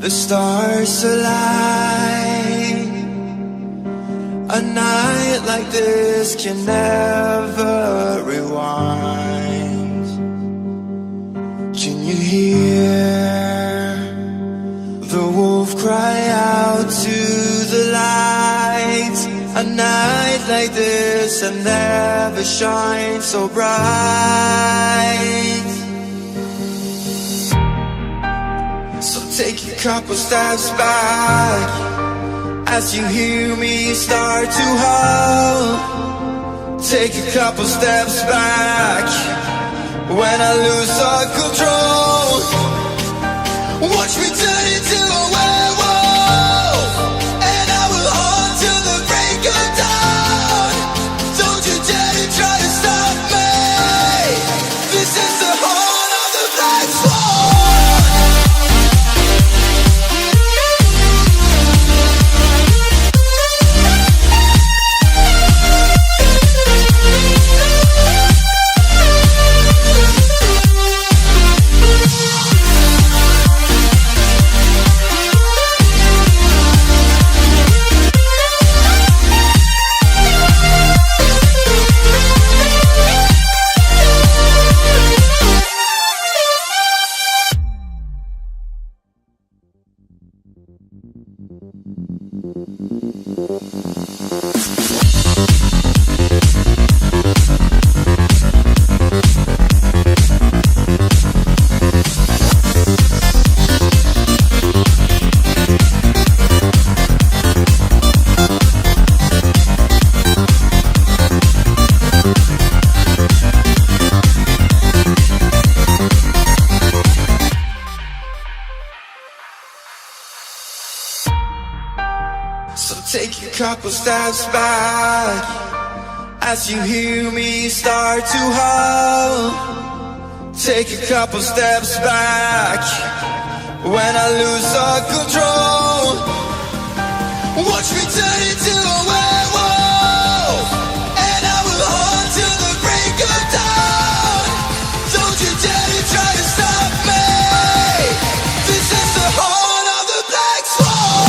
the stars align. A night like this can never rewind. Can you hear the wolf cry out to the light? A night like this will never shine so bright. So take a couple steps back as you hear me start to howl. Take a couple steps back when I lose all control. Watch me turn into a werewolf, and I will haunt till the break of dawn. Don't you dare to try to stop me. This is the horn of the black swan. couple steps back as you hear me start to hum. Take a couple steps back when I lose all control. Watch me turn into a werewolf, and I will hunt till the break of dawn. Don't you dare to try to stop me. This is the horn of the black swan.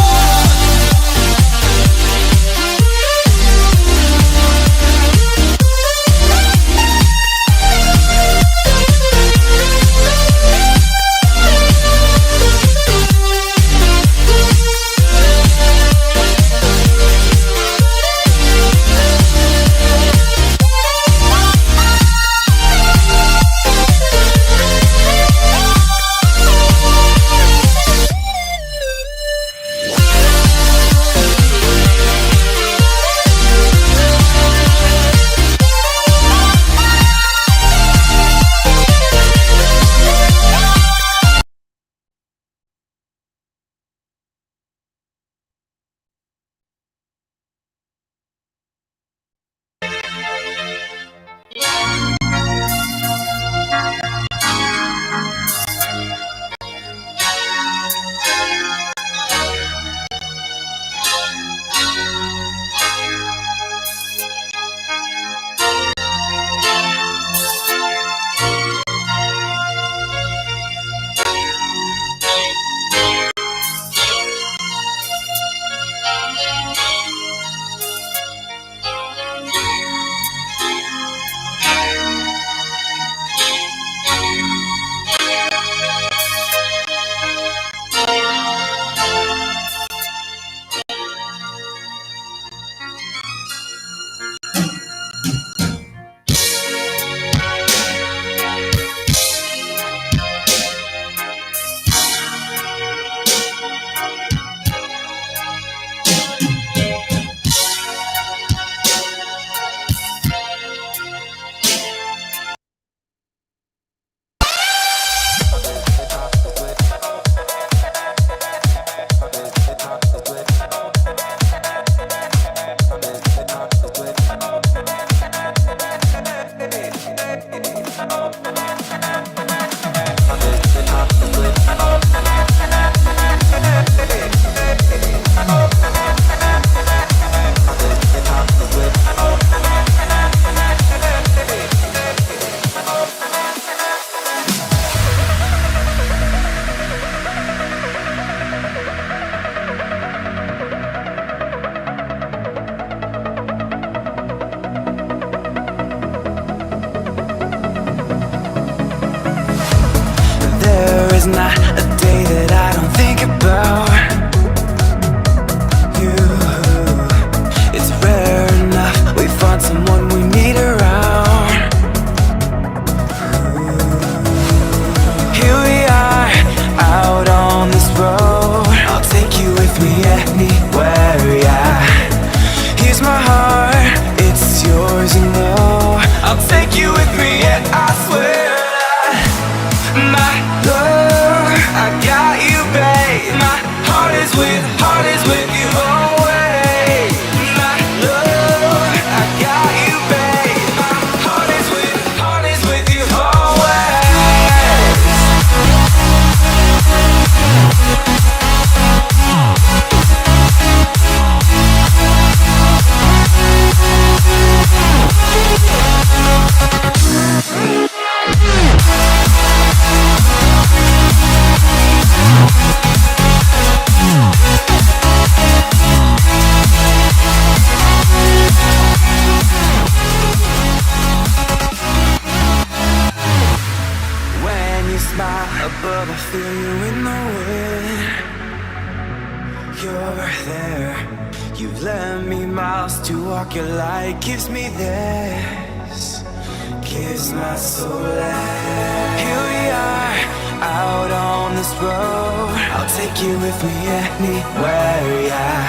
Not a day that I don't think about you. It's rare enough we find someone we need around. Here we are, out on this road. I'll take you with me anywhere, yeah. Here's my heart, it's yours, you know. I'll take you with me, yeah, I swear. My love, I got you, babe. My heart is with you always. My love, I got you, babe. My heart is with you always. Above, I feel you in the wind. You're there. You've led me miles to walk your light. Gives me this, gives my soul life. Here we are, out on this road. I'll take you with me anywhere, yeah.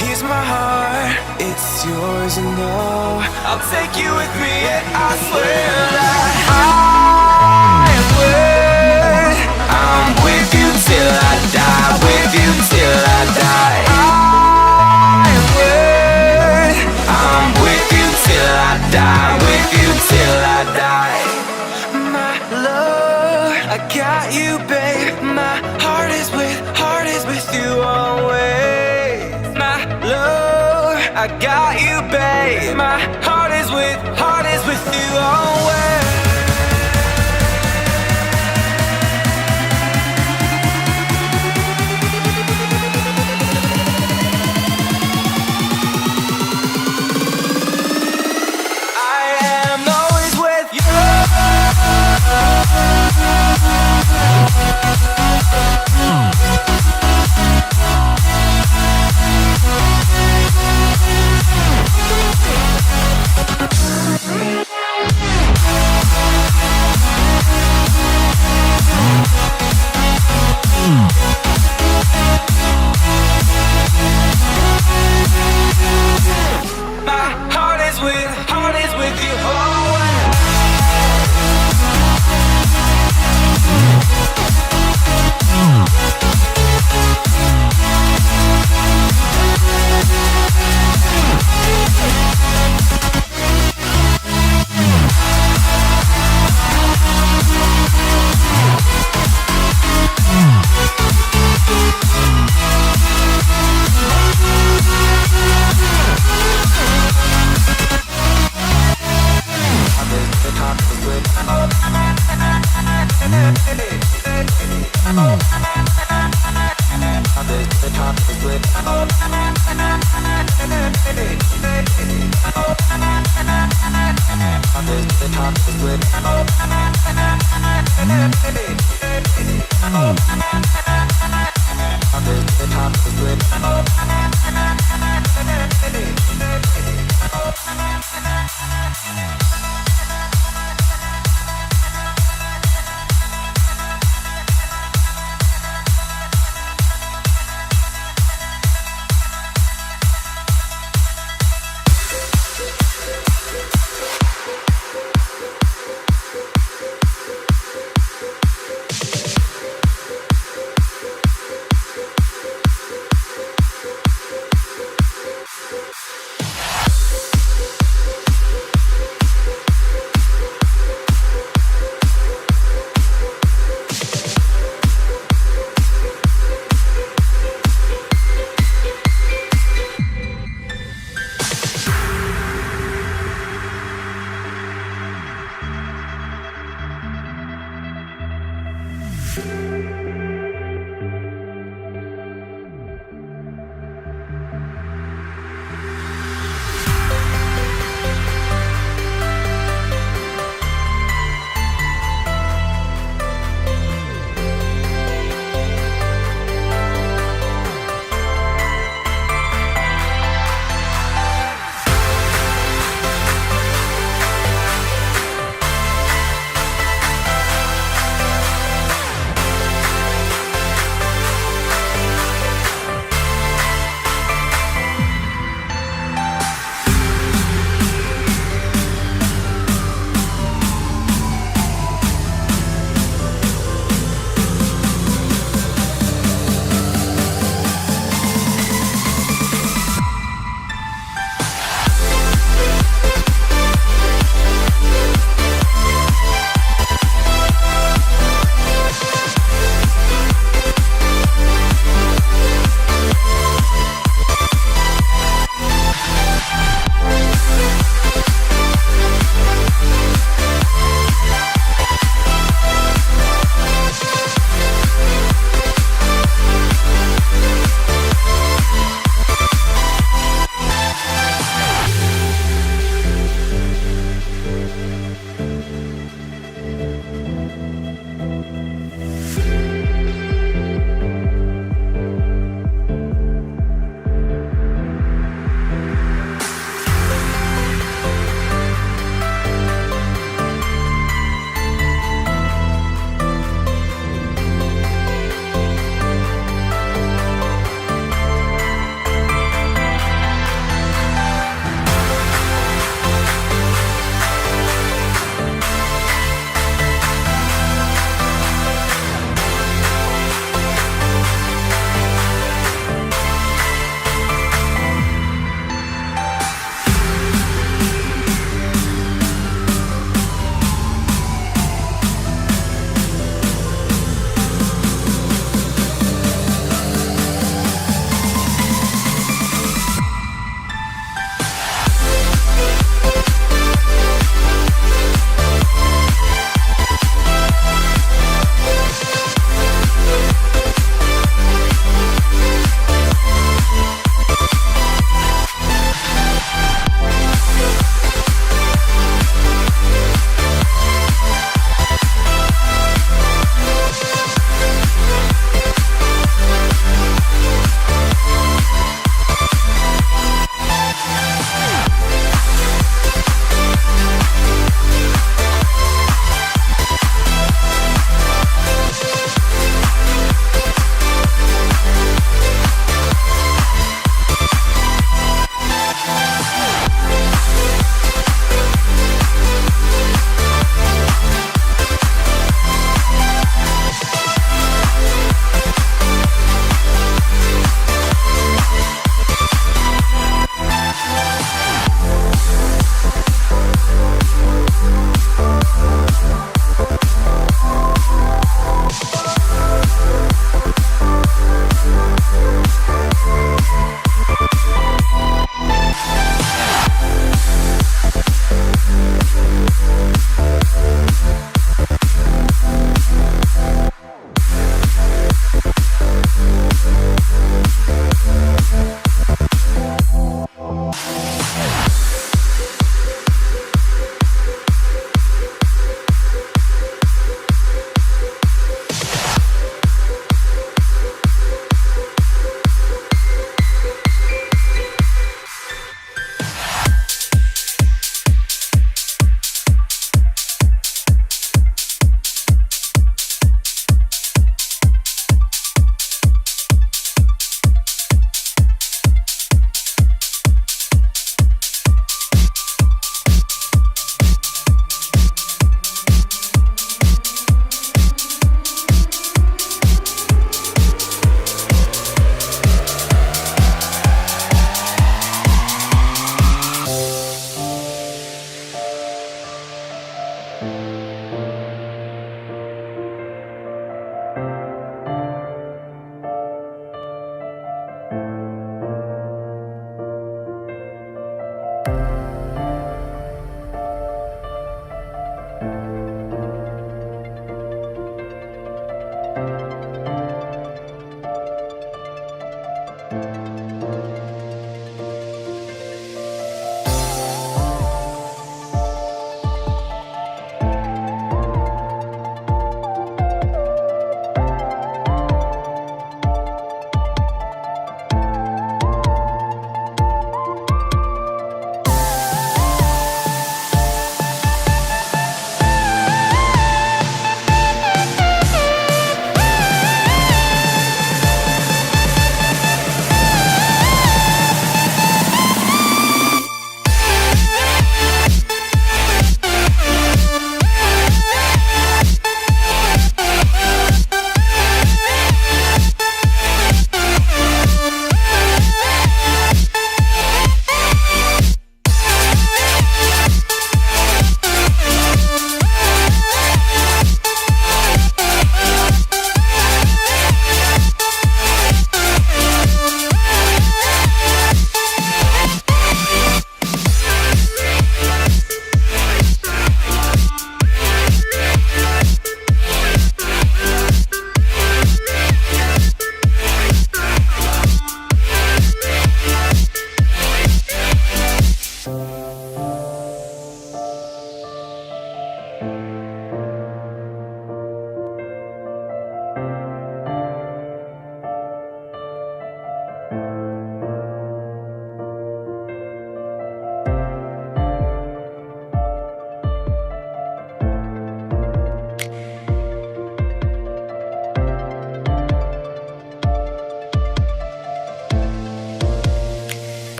Here's my heart, it's yours, you know. I'll take you with me, yeah, I swear that I'm with you till I die, with you till I die. till I die. My love, I got you, babe. My heart is with you always. My love, I got you, babe. My heart is with you always.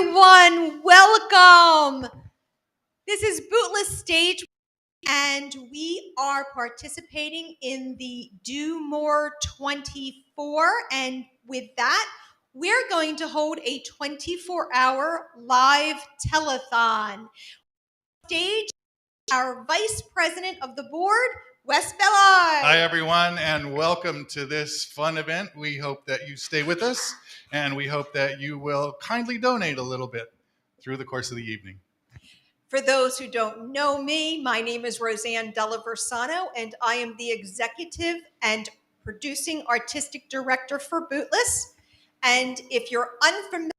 everyone. Welcome. This is Bootless Stageworks, and we are participating in the Do More 24. And with that, we're going to hold a 24-hour live telethon. Stage, our Vice President of the Board, Wes Bellard. Hi, everyone, and welcome to this fun event. We hope that you stay with us, and we hope that you will kindly donate a little bit through the course of the evening. For those who don't know me, my name is Roseanne Della Versano, and I am the executive and producing artistic director for Bootless. And if you're unfamiliar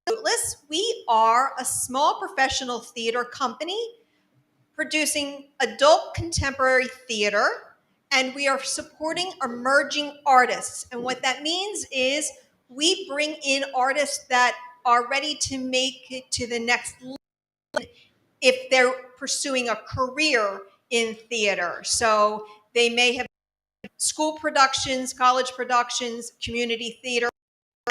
with Bootless, we are a small professional theater company producing adult contemporary theater, and we are supporting emerging artists. And what that means is we bring in artists that are ready to make it to the next level if they're pursuing a career in theater. So they may have school productions, college productions, community theater,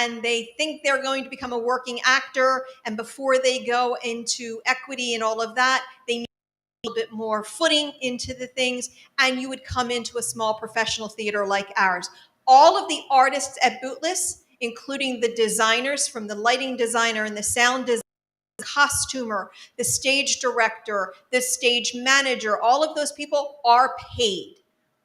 and they think they're going to become a working actor. And before they go into equity and all of that, they need a little bit more footing into the things, and you would come into a small professional theater like ours. All of the artists at Bootless, including the designers, from the lighting designer and the sound designer, costumer, the stage director, the stage manager, all of those people are paid.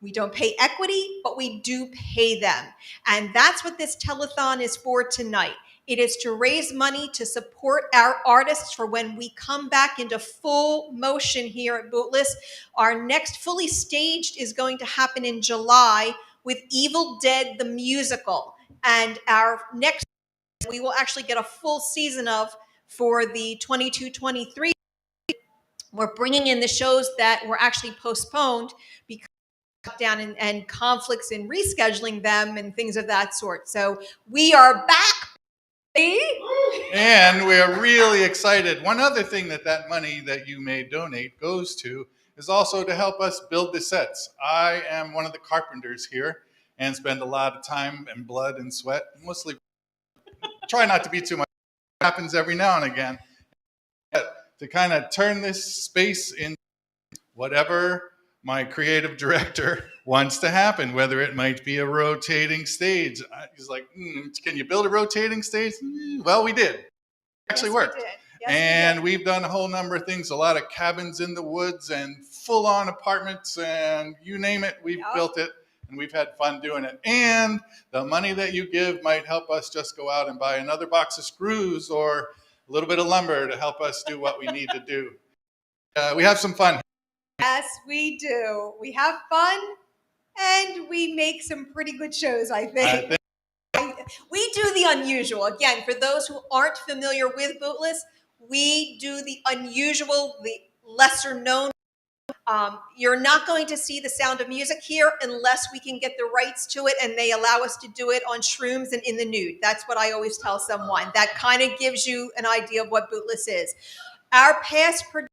We don't pay equity, but we do pay them. And that's what this telethon is for tonight. It is to raise money to support our artists for when we come back into full motion here at Bootless. Our next fully staged is going to happen in July with Evil Dead the Musical. And our next, we will actually get a full season of for the 22-23. We're bringing in the shows that were actually postponed because of down and conflicts in rescheduling them and things of that sort. So we are back. And we are really excited. One other thing that money that you may donate goes to is also to help us build the sets. I am one of the carpenters here and spend a lot of time and blood and sweat, mostly try not to be too much. It happens every now and again. To kind of turn this space into whatever my creative director wants to happen, whether it might be a rotating stage. He's like, can you build a rotating stage? Well, we did. It actually worked. Yes, and we've done a whole number of things, a lot of cabins in the woods and full-on apartments, and you name it, we've built it, and we've had fun doing it. And the money that you give might help us just go out and buy another box of screws or a little bit of lumber to help us do what we need to do. We have some fun. Yes, we do. We have fun, and we make some pretty good shows, I think. We do the unusual. Again, for those who aren't familiar with Bootless, we do the unusual, the lesser known. You're not going to see The Sound of Music here unless we can get the rights to it and they allow us to do it on shrooms and in the nude. That's what I always tell someone. That kind of gives you an idea of what Bootless is. Our past productions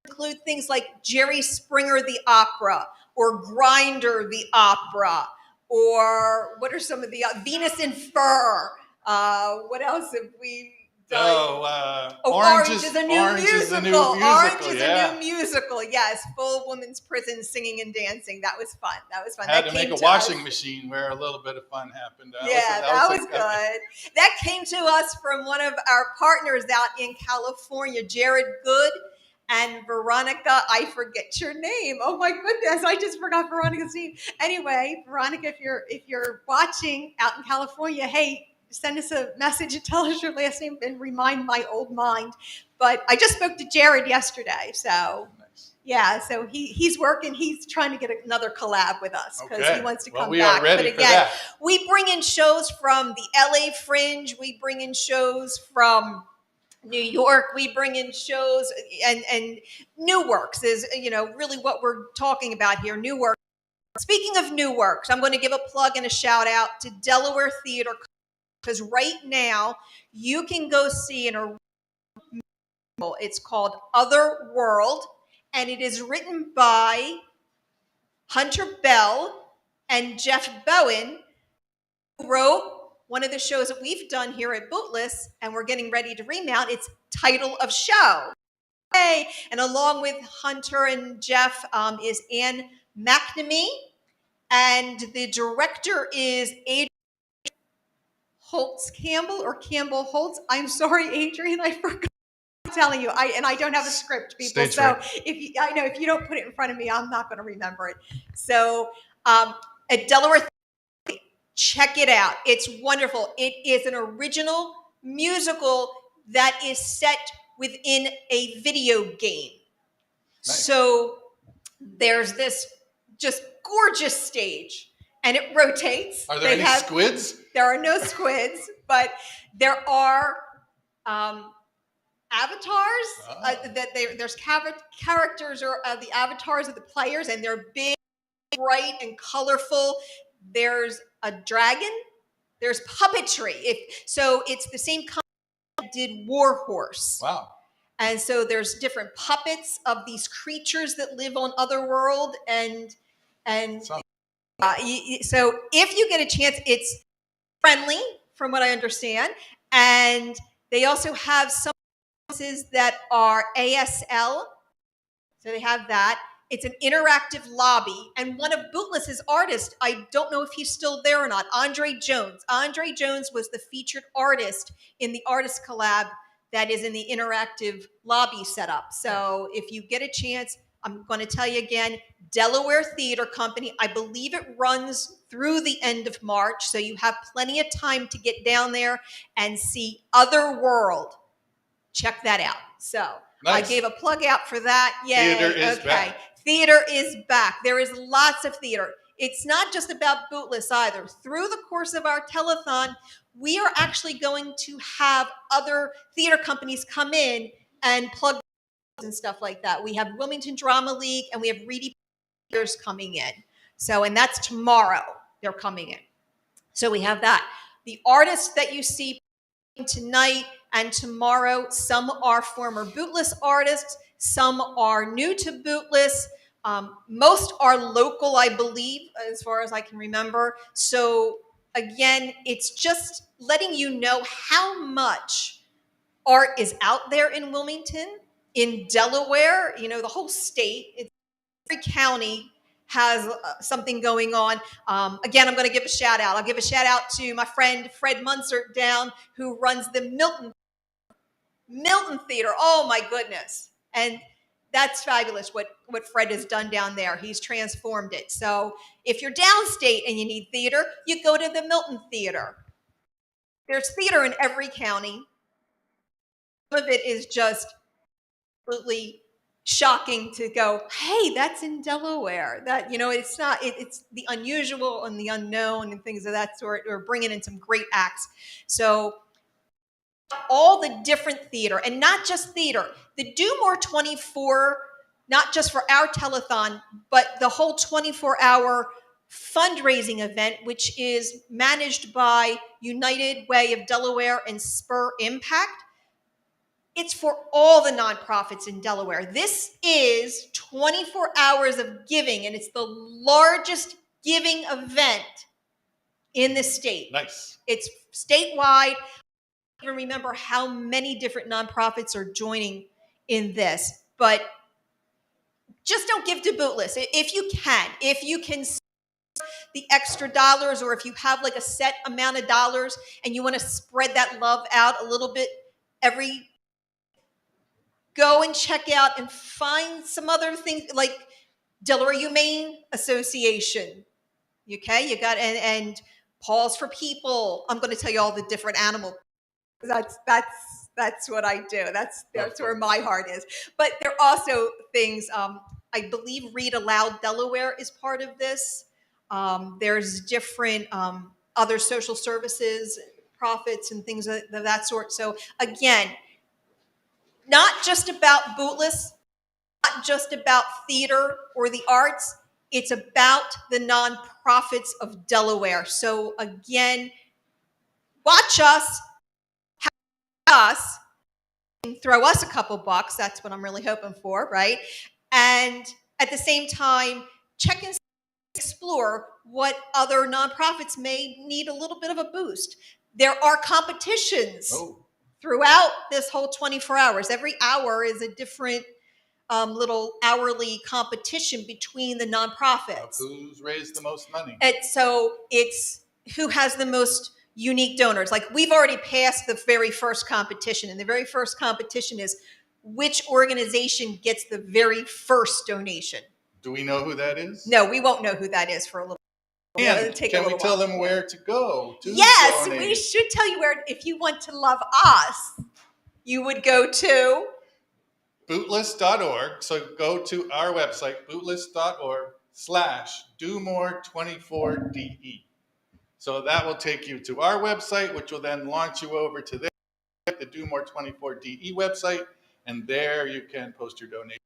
include things like Jerry Springer the Opera, or Grinder the Opera, or what are some of the Venus in Fur? What else have we done? Orange is a new musical. Orange is a new musical. Yes, full women's prison singing and dancing. That was fun. Had to make a washing machine where a little bit of fun happened. That was good. That came to us from one of our partners out in California, Jared Good. And Veronica, I forget your name. Oh my goodness, I just forgot Veronica's name. Anyway, Veronica, if you're watching out in California, hey, send us a message and tell us your last name and remind my old mind. But I just spoke to Jared yesterday, so yeah, so he's working. He's trying to get another collab with us because he wants to come we back. Are ready but again, for that. We bring in shows from the LA Fringe. We bring in shows from New York. We bring in shows and new works is, really what we're talking about here. New work. Speaking of new works, I'm going to give a plug and a shout out to Delaware Theater, because right now you can go see it's called Other World, and it is written by Hunter Bell and Jeff Bowen, who wrote one of the shows that we've done here at Bootless, and we're getting ready to remount, it's Title of Show. And along with Hunter and Jeff is Ann McNamee, and the director is Adrian Holtz Campbell or Campbell Holtz. I'm sorry, Adrian, I forgot. I'm telling you, I don't have a script, people. Stage So fright. if you don't put it in front of me, I'm not going to remember it. So at Delaware, check it out. It's wonderful. It is an original musical that is set within a video game. Nice. So there's this just gorgeous stage, and it rotates. Are there any squids? There are no squids, but there are avatars. There's characters or the avatars of the players, and they're big, bright, and colorful. There's a dragon. There's puppetry. So it's the same company that did War Horse. Wow. And so there's different puppets of these creatures that live on Otherworld, and so if you get a chance, it's friendly, from what I understand, and they also have some places that are ASL, so they have that. It's an interactive lobby, and one of Bootless's artists, I don't know if he's still there or not, Andre Jones. Andre Jones was the featured artist in the artist collab that is in the interactive lobby setup. So if you get a chance, I'm going to tell you again, Delaware Theater Company. I believe it runs through the end of March, so you have plenty of time to get down there and see Otherworld. Check that out. So nice. I gave a plug out for that. Yay. Theater is back. Theater is back. There is lots of theater. It's not just about Bootless either. Through the course of our telethon, we are actually going to have other theater companies come in and plug and stuff like that. We have Wilmington Drama League, and we have Reedy Theaters coming in. So, and that's tomorrow. They're coming in. So we have that. The artists that you see tonight and tomorrow, some are former Bootless artists, some are new to Bootless. Most are local, I believe, as far as I can remember. So again, it's just letting you know how much art is out there in Wilmington, in Delaware, the whole state. Every county has something going on. Again, I'm going to give a shout out. I'll give a shout out to my friend Fred Munsert down, who runs the Milton Theater. Oh my goodness. And that's fabulous what Fred has done down there. He's transformed it. So if you're downstate and you need theater, you go to the Milton Theater. There's theater in every county. Some of it is just absolutely shocking to go, hey, that's in Delaware. That, it's not, it's the unusual and the unknown and things of that sort. We're bringing in some great acts. So all the different theater, and not just theater, the Do More 24, not just for our telethon, but the whole 24-hour fundraising event, which is managed by United Way of Delaware and Spur Impact. It's for all the nonprofits in Delaware. This is 24 hours of giving, and it's the largest giving event in the state. Nice. It's statewide. I don't even remember how many different nonprofits are joining in this, but just don't give to Bootless if you can. If you can the extra dollars, or if you have like a set amount of dollars and you want to spread that love out a little bit go and check out and find some other things like Delaware Humane Association. Okay, you got and Paws for People. I'm going to tell you all the different animal. That's what I do. That's where my heart is. But there are also things. I believe Read Aloud Delaware is part of this. There's different other social services, profits, and things of that sort. So again, not just about Bootless, not just about theater or the arts. It's about the nonprofits of Delaware. So again, watch us, throw us a couple bucks. That's what I'm really hoping for, right? And at the same time, check and explore what other nonprofits may need a little bit of a boost. There are competitions throughout this whole 24 hours. Every hour is a different little hourly competition between the nonprofits. Who's raised the most money? And so it's who has the most unique donors. Like we've already passed the very first competition, and the very first competition is which organization gets the very first donation. Do we know who that is? No, we won't know who that is for a little while. Can we tell them where to go? Yes, donate? We should tell you where. If you want to love us, you would go to Bootless.org. So go to our website, bootless.org/DoMore24DE. So that will take you to our website, which will then launch you over to the Do More 24DE website, and there you can post your donation.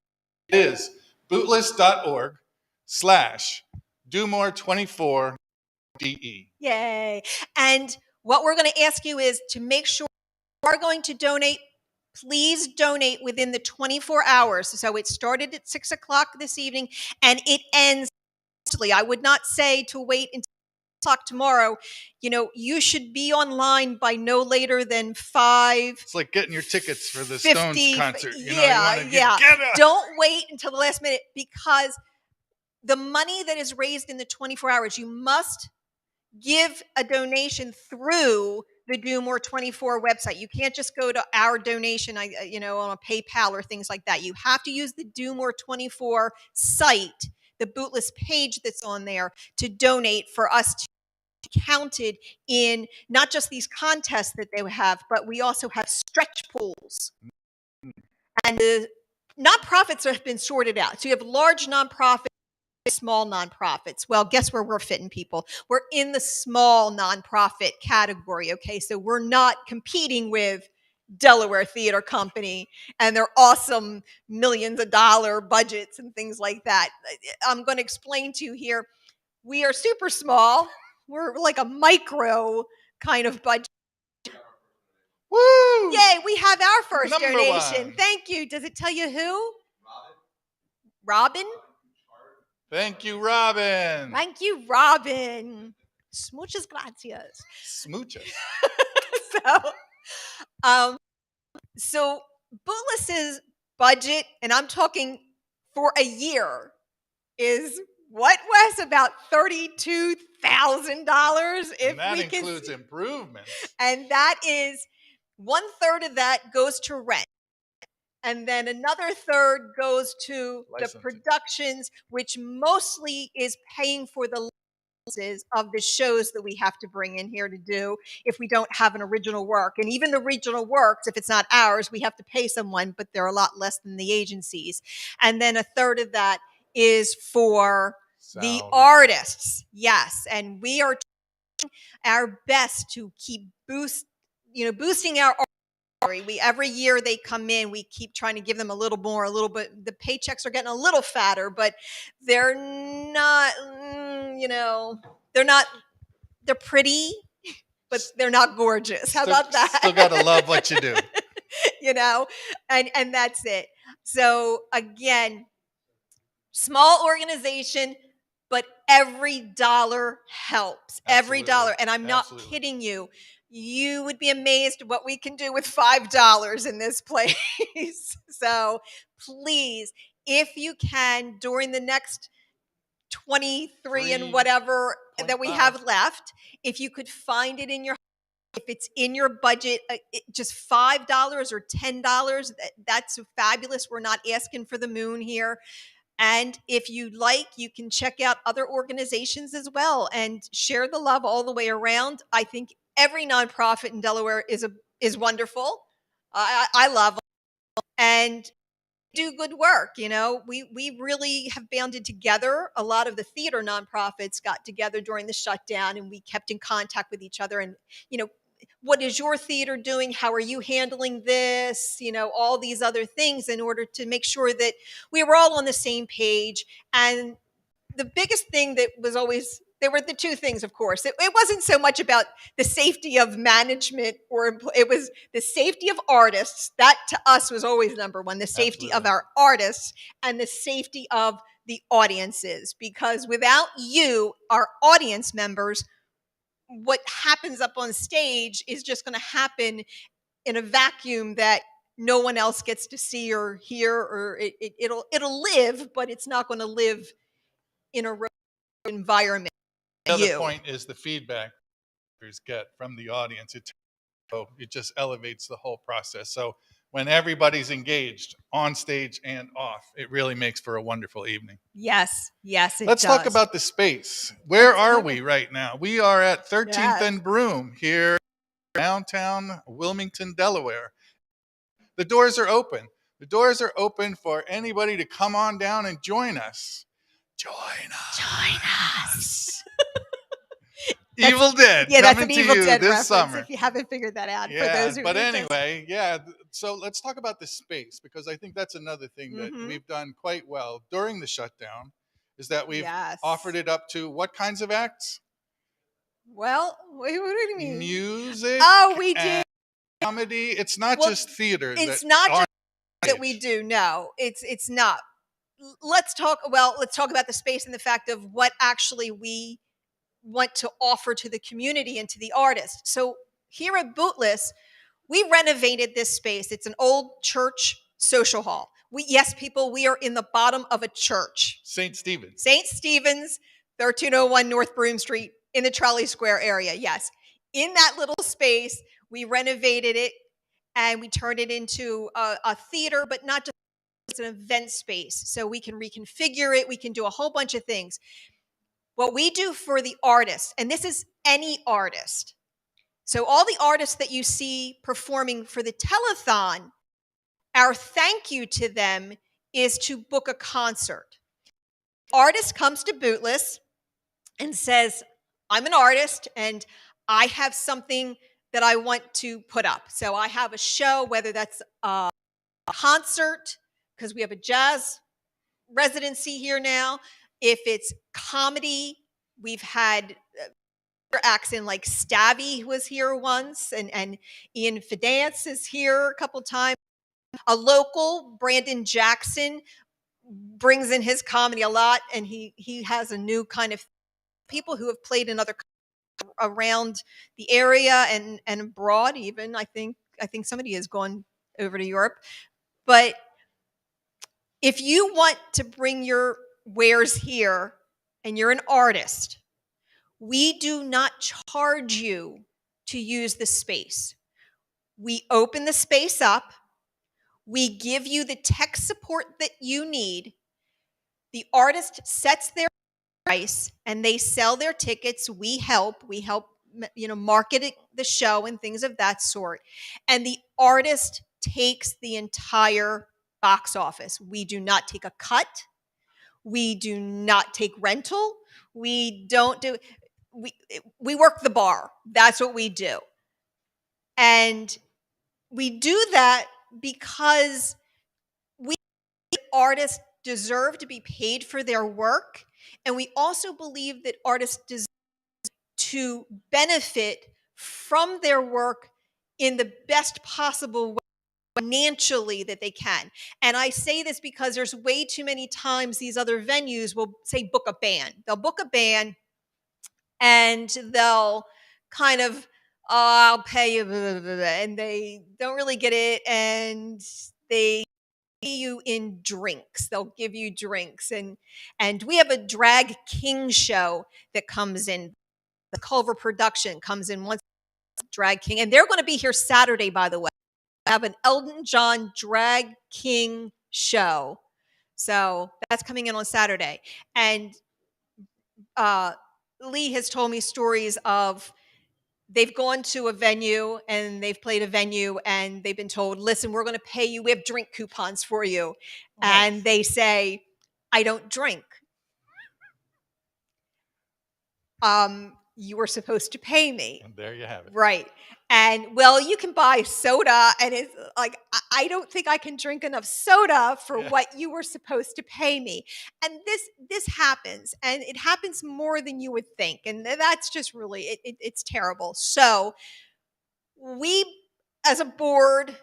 It is bootless.org/DoMore24DE. Yay. And what we're going to ask you is to make sure you are going to donate. Please donate within the 24 hours. So it started at 6 o'clock this evening and it ends instantly. I would not say to wait until 6 o'clock tomorrow. You know, you should be online by no later than 5. It's like getting your tickets for the Stones concert. Don't wait until the last minute, because the money that is raised in the 24 hours, you must give a donation through the Do More 24 website. You can't just go to our donation, on a PayPal or things like that. You have to use the Do More 24 site, the Bootless page that's on there, to donate for us to be counted in not just these contests that they have, but we also have stretch pools. And the nonprofits have been sorted out. So you have large nonprofits, small nonprofits. Well, guess where we're fitting, people? We're in the small nonprofit category, okay? So we're not competing with Delaware Theater Company and their awesome millions of dollar budgets and things like that. I'm going to explain to you here. We are super small. We're like a micro kind of budget. Woo! Yay, we have our first Number donation. 1. Thank you. Does it tell you who? Robin? Thank you, Robin. Thank you, Robin. Muchas gracias. Smooches. So Bootless's budget, and I'm talking for a year, is what, Wes? About $32,000. And that includes improvements. And that is 1/3 of that goes to rent. And then another third goes to licensing. The productions, which mostly is paying for the licenses of the shows that we have to bring in here to do if we don't have an original work. And even the regional works, if it's not ours, we have to pay someone, but they're a lot less than the agencies. And then 1/3 of that is for the artists. Yes. And we are trying our best to keep boosting our art. Every year they come in, we keep trying to give them a little more, a little bit. The paychecks are getting a little fatter, but they're not, they're pretty, but they're not gorgeous. How about that? Still got to love what you do. And that's it. So again, small organization, but every dollar helps. Absolutely. Every dollar. And I'm not kidding you. You would be amazed what we can do with $5 in this place. So please, if you can, during the next 23 and whatever that we have left, if you could find it in your, if it's in your budget, just $5 or $10, that's fabulous. We're not asking for the moon here. And if you'd like, you can check out other organizations as well and share the love all the way around. I think every nonprofit in Delaware is wonderful. I love them and do good work. We really have banded together. A lot of the theater nonprofits got together during the shutdown, and we kept in contact with each other. And what is your theater doing? How are you handling this? All these other things in order to make sure that we were all on the same page. And the biggest thing that was always, there were the two things, of course. It wasn't so much about the safety of management, or it was the safety of artists. That to us was always number one, the safety of our artists and the safety of the audiences. Because without you, our audience members, what happens up on stage is just going to happen in a vacuum that no one else gets to see or hear, or it'll live, but it's not going to live in a environment. The other point is the feedback get from the audience. It just elevates the whole process. So when everybody's engaged on stage and off, it really makes for a wonderful evening. Yes, it Let's does. talk about the space. Where are we right now? We are at 13th and Broome here downtown Wilmington, Delaware. The doors are open. The doors are open for anybody to come on down and join us. Join us. Evil Dead. Yeah, that's coming an Evil to you Dead this reference, summer. if you haven't figured that out. Yeah, for those who but anyway, so let's talk about the space, because I think that's another thing that we've done quite well during the shutdown, is that we've offered it up to what kinds of acts? Well, what do you mean? Music. Oh, we do. Comedy. It's not just theater. It's not just that we do. No, it's not. Let's talk about the space and the fact of what actually we want to offer to the community and to the artist. So here at Bootless, we renovated this space. It's an old church social hall. We are in the bottom of a church. St. Stephen's, 1301 North Broome Street in the Trolley Square area. Yes. In that little space, we renovated it and we turned it into a theater, but not just an event space. So we can reconfigure it. We can do a whole bunch of things. What we do for the artist, and this is any artist. So all the artists that you see performing for the telethon, our thank you to them is to book a concert. Artist comes to Bootless and says, I'm an artist and I have something that I want to put up. So I have a show, whether that's a concert, because we have a jazz residency here now. If it's comedy, we've had acts in like Stabby, who was here once, and Ian Fidance is here a couple times. A local, Brandon Jackson, brings in his comedy a lot, and he has a new kind of people who have played in other around the area and abroad even. I think somebody has gone over to Europe. But if you want to bring your wares here and you're an artist, we do not charge you to use the space. We open the space up. We give you the tech support that you need. The artist sets their price and they sell their tickets. We help, market the show and things of that sort. And the artist takes the entire box office. We do not take a cut. We do not take rental. We work the bar. That's what we do. And we do that because artists deserve to be paid for their work. And we also believe that artists deserve to benefit from their work in the best possible way financially that they can. And I say this because there's way too many times these other venues will say book a band. They'll book a band and they'll kind of, I'll pay you, and they don't really get it, and they pay you in drinks. They'll give you drinks, and we have a drag king show that comes in. The Culver production comes in once. Drag king, and they're going to be here Saturday, by the way. I have an Elton John drag king show, so that's coming in on Saturday. And Lee has told me stories of they've gone to a venue and they've played a venue and they've been told, listen, we're going to pay you. We have drink coupons for you. Nice. And they say, I don't drink. You were supposed to pay me. And there you have it. Right. And well, you can buy soda, and it's like, I don't think I can drink enough soda for what you were supposed to pay me. And this happens, and it happens more than you would think. And that's just really, it's terrible. So we, as a board,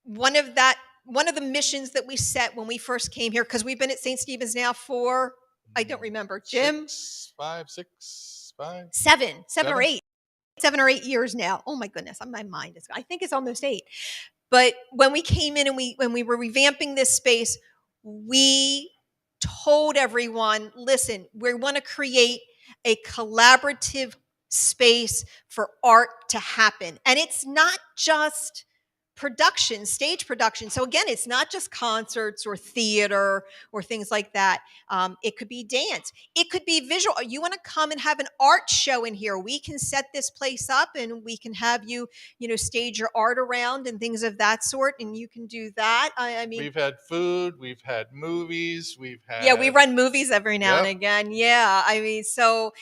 one of the missions that we set when we first came here, because we've been at St. Stephen's now for, I don't remember, Jim? 7 or 8. 7 or 8 years now. Oh my goodness, my mind is, I think it's almost 8. But when we came in and when we were revamping this space, we told everyone, listen, we want to create a collaborative space for art to happen. And it's not just production, stage production. So again, it's not just concerts or theater or things like that. It could be dance. It could be visual. You want to come and have an art show in here? We can set this place up and we can have you, stage your art around and things of that sort. And you can do that. I mean, we've had food, we've had movies, we run movies every now and Yep. again. Yeah. I mean, so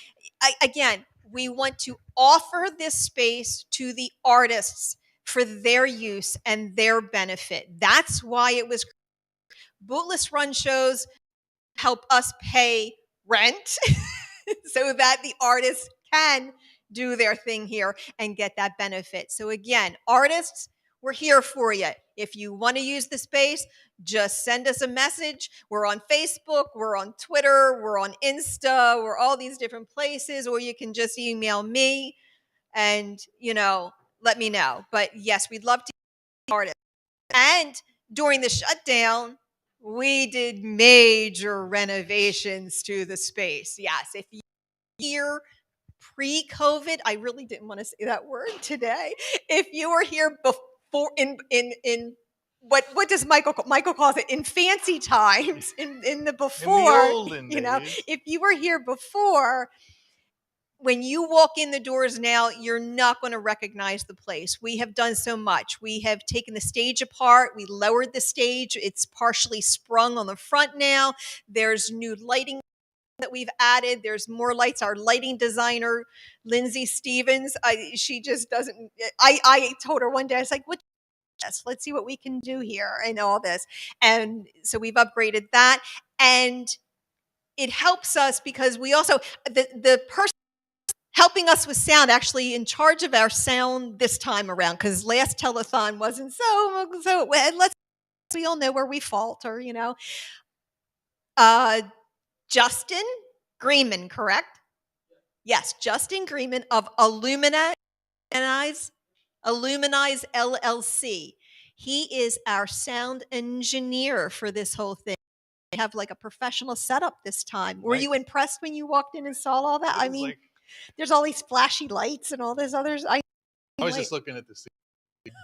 again, we want to offer this space to the artists for their use and their benefit. That's why it was Bootless run shows help us pay rent so that the artists can do their thing here and get that benefit. So again, artists, we're here for you. If you want to use the space, just send us a message. We're on Facebook, we're on Twitter, we're on Insta, we're all these different places, or you can just email me and, let me know. But yes, we'd love to be artists. And during the shutdown, we did major renovations to the space. Yes, if you hear pre-COVID, I really didn't want to say that word today. If you were here before in what does Michael calls it in fancy times, in the before, in the olden days. If you were here before, when you walk in the doors now, you're not going to recognize the place. We have done so much. We have taken the stage apart. We lowered the stage. It's partially sprung on the front now. There's new lighting that we've added. There's more lights. Our lighting designer, Lindsay Stevens, she just doesn't, I told her one day, I was like, what? Let's see what we can do here and all this. And so we've upgraded that. And it helps us because we also, the person helping us with sound, actually in charge of our sound this time around, because last telethon wasn't so we all know where we falter, Justin Greenman, correct? Yes, Justin Greenman of Illuminize LLC. He is our sound engineer for this whole thing. We have like a professional setup this time. Were you impressed when you walked in and saw all that? I mean, there's all these flashy lights and all this others. I was just looking at this.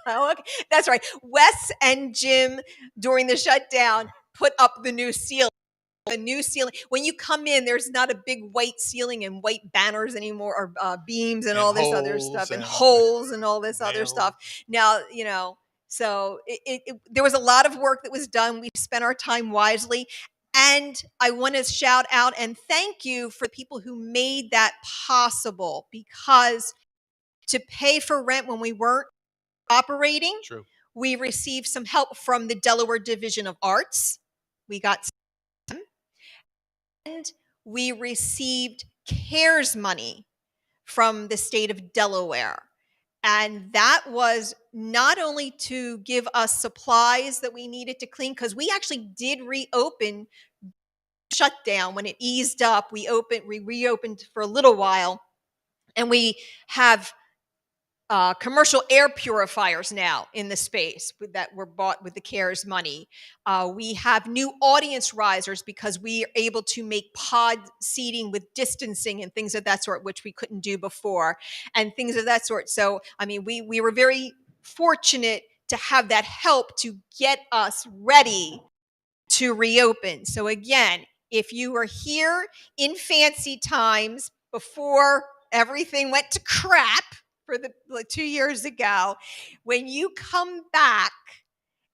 Oh, okay. That's right. Wes and Jim, during the shutdown, put up the new ceiling. When you come in, there's not a big white ceiling and white banners anymore, or beams and all this other stuff, and holes and all this other stuff. Now, so there was a lot of work that was done. We spent our time wisely. And I want to shout out and thank you for the people who made that possible, because to pay for rent when we weren't operating, True, we received some help from the Delaware Division of Arts. We got some, and we received CARES money from the state of Delaware. And that was not only to give us supplies that we needed to clean, because we actually did reopen shutdown when it eased up. We reopened for a little while, and we have commercial air purifiers now in the space that were bought with the CARES money. We have new audience risers because we are able to make pod seating with distancing and things of that sort, which we couldn't do before, and things of that sort. So, I mean, we were very fortunate to have that help to get us ready to reopen. So again, if you were here in fancy times before everything went to crap for the 2 years ago, when you come back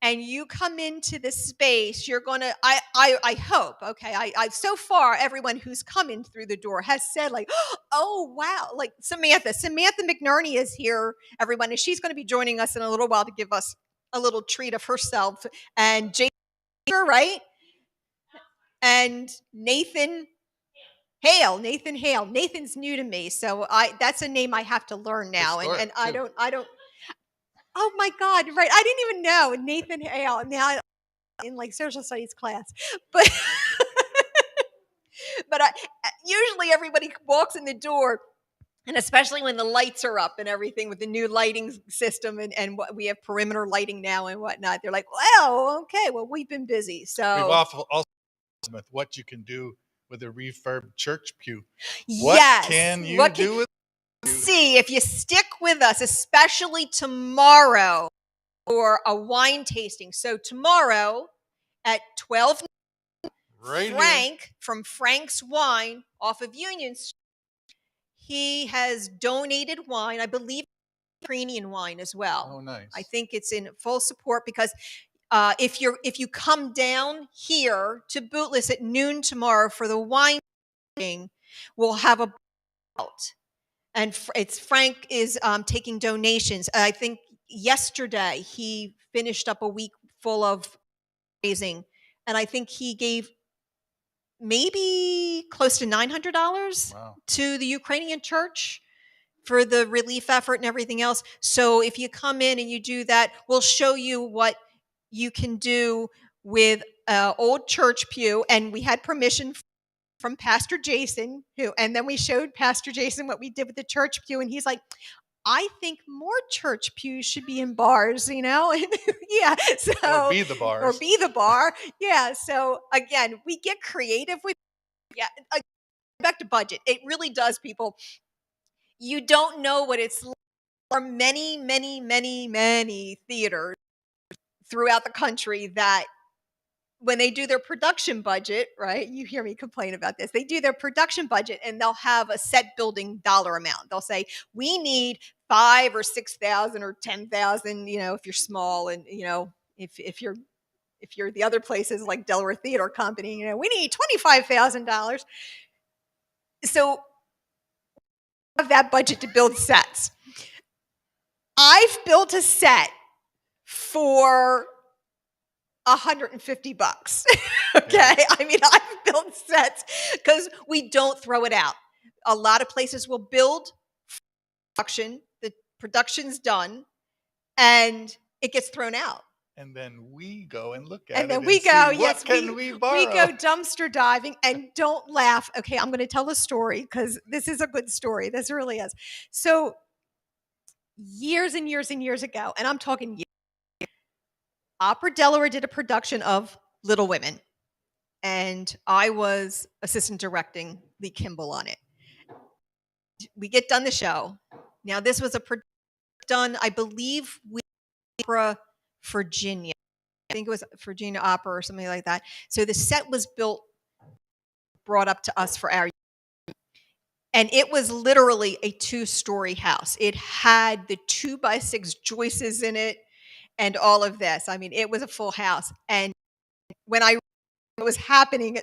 and you come into the space, you're gonna, I hope, okay, I so far everyone who's come in through the door has said like, oh wow, like Samantha McNerney is here, everyone, and she's going to be joining us in a little while to give us a little treat of herself, and Jane, right? And Nathan Hale. Nathan's new to me, so that's a name I have to learn now. And I don't. Oh my God! Right, I didn't even know Nathan Hale. Now in like social studies class, but but usually everybody walks in the door And especially when the lights are up and everything with the new lighting system and what we have perimeter lighting now and whatnot. They're like, wow, okay, well, we've been busy. We've So also with what you can do with a refurbed church pew. What yes, can you do with see if you stick with us, especially tomorrow for a wine tasting. So tomorrow at 12, right Frank here? from Frank's Wine off of Union Street, he has donated wine, I believe Ukrainian wine as well. Oh, nice. I think it's in full support because if you come down here to Bootless at noon tomorrow for the wine tasting, we'll have a out. And it's Frank is taking donations. I think yesterday he finished up a week full of raising, and I think he gave maybe close to $900 Wow. to the Ukrainian church for the relief effort and everything else. So if you come in and you do that, we'll show you what you can do with old church pew. And we had permission from Pastor Jason, and then we showed Pastor Jason what we did with the church pew, and he's like, I think more church pews should be in bars, yeah. So Or be the bars. or be the bar, yeah. So again, we get creative with, yeah. Back to budget, it really does, people. You don't know what it's like for many, many, many, many theaters throughout the country that when they do their production budget, right? You hear me complain about this. They do their production budget and they'll have a set building dollar amount. They'll say, we need 5 or 6,000 or 10,000, if you're small, and if you're the other places like Delaware Theater Company, we need $25,000. So have that budget to build sets. I've built a set for $150. Okay. Yeah. I mean, I've built sets because we don't throw it out. A lot of places will build production, the production's done, and it gets thrown out. And then we go and look at and it then and we go, see yes, what can we borrow? We go dumpster diving. And don't laugh. Okay, I'm going to tell a story because this is a good story. This really is. So years and years and years ago, and I'm talking years, Opera Delaware did a production of Little Women, and I was assistant directing Lee Kimball on it. We get done the show. Now, this was done, I believe, with Opera Virginia. I think it was Virginia Opera or something like that. So the set was brought up to us for our, and it was literally a 2-story house. It had the 2x6 joists in it and all of this. I mean, it was a full house. And when it was happening,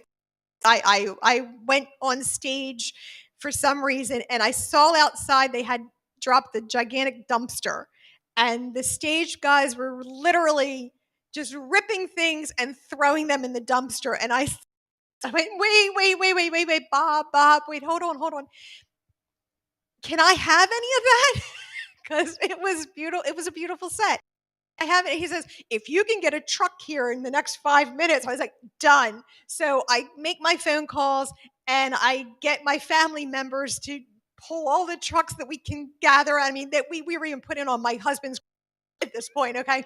I went on stage for some reason, and I saw outside they had dropped the gigantic dumpster, and the stage guys were literally just ripping things and throwing them in the dumpster. And I went, wait, Bob, wait, hold on. Can I have any of that? Because it was beautiful. It was a beautiful set. I have it. He says, if you can get a truck here in the next 5 minutes. I was like, done. So I make my phone calls and I get my family members to pull all the trucks that we can gather. I mean, that we were even putting on my husband's at this point, okay?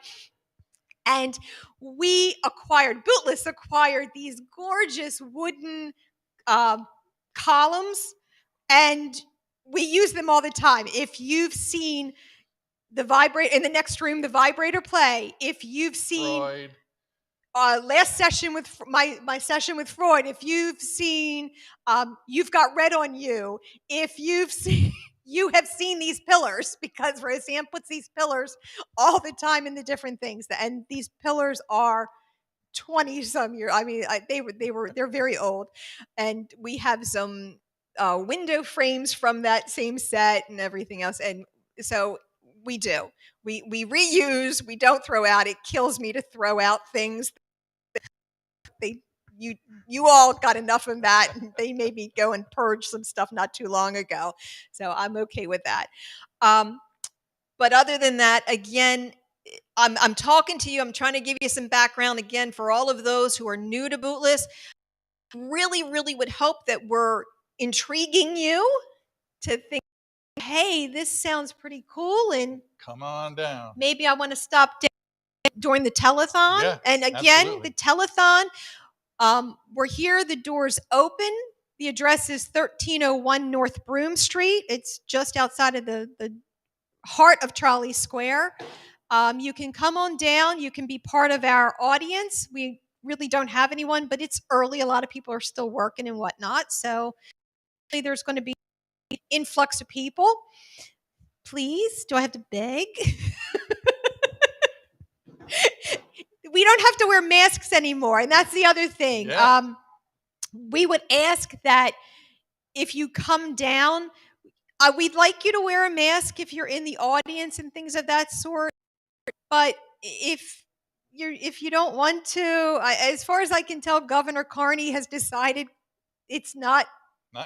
And Bootless acquired these gorgeous wooden columns, and we use them all the time. If you've seen the vibrator in the next room, the vibrator play. If you've seen Freud. Last session with my session with Freud, if you've seen You've Got Red on You, if you've seen, you have seen these pillars, because Roseanne puts these pillars all the time in the different things, and these pillars are 20 some years. I mean, they're very old, and we have some window frames from that same set and everything else, and so. We do. We reuse. We don't throw out. It kills me to throw out things. You all got enough of that. They made me go and purge some stuff not too long ago, so I'm okay with that. But other than that, again, I'm talking to you. I'm trying to give you some background again for all of those who are new to Bootless. Really, really would hope that we're intriguing you to think hey, this sounds pretty cool, and Come on down. maybe I want to stop down during the telethon. Yeah, and again, absolutely. the telethon, we're here, the doors open. The address is 1301 North Broome Street. It's just outside of the heart of Trolley Square. You can come on down. You can be part of our audience. We really don't have anyone, but it's early. A lot of people are still working and whatnot. So there's going to be an influx of people. Please, do I have to beg? We don't have to wear masks anymore. And that's the other thing. Yeah. We would ask that if you come down, we'd like you to wear a mask if you're in the audience and things of that sort. But if you don't want to, as far as I can tell, Governor Carney has decided it's not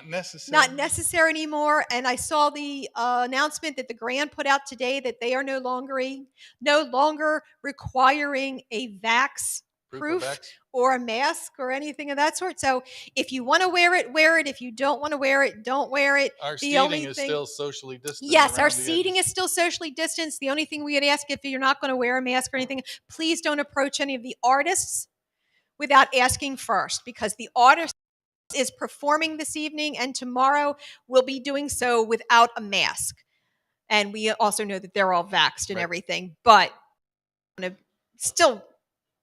necessary anymore. And I saw the announcement that the Grand put out today that they are no longer requiring a vax proof or a mask or anything of that sort. So if you want to wear it, wear it. If you don't want to wear it, don't wear it. Our seating is still socially distanced. Yes, our seating is still socially distanced. The only thing we would ask, if you're not going to wear a mask or anything, please don't approach any of the artists without asking first, because the artist is performing this evening and tomorrow will be doing so without a mask. And we also know that they're all vaxxed and everything, but I'm going to still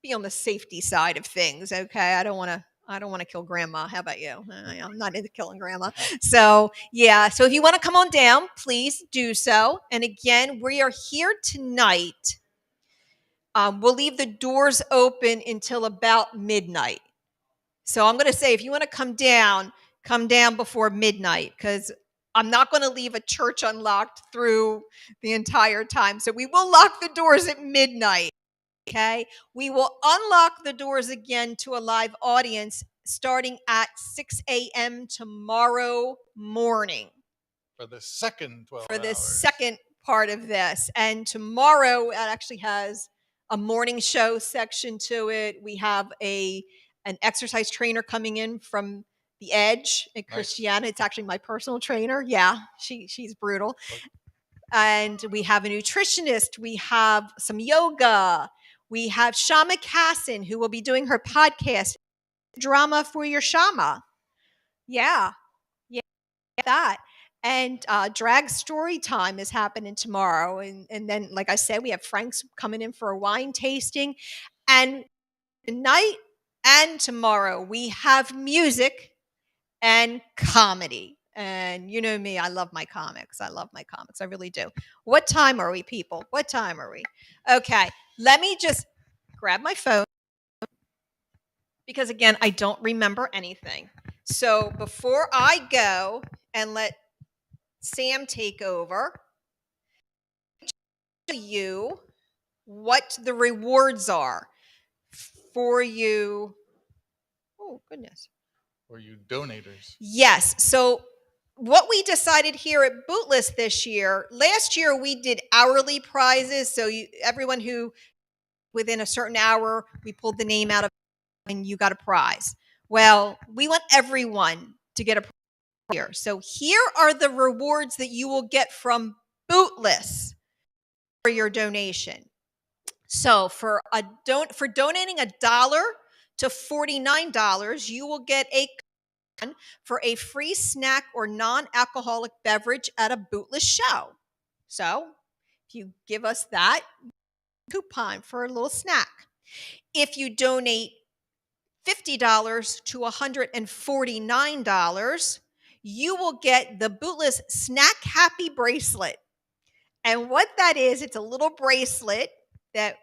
be on the safety side of things. Okay. I don't want to kill grandma. How about you? I'm not into killing grandma. So yeah. So if you want to come on down, please do so. And again, we are here tonight. We'll leave the doors open until about midnight. So I'm going to say, if you want to come down before midnight, because I'm not going to leave a church unlocked through the entire time. So we will lock the doors at midnight. Okay. We will unlock the doors again to a live audience starting at 6 a.m. tomorrow morning. For the second 12 For the hours. second part of this. And tomorrow it actually has a morning show section to it. We have an exercise trainer coming in from the Edge at Christiana. It's actually my personal trainer. Yeah, she's brutal. Okay. And we have a nutritionist. We have some yoga. We have Shama Casson, who will be doing her podcast, Drama for Your Shama. Yeah, that. And drag story time is happening tomorrow. And then, like I said, we have Frank's coming in for a wine tasting. And tonight and tomorrow, we have music and comedy. And you know me, I love my comics. I really do. What time are we, people? What time are we? Okay, let me just grab my phone, because again, I don't remember anything. So before I go and let Sam take over, I'll tell you what the rewards are for you. Oh, goodness. For you donators. Yes. So what we decided here at Bootless this year, last year we did hourly prizes. So everyone who within a certain hour, we pulled the name out of and you got a prize. Well, we want everyone to get a prize here. So here are the rewards that you will get from Bootless for your donation. So for donating $1 to $49, you will get a coupon for a free snack or non-alcoholic beverage at a Bootless show. So if you give us that coupon for a little snack. If you donate $50 to $149, you will get the Bootless Snack Happy bracelet. And what that is, it's a little bracelet that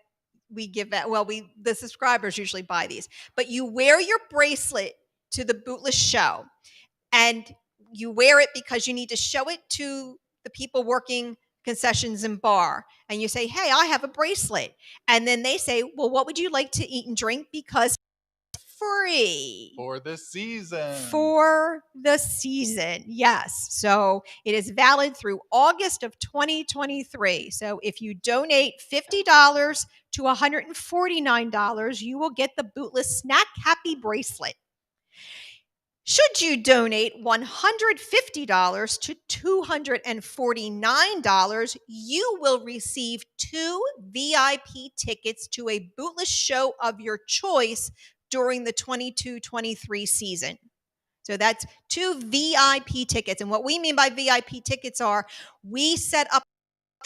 we give out. Well, the subscribers usually buy these, but you wear your bracelet to the Bootless show, and you wear it because you need to show it to the people working concessions and bar, and you say, hey, I have a bracelet. And then they say, well, what would you like to eat and drink? Because free. For the season. Yes. So it is valid through August of 2023. So if you donate $50 to $149, you will get the Bootless Snack Happy bracelet. Should you donate $150 to $249, you will receive 2 VIP tickets to a Bootless show of your choice during the 22-23 season. So that's 2 VIP tickets. And what we mean by VIP tickets are, we set up a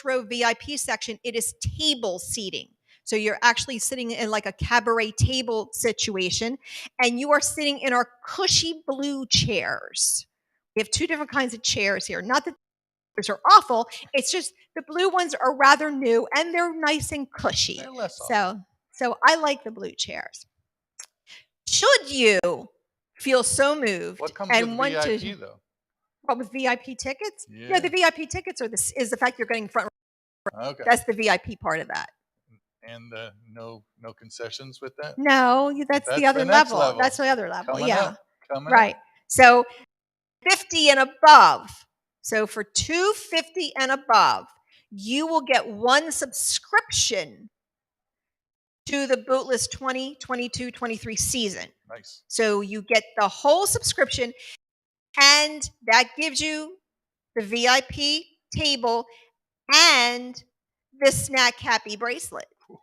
row VIP section. It is table seating. So you're actually sitting in like a cabaret table situation, and you are sitting in our cushy blue chairs. We have 2 different kinds of chairs here. Not that those are awful. It's just the blue ones are rather new and they're nice and cushy. They're less awful. So I like the blue chairs. Should you feel so moved What comes and with want VIP, to, though? what, with VIP tickets? Yeah. No, the VIP tickets is the fact you're getting front. Okay. That's the VIP part of that. And no concessions with that? No, that's the other level. That's the other level. Coming yeah. up. Coming Right. up. So 50 and above. So for $250 and above, you will get 1 subscription to the Bootless 2022-23 season. Nice. So you get the whole subscription, and that gives you the VIP table and the Snack Happy bracelet. Cool.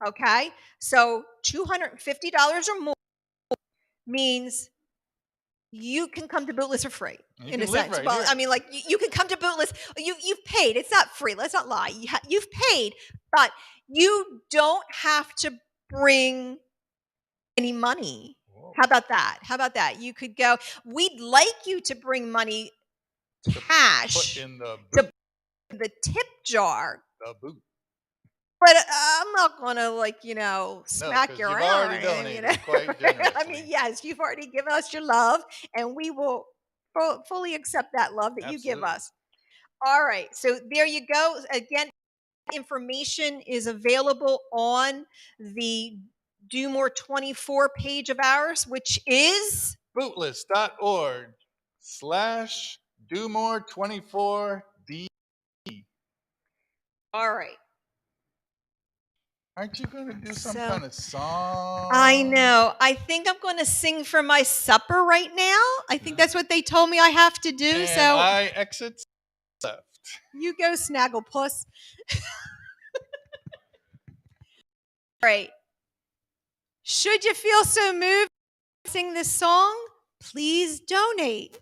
Okay? So $250 or more means you can come to Bootless for free, in a sense. Right well, here. I mean, like, you can come to Bootless. You've paid. It's not free. Let's not lie. You've paid, but you don't have to bring any money. Whoa. How about that? How about that? You could go, we'd like you to bring money, cash, Put in the to boot. the tip jar. The boot. But I'm not going to, smack 'cause your you've arm. already donated quite generously. I mean, yes, you've already given us your love, and we will fully accept that love that you give Absolutely. us. All right. So there you go. Again, information is available on the Do More 24 page of ours, which is Bootless.org/DoMore24D. all right. Aren't you going to do some So- kind of song? I know. I think I'm going to sing for my supper right now. I think that's what they told me I have to do. And So I exit left. you go, Snagglepuss. All right. Should you feel so moved to sing this song, please donate.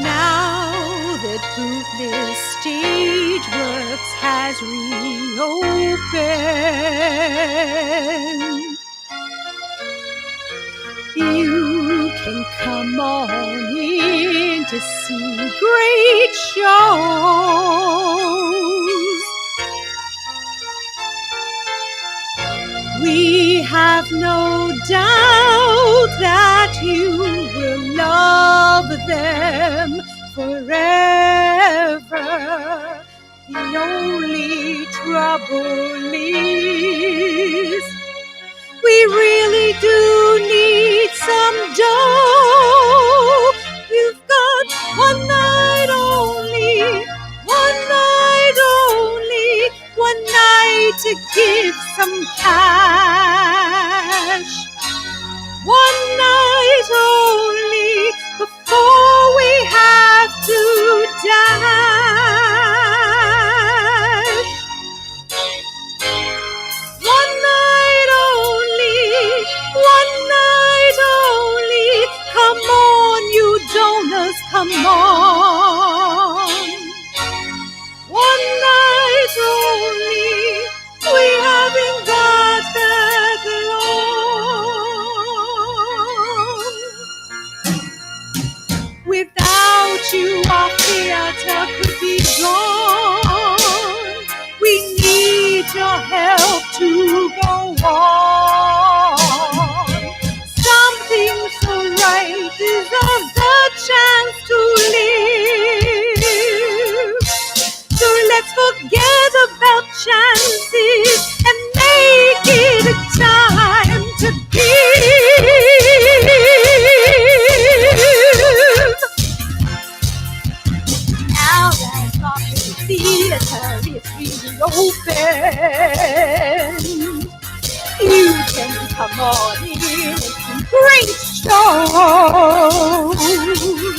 Now that Bootless Stageworks has reopened, you can come on in to see great shows. We have no doubt that you will love them forever. The only trouble is we really do need some dough. You've got one night only, one night to give some cash. One night only before we have to dash. One night only, come on, you donors, come on. One night only, we haven't got that long. Without you, our theater could be gone. We need your help to go on. Something so right deserves a chance to live. So let's forget chances and make it a time to give. Now that the theater is reopened, you can come on in and some great shows.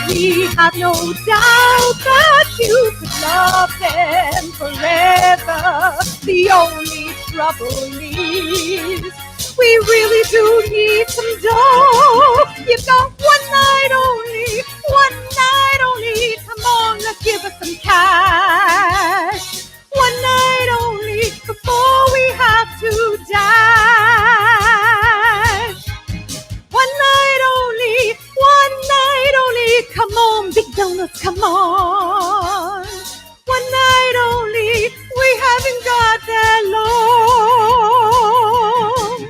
We have no doubt that you could love them forever. The only trouble is we really do need some dough. You've got one night only, one night only. Come on, let's give us some cash. One night only before we have to dash. One night only, one night only. Come on, big donuts, come on. One night only, we haven't got that long.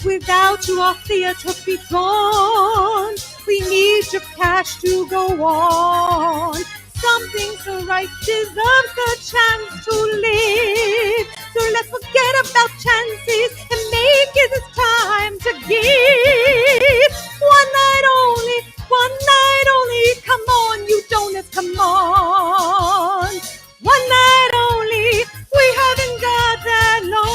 Without you, our theater be gone. We need your cash to go on. Something so right deserves the chance to live. So let's forget about chances and make it this time to give. One night only, one night only. Come on, you donuts, come on. One night only, we haven't got that long.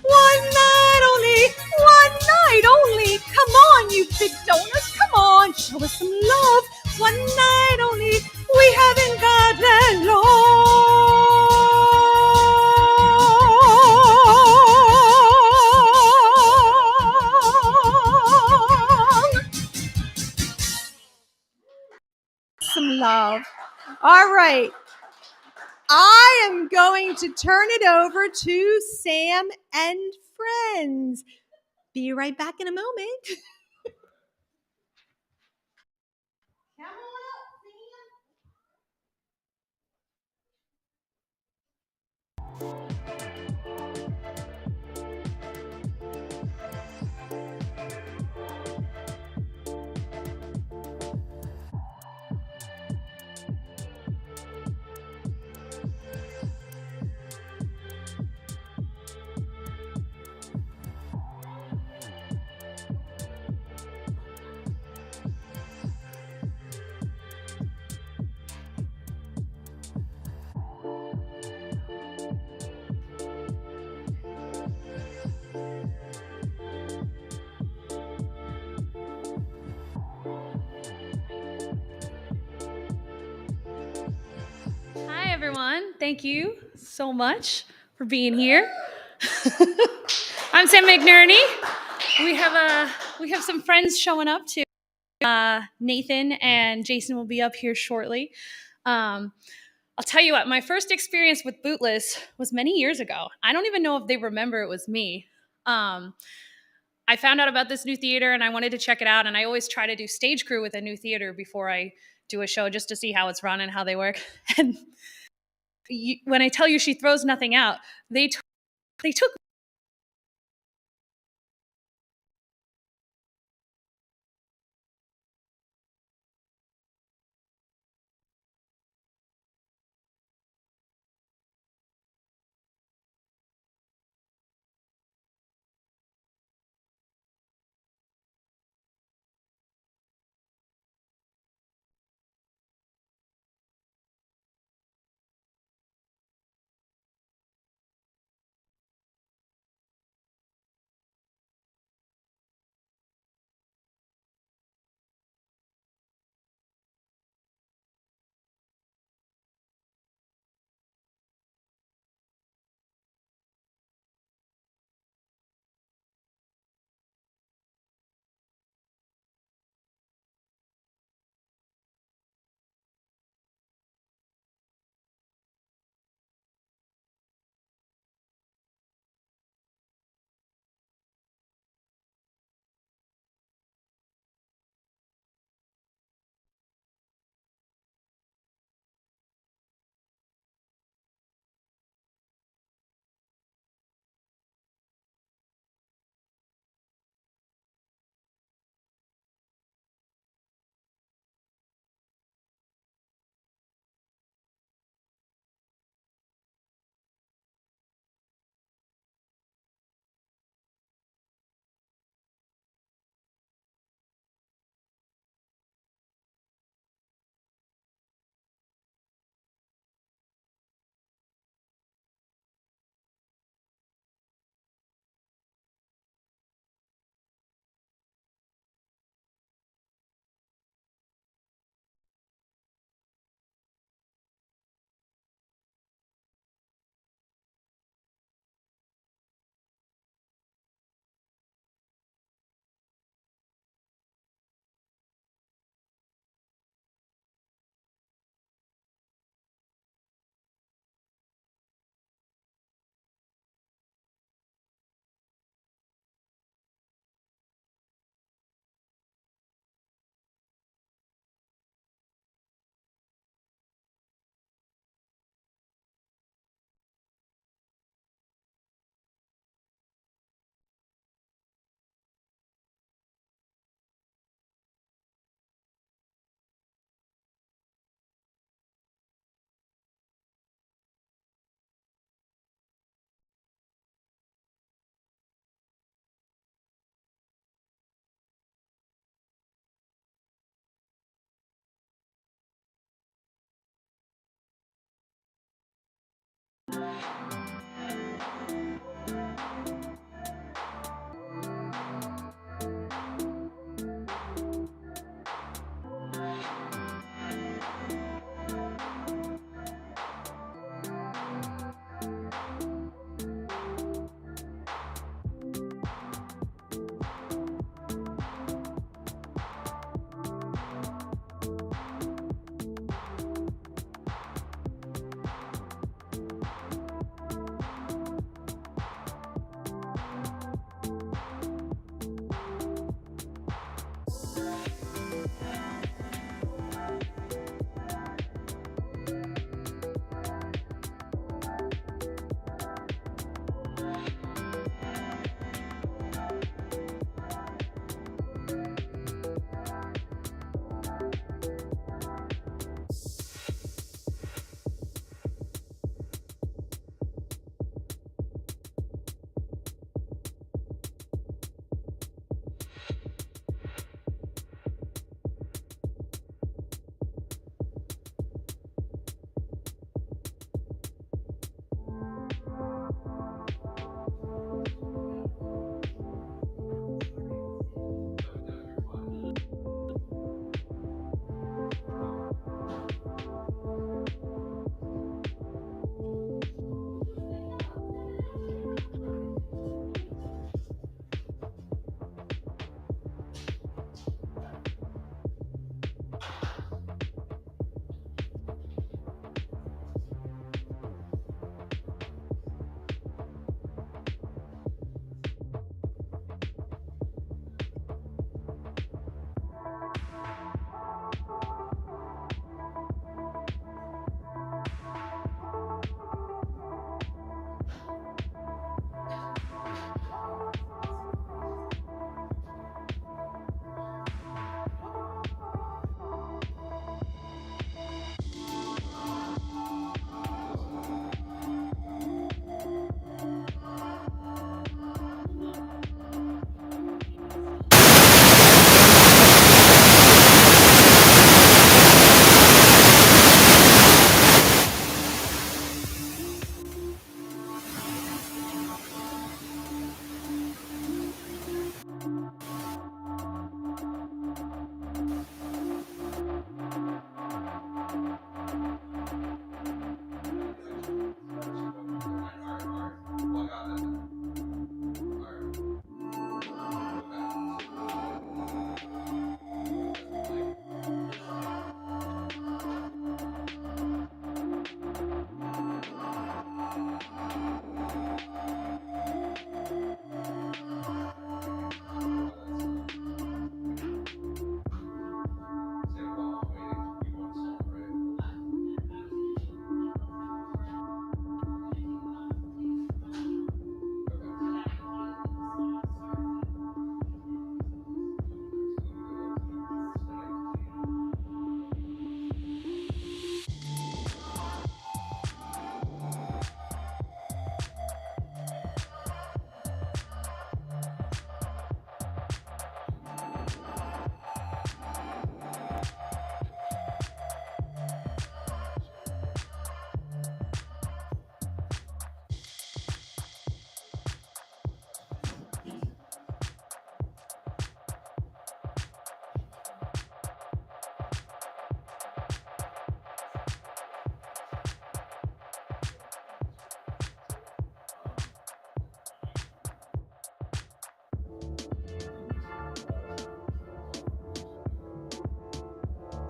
One night only, one night only. Come on, you big donuts, come on, show us some love. One night only, we haven't got that long. Some love. All right. I am going to turn it over to Sam and friends. Be right back in a moment. Come on up, Hi, everyone. Thank you so much for being here. I'm Sam McNerney. We have some friends showing up too. Nathan and Jason will be up here shortly. I'll tell you what, my first experience with Bootless was many years ago. I don't even know if they remember it was me. I found out about this new theater and I wanted to check it out. And I always try to do stage crew with a new theater before I do a show just to see how it's run and how they work. And when I tell you she throws nothing out, they took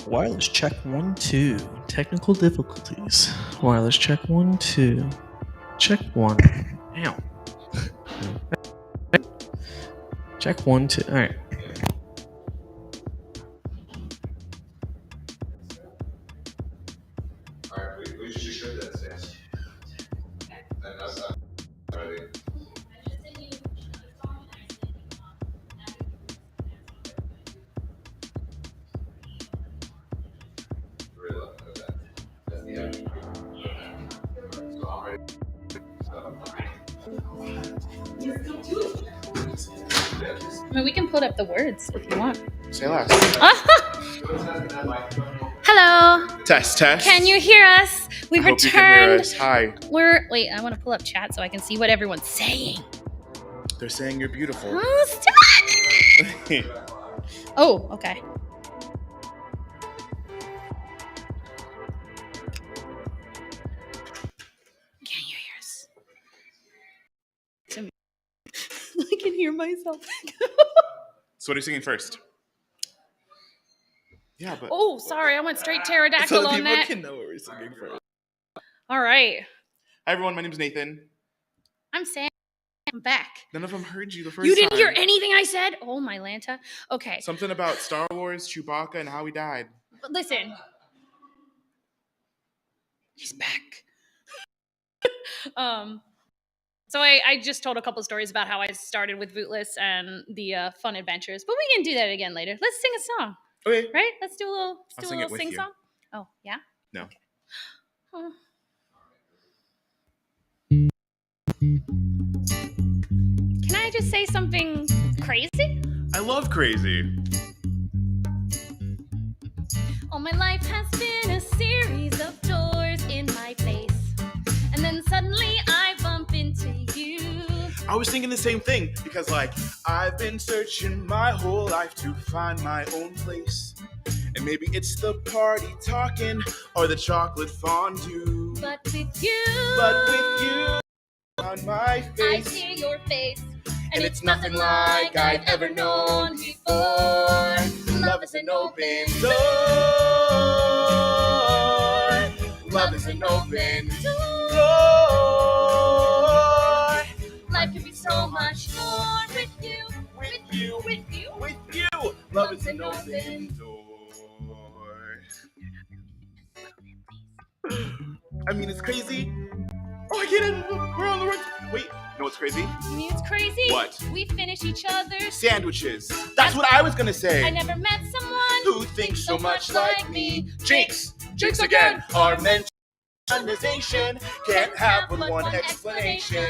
Wireless check 1 2. Technical difficulties. Wireless check 1 2. Check 1. Ow. Check 1 2. All right. I mean, we can put up the words if you want. Say less. Hello. Test. Can you hear us? We I hope you can hear returned. us. Hi. Wait, I want to pull up chat so I can see what everyone's saying. They're saying you're beautiful. Oh, stop! Oh, okay. Can you hear us? I can hear myself. So what are you singing first? Yeah, but... Oh, sorry, I went straight so pterodactyl that on people that. can know what we're singing first. All right. Hi, everyone. My name's Nathan. I'm Sam. I'm back. None of them heard you the first time. You didn't hear anything I said? Oh, my Lanta. Okay. Something about Star Wars, Chewbacca, and how he died. But listen. He's back. So I just told a couple stories about how I started with Bootless and the fun adventures, but we can do that again later. Let's sing a song. Okay. Right? Let's do a little, I'll sing it with sing you. song. Oh, yeah? No. Okay. Oh. Can I just say something crazy? I love crazy. All my life has been a series of doors in my face. And then suddenly I bump into you. I was thinking the same thing because, I've been searching my whole life to find my own place. And maybe it's the party talking or the chocolate fondue. But with you on my I face, see your face. and it's nothing like I've ever known before. Love is an open door. Love is an open door. Life can be so much more with you. With you, With you. with you. Love is an open door. I mean, it's crazy. Oh, I get it. We're on the run. Wait, you know what's crazy? You mean it's crazy? What? We finish each other's. Sandwiches. That's what I was gonna say. I never met someone Who thinks so much like me? Jinx again. Our mental organization can't have but one explanation.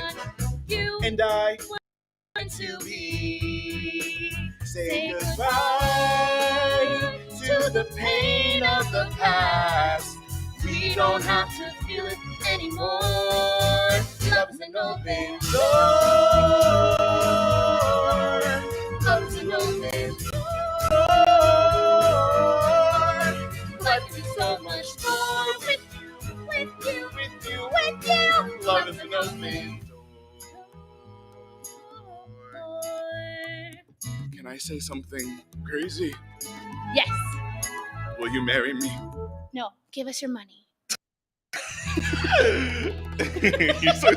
You And I want to be. Say goodbye to the pain of the past. We don't have to feel it anymore. Love is an open door. Love is an open door. life can be so much more with you. With you. With you, With you. love is an open door. Can I say something crazy? Yes. Will you marry me? No. Give us your money. You're so...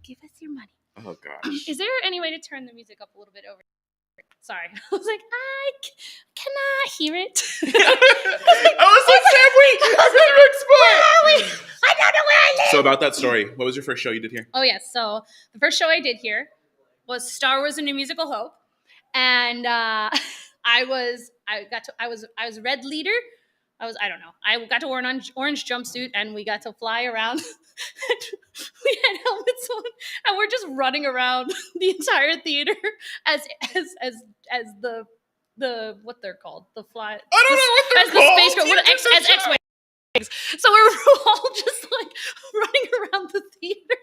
Give us your money. Oh, gosh. Is there any way to turn the music up a little bit over? Sorry. I was like, I cannot hear it. I was like, Sam, wait! I'm in the right spot! I don't know where I live. So about that story, what was your first show you did here? Oh, yes. So the first show I did here was Star Wars: A New Musical Hope. And I was red leader. I don't know. I got to wear an orange jumpsuit and we got to fly around. We had helmets on and we're just running around the entire theater as the what they're called. The fly. I don't know what they're as called. the space girl. As X-Wing. So we were all just running around the theater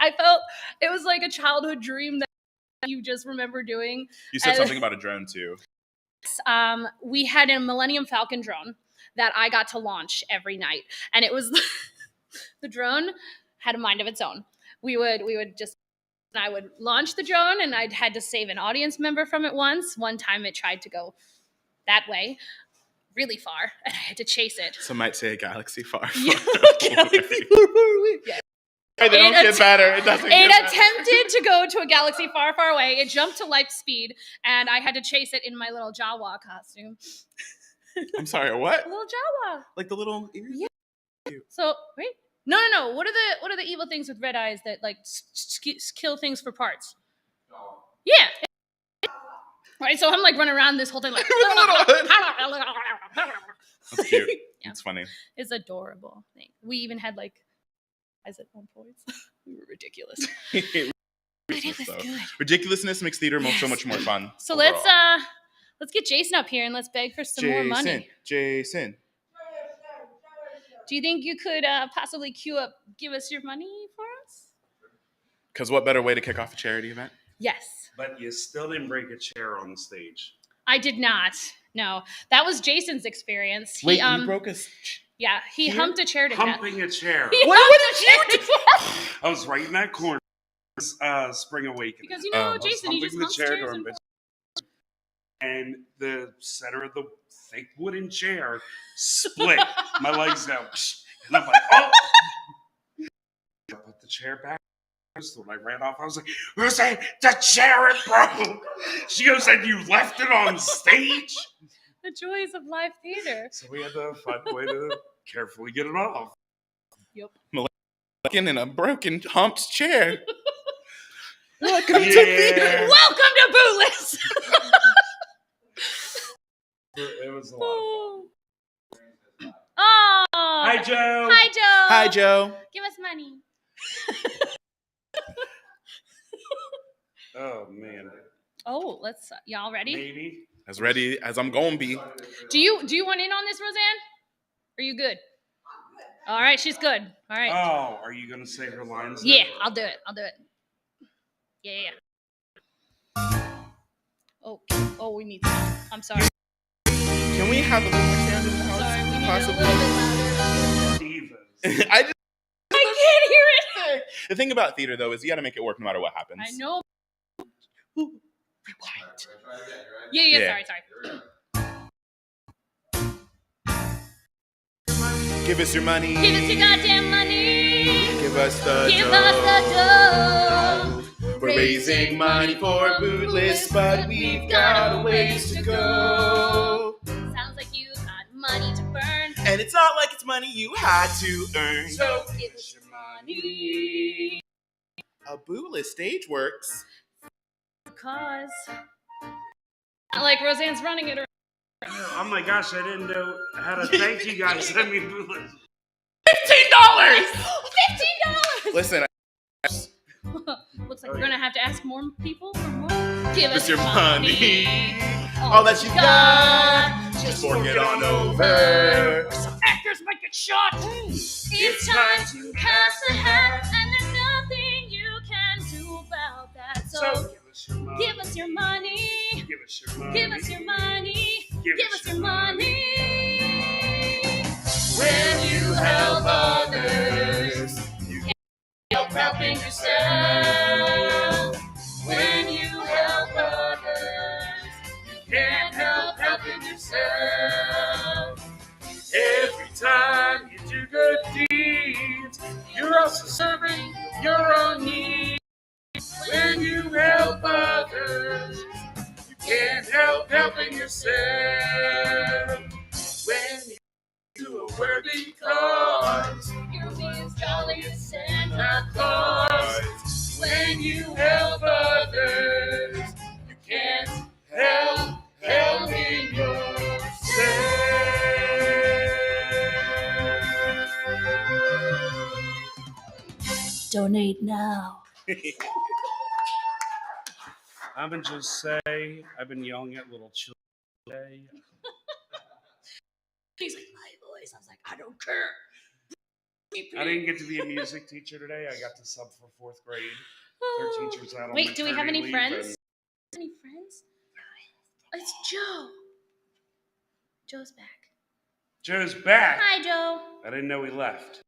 I felt it was like a childhood dream that you just remember doing. You said something about a drone too. We had a Millennium Falcon drone that I got to launch every night, and it was the drone had a mind of its own. I would launch the drone, and I'd had to save an audience member from it once. One time, it tried to go that way, really far, and I had to chase it. Some might say a galaxy far. Yeah, galaxy away. far away. Yeah. Hey, they don't get better. It doesn't get It better. attempted to go to a galaxy far, far away. It jumped to light speed, and I had to chase it in my little Jawa costume. I'm sorry, what? A little Jawa. Like the little ears? Yeah. So wait, no. What are the evil things with red eyes that kill things for parts? Yeah. Right. So I'm running around this whole thing That's cute. Yeah. It's funny. It's adorable. We even had eyes at one point. We were ridiculous. But it was good. Ridiculousness makes theater so much more fun. So overall. Let's get Jason up here and let's beg for some more money. Jason. Do you think you could possibly give us your money for us? Because what better way to kick off a charity event? Yes. But you still didn't break a chair on the stage. I did not. No, that was Jason's experience. Wait, you broke a... Yeah, he humped a chair to death. Humping a chair. What did you do? I was right in that corner. Spring Awakening. Because Jason, he just humps chairs and the center of the thick wooden chair split. My legs go, and I'm like, oh! I put the chair back. So when I ran off, I was like, Roseanne, the chair it broke. She goes, and you left it on stage? The joys of live theater. So we had to find a way to carefully get it off. Yep. In a broken humped chair. Welcome to theater. Welcome to Bootless. It was a lot of fun. Oh. Hi, Joe. Hi, Joe. Hi, Joe. Give us money. Oh, man. Oh, let's. Y'all ready? Maybe. As ready as I'm going to be. Do you want in on this, Roseanne? Are you good? All right, she's good. All right. Oh, are you going to say her lines? Yeah, I'll do it. Yeah. Oh, we need sound. I'm sorry. Can we have a little more sound in the house? Sorry, we need possibly? it a little bit louder. Divas. I can't hear it. The thing about theater, though, is you got to make it work no matter what happens. I know. Rewind. Yeah. Sorry. Give us your money. Give us your goddamn money. Give us the Give dough. us the dough. We're raising money for Bootless, but we've got a ways to go. Sounds like you got money to burn. And it's not like it's money you had to earn. So give us your money. A Bootless Stageworks. Because. Not like Roseanne's running it around. Oh my gosh, I didn't know how to thank you guys. I mean, $15! $15! Listen, Looks like we're going to have to ask more people for more. Give us your money. all that you got, just fork it on over. Some actors might get shot. It's time to pass the hat, and there's nothing you can do about that. So give us your money. Give us your money. Give us your money. Give us your money. When you help others, you can't help helping yourself. When you help others, you can't help helping yourself. Every time you do good deeds, you're also serving your own needs. When you help others, you can't help helping yourself. When you do a worthy cause, You'll be as jolly as Santa not Claus. cause. When you help others, you can't help helping yourself. Donate now. I'm gonna just say I've been yelling at little children today. He's like, my voice. I was like, I don't care. I didn't get to be a music teacher today. I got to sub for 4th grade. Their teachers out on Wait, do we have any maternity friends? leave, Any friends? It's Joe. Joe's back. Joe's back. Hi, Joe. I didn't know he left.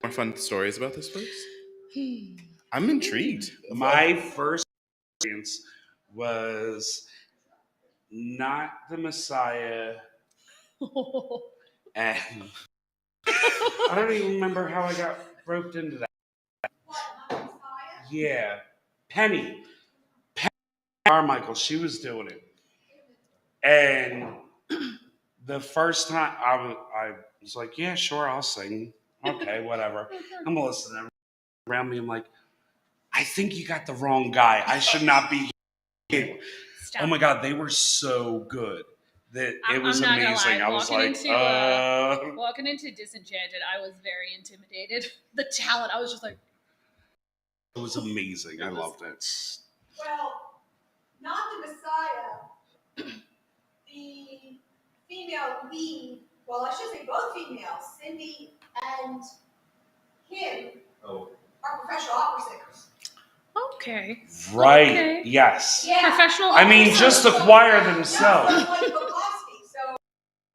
more fun stories about this place? I'm intrigued. My first experience was not the Messiah, and I don't even remember how I got roped into that. Yeah, Penny Carmichael, she was doing it, and the first time I was like, yeah, sure, I'll sing. Okay, whatever. I'm listening around me. I'm like, I think you got the wrong guy. I should not be here. Stop. Oh my God, they were so good. That it was I'm not amazing. gonna lie. I was Walking like, into, walking into Disenchanted, I was very intimidated. The talent, I was just like, it was amazing. I loved it. Well, not the Messiah. lead, well, I should say both females, Cindy and Kim, are professional opera singers. Okay. Right. Okay. Yes. Yeah. Professional. I mean, opera just the singers. choir No, themselves. so like Bukowski, so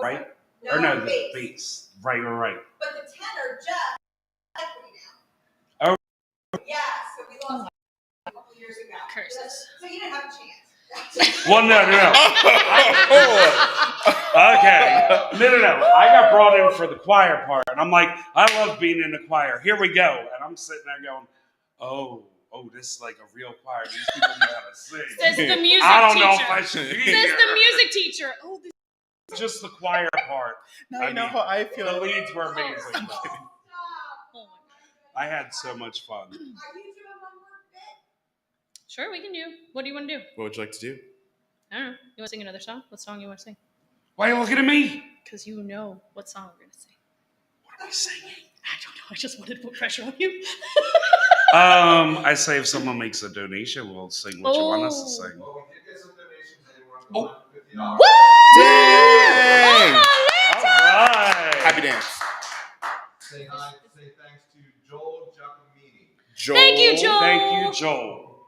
Right? no, Or no, the bass. bass. Right. But the tenor just equity Oh. now. Yeah, so we lost a couple years ago. Curses. So you didn't have a chance. Well, no. Okay. No. I got brought in for the choir part, and I'm like, I love being in the choir. Here we go. And I'm sitting there going, oh, this is like a real choir. These people know how to sing. Says the music teacher. I don't know if I should be Says here. the music teacher. Oh, this Just the choir part. Now you know how I feel. The leads were amazing. Oh my God. I had so much fun. Are you doing one more bit? Sure, we can do. What do you want to do? What would you like to do? I don't know. You want to sing another song? What song you want to sing? Why are you looking at me? Because you know what song we're going to sing. What are we singing? I don't know. I just wanted to put pressure on you. I say if someone makes a donation, we'll sing what you want us to sing. Well, we did get some donations. Anyone Oh. $50. Dang! All right. Happy dance. Say thanks to Joel Giacomini. Joel. Thank you, Joel. Thank you, Joel.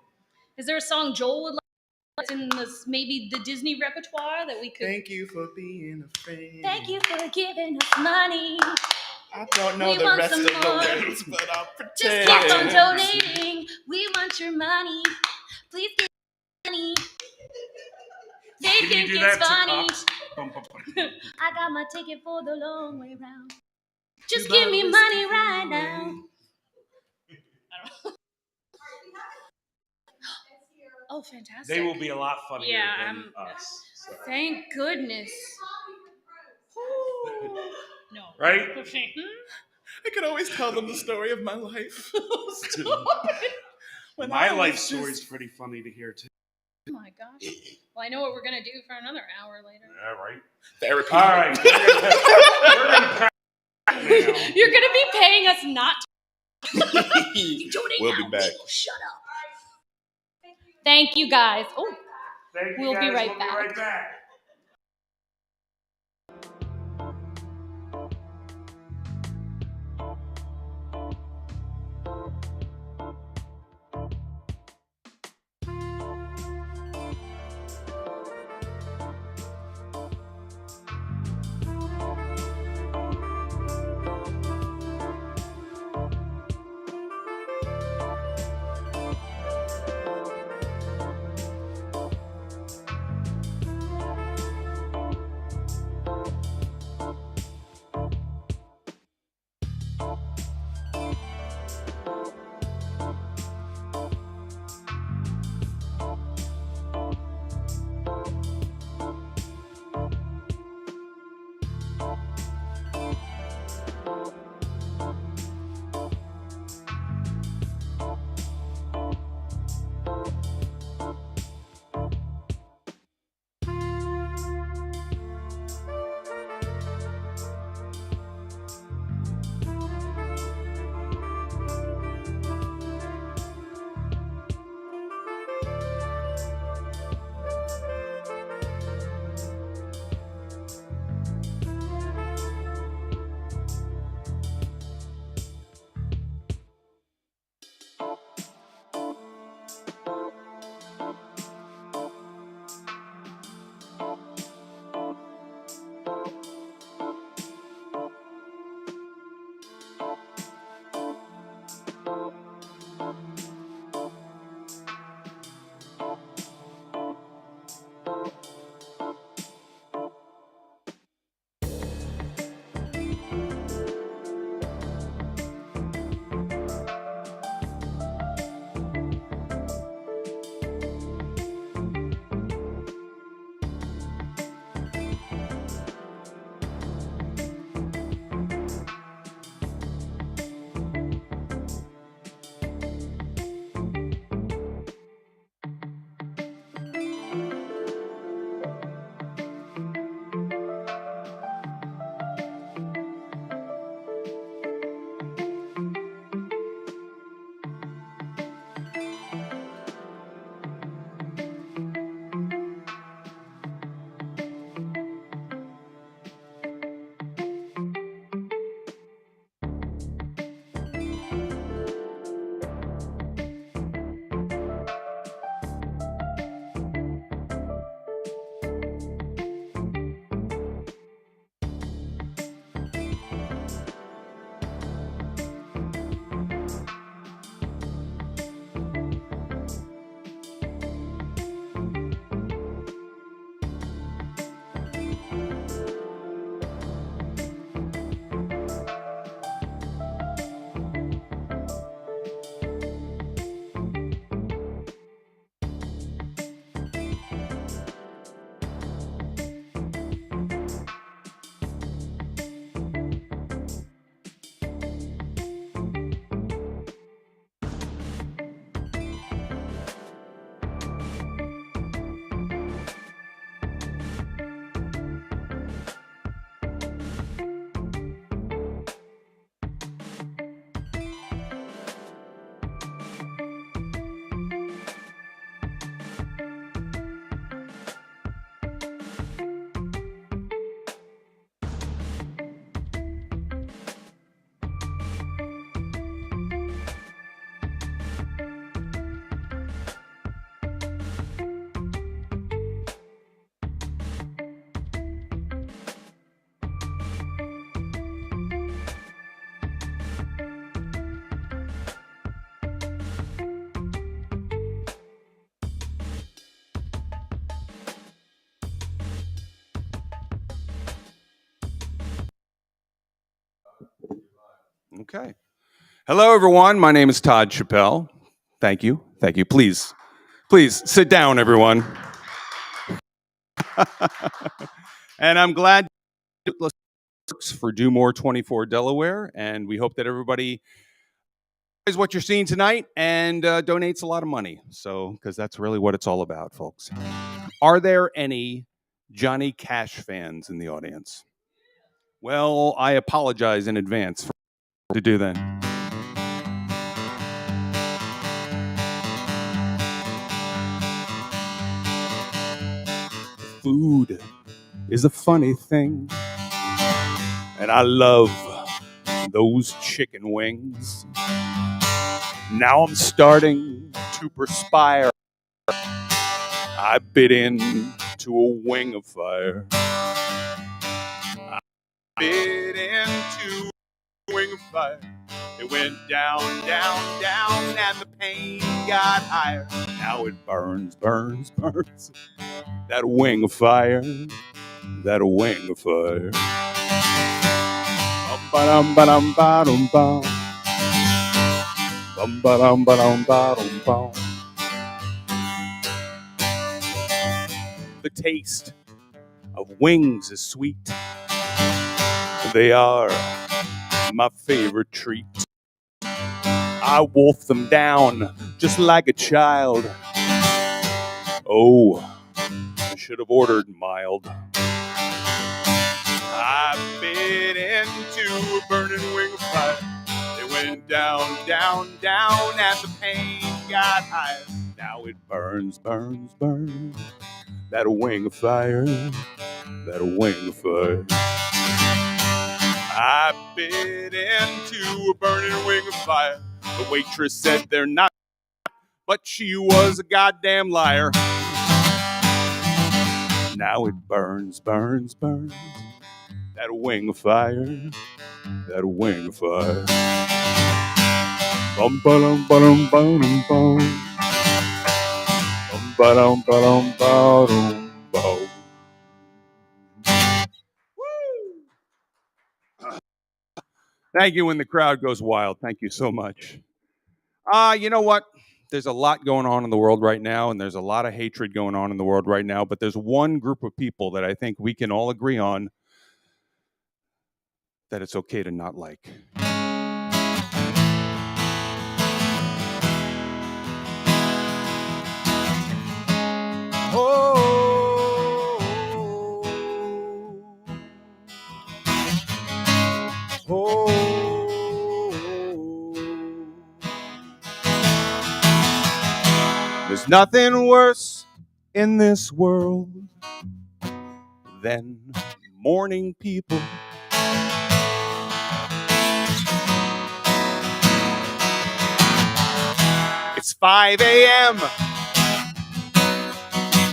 Is there a song Joel would like in this, maybe the Disney repertoire that we could? Thank you for being a friend. Thank you for giving us money. I don't know We the want rest some of the more. words, but I'll Just pretend. keep on donating. We want your money. Please give money. They Can you think do it's that funny. to Cox? I got my ticket for the long way round. Just give me money right now. Oh, fantastic. They will be a lot funnier Yeah, than us. So. Thank goodness. No. Right? Okay. I could always tell them the story of my life. When My I was life just- story is pretty funny to hear, too. Oh my gosh. Well, I know what we're going to do for another hour later. All right. Therapy. All right. We're going to now. You're going to be paying us not to. Donate We'll now. be back. Shut up. Thank you, guys. Oh. Thank you, We'll be guys. right We'll back. be right back. Okay. Hello, everyone. My name is Todd Chappelle. Thank you. Thank you. Please sit down, everyone. And I'm glad Bootless works for Do More 24 Delaware, and we hope that everybody is what you're seeing tonight and donates a lot of money. So, because that's really what it's all about, folks. Are there any Johnny Cash fans in the audience? Well, I apologize in advance for to do that. Food is a funny thing, and I love those chicken wings. Now I'm starting to perspire. I bit into a wing of fire. I bit into a wing of fire. It went down, down, down, and the pain got higher. Now it burns, burns, burns. That wing of fire, that wing of fire. Bum-ba-dum-ba-dum-ba-dum-bum. Bum-ba-dum-ba-dum-ba-dum-bum. The taste of wings is sweet. They are my favorite treat. I wolf them down just like a child. Oh, I should have ordered mild. I bit into a burning wing of fire. It went down, down, down, and the pain got higher. Now it burns, burns, burns. That wing of fire, that wing of fire. I bit into a burning wing of fire. The waitress said they're not, but she was a goddamn liar. Now it burns, burns, burns. That wing of fire, that wing of fire. Bum ba-dum ba-dum ba-dum bum. Bum ba-dum ba-dum ba-dum bum. Thank you when the crowd goes wild. Thank you so much. You know what? There's a lot going on in the world right now, and there's a lot of hatred going on in the world right now, but there's one group of people that I think we can all agree on that it's okay to not like. Oh, oh, there's nothing worse in this world than mourning people. It's 5 a.m.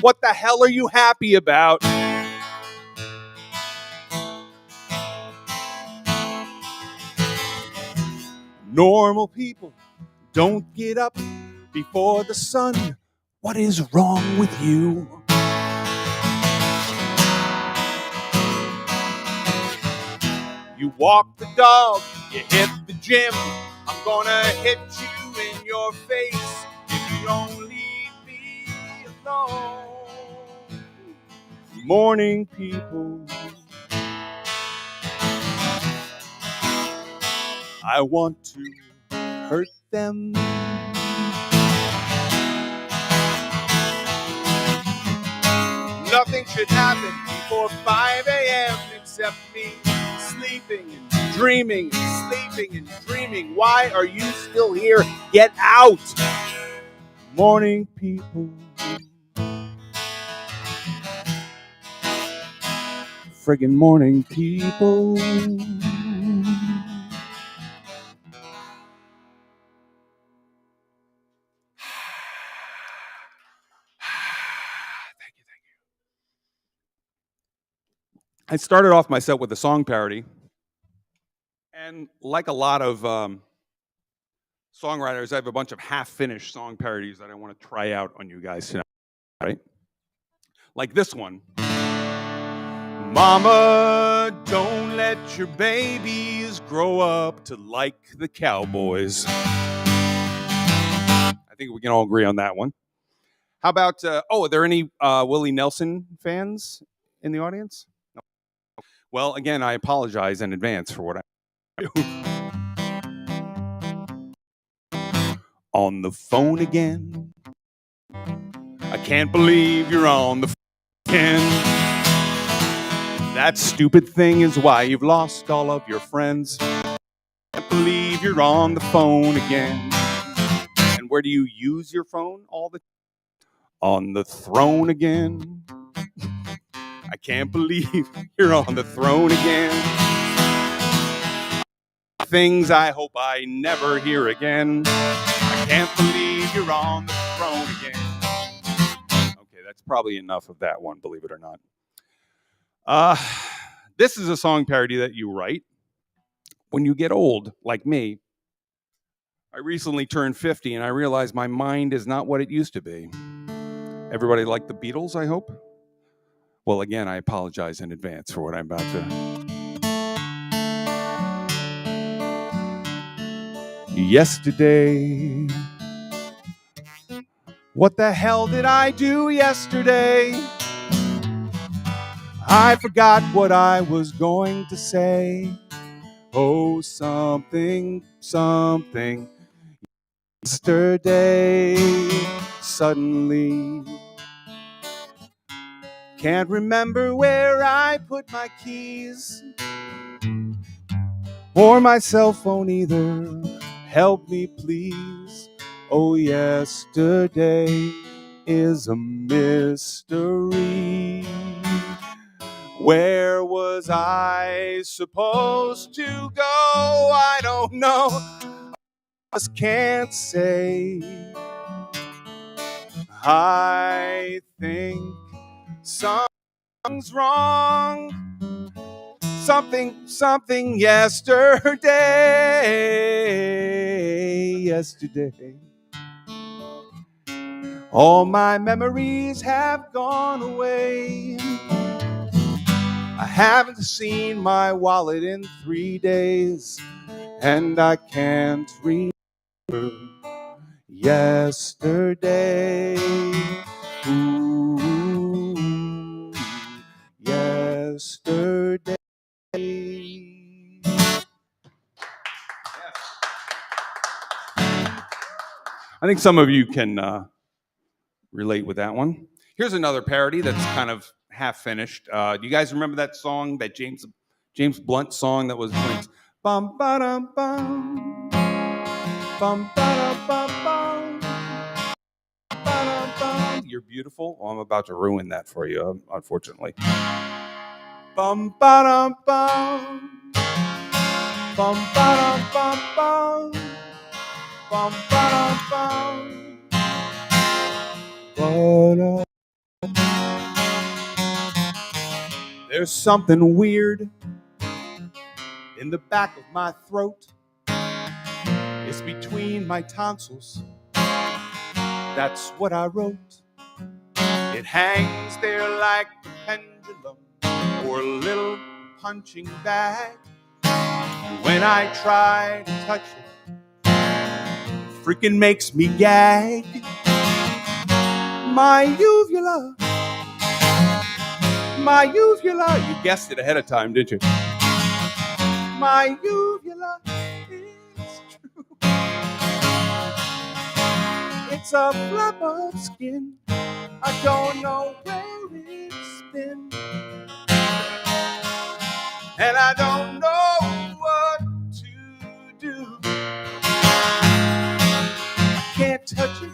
What the hell are you happy about? Normal people don't get up before the sun. What is wrong with you? You walk the dog, you hit the gym. I'm gonna hit you in your face if you don't leave me alone. Morning people, I want to hurt them. Nothing should happen before 5 a.m. except me sleeping and dreaming and sleeping and dreaming. Why are you still here? Get out! Morning people. Friggin' morning people. I started off my set with a song parody. And like a lot of songwriters, I have a bunch of half-finished song parodies that I want to try out on you guys tonight, right? Like this one. Mama, don't let your babies grow up to like the Cowboys. I think we can all agree on that one. How about, are there any Willie Nelson fans in the audience? No. Well, again, I apologize in advance for what I do. On the phone again. I can't believe you're on the phone again. That stupid thing is why you've lost all of your friends. I can't believe you're on the phone again. And where do you use your phone all the time? On the throne again. I can't believe you're on the throne again. Things I hope I never hear again. I can't believe you're on the throne again. Okay, that's probably enough of that one, believe it or not. This is a song parody that you write when you get old, like me. I recently turned 50 and I realized my mind is not what it used to be. Everybody like the Beatles, I hope? Well, again, I apologize in advance for what I'm about to. Yesterday. What the hell did I do yesterday? I forgot what I was going to say. Oh, something, something. Yesterday, suddenly. Can't remember where I put my keys. Or my cell phone either. Help me, please. Oh, yesterday is a mystery. Where was I supposed to go? I don't know. I just can't say. I think something's wrong. Something yesterday. All my memories have gone away. I haven't seen my wallet in 3 days, and I can't remember yesterday. Ooh, yesterday. I think some of you can relate with that one. Here's another parody that's kind of half finished. Do you guys remember that song, that James Blunt song that was bum ba dum bum bum ba dum bum bum ba dum bum. You're beautiful. Well, I'm about to ruin that for you, unfortunately. Bum ba dum bum bum ba dum bum bum bum ba dum bum. There's something weird in the back of my throat. It's between my tonsils. That's what I wrote. It hangs there like a pendulum or a little punching bag. When I try to touch it, it freaking makes me gag. My uvula. You guessed it ahead of time, didn't you? My uvula is true. It's a flap of skin. I don't know where it's been. And I don't know what to do. I can't touch it.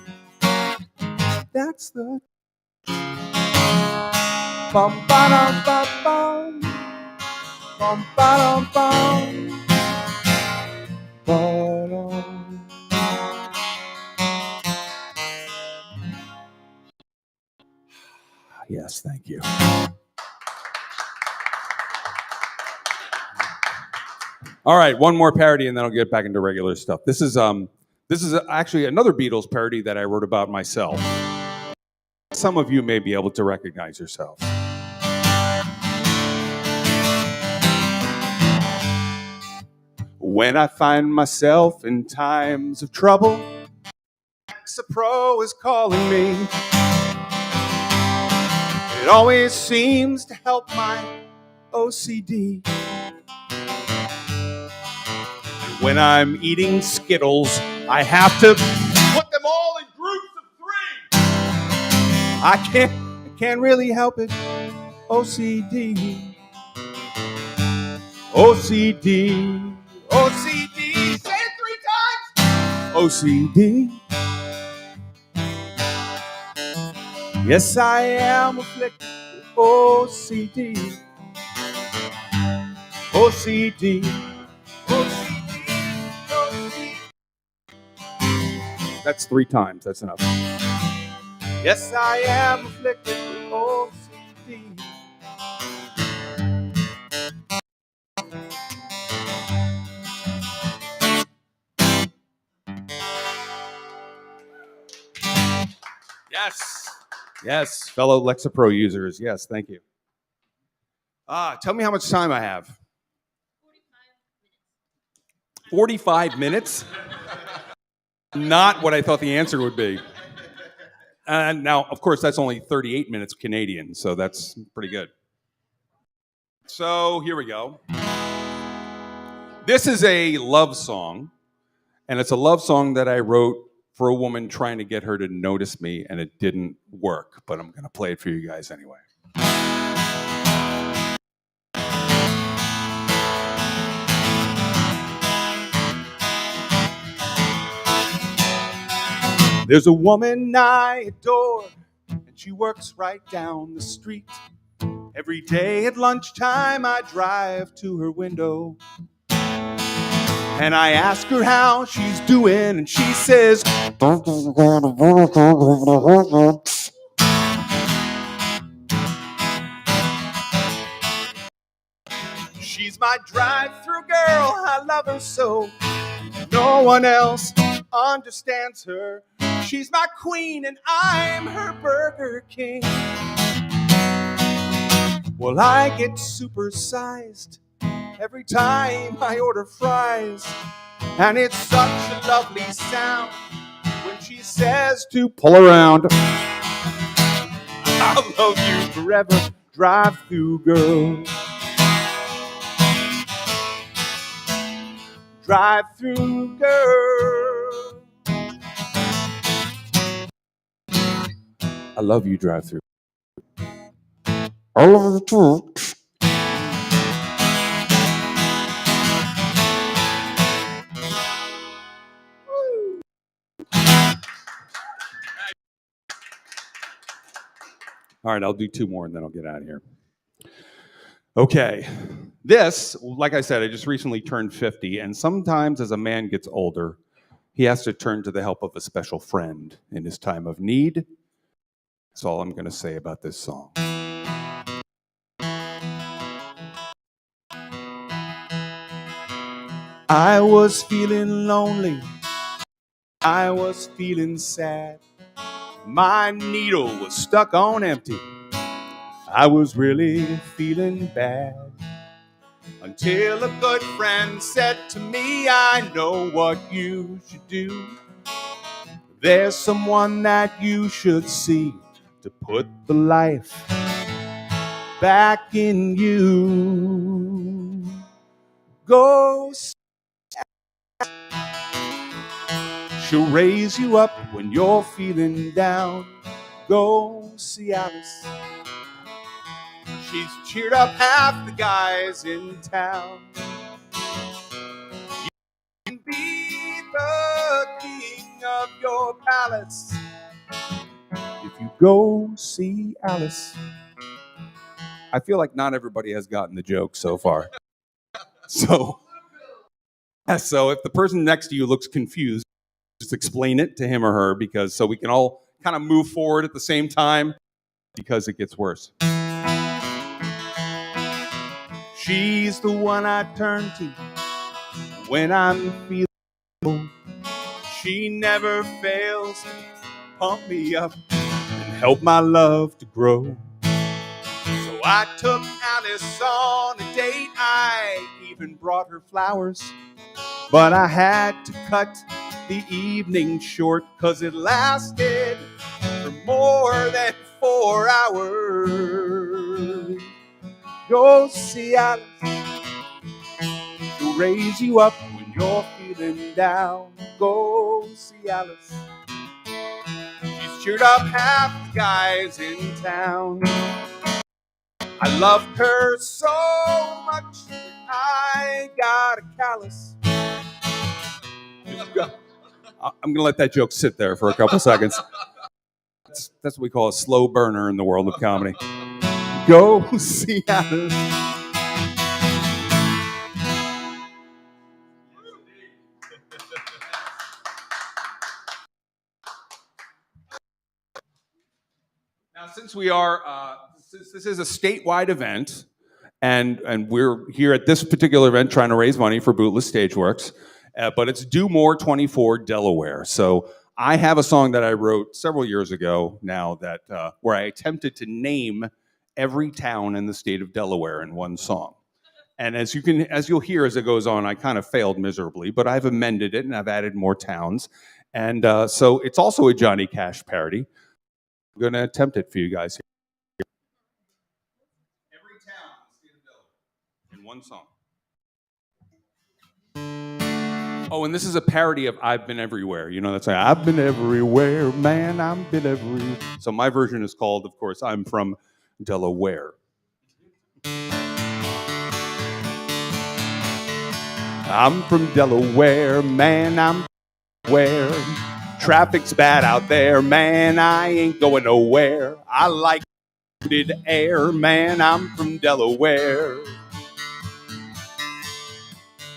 That's the bum ba dum bum bum bum ba dum bum ba-dum. Yes, thank you. All right, one more parody, and then I'll get back into regular stuff. This is actually another Beatles parody that I wrote about myself. Some of you may be able to recognize yourself. When I find myself in times of trouble, Lexapro is calling me. It always seems to help my OCD. When I'm eating Skittles, I have to put them all in groups of 3. I can't really help it. OCD. OCD. OCD. Say it 3 times. OCD. Yes, I am afflicted with OCD. OCD. OCD. OCD. That's 3 times. That's enough. Yes, I am afflicted with OCD. Yes. Yes, fellow Lexapro users. Yes, thank you. Tell me how much time I have. 45 minutes? Not what I thought the answer would be. Now, of course, that's only 38 minutes Canadian, so that's pretty good. So here we go. This is a love song, and it's a love song that I wrote for a woman trying to get her to notice me, and it didn't work, but I'm going to play it for you guys anyway. There's a woman I adore, and she works right down the street. Every day at lunchtime, I drive to her window, and I ask her how she's doing, and she says, she's my drive-through girl, I love her so. No one else understands her. She's my queen and I'm her Burger King. Well, I get supersized every time I order fries, and it's such a lovely sound when she says to pull around. I'll love you forever, drive-through girl. Drive-through girl. I love you, drive-through. I love you too. All right, I'll do 2 more and then I'll get out of here. Okay. This, like I said, I just recently turned 50, and sometimes as a man gets older, he has to turn to the help of a special friend in his time of need. That's all I'm going to say about this song. I was feeling lonely. I was feeling sad. My needle was stuck on empty. I was really feeling bad. Until a good friend said to me, I know what you should do. There's someone that you should see to put the life back in you. Go see. She'll raise you up when you're feeling down. Go see Alice. She's cheered up half the guys in town. You can be the king of your palace if you go see Alice. I feel like not everybody has gotten the joke so far. So if the person next to you looks confused, just explain it to him or her, because so we can all kind of move forward at the same time, because it gets worse. She's the one I turn to when I'm feeling low. She never fails to pump me up and help my love to grow. So I took Alice on a date. I even brought her flowers. But I had to cut the evening short 'cause it lasted for more than 4 hours. Go see Alice, she'll raise you up when you're feeling down. Go see Alice, she's cheered up half the guys in town. I loved her so much that I got a callus. I'm gonna let that joke sit there for a couple seconds. That's what we call a slow burner in the world of comedy. Go see Alice. Now, since we are, since this is a statewide event, and we're here at this particular event trying to raise money for Bootless Stageworks, but it's Do More 24 Delaware. So I have a song that I wrote several years ago now that where I attempted to name every town in the state of Delaware in one song. And as you'll hear as it goes on, I kind of failed miserably, but I've amended it and I've added more towns. And so it's also a Johnny Cash parody. I'm going to attempt it for you guys here. Every town in the state of Delaware in one song. Oh, and this is a parody of I've Been Everywhere. You know, that's like, I've been everywhere, man, I've been everywhere. So my version is called, of course, I'm from Delaware. I'm from Delaware, man, I'm where traffic's bad out there, man, I ain't going nowhere. I like good air, man, I'm from Delaware.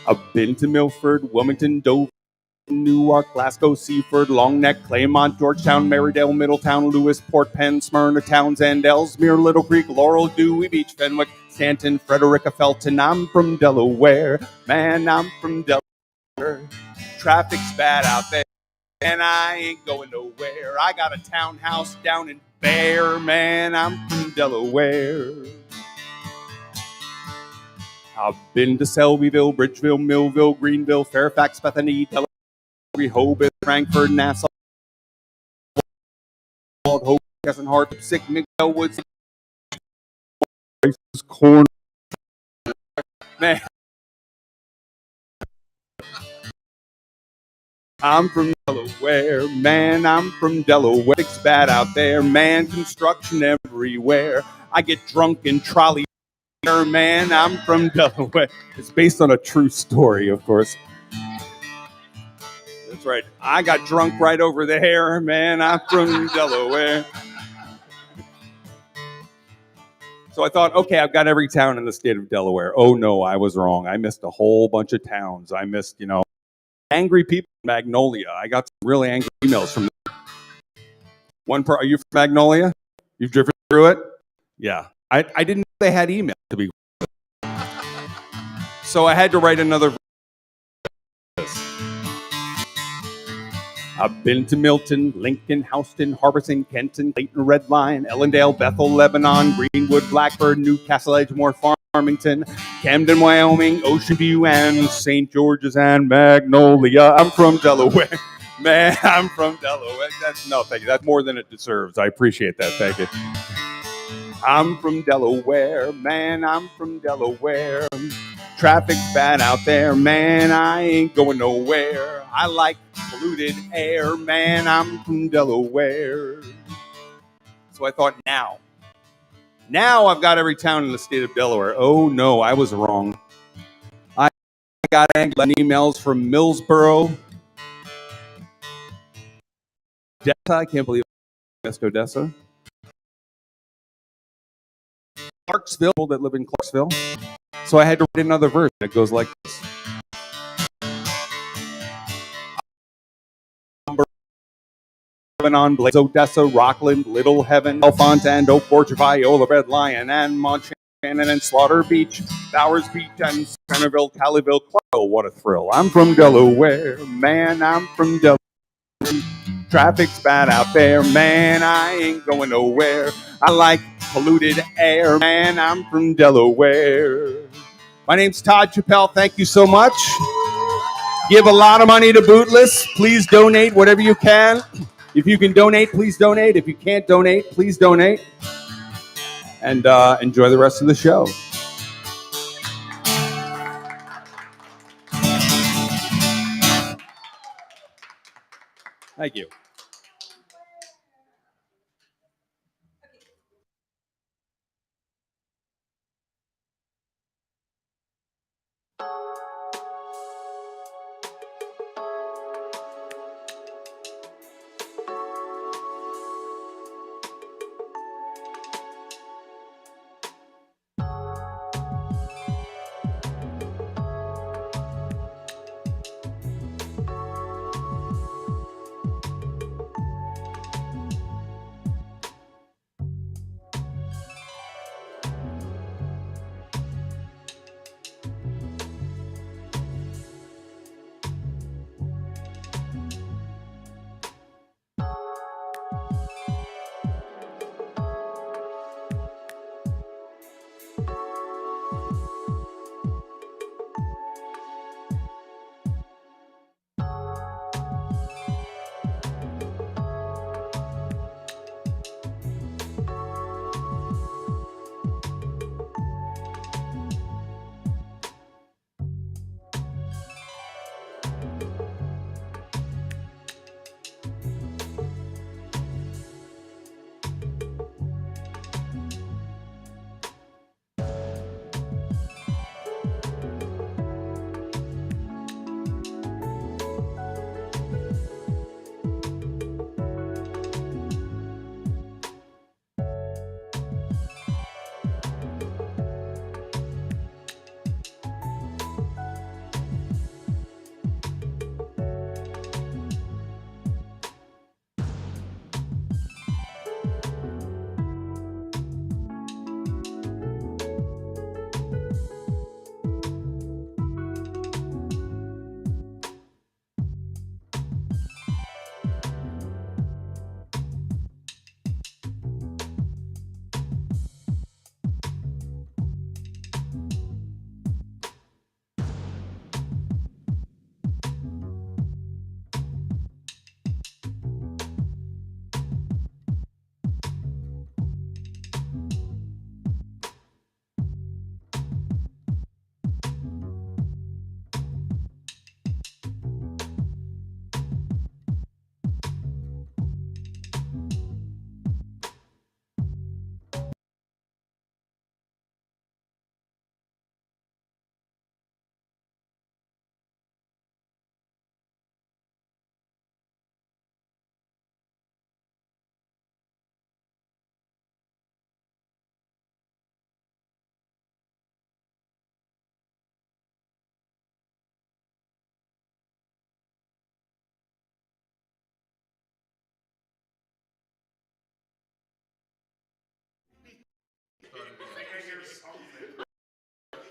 I've been to Milford, Wilmington, Dover, Newark, Glasgow, Seaford, Longneck, Claymont, Georgetown, Marydale, Middletown, Lewis, Port Penn, Smyrna, Townsend, Ellesmere, Little Creek, Laurel, Dewey Beach, Fenwick, Stanton, Frederica, Felton. I'm from Delaware, man, I'm from Delaware. Traffic's bad out there, and I ain't going nowhere. I got a townhouse down in Bear, man, I'm from Delaware. I've been to Selbyville, Bridgeville, Millville, Greenville, Fairfax, Bethany, Delaware, Rehoboth, Frankfort, Nassau, Hope, Hart, Sick, Miguel Woods, Corn, man. I'm from Delaware, man, I'm from Delaware. It's bad out there, man, construction everywhere. I get drunk in trolley, man, I'm from Delaware. It's based on a true story, of course. That's right. I got drunk right over there, man, I'm from Delaware. So I thought, okay, I've got every town in the state of Delaware. Oh no, I was wrong. I missed a whole bunch of towns. I missed, angry people in Magnolia. I got some really angry emails from them. Are you from Magnolia? You've driven through it? Yeah. I didn't know they had email to be. So I had to write another. I've been to Milton, Lincoln, Houston, Harbison, Kenton, Clayton, Red Line, Ellendale, Bethel, Lebanon, Greenwood, Blackbird, Newcastle, Edgemore, Farmington, Camden, Wyoming, Ocean View, and St. George's and Magnolia. I'm from Delaware. Man, I'm from Delaware. Thank you. That's more than it deserves. I appreciate that. Thank you. I'm from Delaware. Man, I'm from Delaware. Traffic's bad out there. Man, I ain't going nowhere. I like polluted air. Man, I'm from Delaware. So I thought, now I've got every town in the state of Delaware. Oh no, I was wrong. I got emails from Millsboro, Odessa. I can't believe I missed Odessa. Clarksville, that live in Clarksville. So I had to write another verse that goes like this. On Blaze, Odessa, Rockland, Little Heaven, Bellefontaine, Oak Orchard, Viola, Red Lion, and Mont Shannon, and Slaughter Beach, Bowers Beach, and Centerville, Calliville, Clarksville. What a thrill. I'm from Delaware, man, I'm from Delaware. Traffic's bad out there, man, I ain't going nowhere. I like polluted air, man, I'm from Delaware. My name's Todd Chappelle, thank you so much. give a lot of money to Bootless. Please donate whatever you can. If you can donate, please donate. If you can't donate, please donate. And enjoy the rest of the show. Thank you.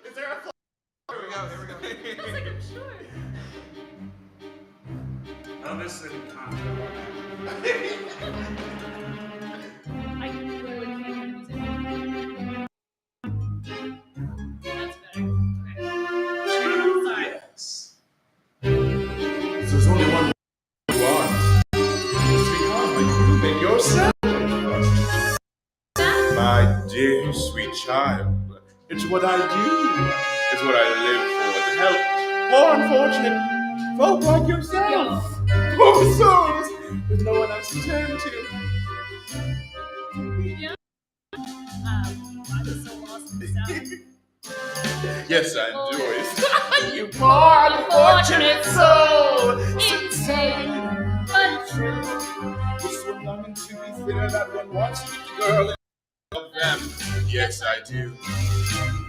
Is there a flag? Here we go, here we go. I was like, I'm sure. Oh, this is I literally can't hear music. That's better. Okay. Sorry. Yes. There's only one you want. It's become improving yourself. My dear sweet child, it's what I do. It's what I live for, to help poor unfortunate folk like yourself. Poor souls with no one else to turn to. Yeah. I was so lost in the sound. Yes, I enjoy it. You poor unfortunate soul. Insane, but true. It's so longing to be thinner that one wants to be the girl of them. Yes, I do.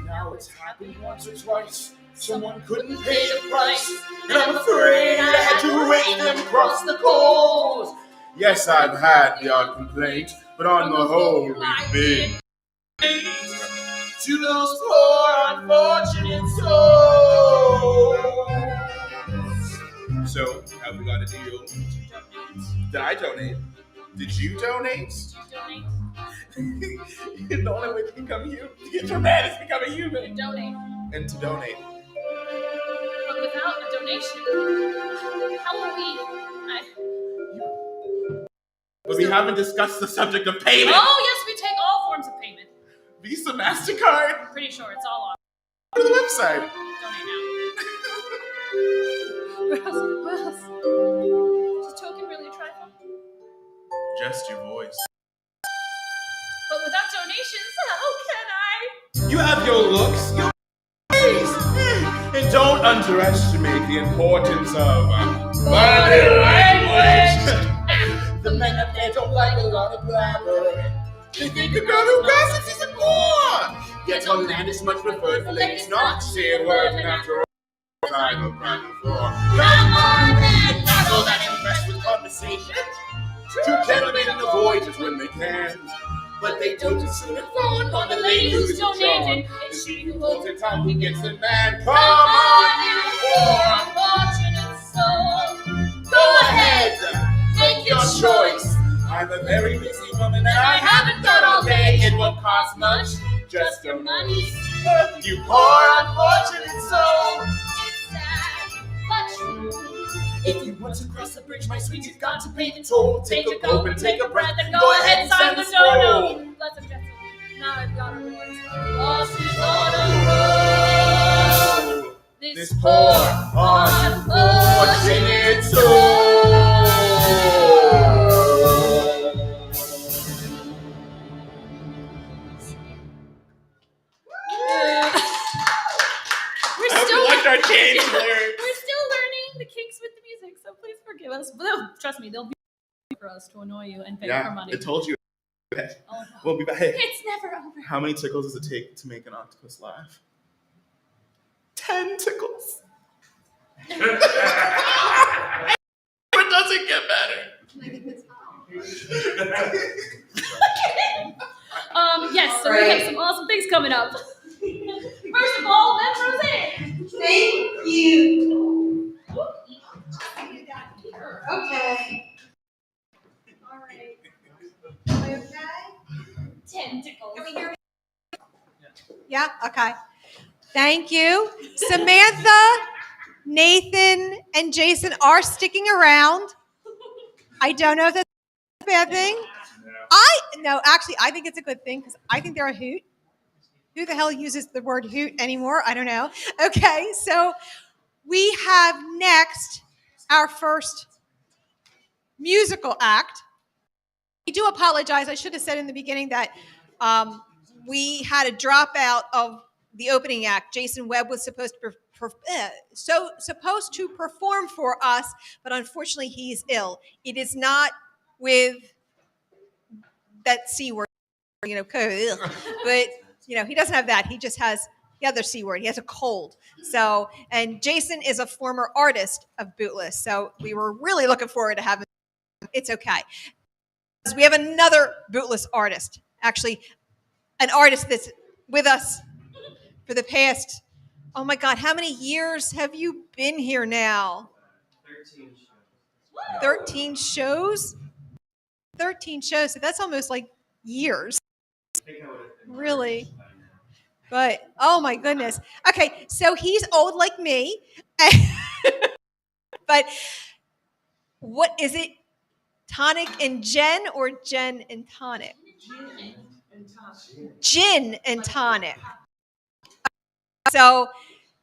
Now it's happened once or twice. Someone couldn't pay the price, and I'm afraid I had to rate them across the coals. Yes, I've had the odd complaint, but on the whole, we've been to those poor unfortunate souls. So, have we got a deal? Did I donate? Did you donate? The only way to become human, to get your man is to become a human. Donate. And to donate. But without a donation, donation. Halloween. But we haven't discussed the subject of payment. Oh, yes, we take all forms of payment. Visa, MasterCard. I'm pretty sure it's all on. Go to the website. Donate now. What else? Is token really a trifle? Just your voice. But without donations, how can I? You have your looks, your face. And don't underestimate the importance of body language. The men up there don't like a lot of blabber. They think a girl who gossips is a bore. Yet her land is much preferred for ladies not to say a word. And after all, time of prime before. Come on, man, not all that impressed with conversation. Two gentlemen avoid it when they can. But they don't just sit and phone on the lady who's donated. It's she who holds her tongue who gets the man. Come on, you poor unfortunate soul. Go ahead, make your choice. I'm a very busy woman and I haven't done all day. It won't cost much, just your money. You poor unfortunate soul. It's sad, but true. If you want to cross the bridge, my sweet, you've got to pay the toll. Take a gulp and take a breath and go ahead and sign the scroll. Let's object. Now I've got a voice. Lost is on a road. This poor unfortunate soul. Our change lyrics. We're still learning the kinks with the music, so please forgive us. But trust me, they'll be for us to annoy you and pay for money. I told you. Oh, no. We'll be back. Hey, it's never over. how many tickles does it take to make an octopus laugh? 10 tickles. It doesn't get better. Yes, so we have some awesome things coming up. First of all, that's Roseanne. Thank you. Okay. All right. Am I okay? Tentacles. Can we hear me? Yeah, okay. Thank you. Samantha, Nathan, and Jason are sticking around. I don't know if that's a bad thing. Actually, I think it's a good thing because I think they're a hoot. Who the hell uses the word hoot anymore? I don't know. Okay, so we have next our first musical act. I do apologize. I should have said in the beginning that we had a dropout of the opening act. Jason Webb was supposed to perform for us, but unfortunately he's ill. It is not with that C word, but he doesn't have that. He just has the other C word. He has a cold. So, and Jason is a former artist of Bootless, so we were really looking forward to having him. It's okay. We have another Bootless artist, actually, an artist that's with us for the past, oh my God, how many years have you been here now? 13 shows? 13 shows, so that's almost like years. Really? But, oh my goodness. Okay, so he's old like me. But what is it? Tonic and Jen or Jen and Tonic? Gin and Tonic. So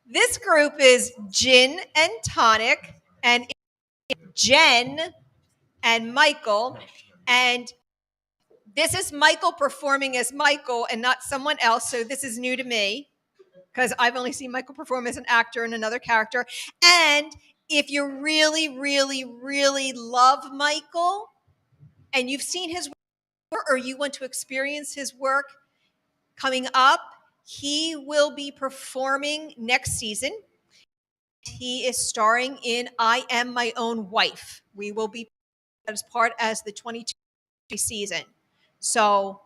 this group is Gin and Tonic, and Jen and Michael. And this is Michael performing as Michael and not someone else. So this is new to me because I've only seen Michael perform as an actor and another character. And if you really, really, really love Michael and you've seen his work or you want to experience his work coming up, he will be performing next season. He is starring in I Am My Own Wife. We will be as part as the 22 season. So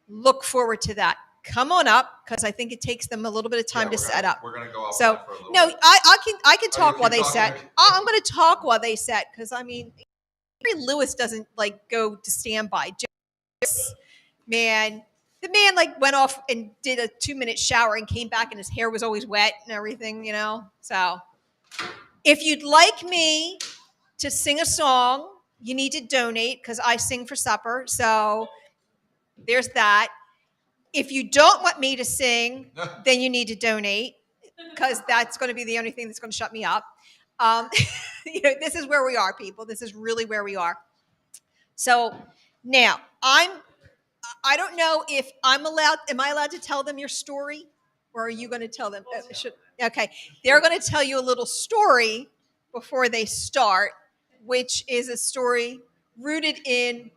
look forward to that. Come on up because I think it takes them a little bit of time to set up. We're gonna go off. So no, I can talk while they set. I'm going to talk while they set because I mean, Jerry Lewis doesn't like go to standby. Man, the man like went off and did a 2-minute shower and came back and his hair was always wet and everything, you know. So If you'd like me to sing a song, you need to donate because I sing for supper. So there's that. If you don't want me to sing, then you need to donate because that's going to be the only thing that's going to shut me up. This is where we are, people. This is really where we are. So now I don't know if am I allowed to tell them your story, or are you going to tell them? Okay. They're going to tell you a little story before they start, which is a story rooted in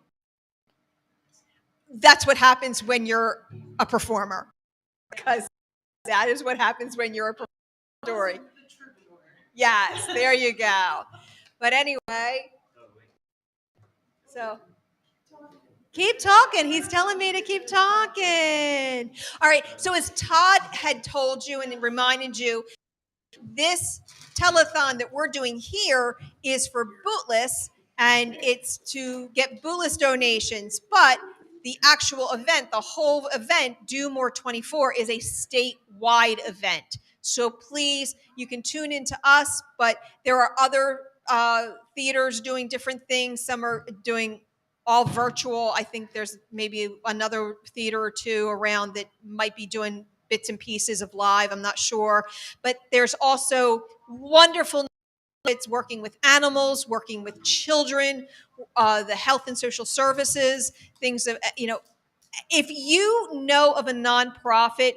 that's what happens when you're a performer, because that is what happens when you're a performer. Story. Yes, there you go. But anyway, so keep talking. He's telling me to keep talking. All right. So as Todd had told you and reminded you, this telethon that we're doing here is for Bootless, and it's to get Bootless donations. But the actual event, the whole event, Do More 24, is a statewide event. So please, you can tune into us, but there are other theaters doing different things. Some are doing all virtual. I think there's maybe another theater or two around that might be doing bits and pieces of live. I'm not sure. But there's also wonderful it's working with animals, working with children, the health and social services, things of, if you know of a nonprofit,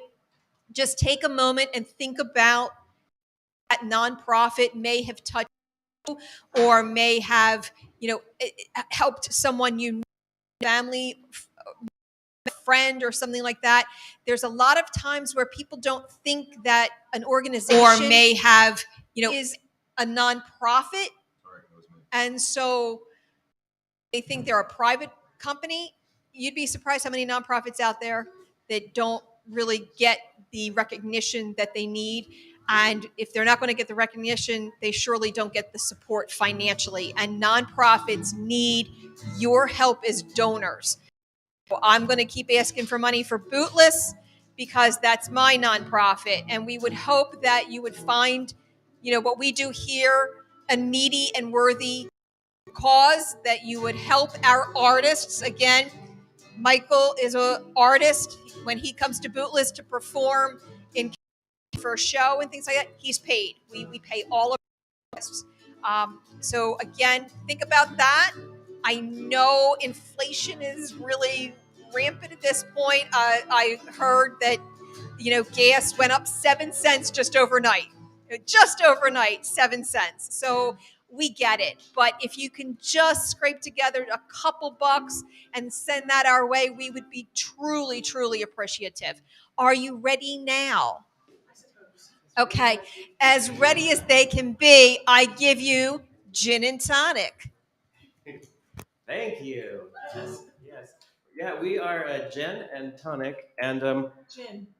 just take a moment and think about that nonprofit may have touched you or may have, helped someone you know, family, friend, or something like that. There's a lot of times where people don't think that an organization or may have, is a nonprofit. And so they think they're a private company. You'd be surprised how many nonprofits out there that don't really get the recognition that they need. And if they're not going to get the recognition, they surely don't get the support financially. And nonprofits need your help as donors. So I'm going to keep asking for money for Bootless because that's my nonprofit. And we would hope that you would find, what we do here, a needy and worthy cause, that you would help our artists. Again, Michael is an artist. When he comes to Bootless to perform for a show and things like that, he's paid. We pay all of our artists. So again, think about that. I know inflation is really rampant at this point. I heard that, gas went up 7 cents just overnight. 7 cents. So we get it. But if you can just scrape together a couple bucks and send that our way, we would be truly, truly appreciative. Are you ready now? Okay. As ready as they can be, I give you gin and tonic. Thank you. Yes. Yeah, we are gin and tonic, and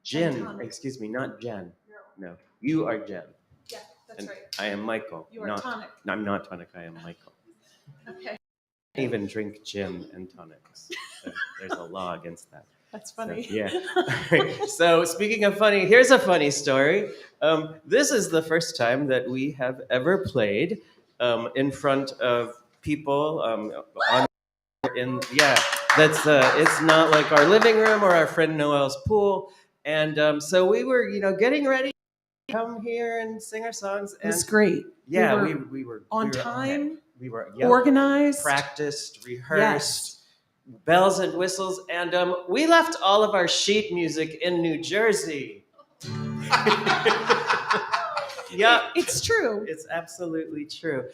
gin. Excuse me, not Jen. No, you are Jen. Yeah, that's and right. I am Michael. You are tonic. I'm not tonic. I am Michael. Okay. I even drink gin and tonics. So there's a law against that. That's funny. So, yeah. So speaking of funny, here's a funny story. This is the first time that we have ever played in front of people that's it's not like our living room or our friend Noel's pool. And so we were, getting ready to come here and sing our songs. And it was great. Yeah, we were on time. We were organized, practiced, rehearsed, bells and whistles, and we left all of our sheet music in New Jersey. Yeah, it's true. It's absolutely true.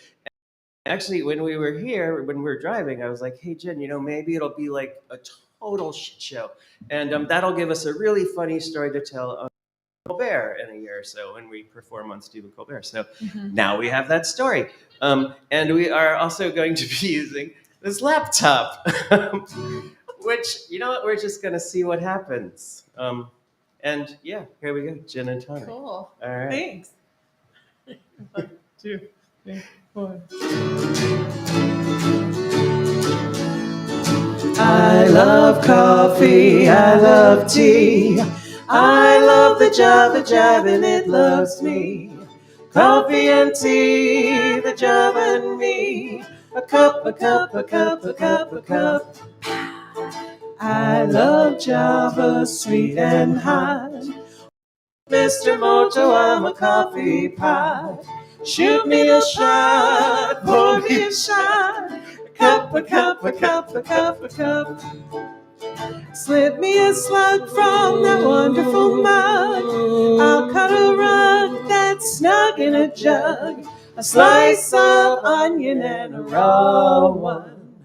Actually, when we were here, when we were driving, I was like, hey, Jen, maybe it'll be like a total shit show. And that'll give us a really funny story to tell on Colbert in a year or so when we perform on Stephen Colbert. So now we have that story. And we are also going to be using this laptop, which, we're just going to see what happens. And yeah, here we go, gin and tonic. Cool. All right. Thanks. 1, 2, 3, 4. I love coffee, I love tea, I love the jabba jab and it loves me. Coffee and tea, the job and me. A cup, a cup, a cup, a cup, a cup. I love Java, sweet and hot. Mr. Moto, I'm a coffee pot. Shoot me a shot, pour me a shot. A cup, a cup, a cup, a cup, a cup. Slip me a slug from that wonderful mug. I'll cut a rug that's snug in a jug. A slice of onion and a raw one.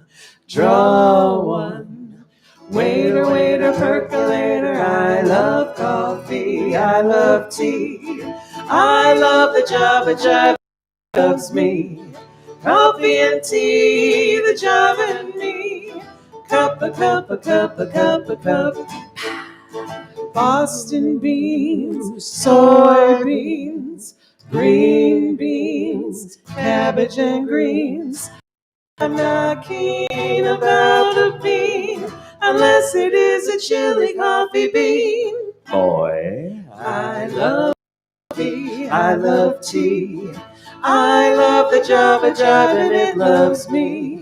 Draw one. Waiter, waiter, percolator. I love coffee. I love tea. I love the Java Jive loves me. Coffee and tea, the Java and me. Cup, a cup, a cup, a cup, a cup. Boston beans, soybeans, green beans, cabbage and greens. I'm not keen about a bean unless it is a chili coffee bean. Boy, I love coffee, I love tea. I love the Java Jive and it loves me.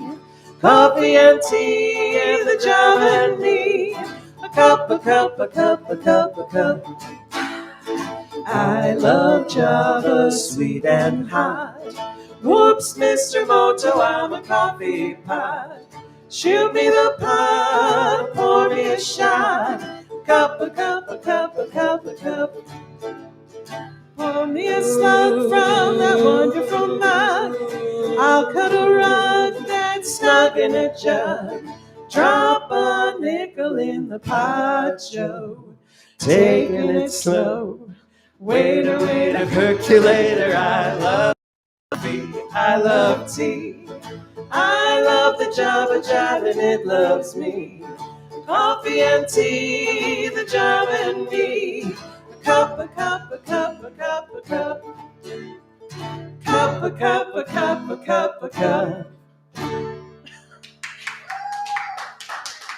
Coffee and tea and the Java and me. A cup, a cup, a cup, a cup, a cup. I love Java, sweet and hot. Whoops, Mr. Moto, I'm a coffee pot. Shoot me the pot, pour me a shot. Cup, a cup, a cup, a cup, a cup. Pour me a slug from that wonderful mug. I'll cut a rug that's snug in a jug. Drop a nickel in the pot, Joe. Taking it slow. Waiter, waiter, percolator. I love coffee. I love tea. I love the Java Jive and it loves me. Coffee and tea, the Java and me. A cup, a cup, a cup, a cup, a cup. Cup, a cup, a cup, a cup, a cup.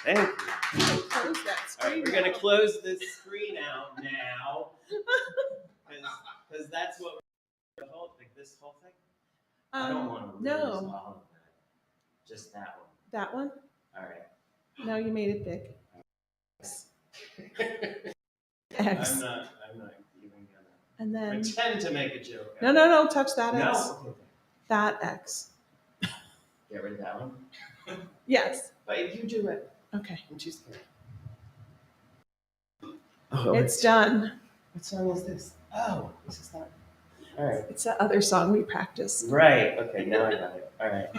Thank you. Close that All right, we're going to close this screen out now. Because that's what we're going to like this whole thing. I don't want to lose No. all of that. Just that one. That one? All right. No, you made it big. X. X. I'm not even gonna And then pretend to make a joke. no, touch that No. X. Okay. That X. Get rid of that one. Yes. But you do it. Okay. I'm too scared. It's done. What song is this? Oh, this is not. All right. It's that other song we practiced. Right. Okay. Now I got it. All right.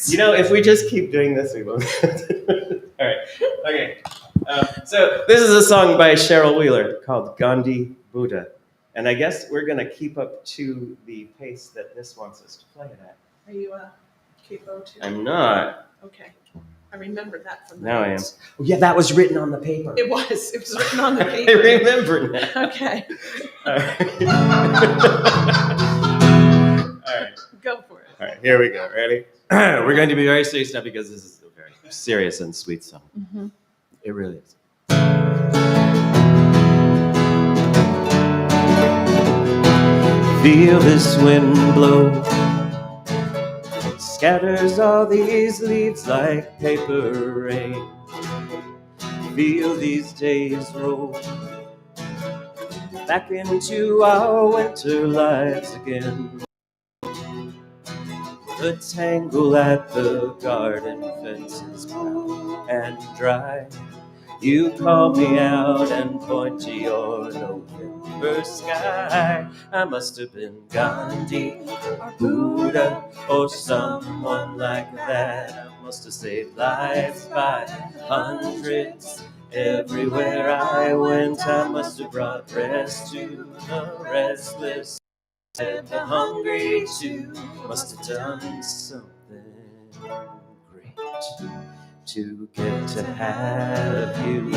You know, if we just keep doing this, we won't. All right. Okay. So this is a song by Cheryl Wheeler called Gandhi Buddha. And I guess we're going to keep up to the pace that this wants us to play it at. Are you a capo too? I'm not. Okay. I remember that from the Now I am. notes. Oh, yeah, that was written on the paper. It was written on the I paper. remember now. Okay. All right. All right. Go for it. All right, here we go. Ready? We're going to be very serious now because this is a very serious and sweet song. Mm-hmm. It really is. Feel this wind blow. It scatters all these leaves like paper rain. Feel these days roll back into our winter lives again. The tangle at the garden fence is brown and dry. You call me out and point to your November sky. I must have been Gandhi or Buddha or someone like that. I must have saved lives by hundreds. Everywhere I went, I must have brought rest to the restless. And the hungry too. Must have done something great to get to have you.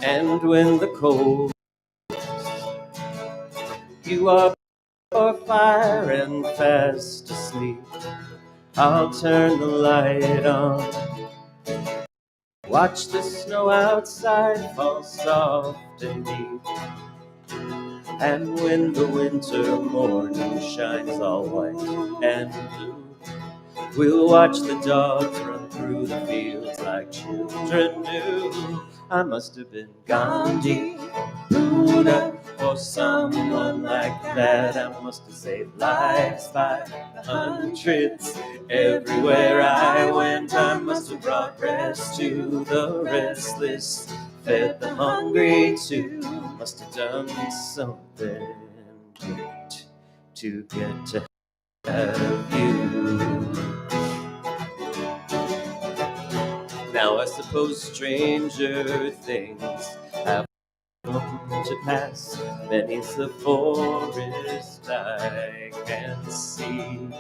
And when the cold you are for fire and fast asleep, I'll turn the light on Watch the snow outside fall soft and deep. And when the winter morning shines all white and blue, we'll watch the dogs run through the fields like children do. I must have been Gandhi, Buddha, or someone like that. I must have saved lives by the hundreds. Everywhere I went, I must have brought rest to the restless, fed the hungry too. Must have done something great to get to have you. Now I suppose stranger things have come to pass. Many's the forest I can see.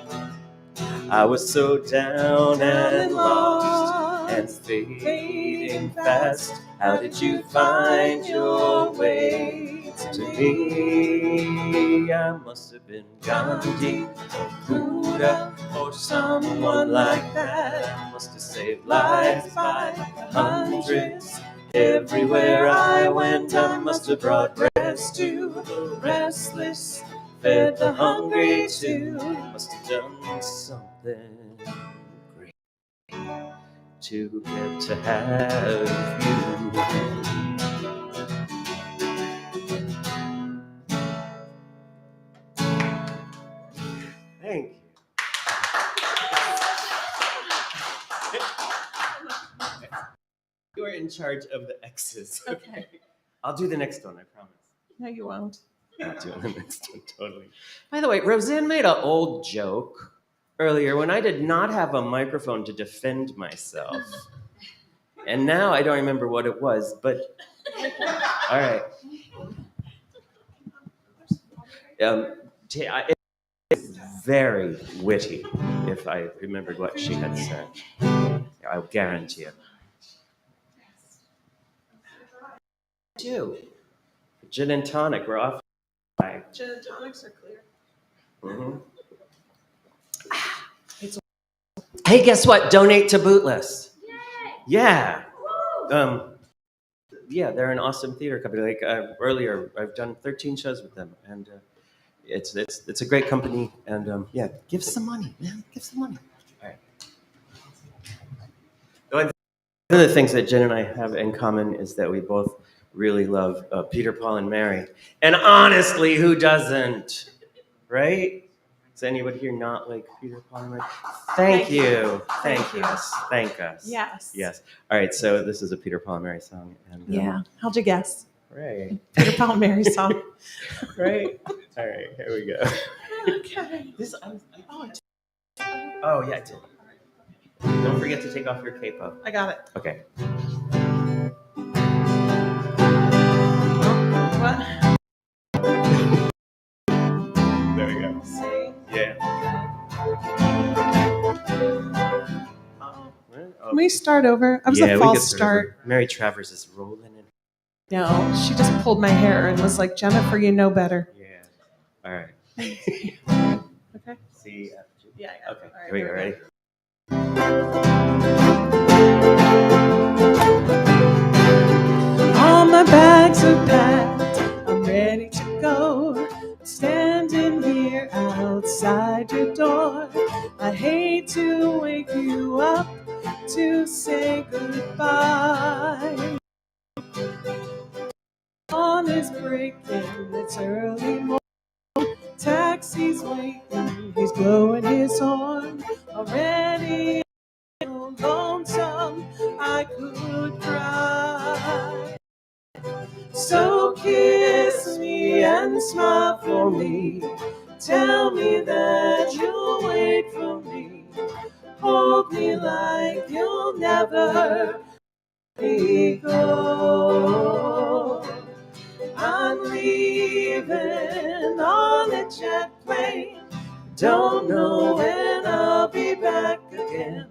I was so down and lost and fading fast. How did you find your way to me? I must have been Gandhi or Buddha or someone like that. I must have saved lives by the hundreds. Everywhere I went, I must have brought rest to the restless, fed the hungry too. Must have done something great to get to have you. Thank you. You are in charge of the X's. Okay. I'll do the next one, I promise. No, you won't. Not doing the next one, totally. By the way, Roseanne made an old joke earlier when I did not have a microphone to defend myself. And now I don't remember what it was, but all right. It's very witty if I remembered what she had said. I guarantee it. Two. Gin and tonic, we're off. Gin and tonics are clear. Mm-hmm. Hey, guess what? Donate to Bootless. Yay! Yeah. Yeah, they're an awesome theater company. Like earlier, I've done 13 shows with them, and it's a great company. And yeah, give some money, man. Give some money. All right. One of the things that Jen and I have in common is that we both really love Peter, Paul, and Mary. And honestly, who doesn't? Right? Does anybody here not like Peter, Paul, and Mary? Thank you. Thank us. Thank us. Yes. Yes. All right, so this is a Peter, Paul, and Mary song. And, Yeah. How'd you guess? Right. Peter, Paul, and Mary song. Right. All right, here we go. Okay. Oh, yeah, I did. Don't forget to take off your capo. I got it. Okay. What? There we go. See? Yeah. Can we start over? I was a false start. Mary Travers is rolling in. No, she just pulled my hair and was like, Jennifer, you know better. Yeah. All right. Okay. C, F, G. Yeah, I got it. Okay, All right, here we go. Ready? All my bags are packed. I'm ready to go. Standing here outside your door. I hate to wake you up to say goodbye. Dawn is breaking, it's early morning. Taxi's waiting, he's blowing his horn. Already lonesome, I could cry. So kiss me and smile for me. Tell me that you'll wait for me. Hold me like you'll never let me go. I'm leaving on a jet plane. Don't know when I'll be back again.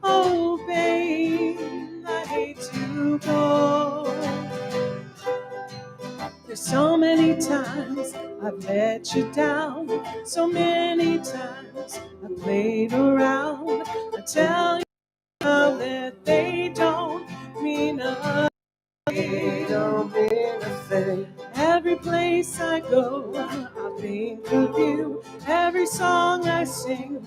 Oh, babe, I hate to go. There's so many times I've let you down. So many times I've played around. I tell you now that they place I go, I think of you. Every song I sing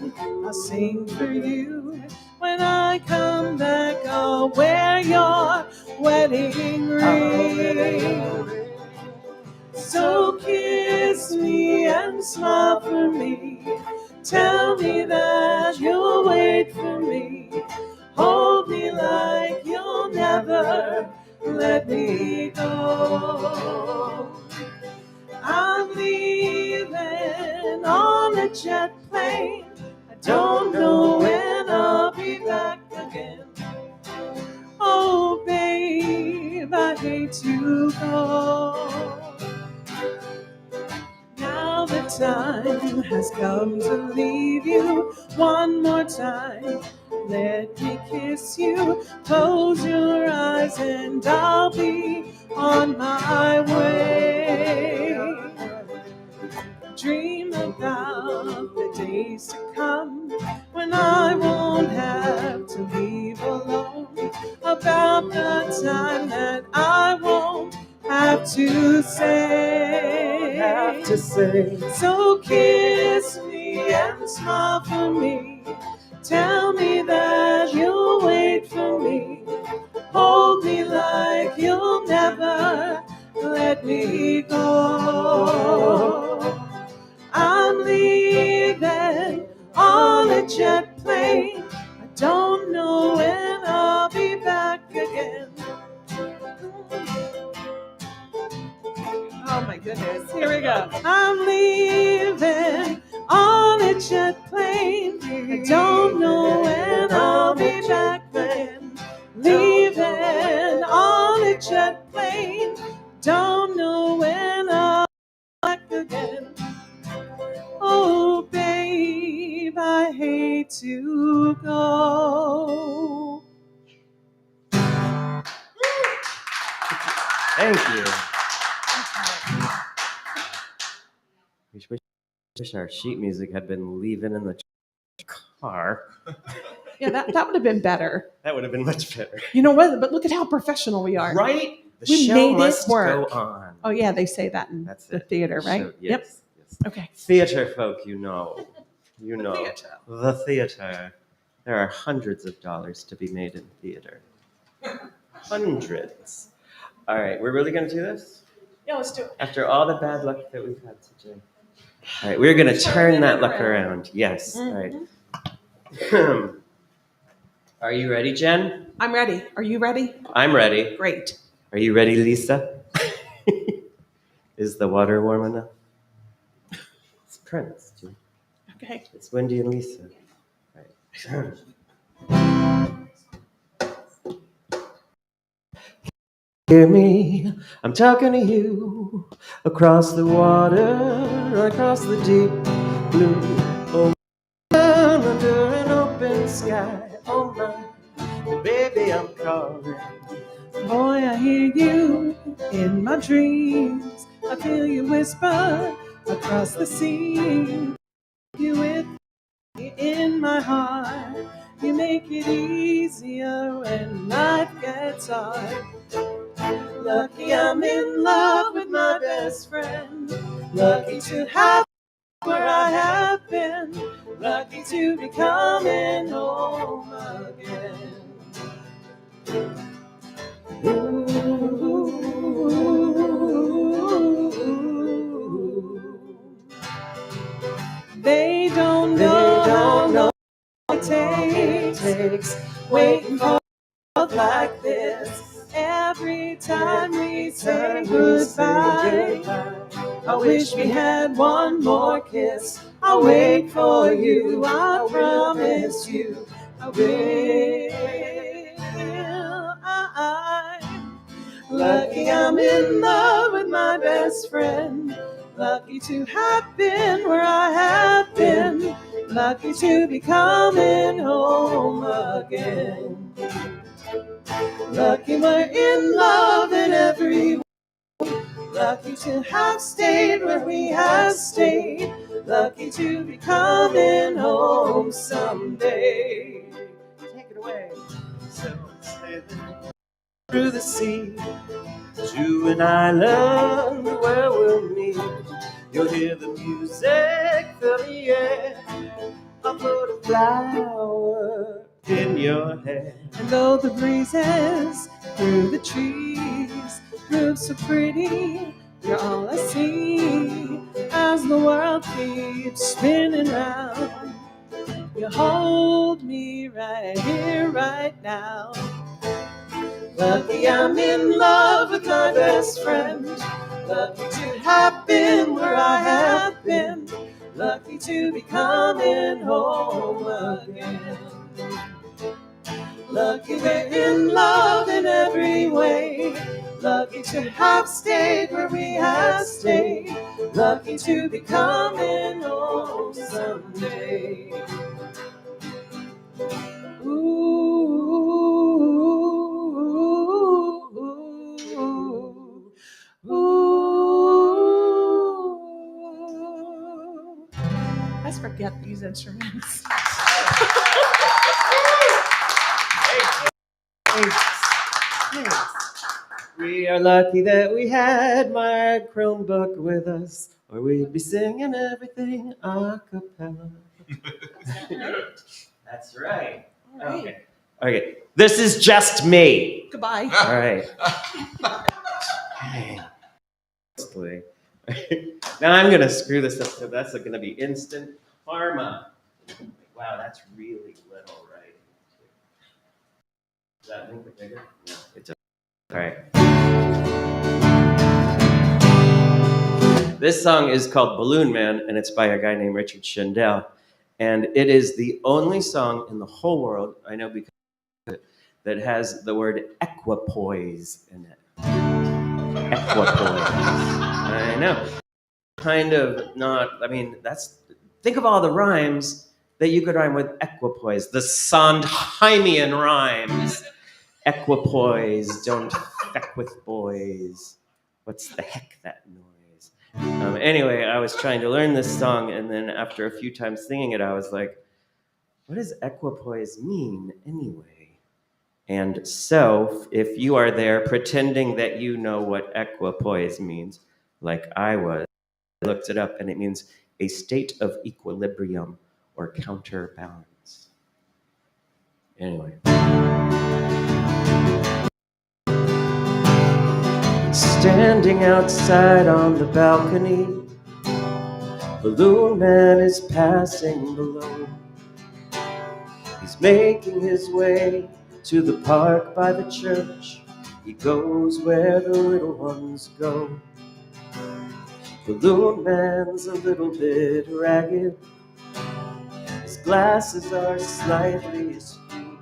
for you. When I come back, I'll wear your wedding ring. So kiss me and smile for me. Tell me that you'll wait for me. Hold me like you'll never let me go. I'm leaving on a jet plane. I don't know when I'll be back again. Oh, babe, I hate to go. Now the time has come to leave you. One more time, let me kiss you. Close your eyes and I'll be on my way. Dream about the days to come when I won't have to leave alone. About the time that I won't have to say. So kiss me and smile for me. Tell me that you'll wait for me. Hold me like you'll never let me go. I'm leaving on a jet plane. I don't know when I'll be back again. Oh my goodness, here we go. I'm leaving on a jet plane. I don't know when I'll be back again. Leaving on a jet plane. Don't know when I'll be back again. Oh, babe, I hate to go. Thank you. Wish our sheet music had been leaving in the car. Yeah, that would have been better. That would have been much better. You know what? But look at how professional we are. Right? The We show made it must work. go on. Oh, yeah, they say that in That's the it. theater, right? Show- yes, yes. Okay. Theater folk, you know. You know. theater. The theater. There are hundreds of dollars to be made in theater. Hundreds. All right, we're really going to do this? Yeah, let's do it. After all the bad luck that we've had today. All right, we're going to turn that luck around. Yes. All right. Are you ready, Jen? I'm ready. Are you ready? I'm ready. Great. Are you ready, Lisa? Is the water warm enough? It's Prince, too. Okay. It's Wendy and Lisa. All right. Hear me, I'm talking to you. Across the water, across the deep blue ocean, under an open sky. Oh my, baby, I'm calling. Boy, I hear you in my dreams. I feel you whisper across the sea. You with me in my heart. You make it easier when life gets hard. Lucky I'm in love with my best friend. Lucky to have where I have been. Lucky to be coming home again. Ooh. They don't know what it takes waiting for love like this. Every time we say goodbye, I wish we had one more kiss. I'll wait for you, I promise you, I will. I'm lucky I'm in love with my best friend. Lucky to have been where I have been. Lucky to be coming home again. Lucky we're in love in every way. Lucky to have stayed where we have stayed. Lucky to be coming home someday. Take it away. So sailing through the sea, to an island where we'll meet. You'll hear the music fill the air. I'll put a flower in your hair. And though the breezes through the trees prove so pretty, you're all I see as the world keeps spinning round. You hold me right here, right now. Lucky I'm in love with my best friend. Lucky to have been where I have been. Lucky to be coming home again. Lucky we're in love in every way. Lucky to have stayed where we have stayed. Lucky to be coming home someday. Let's forget these instruments. We are lucky that we had Mark Chromebook with us, or we'd be singing everything a cappella. That's right. All right. Okay. Okay. This is just me. Goodbye. All right. Okay. Now I'm gonna screw this up, so that's gonna be instant karma. Wow, that's really little, right? Does that make it bigger? No, it doesn't. All right. This song is called Balloon Man, and it's by a guy named Richard Shindell. And it is the only song in the whole world, I know because of it, that has the word equipoise in it. Equipoise. I know. Kind of not, I mean, think of all the rhymes that you could rhyme with equipoise. The Sondheimian rhymes. Equipoise, don't feck with boys. What's the heck that noise? Anyway, I was trying to learn this song, and then after a few times singing it, I was like, what does equipoise mean anyway? And so, if you are there pretending that you know what equipoise means, like I was, I looked it up, and it means a state of equilibrium or counterbalance. Anyway. Standing outside on the balcony, Balloon Man is passing below. He's making his way to the park by the church. He goes where the little ones go. Balloon Man's a little bit ragged. His glasses are slightly askew.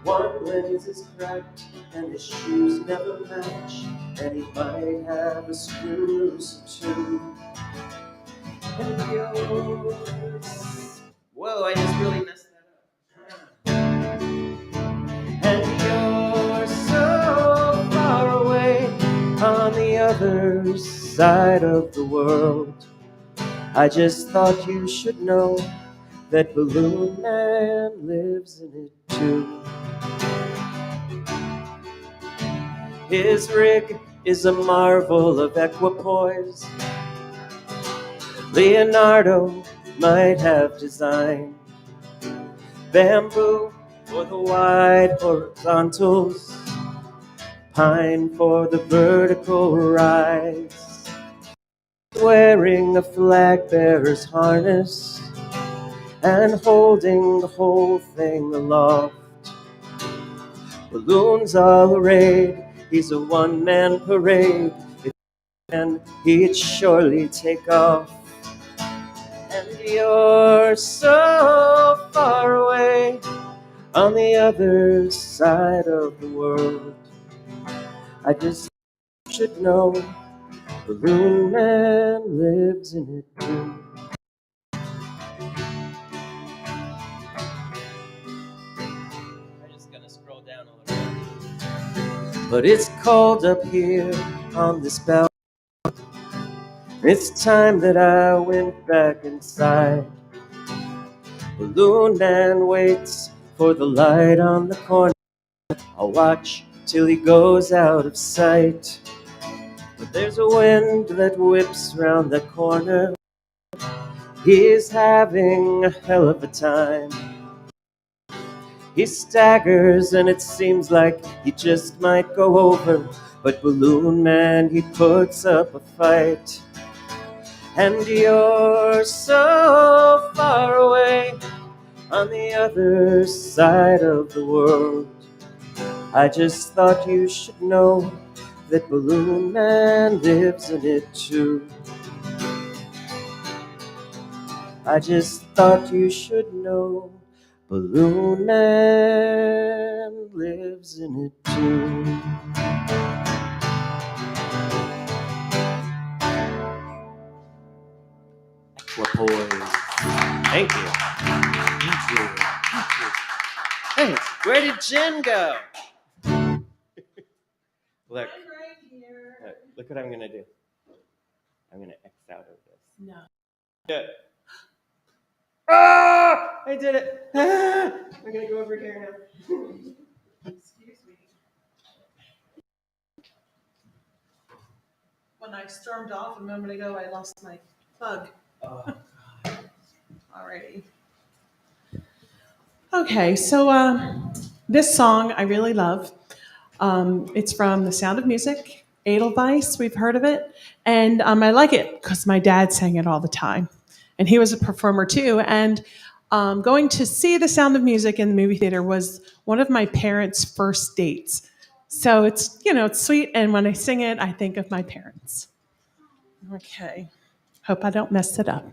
One lens is cracked and his shoes never match, and he might have a screw loose too. And yours, whoa, I just really messed that up. And you're so far away on the other side of the world. I just thought you should know that Balloon Man lives in it too. His rig is a marvel of equipoise. Leonardo might have designed bamboo for the wide horizontals, pine for the vertical rise. Wearing a flag bearer's harness and holding the whole thing aloft. Balloons all arrayed, he's a one-man parade, and he'd surely take off. And you're so far away on the other side of the world. I just should know Balloon Man lives in it too. I'm just gonna scroll down a little bit. But it's cold up here on this balcony. It's time that I went back inside. Balloon Man waits for the light on the corner. I'll watch till he goes out of sight. But there's a wind that whips round the corner. He's having a hell of a time. He staggers and it seems like he just might go over, but Balloon Man, he puts up a fight. And you're so far away on the other side of the world. I just thought you should know that Balloon Man lives in it too. I just thought you should know Balloon Man lives in it too. Thank you. Thank you. Hey, where did Jen go? Look. Look what I'm going to do. I'm going to X out of this. No. Yeah. Ah! I did it. Ah! I'm going to go over here now. Excuse me. When I stormed off a moment ago, I lost my plug. Oh. Alrighty. Okay, so this song I really love. It's from The Sound of Music, Edelweiss, we've heard of it. And I like it because my dad sang it all the time. And he was a performer too. And going to see The Sound of Music in the movie theater was one of my parents' first dates. So it's, it's sweet. And when I sing it, I think of my parents. Okay. Hope I don't mess it up.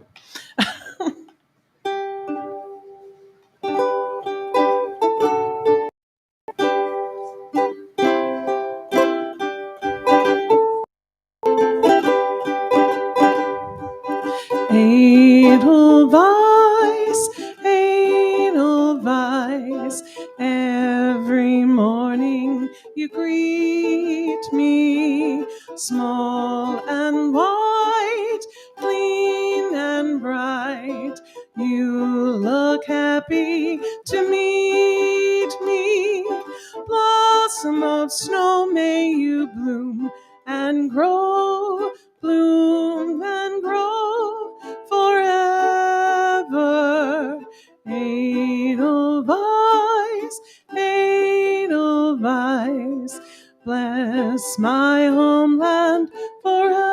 Edelweiss, Edelweiss, every morning you greet me, small and white, clean and bright. You look happy to meet me. Blossom of snow, may you bloom and grow, bloom and grow forever. Edelweiss, Edelweiss, bless my homeland forever.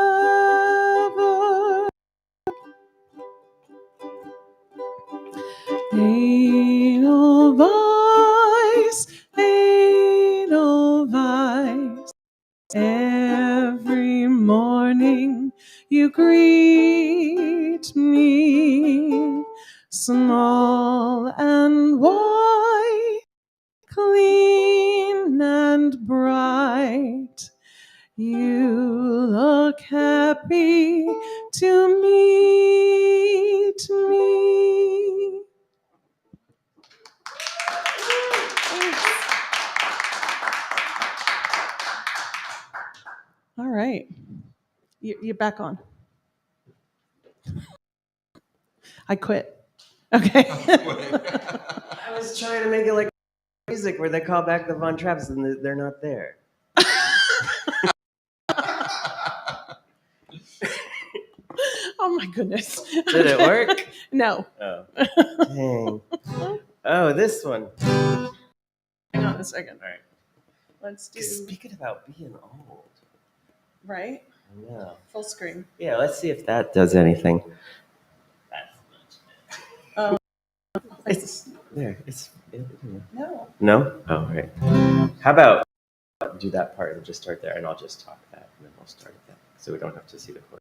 Edelweiss, Edelweiss, every morning you greet me, small and white, clean and bright. You look happy to meet me. All right. You're back on. I quit. Okay. I was trying to make it like music where they call back the Von Trapps and they're not there. Oh my goodness. Did it work? No. Oh. Dang. Oh, this one. Hang on a second. All right. Let's do. Speaking about being old. Right? Yeah. Full screen. Yeah, let's see if that does anything. Oh. It's there. No. No? Oh, right. How about do that part and just start there, and I'll just talk that, and then we'll start that, so we don't have to see the chord.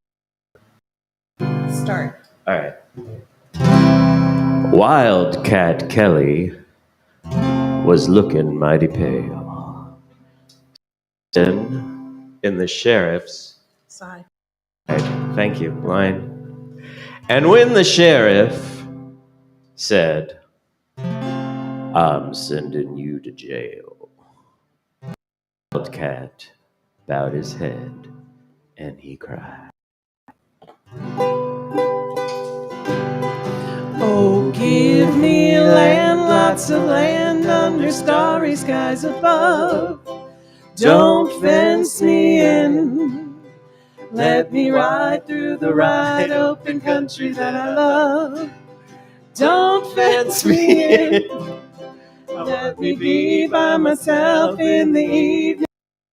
Start. All right. Wildcat Kelly was looking mighty pale. Then, in the sheriff's Side. thank you, line. And when the sheriff said, "I'm sending you to jail," Wildcat bowed his head and he cried. Oh, give me land, lots of land under starry skies above. Don't fence me in. Let me ride through the wide open country that I love. Don't fence me in. Let me be by myself in the evening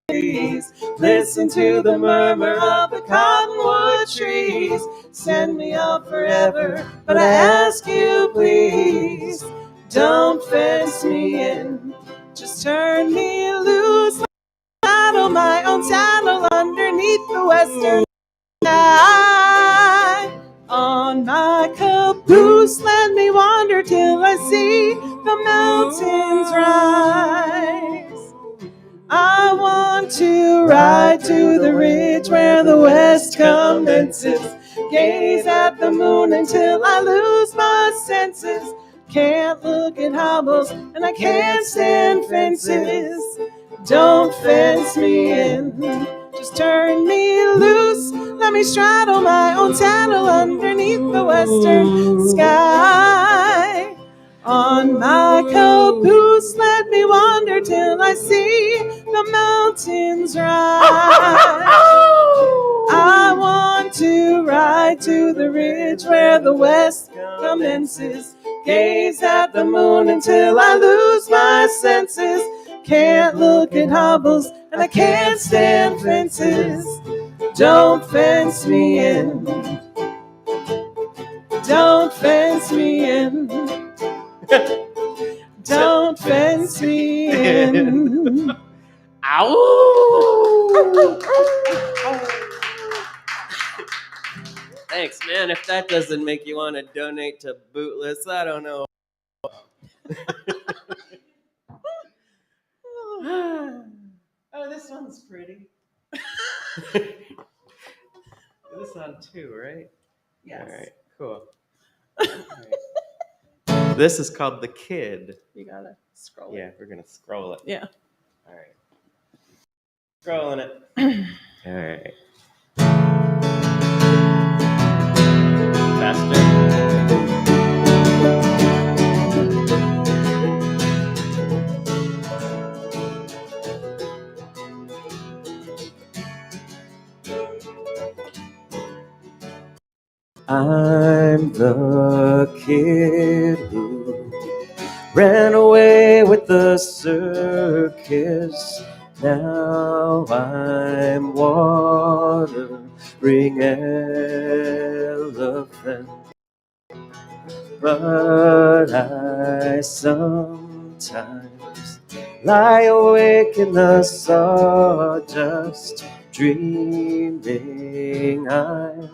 breeze. Listen to the murmur of the cottonwood trees. Send me off forever, but I ask you please, don't fence me in. Just turn me loose, saddle my own saddle underneath the western sky. On my caboose, let me wander till I see the mountains rise. I want to ride to the ridge where the west commences. Gaze at the moon until I lose my senses. Can't look at hobbles and I can't stand fences. Don't fence me in. Just turn me loose. Let me straddle my own saddle underneath the western sky. On my caboose, let me wander till I see the mountains rise. I want to ride to the ridge where the west commences. Gaze at the moon until I lose my senses. Can't look at hobbles and I can't stand fences. Don't fence me in. Don't fence me in. Don't fence me in. Ow! Thanks, man. If that doesn't make you want to donate to Bootless, I don't know. Oh, this one's pretty. This on 2, right? Yes. All right, cool. All right. This is called The Kid. You gotta scroll Yeah, we're going to scroll it. Yeah. All right. Scrolling it. All right. Faster. I'm the kid who ran away with the circus. Now I'm watering elephants. But I sometimes lie awake in the sawdust, dreaming I'm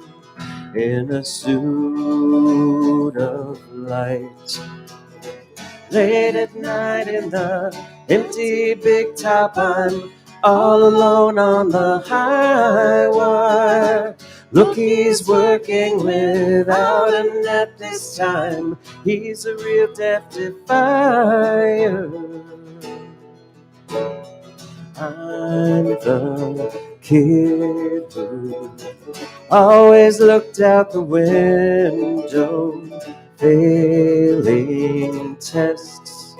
in a suit of light. Late at night in the empty big top, I'm all alone on the high wire. Look, he's working without a net this time. He's a real death defier. I'm the kid who always looked out the window, failing tests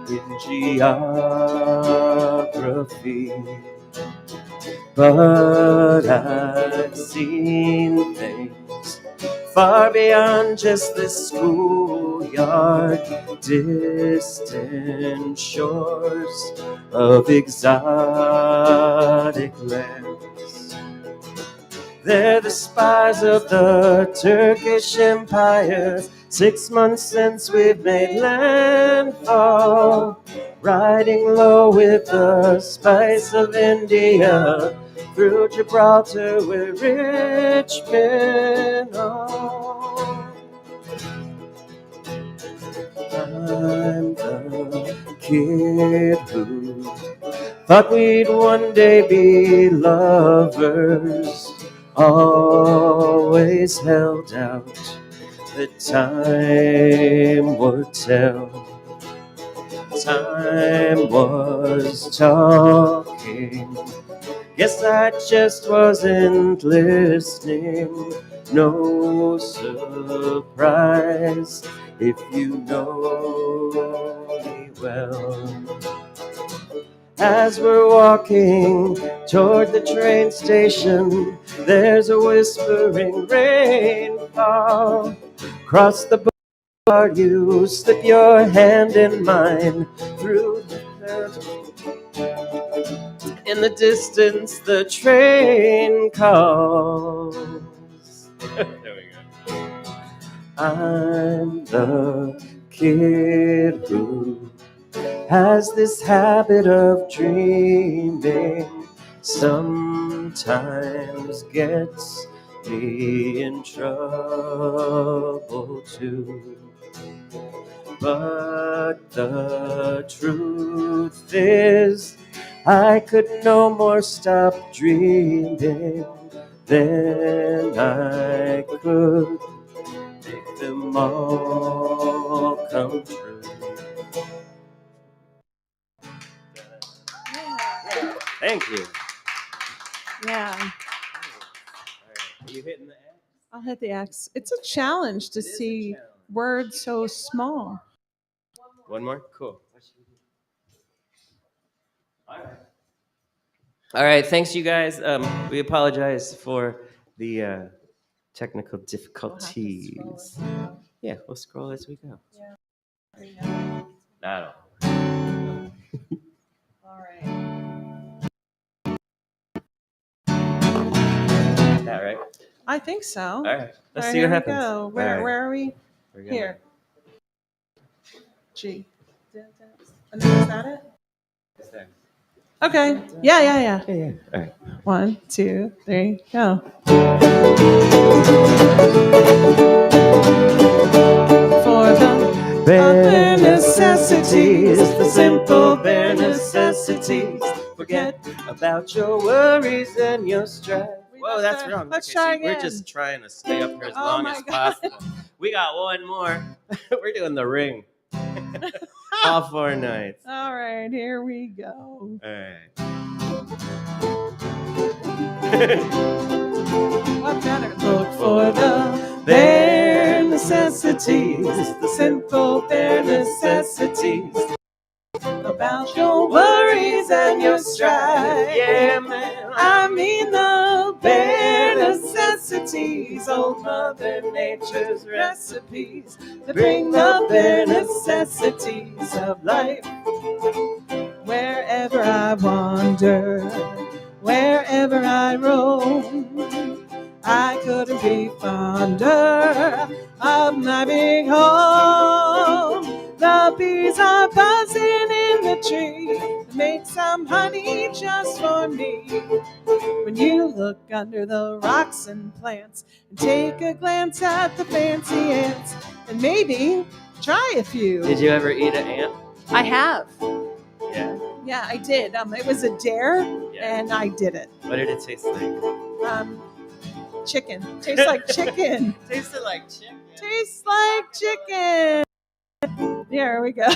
in geography. But I've seen things far beyond just this schoolyard, distant shores of exotic lands. They're the spies of the Turkish Empire. 6 months since we've made landfall, riding low with the spice of India, through Gibraltar where rich men are. I'm the kid who thought we'd one day be lovers, always held out, that time would tell. Time was talking, guess I just wasn't listening. No surprise if you know me well. As we're walking toward the train station, there's a whispering rainfall. Across the boulevard, you slip your hand in mine through the in the distance, the train calls. There we go. I'm the kid who has this habit of dreaming, sometimes gets me in trouble too. But the truth is, I could no more stop dreaming than I could make them all come true. Thank you. Yeah. Are you hitting the X? I'll hit the X. It's a challenge to see words so small. One more? Cool. All right, thanks, you guys. We apologize for the technical difficulties. Yeah, we'll scroll as we go. Not all. All right. That right? I think so. All right, let's All see what here happens. We go. Where are we? We're gonna- Here. G. And then is that it? It's there. Okay. Yeah. Yeah. All right. 1, 2, 3, go. For the bare necessities, the simple bare necessities. Forget about your worries and your strife. Whoa, that's wrong. Let's try We're again. just trying to stay up here as Oh long my as God. possible. We got one more. We're doing the ring. All 4 nights. All right, here we go. All right. What better? Look for the bare necessities, the simple bare necessities. About your worries and your strife. Yeah, man. I mean the bare necessities, old Mother Nature's recipes that bring the bare necessities of life. Wherever I wander, wherever I roam, I couldn't be fonder of my big home. The bees are buzzing in the tree to make some honey just for me. When you look under the rocks and plants and take a glance at the fancy ants, and maybe try a few. Did you ever eat an ant? I have. Yeah. Yeah, I did. It was a dare, and I did it. What did it taste like? Chicken. Tastes like chicken. Tasted like chicken. Tastes like chicken. There we go.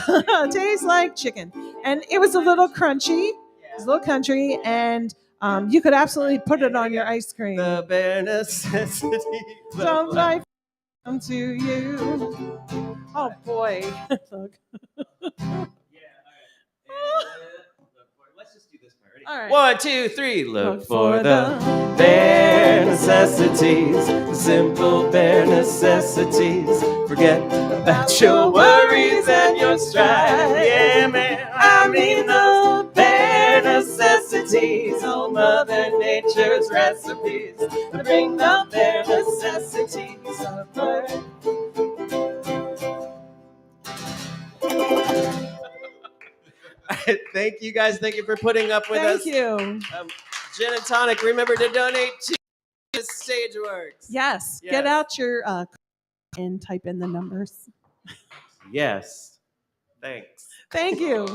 Tastes like chicken. And it was a little crunchy. It was a little crunchy, and you could absolutely put it on your ice cream. The bare necessities. Don't life come to you. Oh boy. Look. Let's just do this part. Ready? All right. 1, 2, 3. Look for the bare necessities, the simple bare necessities. Forget about your worries and your strife. Yeah, man. I mean the bare necessities, old Mother Nature's recipes that bring the bare necessities of life. Thank you guys.Hank you for putting up with us. Thank you. Gin and tonic. Remember to donate to Stageworks. Yes. Yes. Get out your and type in the numbers. Yes. Thanks. Thank you.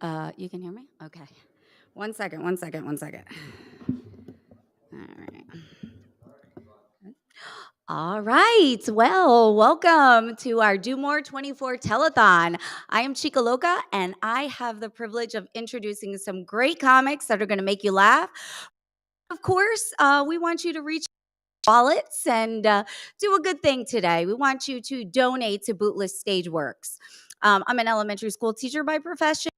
You can hear me? Okay. One second. All right. All right. Well, welcome to our Do More 24 telethon. I am Chica Loca, and I have the privilege of introducing some great comics that are going to make you laugh. Of course, we want you to reach wallets and do a good thing today. We want you to donate to Bootless Stageworks. I'm an elementary school teacher by profession.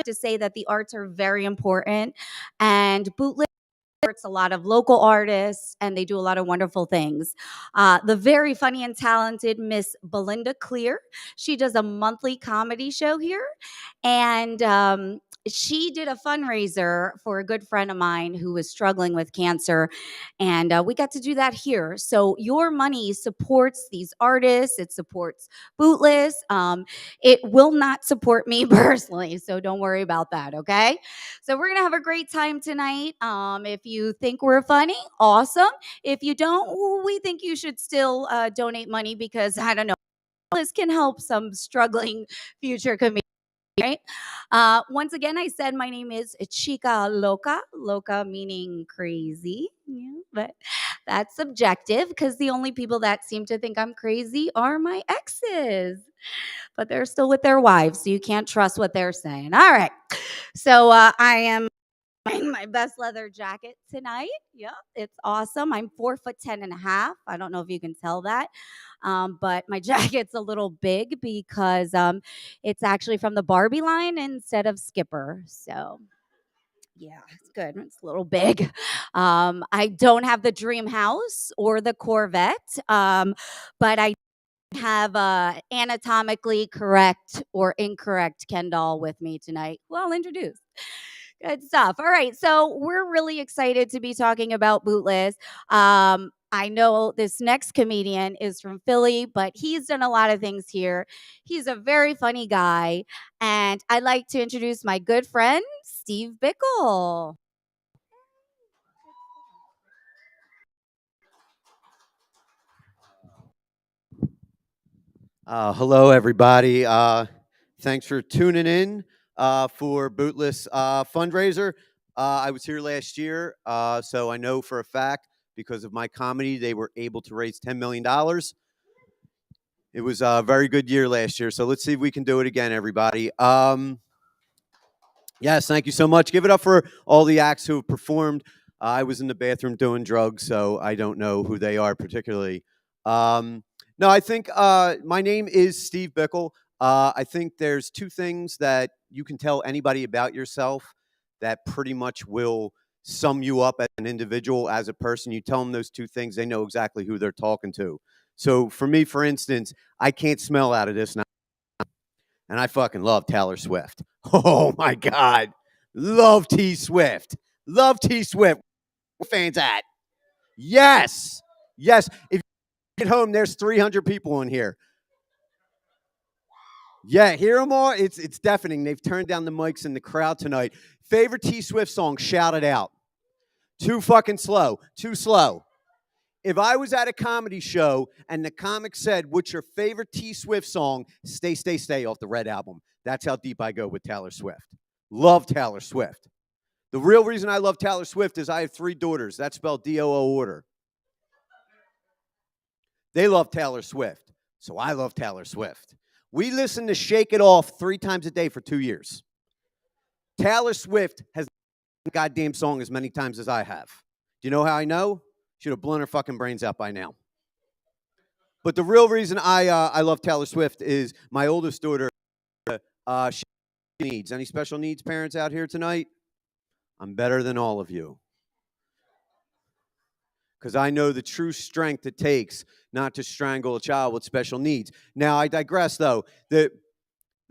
To say that the arts are very important, and Bootless supports a lot of local artists, and they do a lot of wonderful things. The very funny and talented Miss Belinda Clear, she does a monthly comedy show here, and she did a fundraiser for a good friend of mine who was struggling with cancer, and we got to do that here. So your money supports these artists, it supports Bootless. It will not support me personally, so don't worry about that, okay? So we're gonna have a great time tonight. If you think we're funny, awesome. If you don't, we think you should still donate money because I don't know, this can help some struggling future comedians. Right. Once again, I said my name is Chica Loca. Loca meaning crazy. Yeah, but that's subjective because the only people that seem to think I'm crazy are my exes. But they're still with their wives, so you can't trust what they're saying. All right. So I am wearing my best leather jacket tonight. Yep, it's awesome. I'm 4'10.5". I don't know if you can tell that, but my jacket's a little big because it's actually from the Barbie line instead of Skipper. So yeah, it's good. It's a little big. I don't have the dream house or the Corvette, but I have anatomically correct or incorrect Ken doll with me tonight, who I'll introduce. Good stuff. All right. So we're really excited to be talking about Bootless. I know this next comedian is from Philly, but he's done a lot of things here. He's a very funny guy. And I'd like to introduce my good friend, Steve Bickle. Hello, everybody. Thanks for tuning in for Bootless fundraiser. I was here last year, so I know for a fact because of my comedy, they were able to raise $10 million. It was a very good year last year, so let's see if we can do it again, everybody. Yes, thank you so much. Give it up for all the acts who have performed. I was in the bathroom doing drugs, so I don't know who they are particularly. No, I think my name is Steve Bickle. I think there's two things that you can tell anybody about yourself that pretty much will sum you up as an individual, as a person. You tell them those two things, they know exactly who they're talking to. So for me, for instance, I can't smell out of this now. And I fucking love Taylor Swift. Oh my God. Love T Swift. Love T Swift. Where fans at? Yes. Yes. If you get home, there's 300 people in here. Yeah, hear them all. It's deafening. They've turned down the mics in the crowd tonight. Favorite T Swift song, shout it out. Too fucking slow. Too slow. If I was at a comedy show and the comic said, what's your favorite T Swift song? Stay, Stay, Stay off the Red Album. That's how deep I go with Taylor Swift. Love Taylor Swift. The real reason I love Taylor Swift is I have 3 daughters. That's spelled D-O-O order. They love Taylor Swift, so I love Taylor Swift. We listen to Shake It Off 3 times a day for 2 years. Taylor Swift has the goddamn song as many times as I have. Do you know how I know? Should have blown her fucking brains out by now. But the real reason I love Taylor Swift is my oldest daughter, she needs. Any special needs parents out here tonight? I'm better than all of you. Because I know the true strength it takes not to strangle a child with special needs. Now, I digress, though. The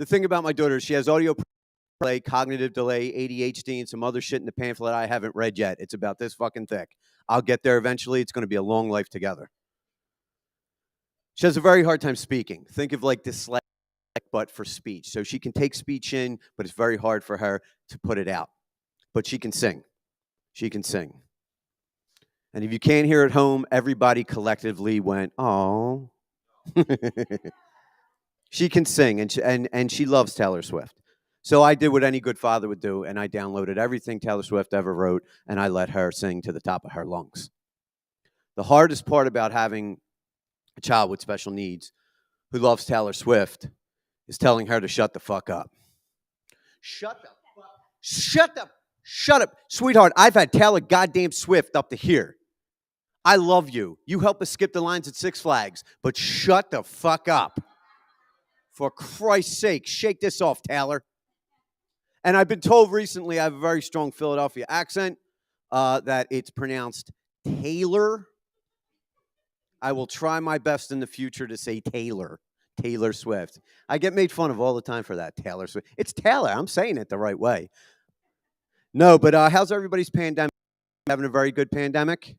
thing about my daughter is she has audio delay, cognitive delay, ADHD, and some other shit in the pamphlet I haven't read yet. It's about this fucking thick. I'll get there eventually. It's going to be a long life together. She has a very hard time speaking. Think of like dyslexic, but for speech. So she can take speech in, but it's very hard for her to put it out. But she can sing. She can sing. And if you can't hear at home, everybody collectively went, oh. She can sing, and she loves Taylor Swift. So I did what any good father would do, and I downloaded everything Taylor Swift ever wrote, and I let her sing to the top of her lungs. The hardest part about having a child with special needs who loves Taylor Swift is telling her to shut the fuck up. Shut up. Sweetheart, I've had Taylor goddamn Swift up to here. I love you. You help us skip the lines at Six Flags, but shut the fuck up. For Christ's sake, shake this off, Taylor. And I've been told recently I have a very strong Philadelphia accent, that it's pronounced Taylor. I will try my best in the future to say Taylor Swift. I get made fun of all the time for that, Taylor Swift. It's Taylor. I'm saying it the right way. No, but how's everybody's pandemic? Having a very good pandemic?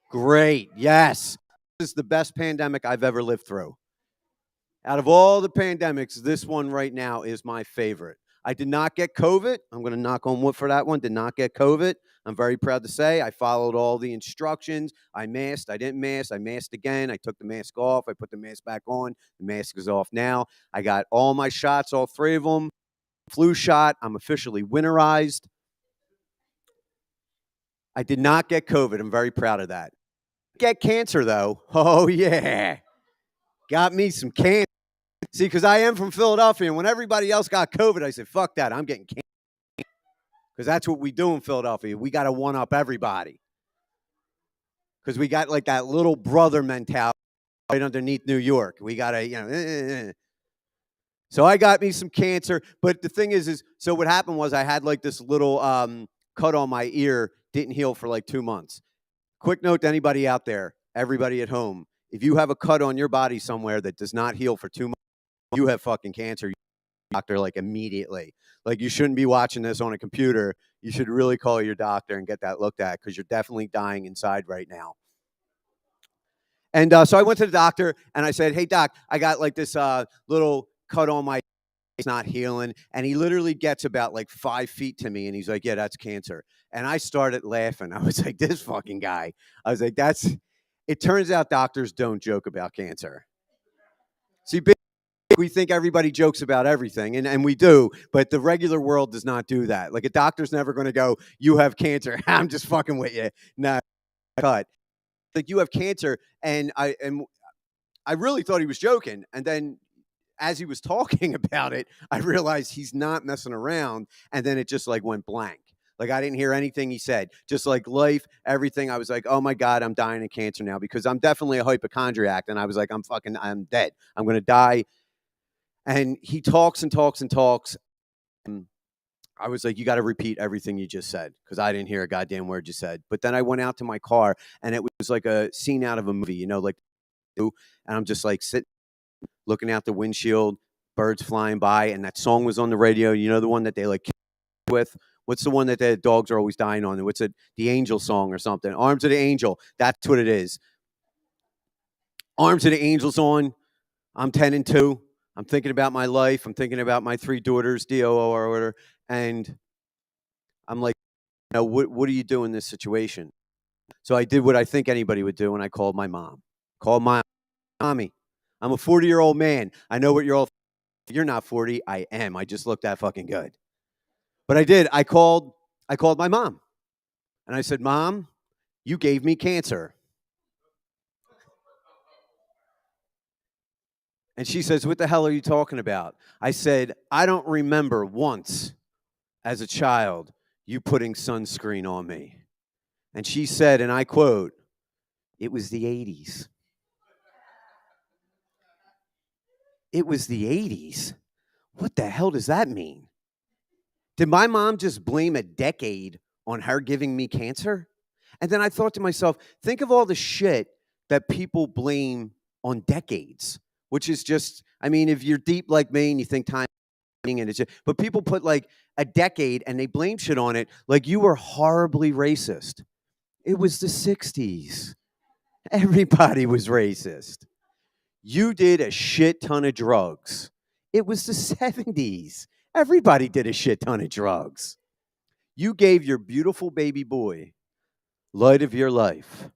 Great. Yes. This is the best pandemic I've ever lived through. Out of all the pandemics, this one right now is my favorite. I did not get COVID. I'm going to knock on wood for that one. Did not get COVID. I'm very proud to say I followed all the instructions. I masked. I didn't mask. I masked again. I took the mask off. I put the mask back on. The mask is off now. I got all my shots, all 3 of them. Flu shot. I'm officially winterized. I did not get COVID. I'm very proud of that. Get cancer, though. Oh, yeah. Got me some cancer. See, because I am from Philadelphia, and when everybody else got COVID, I said, fuck that. I'm getting cancer. Because that's what we do in Philadelphia. We got to one-up everybody. Because we got like that little brother mentality right underneath New York. We got to, So I got me some cancer. But the thing is so what happened was I had like this little cut on my ear. Didn't heal for like 2 months. Quick note to anybody out there, everybody at home. If you have a cut on your body somewhere that does not heal for 2 months, you have fucking cancer. You doctor like immediately. Like you shouldn't be watching this on a computer. You should really call your doctor and get that looked at because you're definitely dying inside right now. And so I went to the doctor and I said, hey, doc, I got like this little cut on my, it's not healing. And he literally gets about like 5 feet to me and he's like, yeah, that's cancer. And I started laughing. I was like, this fucking guy. I was like, it turns out doctors don't joke about cancer. See, we think everybody jokes about everything, and we do, but the regular world does not do that. Like a doctor's never going to go, you have cancer. I'm just fucking with you. No, cut. Like you have cancer, and I really thought he was joking. And then as he was talking about it, I realized he's not messing around. And then it just like went blank. Like I didn't hear anything he said. Just like life, everything. I was like, oh my God, I'm dying of cancer now because I'm definitely a hypochondriac. And I was like, I'm dead. I'm going to die. And he talks and talks and talks. And I was like, you got to repeat everything you just said because I didn't hear a goddamn word you said. But then I went out to my car and it was like a scene out of a movie, like, and I'm just like sitting, looking out the windshield, birds flying by. And that song was on the radio. The one that they like with. What's the one that the dogs are always dying on? What's it? The Angel song or something? Arms of the Angel. That's what it is. Arms of the Angel's on. I'm 10 and 2. I'm thinking about my life. I'm thinking about my 3 daughters, DOO, and I'm like, what do you do in this situation? So I did what I think anybody would do, and I called my mom. Called my mommy. I'm a 40-year-old man. I know what you're all. You're not 40. I am. I just look that fucking good. But I did. I called my mom, and I said, Mom, you gave me cancer. And she says, what the hell are you talking about? I said, I don't remember once as a child you putting sunscreen on me. And she said, and I quote, it was the 80s. It was the 80s? What the hell does that mean? Did my mom just blame a decade on her giving me cancer? And then I thought to myself, think of all the shit that people blame on decades. Which is just, if you're deep like me and you think time, and it's just, but people put like a decade and they blame shit on it like you were horribly racist. It was the 60s. Everybody was racist. You did a shit ton of drugs. It was the 70s. Everybody did a shit ton of drugs. You gave your beautiful baby boy, light of your life,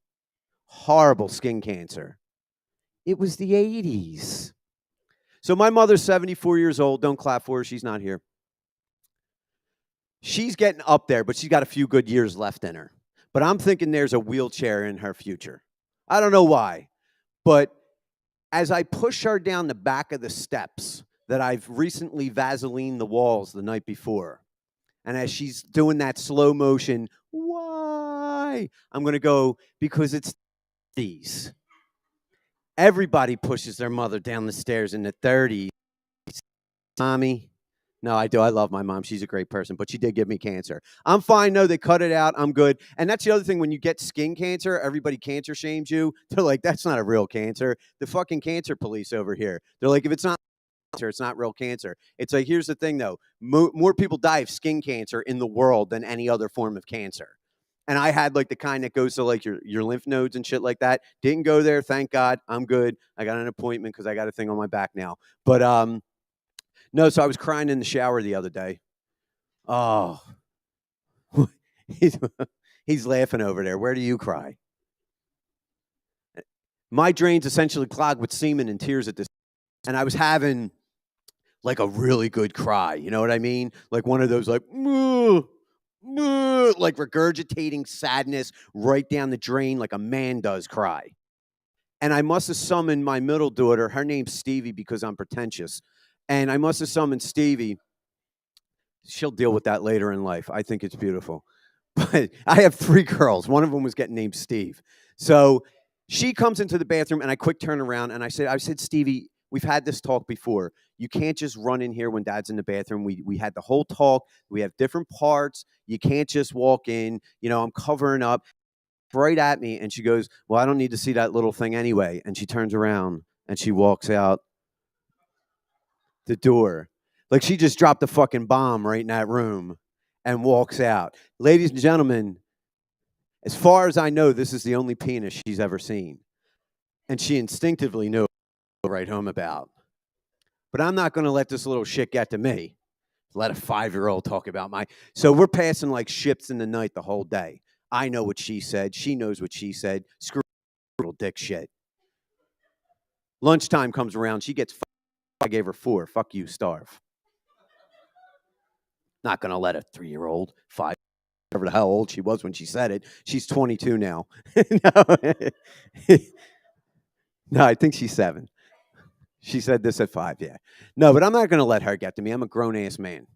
horrible skin cancer. It was the 80s. So my mother's 74 years old. Don't clap for her. She's not here. she's getting up there, but she's got a few good years left in her. But I'm thinking there's a wheelchair in her future. I don't know why, but as I push her down the back of the steps that I've recently Vaseline the walls the night before, and as she's doing that slow motion, why? I'm going to go, because it's these. Everybody pushes their mother down the stairs in the 30s. Mommy. No, I do. I love my mom. She's a great person, but she did give me cancer. I'm fine. No, they cut it out. I'm good. And that's the other thing. When you get skin cancer, everybody cancer shames you. They're like, that's not a real cancer. The fucking cancer police over here. They're like, if it's not cancer, it's not real cancer. It's like, here's the thing, though. More people die of skin cancer in the world than any other form of cancer. And I had like the kind that goes to like your lymph nodes and shit like that. Didn't go there. Thank God. I'm good. I got an appointment because I got a thing on my back now. But no, so I was crying in the shower the other day. Oh, he's laughing over there. Where do you cry? My drain's essentially clogged with semen and tears at this. And I was having like a really good cry. You know what I mean? Like one of those like, like regurgitating sadness right down the drain like a man does cry. And I must have summoned my middle daughter. Her name's Stevie because I'm pretentious. And I must have summoned Stevie. She'll deal with that later in life. I think it's beautiful. But I have 3 girls. One of them was getting named Steve. So she comes into the bathroom, and I quick turn around, and I said, Stevie, we've had this talk before. You can't just run in here when Dad's in the bathroom. We had the whole talk. We have different parts. You can't just walk in. You know, I'm covering up. Right at me, and she goes, well, I don't need to see that little thing anyway. And she turns around, and she walks out the door. Like she just dropped a fucking bomb right in that room and walks out. Ladies and gentlemen, as far as I know, this is the only penis she's ever seen. And she instinctively knew what to write home about. But I'm not going to let this little shit get to me. Let a 5-year-old talk about my... So we're passing like ships in the night the whole day. I know what she said. She knows what she said. Screw little dick shit. Lunchtime comes around. She gets... I gave her 4. Fuck you, starve. Not going to let a 3-year-old, 5, whatever the hell old she was when she said it. She's 22 now. No, I think she's 7. She said this at 5, yeah. No, but I'm not going to let her get to me. I'm a grown-ass man.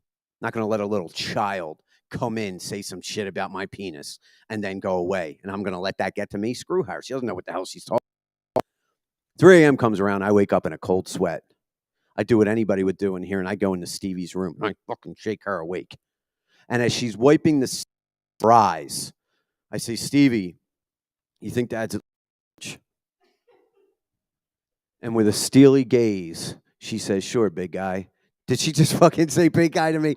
Not going to let a little child come in, say some shit about my penis, and then go away. And I'm going to let that get to me? Screw her. She doesn't know what the hell she's talking about. 3 a.m. comes around. I wake up in a cold sweat. I do what anybody would do in here, and I go into Stevie's room, and I fucking shake her awake. And as she's wiping the eyes, I say, Stevie, you think Dad's a bitch? And with a steely gaze, she says, sure, big guy. Did she just fucking say big guy to me?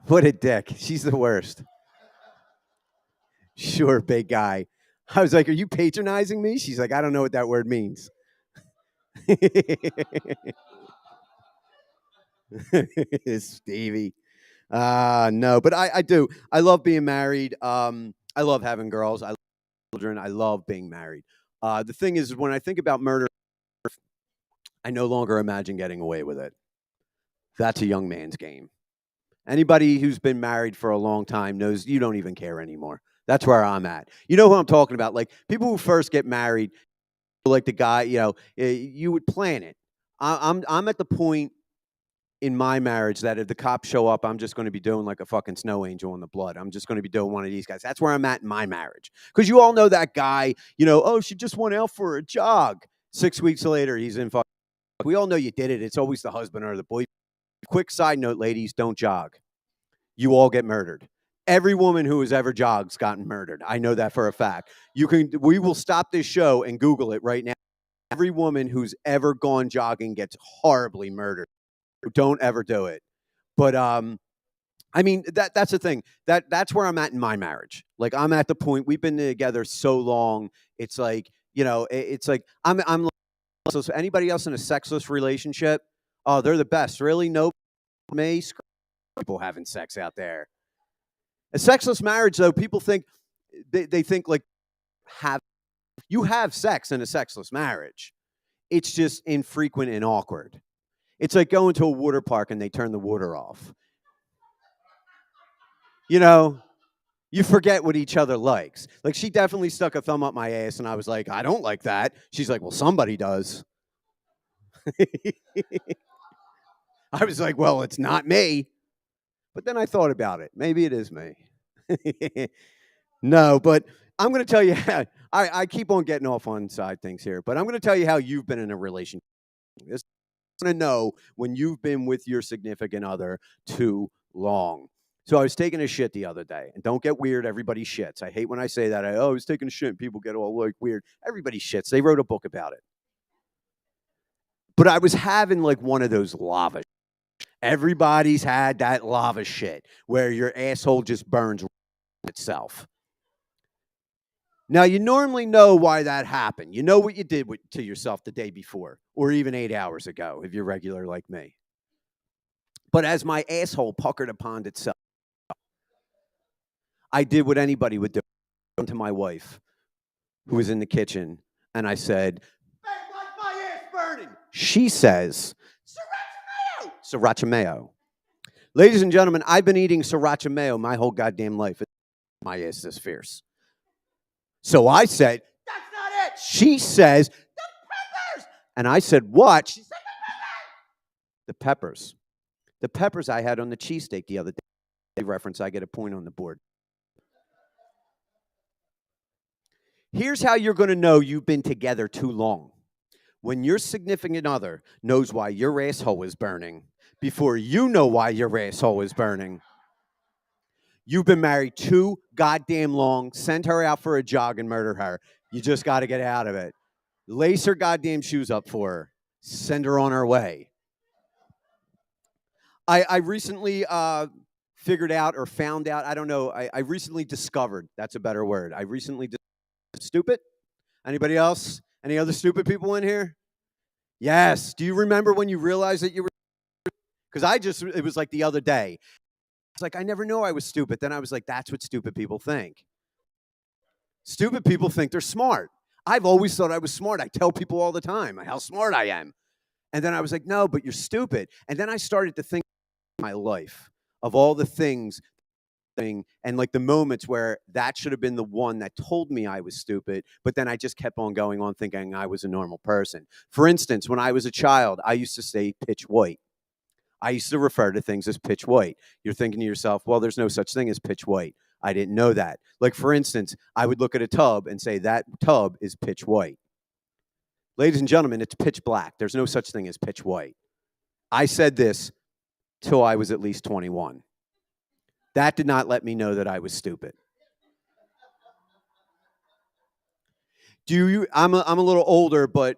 What a dick. She's the worst. Sure, big guy. I was like, are you patronizing me? She's like, I don't know what that word means. Stevie. No, but I do. I love being married. I love having girls. I love children. I love being married. The thing is, when I think about murder, I no longer imagine getting away with it. That's a young man's game. Anybody who's been married for a long time knows you don't even care anymore. That's where I'm at. You know who I'm talking about? Like people who first get married, like the guy, you know, you would plan it. I'm at the point in my marriage that if the cops show up, I'm just going to be doing like a fucking snow angel in the blood. I'm just going to be doing one of these guys. That's where I'm at in my marriage. Because you all know that guy, you know, oh, she just went out for a jog. 6 weeks later, he's in fucking. We all know you did it. It's always the husband or the boy. Quick side note, ladies, don't jog. You all get murdered. Every woman who has ever jogged's gotten murdered. I know that for a fact. We will stop this show and Google it right now. Every woman who's ever gone jogging gets horribly murdered. Don't ever do it. But I mean, that's the thing. That's where I'm at in my marriage. Like I'm at the point we've been together so long. It's like, you know, it's like I'm so anybody else in a sexless relationship, oh, they're the best. Really? Nope. Me? Screw people having sex out there. A sexless marriage, though, people think they think like you have sex in a sexless marriage. It's just infrequent and awkward. It's like going to a water park and they turn the water off. you know, you forget what each other likes. Like, she definitely stuck a thumb up my ass, and I was like, I don't like that. She's like, well, somebody does. I was like, well, it's not me. But then I thought about it. Maybe it is me. No, but I'm going to tell you, I keep on getting off on side things here, but I'm going to tell you how you've been in a relationship. I want to know when you've been with your significant other too long. So I was taking a shit the other day, and don't get weird. Everybody shits. I hate when I say that. I was taking a shit, and people get all like weird. Everybody shits. They wrote a book about it. But I was having like one of those lava. Everybody's had that lava shit where your asshole just burns itself. Now, you normally know why that happened. You know what you did to yourself the day before, or even 8 hours ago, if you're regular like me. But as my asshole puckered upon itself, I did what anybody would do. To my wife, who was in the kitchen, and I said, "Babe, why's my ass burning?" She says, "Sriracha mayo." Sriracha mayo. Ladies and gentlemen, I've been eating sriracha mayo my whole goddamn life. My ass this fierce. So I said, "That's not it." She says, "The peppers." And I said, "What?" She said, "The peppers." The peppers I had on the cheesesteak the other day. Reference, I get a point on the board. Here's how you're going to know you've been together too long. When your significant other knows why your asshole is burning before you know why your asshole is burning. You've been married too goddamn long. Send her out for a jog and murder her. You just got to get out of it. Lace her goddamn shoes up for her. Send her on her way. I recently figured out or found out, I don't know, I recently discovered, that's a better word. I recently stupid? Anybody else? Any other stupid people in here? Yes. Do you remember when you realized that you were? Because it was like the other day. It's like, I never knew I was stupid. Then I was like, that's what stupid people think. Stupid people think they're smart. I've always thought I was smart. I tell people all the time how smart I am. And then I was like, no, but you're stupid. And then I started to think of my life, of all the things and like the moments where that should have been the one that told me I was stupid, but then I just kept on going on thinking I was a normal person. For instance, when I was a child, I used to say pitch white. I used to refer to things as pitch white. You're thinking to yourself, well, there's no such thing as pitch white. I didn't know that. Like, for instance, I would look at a tub and say that tub is pitch white. Ladies and gentlemen, it's pitch black. There's no such thing as pitch white. I said this till I was at least 21. That did not let me know that I was stupid. I'm a little older, but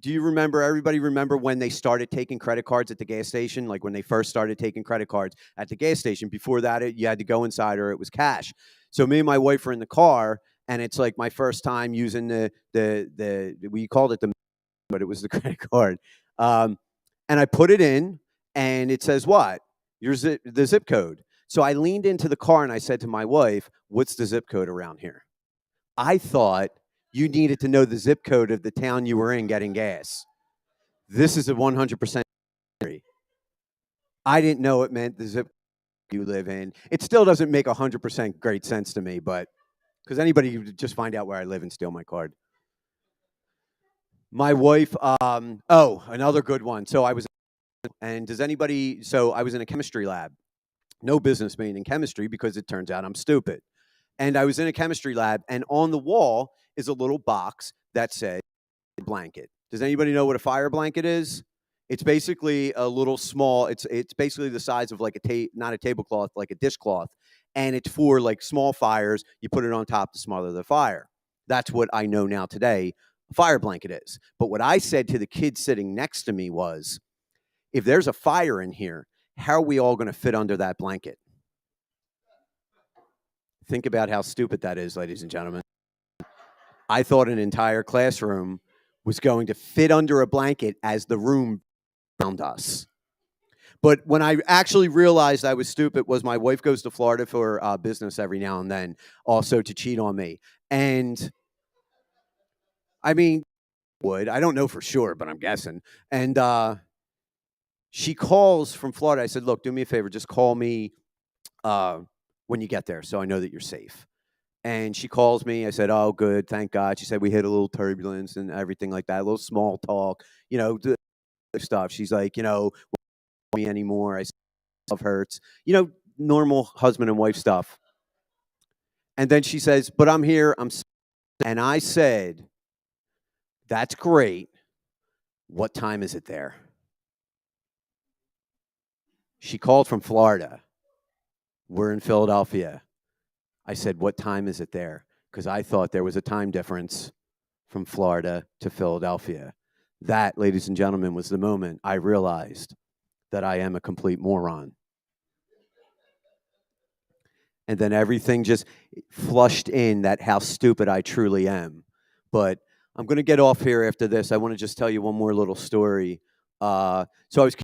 do you remember, everybody remember when they started taking credit cards at the gas station? Like when they first started taking credit cards at the gas station. Before that, you had to go inside or it was cash. So me and my wife were in the car, and it's like my first time using we called it but it was the credit card. And I put it in, and it says what? The zip code. So I leaned into the car and I said to my wife, what's the zip code around here? I thought you needed to know the zip code of the town you were in getting gas. This is a 100%. I didn't know it meant the zip you live in. It still doesn't make 100% great sense to me, but because anybody could just find out where I live and steal my card. My wife, another good one. So I was in a chemistry lab. No business being in chemistry because it turns out I'm stupid. And I was in a chemistry lab, and on the wall is a little box that said blanket. Does anybody know what a fire blanket is? It's basically a little small, it's basically the size of like not a tablecloth, like a dishcloth. And it's for like small fires. You put it on top to smother the fire. That's what I know now today a fire blanket is. But what I said to the kid sitting next to me was, if there's a fire in here, how are we all going to fit under that blanket? Think about how stupid that is, ladies and gentlemen. I thought an entire classroom was going to fit under a blanket as the room around us. But when I actually realized I was stupid was my wife goes to Florida for business every now and then, also to cheat on me. And I mean, I don't know for sure, but I'm guessing. And she calls from Florida. I said, look, do me a favor. Just call me when you get there, so I know that you're safe. And she calls me. I said, "Oh, good, thank God." She said, "We hit a little turbulence and everything like that, a little small talk, the stuff." She's like, "Me anymore?" I said, "Love hurts," normal husband and wife stuff. And then she says, "But I'm here. And I said, "That's great. What time is it there?" She called from Florida. We're in Philadelphia. I said, "What time is it there?" Because I thought there was a time difference from Florida to Philadelphia. That, ladies and gentlemen, was the moment I realized that I am a complete moron. And then everything just flushed in that how stupid I truly am. But I'm going to get off here after this. I want to just tell you one more little story. So I was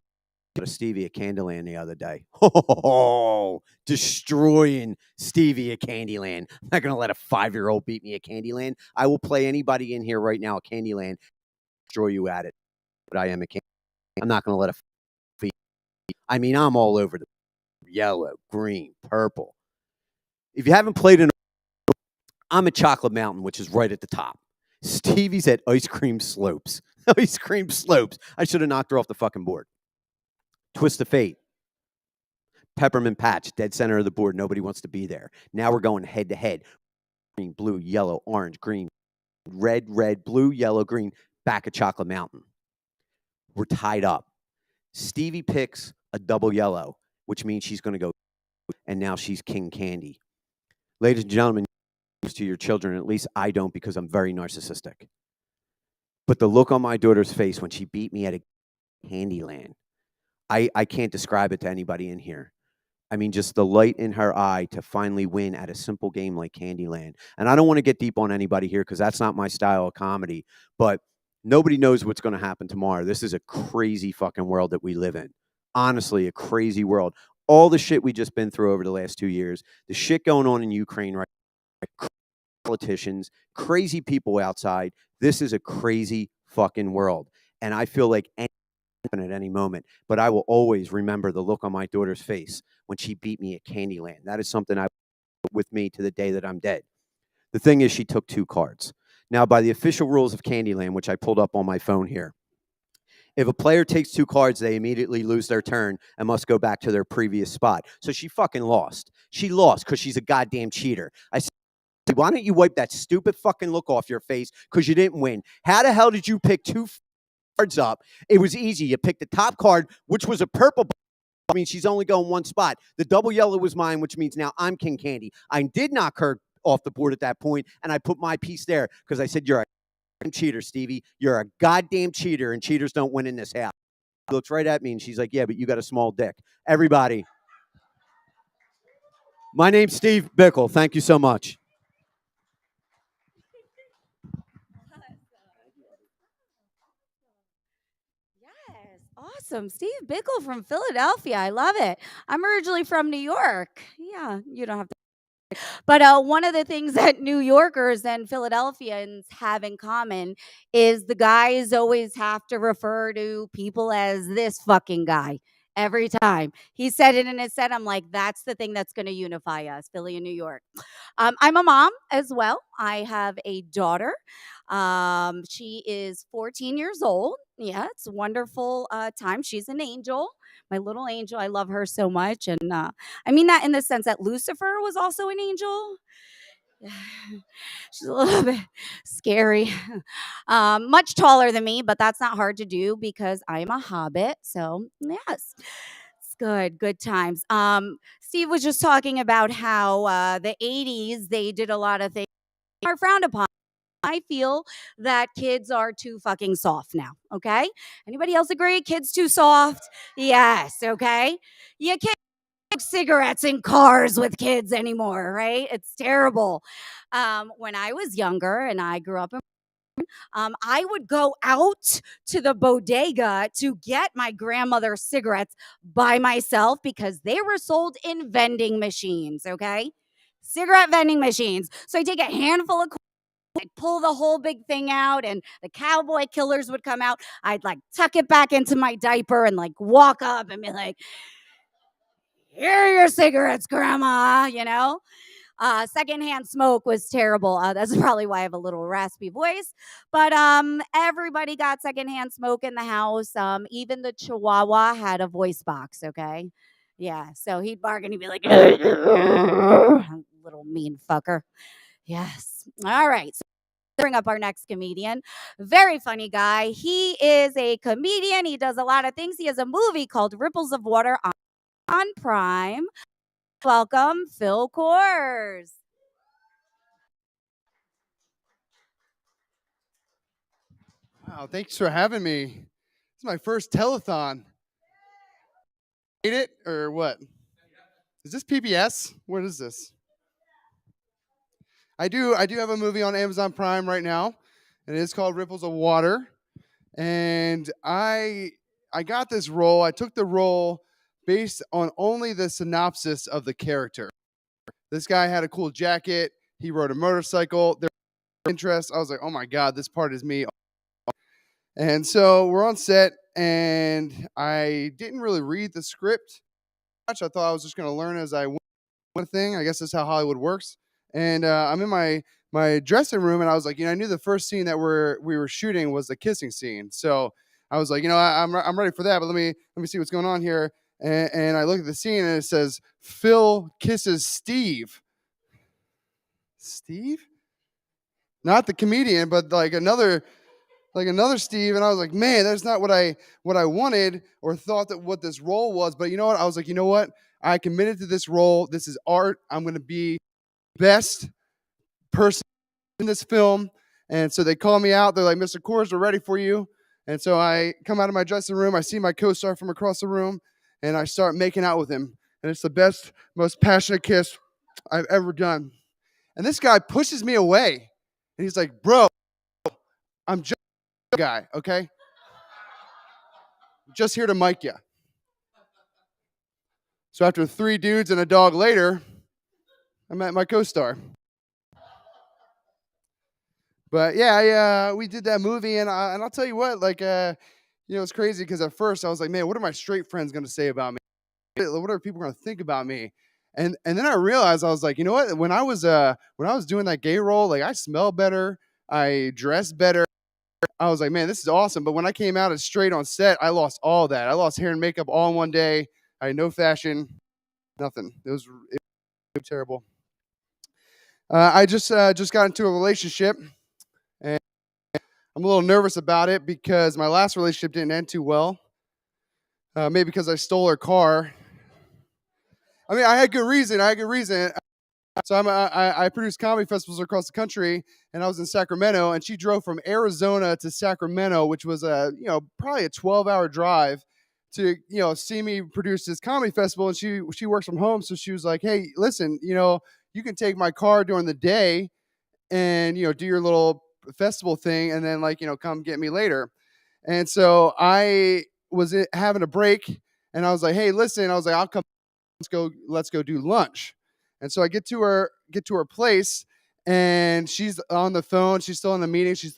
to Stevie at Candyland the other day. Oh, destroying Stevie at Candyland. I'm not going to let a 5-year-old beat me at Candyland. I will play anybody in here right now at Candyland, destroy you at it. But I am a Candyland. I'm not going to let a beat. I mean, I'm all over the yellow, green, purple. If you haven't played in, I'm at Chocolate Mountain, which is right at the top. Stevie's at Ice Cream Slopes. Ice Cream Slopes. I should have knocked her off the fucking board. Twist of Fate. Peppermint Patch, dead center of the board. Nobody wants to be there. Now we're going head to head. Green, blue, yellow, orange, green, red, blue, yellow, green. Back at Chocolate Mountain. We're tied up. Stevie picks a double yellow, which means she's going to go. And now she's King Candy. Ladies and gentlemen, to your children, at least I don't because I'm very narcissistic. But the look on my daughter's face when she beat me at a Candyland, I can't describe it to anybody in here. I mean, just the light in her eye to finally win at a simple game like Candyland. And I don't want to get deep on anybody here because that's not my style of comedy. But nobody knows what's going to happen tomorrow. This is a crazy fucking world that we live in. Honestly, a crazy world. All the shit we just been through over the last 2 years, the shit going on in Ukraine right now, politicians, crazy people outside. This is a crazy fucking world. And I feel like happen at any moment, but I will always remember the look on my daughter's face when she beat me at Candyland. That is something I with me to the day that I'm dead. The thing is, she took 2 cards. Now, by the official rules of Candyland, which I pulled up on my phone here, if a player takes 2 cards, they immediately lose their turn and must go back to their previous spot. So she fucking lost. She lost because she's a goddamn cheater. I said, why don't you wipe that stupid fucking look off your face because you didn't win? How the hell did you pick 2 cards up? It was easy. You picked the top card, which was a purple. I mean, she's only going 1 spot. The double yellow was mine, which means now I'm King Candy. I did knock her off the board at that point, and I put my piece there because I said, "You're a cheater, Stevie. You're a goddamn cheater, and cheaters don't win in this house." She looks right at me, and she's like, "Yeah, but you got a small dick." Everybody, my name's Steve Bickle. Thank you so much. Yes, awesome. Steve Bickle from Philadelphia. I love it. I'm originally from New York. Yeah, you don't have to. But one of the things that New Yorkers and Philadelphians have in common is the guys always have to refer to people as this fucking guy every time. He said it in his set. I'm like, that's the thing that's going to unify us, Philly and New York. I'm a mom as well. I have a daughter. She is 14 years old. Yeah, it's a wonderful time. She's an angel, my little angel. I love her so much. And I mean that in the sense that Lucifer was also an angel. She's a little bit scary. Much taller than me, but that's not hard to do because I'm a hobbit. So, yes. It's good times. Steve was just talking about how the 80s, they did a lot of things that are frowned upon. I feel that kids are too fucking soft now, okay? Anybody else agree? Kids too soft? Yes, okay? You can't smoke cigarettes in cars with kids anymore, right? It's terrible. When I was younger and I grew up in I would go out to the bodega to get my grandmother's cigarettes by myself because they were sold in vending machines, okay? Cigarette vending machines. So I take a handful of I'd pull the whole big thing out and the cowboy killers would come out. I'd like tuck it back into my diaper and like walk up and be like, here are your cigarettes, Grandma, Secondhand smoke was terrible. That's probably why I have a little raspy voice. But everybody got secondhand smoke in the house. Even the Chihuahua had a voice box. Okay, yeah. So he'd bark and he'd be like, "Little mean fucker." Yes. All right. So bring up our next comedian. Very funny guy. He is a comedian. He does a lot of things. He has a movie called Ripples of Water on Prime. Welcome, Phil Kors. Wow, thanks for having me. This is my first telethon. Hate it or what? Is this PBS? What is this? I do have a movie on Amazon Prime right now, and it is called Ripples of Water. And I got this role. I took the role based on only the synopsis of the character. This guy had a cool jacket. He rode a motorcycle. There was interest. I was like, oh my God, this part is me. And so we're on set, and I didn't really read the script much. I thought I was just going to learn as I went. Thing. I guess that's how Hollywood works. And I'm in my dressing room, and I was like, I knew the first scene that we were shooting was the kissing scene. So I was like, I'm ready for that. But let me see what's going on here. And I look at the scene, and it says Phil kisses Steve. Steve? Not the comedian, but like another Steve. And I was like, man, that's not what I wanted or thought that what this role was. But you know what? I was like, you know what? I committed to this role. This is art. I'm going to be best person in this film. And so they call me out. They're like, Mr. Kors, we're ready for you. And so I come out of my dressing room. I see my co-star from across the room, and I start making out with him. And it's the best, most passionate kiss I've ever done. And this guy pushes me away. And he's like, bro, I'm just a guy, okay? Just here to mic you. So after 3 dudes and a dog later, I met my co-star. But yeah, we did that movie, and I'll tell you what, it's crazy because at first I was like, man, what are my straight friends going to say about me? What are people going to think about me? And then I realized, I was like, you know what? When I was doing that gay role, like I smelled better, I dressed better. I was like, man, this is awesome. But when I came out as straight on set, I lost all that. I lost hair and makeup all in one day. I had no fashion, nothing. It was terrible. I just got into a relationship, and I'm a little nervous about it because my last relationship didn't end too well. Maybe because I stole her car. I mean, I had good reason. So I produce comedy festivals across the country, and I was in Sacramento, and she drove from Arizona to Sacramento, which was probably a 12-hour drive to see me produce this comedy festival. And she works from home, so she was like, hey, listen, you can take my car during the day and do your little festival thing, and then come get me later. And so I was having a break, and I was like, hey, listen, I'll come. Let's go do lunch. And so I get to her place, and she's on the phone. She's still in the meeting. She's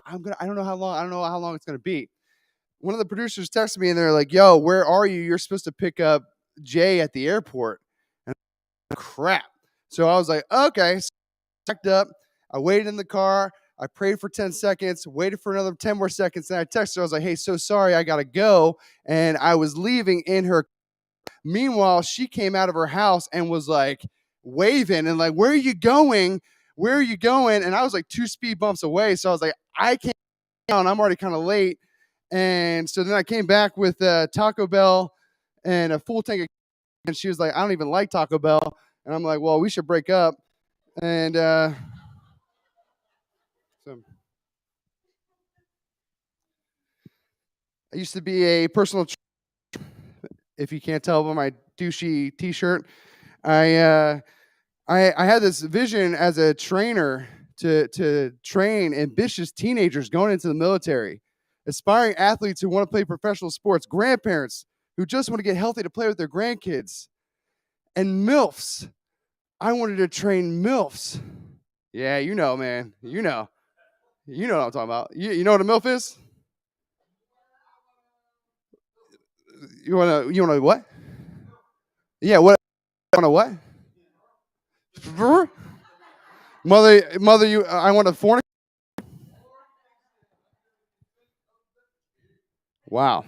like, I don't know how long it's gonna be. One of the producers texted me, and they're like, yo, where are you? You're supposed to pick up Jay at the airport. And crap. So I was like, okay. So I packed up. I waited in the car. I prayed for 10 seconds, waited for another 10 more seconds. And I texted her. I was like, hey, so sorry, I got to go. And I was leaving in her. Meanwhile, she came out of her house and was like waving and like, where are you going? Where are you going? And I was like 2 speed bumps away. So I was like, I can't down. I'm already kind of late. And so then I came back with Taco Bell and a full tank of, and she was like, I don't even like Taco Bell. And I'm like, well, we should break up. And so I used to be a personal if you can't tell by my douchey t-shirt. I had this vision as a trainer to train ambitious teenagers going into the military, aspiring athletes who want to play professional sports, grandparents who just want to get healthy to play with their grandkids, and MILFs. I wanted to train MILFs. Yeah, you know, man. You know what I'm talking about. You know what a MILF is? You wanna what? Yeah, what? On a what? Mother, you. I want to fornicate. Wow.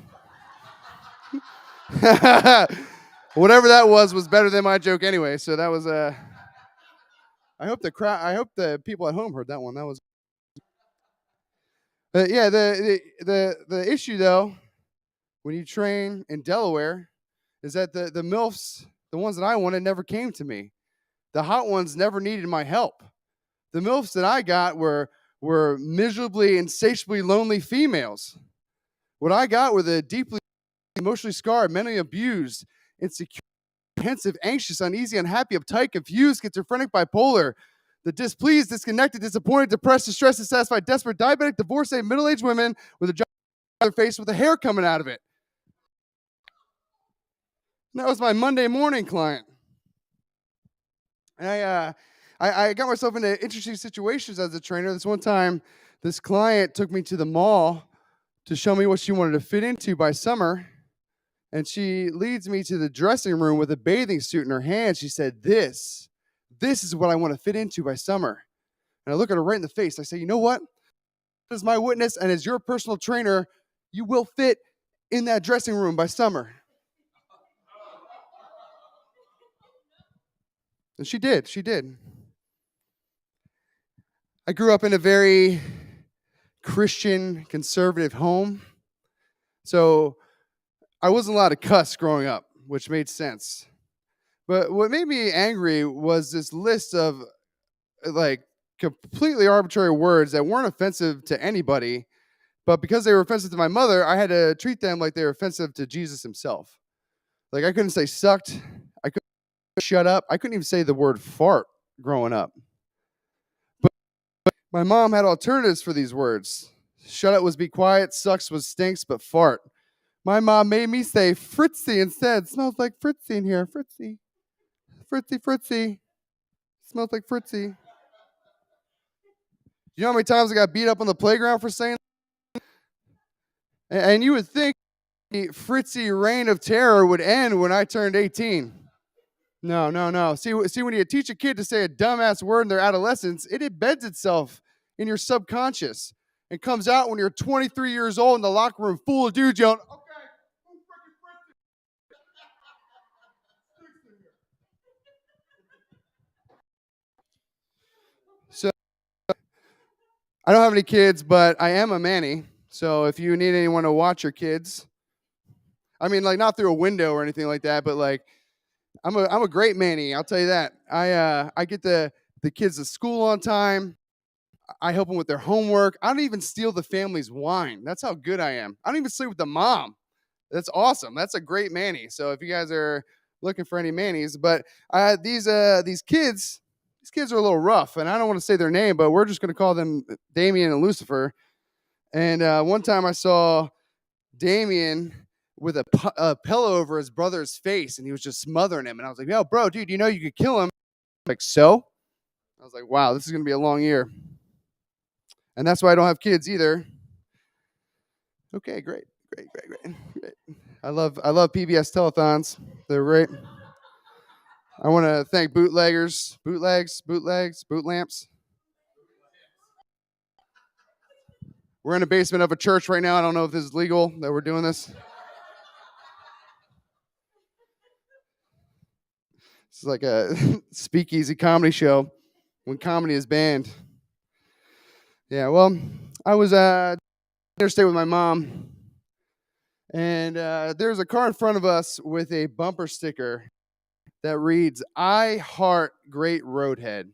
Whatever that was better than my joke anyway. So that was I hope the crowd. I hope the people at home heard that one. That was. Yeah. The issue though, when you train in Delaware, is that the milfs, the ones that I wanted, never came to me. The hot ones never needed my help. The milfs that I got were miserably, insatiably lonely females. What I got were the deeply emotionally scarred, mentally abused, insecure, apprehensive, anxious, uneasy, unhappy, uptight, confused, schizophrenic, bipolar, the displeased, disconnected, disappointed, depressed, distressed, dissatisfied, desperate, diabetic, divorcee, middle-aged women with a job on their face with the hair coming out of it. And that was my Monday morning client. And I got myself into interesting situations as a trainer. This one time, this client took me to the mall to show me what she wanted to fit into by summer. And she leads me to the dressing room with a bathing suit in her hand. She said, this is what I want to fit into by summer. And I look at her right in the face. I say, you know what? As my witness and as your personal trainer, you will fit in that dressing room by summer. And she did. She did. I grew up in a very Christian, conservative home. So I wasn't allowed to cuss growing up, which made sense. But what made me angry was this list of like completely arbitrary words that weren't offensive to anybody, but because they were offensive to my mother, I had to treat them like they were offensive to Jesus himself. Like I couldn't say sucked, I couldn't shut up, I couldn't even say the word fart growing up. But my mom had alternatives for these words. Shut up was be quiet, sucks was stinks, but fart. My mom made me say fritzy instead. Smells like fritzy in here, fritzy. Fritzy, fritzy. Smells like fritzy. You know how many times I got beat up on the playground for saying that? And you would think the fritzy reign of terror would end when I turned 18. No. See, when you teach a kid to say a dumbass word in their adolescence, it embeds itself in your subconscious. It comes out when you're 23 years old in the locker room full of dudes yelling, okay, so I don't have any kids, but I am a manny. So if you need anyone to watch your kids, I mean, like not through a window or anything like that, but like I'm a great manny. I'll tell you that. I get the kids to school on time. I help them with their homework. I don't even steal the family's wine. That's how good I am. I don't even sleep with the mom. That's awesome. That's a great manny. So if you guys are looking for any mannies, but these kids are a little rough, and I don't want to say their name, but we're just going to call them Damien and Lucifer. And one time I saw Damien with a pillow over his brother's face, and he was just smothering him. And I was like, yo, bro, dude, you know you could kill him. Like, so? I was like, wow, this is going to be a long year. And that's why I don't have kids either. Okay, great. I love PBS telethons. They're great. I want to thank bootlegs, boot lamps. We're in the basement of a church right now. I don't know if this is legal that we're doing this. This is like a speakeasy comedy show when comedy is banned. Yeah, well, I was interstate with my mom, and there's a car in front of us with a bumper sticker that reads, I heart great roadhead.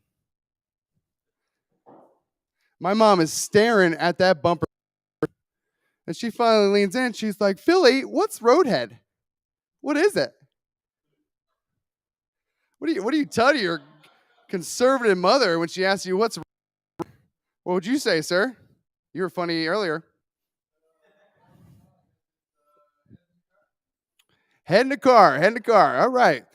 My mom is staring at that bumper, and she finally leans in. She's like, Philly, what's roadhead? What is it? What do you tell your conservative mother when she asks you what's? What would you say, sir? You were funny earlier. Head in the car. All right.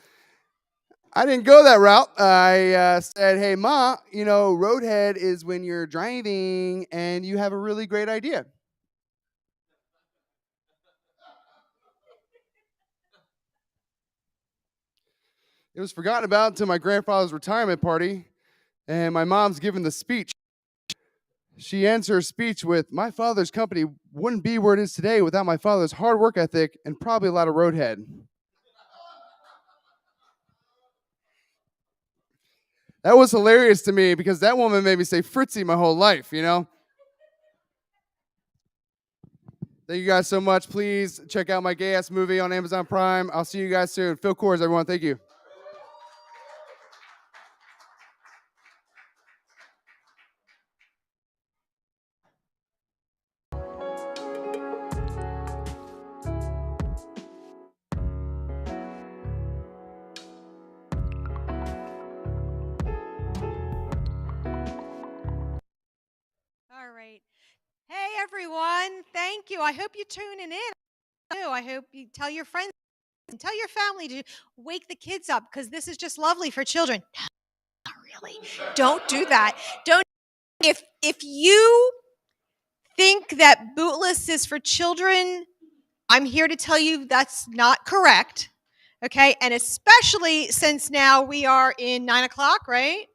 I didn't go that route. I said, hey, Ma, you know, roadhead is when you're driving and you have a really great idea. It was forgotten about until my grandfather's retirement party, and my mom's giving the speech. She ends her speech with, "My father's company wouldn't be where it is today without my father's hard work ethic and probably a lot of roadhead." That was hilarious to me because that woman made me say Fritzy my whole life, you know? Thank you guys so much. Please check out my gay-ass movie on Amazon Prime. I'll see you guys soon. Phil Kors, everyone. Thank you. All right. Hey, everyone. Thank you. I hope you're tuning in. I hope you tell your friends and tell your family to wake the kids up because this is just lovely for children. No, not really. Don't do that. Don't. If you think that Bootless is for children, I'm here to tell you that's not correct. Okay, and especially since now we are in 9 o'clock, right?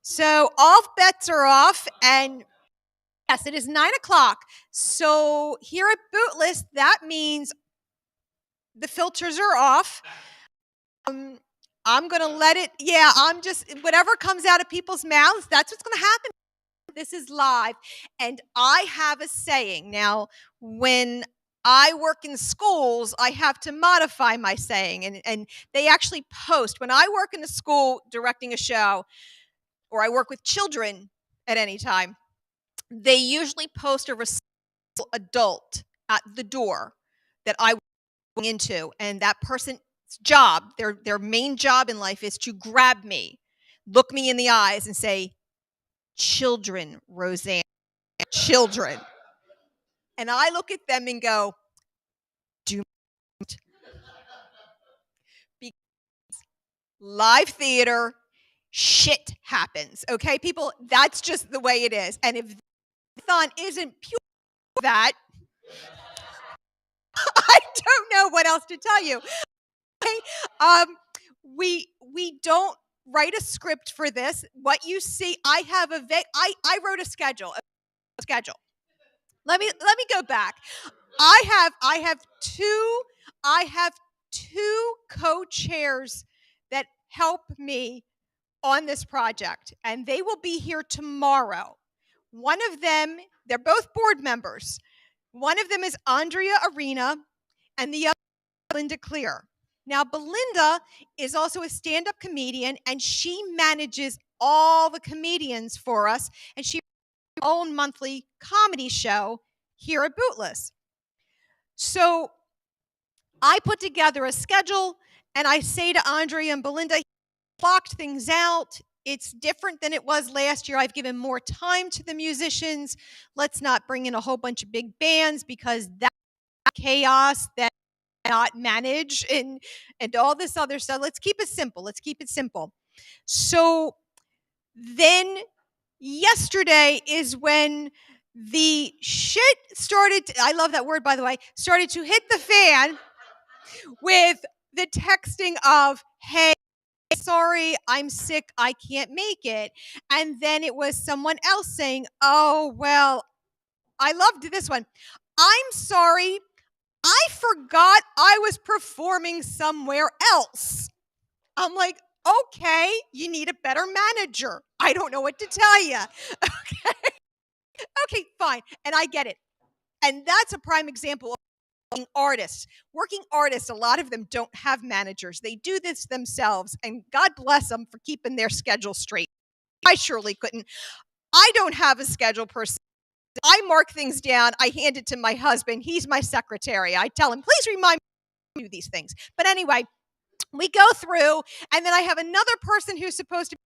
So all bets are off, and yes, it is 9 o'clock. So here at Bootless, that means the filters are off. I'm going to let it, I'm just, whatever comes out of people's mouths, that's what's going to happen. This is live. And I have a saying. Now, when I work in schools, I have to modify my saying. And they actually post. When I work in a school directing a show, or I work with children at any time, they usually post a responsible adult at the door that I walk into. And that person's job, their main job in life is to grab me, look me in the eyes and say, "Children, Roseanne, children." And I look at them and go, "Do not." Because live theater, shit happens. Okay, people, that's just the way it is. And if the telethon isn't pure that, I don't know what else to tell you. Okay? We don't write a script for this. What you see, I have I wrote a schedule. Let me go back. I have two co-chairs that help me on this project, and they will be here tomorrow. One of them, they're both board members. One of them is Andrea Arena, and the other is Belinda Clear. Now, Belinda is also a stand-up comedian, and she manages all the comedians for us, and she has her own monthly comedy show here at Bootless. So I put together a schedule, and I say to Andrea and Belinda, blocked things out. It's different than it was last year. I've given more time to the musicians. Let's not bring in a whole bunch of big bands because that's chaos that I cannot manage and all this other stuff. Let's keep it simple. So then yesterday is when the shit started, I love that word, by the way, started to hit the fan with the texting of, "Hey, sorry, I'm sick, I can't make it." And then it was someone else saying, "Oh, well," I loved this one, "I'm sorry, I forgot I was performing somewhere else." I'm like, okay, you need a better manager. I don't know what to tell you. Okay, fine. And I get it. And that's a prime example of working artists, a lot of them don't have managers. They do this themselves, and God bless them for keeping their schedule straight. I surely couldn't. I don't have a schedule per se. I mark things down. I hand it to my husband. He's my secretary. I tell him, "Please remind me to do these things." But anyway, we go through, and then I have another person who's supposed to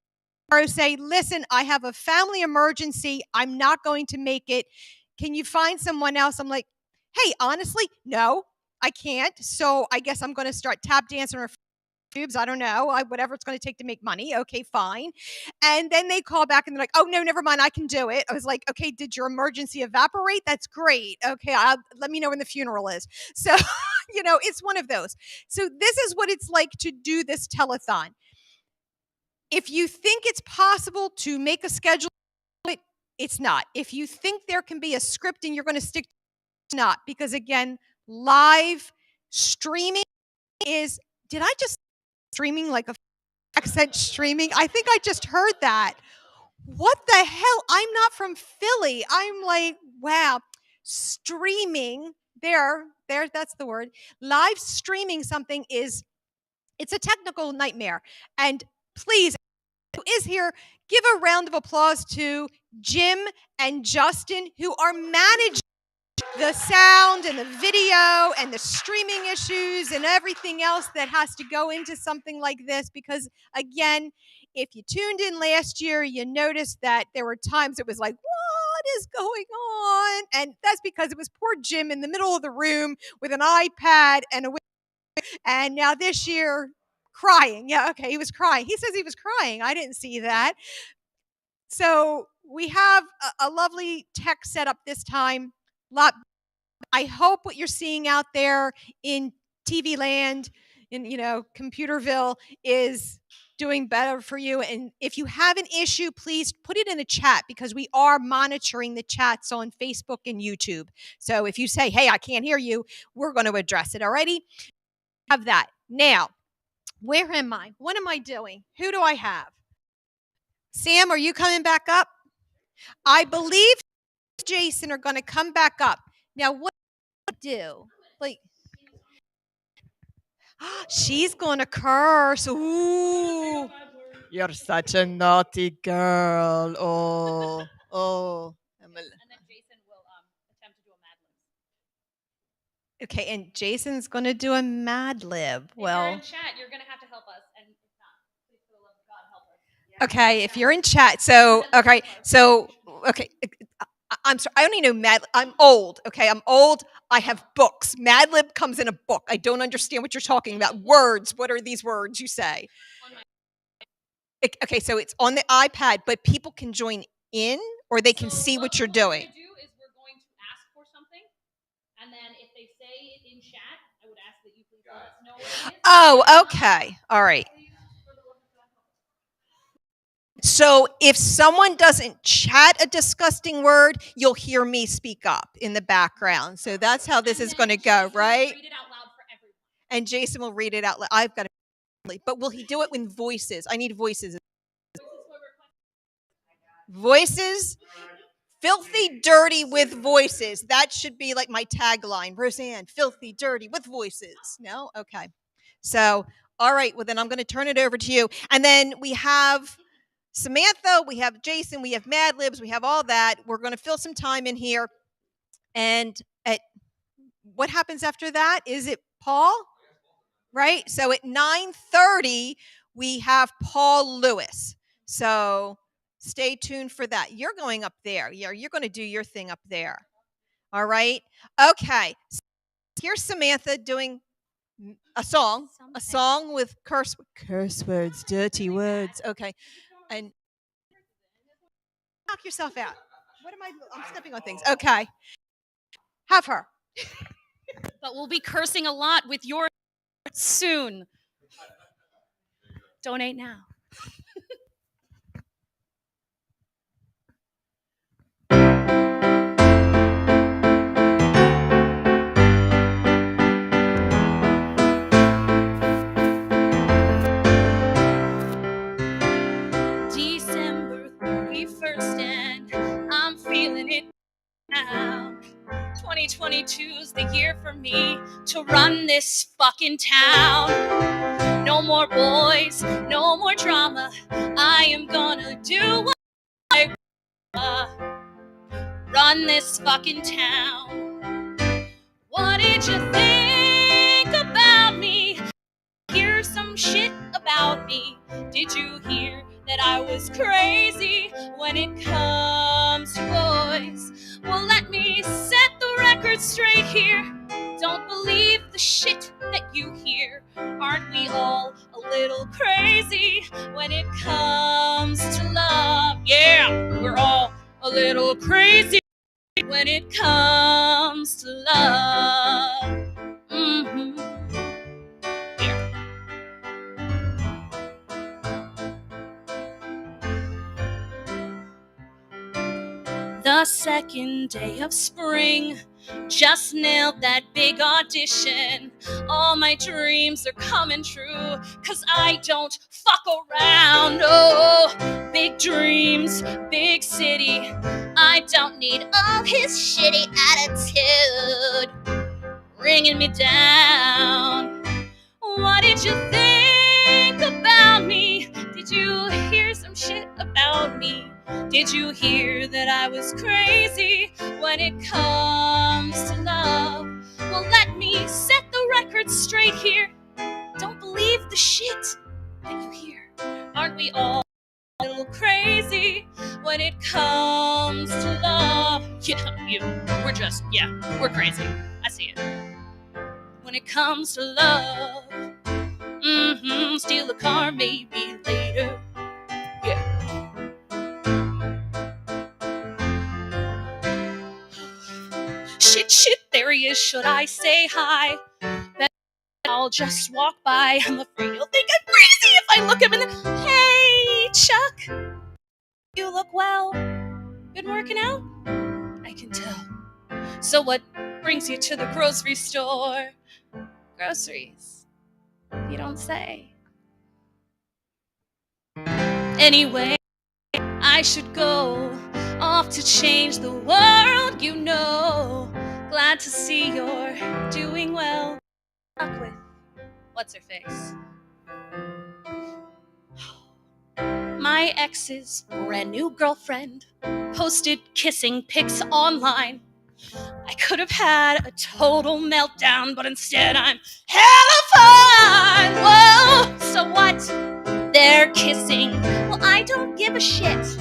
say, "Listen, I have a family emergency. I'm not going to make it. Can you find someone else?" I'm like, "Hey, honestly, no, I can't. So I guess I'm going to start tap dancing tubes. I don't know. Whatever it's going to take to make money. Okay, fine. And then they call back and they're like, oh, no, never mind. I can do it. I was like, okay, did your emergency evaporate? That's great. Okay, let me know when the funeral is. So, it's one of those. So this is what it's like to do this telethon. If you think it's possible to make a schedule, it's not. If you think there can be a script and you're going to stick, it's not. Because again, live streaming is, did I just streaming like a accent streaming? I think I just heard that. What the hell? I'm not from Philly. I'm like, wow, streaming there, that's the word. Live streaming something it's a technical nightmare. And please, who is here, give a round of applause to Jim and Justin, who are managing the sound and the video and the streaming issues and everything else that has to go into something like this. Because again, if you tuned in last year, you noticed that there were times it was like, what is going on? And that's because it was poor Jim in the middle of the room with an iPad and now this year crying. Yeah, okay, he was crying. He says he was crying. I didn't see that. So we have a lovely tech setup this time. I hope what you're seeing out there in TV land, in Computerville, is doing better for you. And if you have an issue, please put it in a chat, because we are monitoring the chats on Facebook and YouTube. So if you say, hey, I can't hear you, we're going to address it. Alrighty? Have that. Now, where am I? What am I doing? Who do I have? Sam, are you coming back up? I believe Jason are going to come back up. Now, what do I do? Like, she's going to curse. Ooh. You're such a naughty girl. Oh. And then Jason will attempt to do a Mad Lib. Okay, and Jason's going to do a Mad Lib. Well, if you're in chat, you're going to have to help us. And if not, please, for the love of God, help us. Okay, if you're in chat. Okay. I'm sorry. I only know Mad. I'm old. Okay, I'm old. I have books. Mad Lib comes in a book. I don't understand what you're talking about. Words. What are these words you say? Okay, so it's on the iPad, but people can join in, or they can see what you're doing. What we're going to do is we're going to ask for something, and then if they say it in chat, I would ask that you please let us know what it is. Oh, okay. All right. So if someone doesn't chat a disgusting word, you'll hear me speak up in the background. So that's how this is going to go, right? Read it out loud for everyone. And Jason will read it out loud. I've got to, but will he do it with voices? I need voices. Voices, filthy dirty with voices. That should be like my tagline. Roseanne, filthy dirty with voices. No? Okay. So, all right. Well, then I'm going to turn it over to you. And then we have Samantha, we have Jason, we have Mad Libs, we have all that. We're going to fill some time in here. And what happens after that? Is it Paul? Right? So at 9:30, we have Paul Lewis. So stay tuned for that. You're going up there. Yeah, you're going to do your thing up there. All right? Okay. So here's Samantha doing a song with curse words, dirty words. Okay. And knock yourself out. I'm stepping on things. Okay. Have her. But we'll be cursing a lot with your soon. Donate now. December 31st, and I'm feeling it now. 2022's the year for me to run this fucking town. No more boys, no more drama. I am gonna do what I run this fucking town. What did you think about me? Hear some shit about me. Did you hear that I was crazy when it comes to boys? Well, let me set the record straight here. Don't believe the shit that you hear. Aren't we all a little crazy when it comes to love? Yeah, we're all a little crazy when it comes to love. Mm-hmm. The second day of spring, just nailed that big audition. All my dreams are coming true, 'cause I don't fuck around. Oh, big dreams, big city. I don't need all his shitty attitude bringing me down. What did you think about me? Did you hear some shit about me? Did you hear that I was crazy when it comes to love? Well, let me set the record straight here. Don't believe the shit that you hear. Aren't we all a little crazy when it comes to love? Yeah, we're crazy. I see it. When it comes to love, steal a car maybe later. Yeah. Shit, there he is. Should I say hi? Bet I'll just walk by. I'm afraid he'll think I'm crazy if I look him in the... Hey, Chuck. You look well. Been working out? I can tell. So what brings you to the grocery store? Groceries. You don't say. Anyway, I should go off to change the world, you know. Glad to see you're doing well. Up with what's her face? My ex's brand new girlfriend posted kissing pics online. I could have had a total meltdown, but instead I'm hella fine. Whoa, so what? They're kissing. Well, I don't give a shit.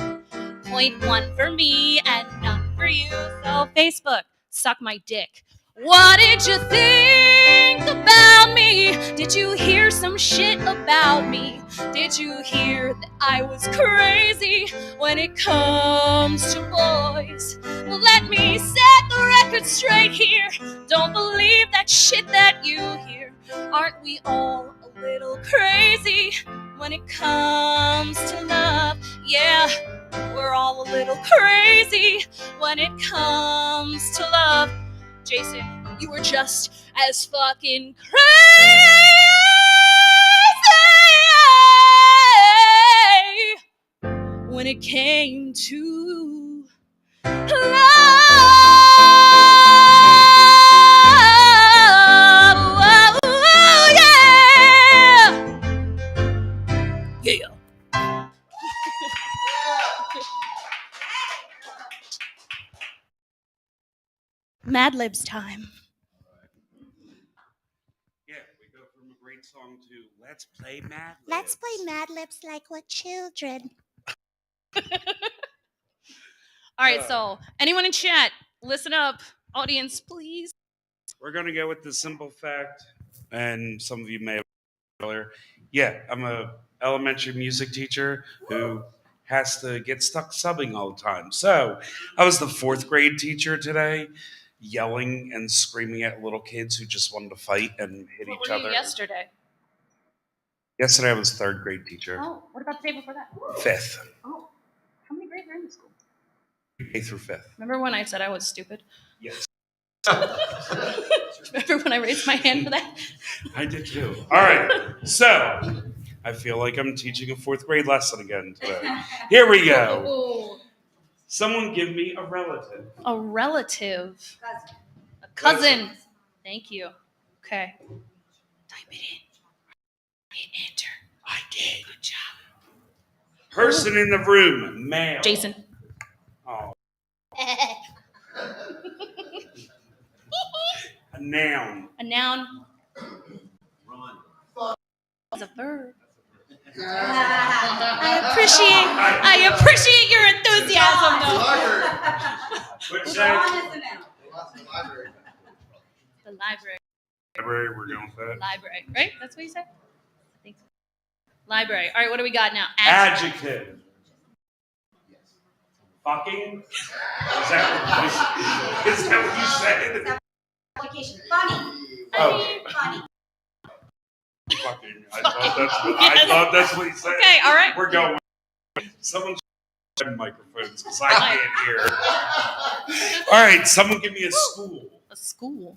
0.1 for me and none for you. So Facebook, suck my dick. What did you think about me? Did you hear some shit about me? Did you hear that I was crazy when it comes to boys? Well, let me set the record straight here. Don't believe that shit that you hear. Aren't we all a little crazy when it comes to love? Yeah, we're all a little crazy when it comes to love. Jason, you were just as fucking crazy when it came to love. Oh, yeah. Yeah. Mad Libs time. Yeah, we go from a great song to let's play Mad Libs. Let's play Mad Libs like we're children. All right, so anyone in chat, listen up. Audience, please. We're going to go with the simple fact, and some of you may have earlier. Yeah, I'm a elementary music teacher who has to get stuck subbing all the time. So I was the 4th grade teacher today, yelling and screaming at little kids who just wanted to fight and hit What each were other. you yesterday? Yesterday I was 3rd grade teacher. Oh, what about the day before that? 5th. Oh, how many grades are in the school? K through 5th. Remember when I said I was stupid? Yes. Remember when I raised my hand for that? I did too. All right. So I feel like I'm teaching a 4th grade lesson again today. Here we go. Ooh. Someone give me a relative. A relative. A cousin. Thank you. Okay. Type it in. Hit enter. I did. Good job. Person in the room, male. Jason. Oh. A noun. A noun. Run. It's a verb. I appreciate your enthusiasm, though. What's that? The library. Library, we're going with that. Library, right? That's what you said? I think so. Library. All right, what do we got now? Adjective. Fucking? Is that what you said? Application. Funny. Oh. Funny. Fucking. I thought that's what he said. Okay, all right. We're going. Someone should microphones because I can't hear. All right, someone give me a school. A school.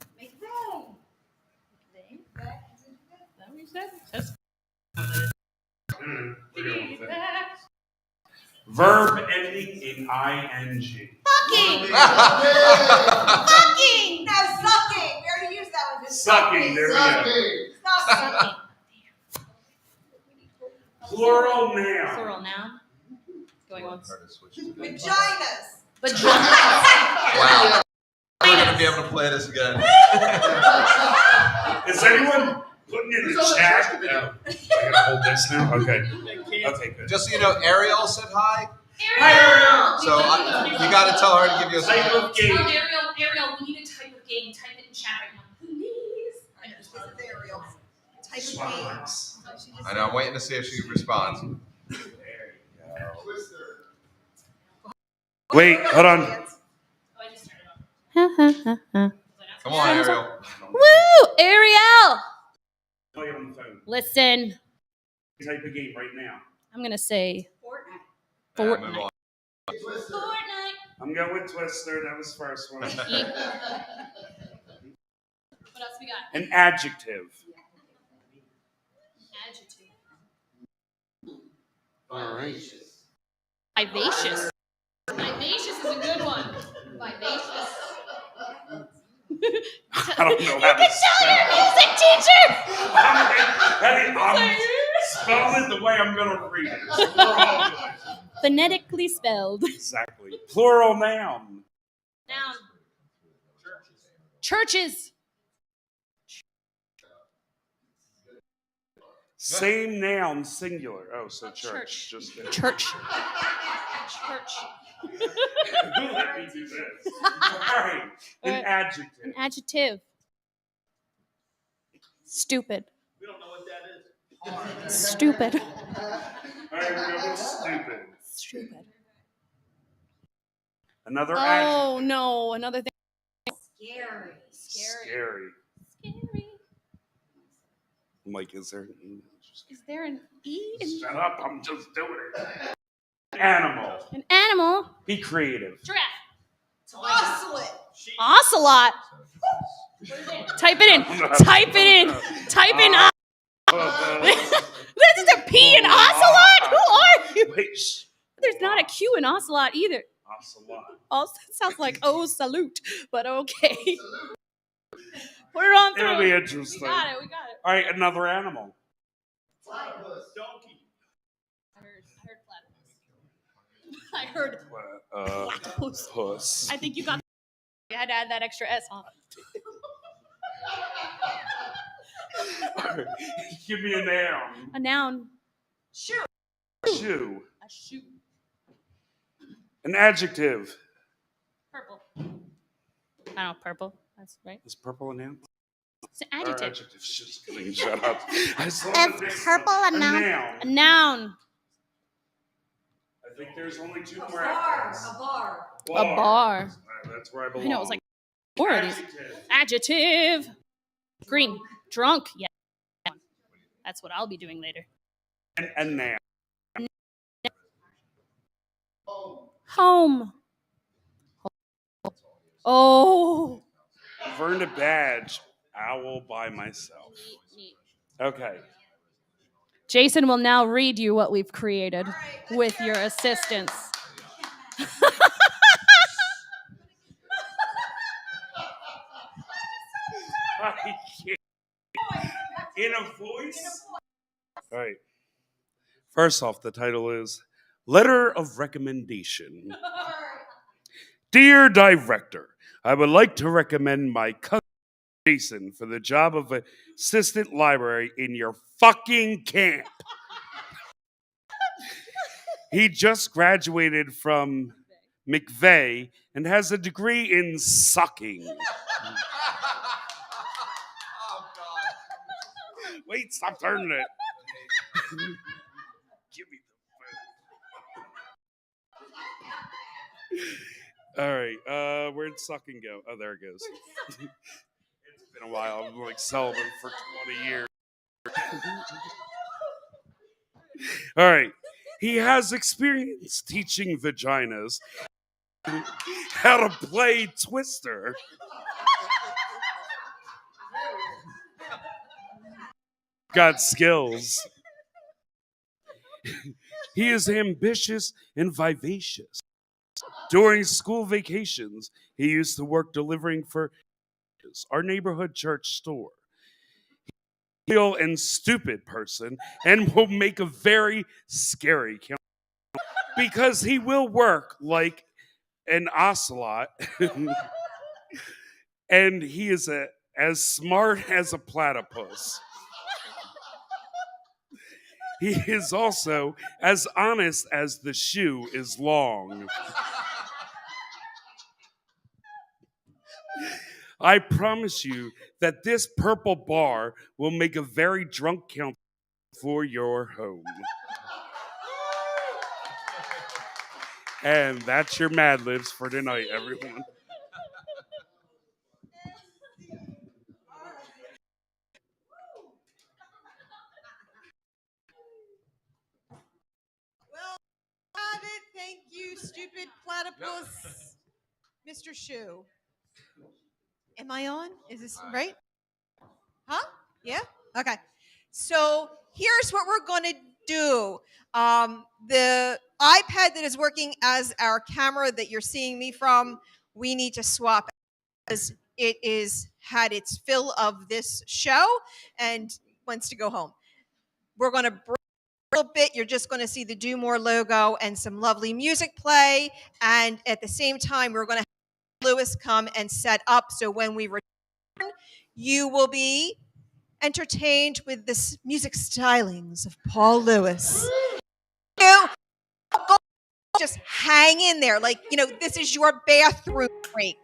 Verb ending in ing. Fucking. Fucking. No, sucking. We already used that one. Just Sucking. There we go. Stop sucking. Plural noun. Plural noun. Going on. Vaginas. Vaginas. Wow. We're going to be able to play this again. Is anyone putting in the chat? No. I gotta hold this now? Okay. Okay, good. Just so you know, Ariel said hi. Ariel! So you got to tell her to give you a type of game. Ariel, we need a type of game. Type it in chat right now. Please. Ariel. Type of game. I know, I'm waiting to see if she responds. Wait, hold on. Come on, Ariel. Woo! Ariel! Play it on the phone. Listen. Type of game right now. I'm going to say Fortnite. Fortnite. I'm going with Twister. That was the first one. What else we got? An adjective. Adjective. All right. Vivacious. Vivacious is a good one. Vivacious. I don't know how to You can tell your music teacher! I'm spelling it the way I'm going to read it. Phonetically spelled. Exactly. Plural noun. Noun. Churches. Same noun, singular. Oh, so church. Church. Just Church. Church. Who let me do this? All right. An adjective. An adjective. Stupid. We don't know what that is. Stupid. All right, we're going with stupid. Stupid. Another adjective. Oh, no. Another thing. Scary. Scary. Scary. I'm like, is there an E? Is there an E? In Shut up, I'm just doing it. Animal. an animal? Be creative. Giraffe. Ocelot. Ocelot. Type it in. Type it in. Type in. This is a P in ocelot? Who are you? Wait, shh. There's not a Q in ocelot either. Ocelot. Also, it sounds like oh salute, but okay. Put it on through. It'll be interesting. We got it. All right, another animal. Donkey. I heard platypus. Puss. I think you got. You had to add that extra S on. Give me a noun. A noun. Shoe. Shoe. A shoe. An adjective. Purple. I don't know, purple. That's right. Is purple a noun? It's an Or adjective. adjective. Just kidding. Shut up. I saw Is this. purple a A noun? noun. A noun. I think there's only two A more bar. after A bar. A bar. That's where I belong. I know, it was like four of these. Adjective. Adjective. Green. Drunk. Yeah. That's what I'll be doing later. And a noun. Home. Oh. I've earned a badge. Owl by myself. Okay. Jason will now read you what we've created with your assistance. I can't. In a voice? All right. First off, the title is Letter of Recommendation. Dear Director, I would like to recommend my cousin Jason for the job of assistant library in your fucking camp. He just graduated from McVeigh and has a degree in sucking. Wait, stop turning it. Give me the phone. All right, where'd sucking go? Oh, there it goes. It's been a while. I'm like celibate for 20 years. All right. He has experience teaching vaginas how to play Twister. Got skills. He is ambitious and vivacious. During school vacations, he used to work delivering for our neighborhood church store. He's a real and stupid person and will make a very scary counselor because he will work like an ocelot and he is as smart as a platypus. He is also as honest as the shoe is long. I promise you that this purple bar will make a very drunk counselor for your home. And that's your Mad Libs for tonight, everyone. Well, have it. Thank you, stupid platypus, Mr. Shoe. Am I on? Is this right? Huh? Yeah? Okay. So here's what we're going to do. The iPad that is working as our camera that you're seeing me from, we need to swap because it is had its fill of this show and wants to go home. We're going to break a little bit. You're just going to see the Do More logo and some lovely music play. And at the same time, we're going to have Lewis come and set up. So when we return, you will be entertained with the music stylings of Paul Lewis. You go, just hang in there. Like, this is your bathroom break.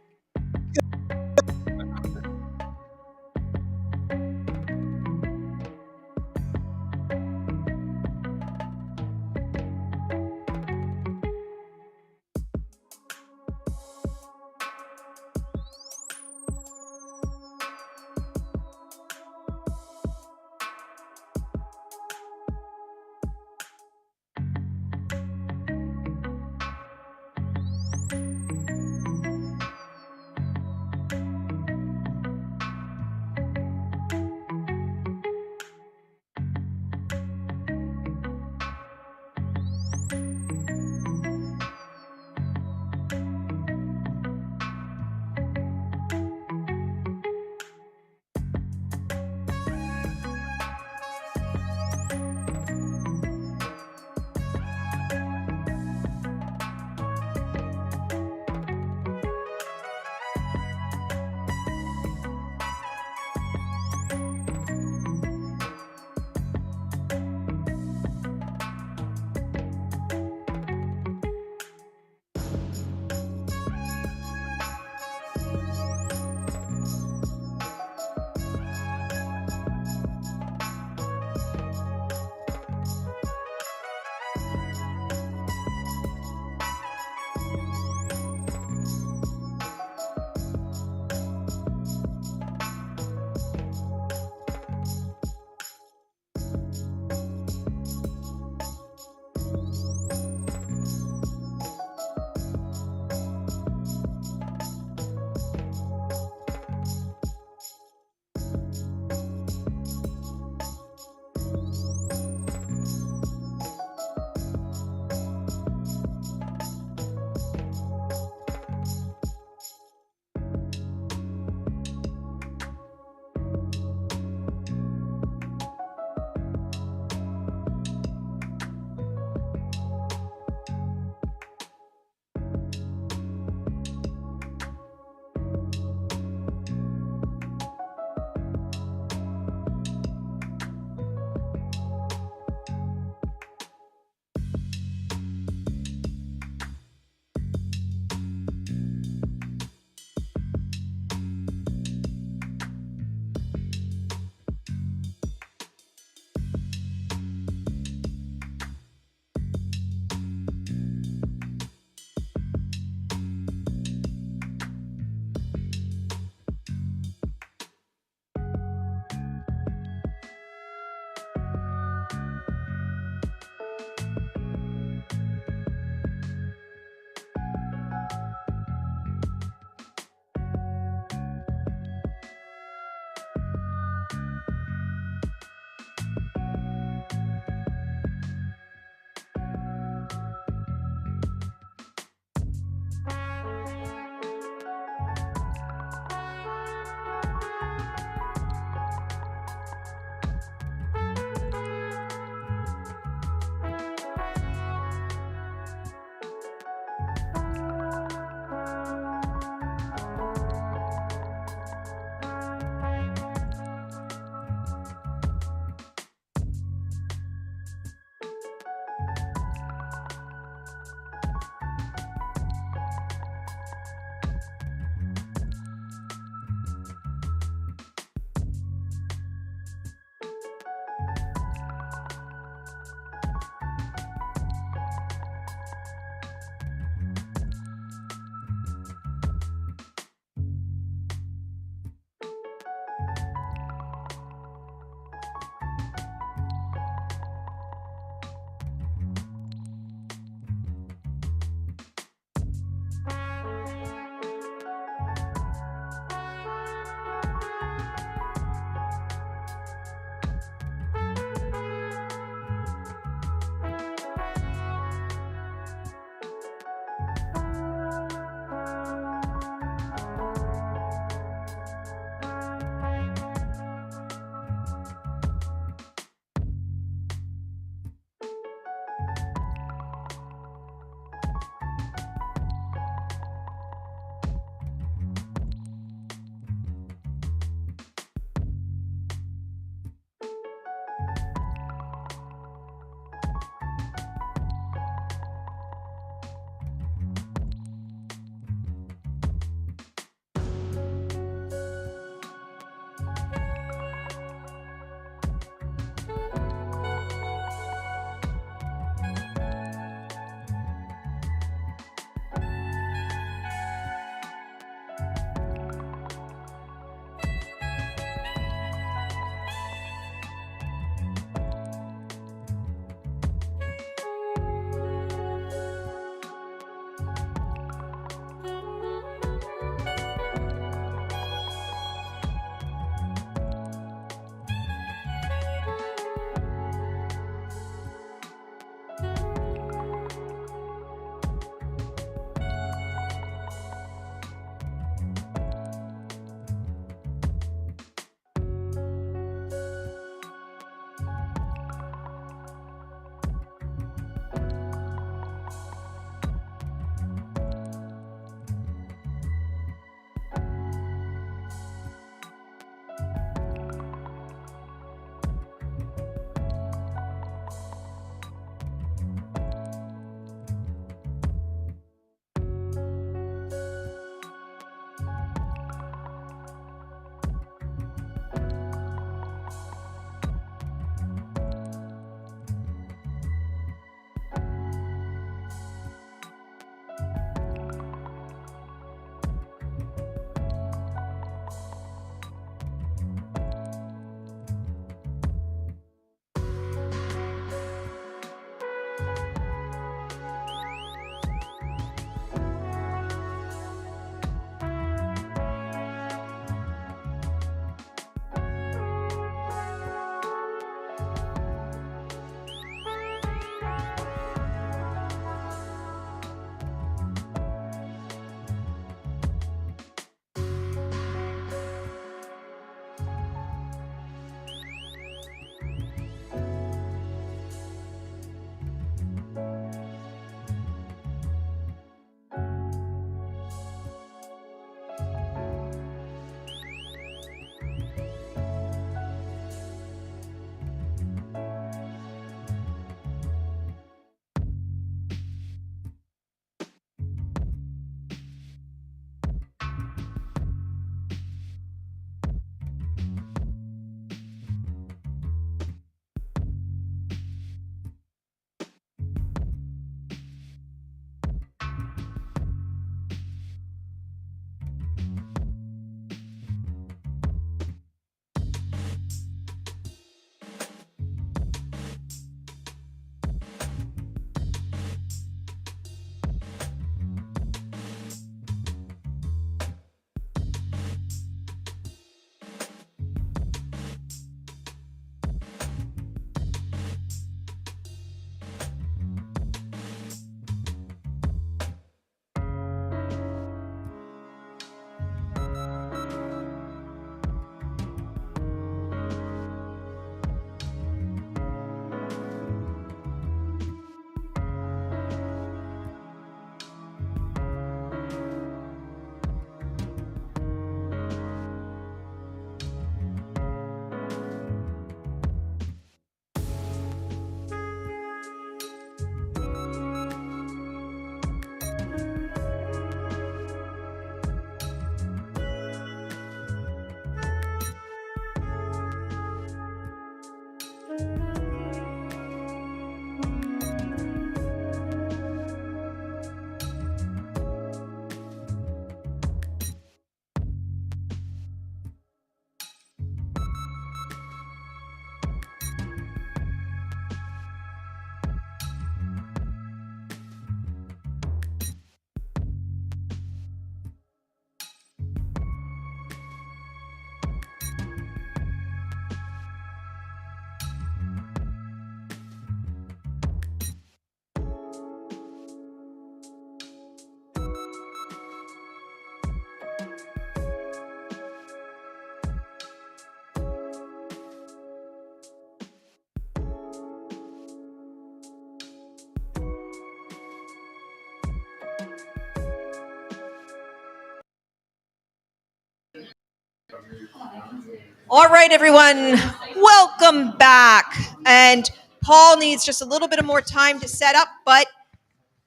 All right, everyone, welcome back. And Paul needs just a little bit of more time to set up, but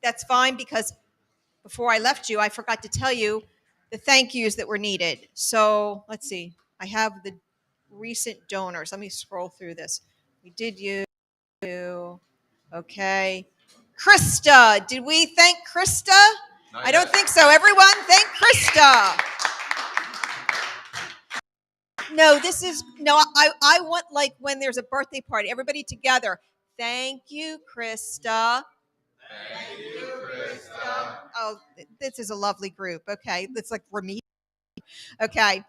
that's fine because before I left you, I forgot to tell you the thank yous that were needed. So let's see. I have the recent donors. Let me scroll through this. We did you. Okay. Krista. Did we thank Krista? I don't think so. Everyone, thank Krista. No, this is no. I want like when there's a birthday party, everybody together. Thank you, Krista. Thank you, Krista. Oh, this is a lovely group. Okay, it's like Remy. Okay,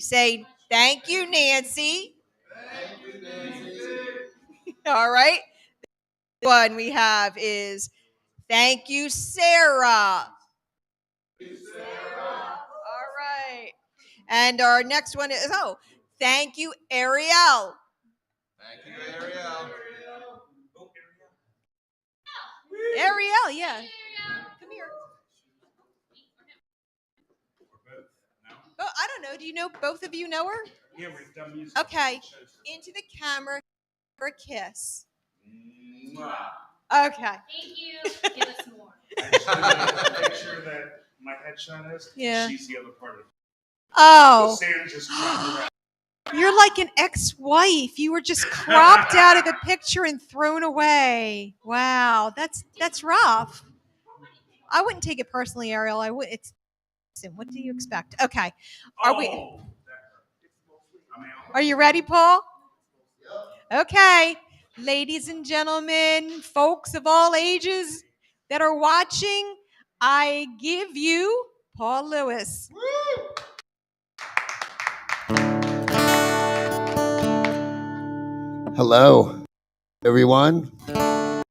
say thank you, Nancy. Thank you, Nancy. All right. One we have is thank you, Sarah. Thank you, Sarah. All right. And our next one is thank you, Ariel. Thank you, Ariel. Ariel, yeah. Come here. Oh, I don't know. Do you know both of you know her? Yeah, we've done music. Okay. Into the camera for a kiss. Mwah. Okay. Thank you. Give us more. The picture that my headshot is, Yeah. she's the other part of it. Oh. Sam just dropped her. You're like an ex-wife. You were just cropped out of the picture and thrown away. Wow, that's rough. I wouldn't take it personally, Ariel. I would. What do you expect? Okay. Are you ready, Paul? Okay. Ladies and gentlemen, folks of all ages that are watching, I give you Paul Lewis. Hello, everyone. You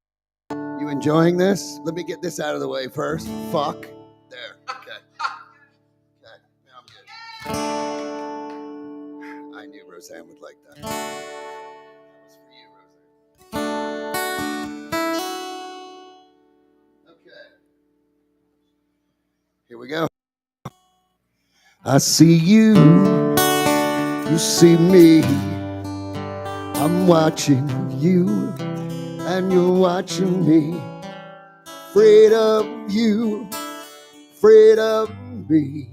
enjoying this? Let me get this out of the way first. Fuck. There. Okay. Okay. Now I'm good. I knew Roseanne would like that. That was for you, Roseanne. Okay. Here we go. I see you. You see me. I'm watching you, and you're watching me. Afraid of you, afraid of me.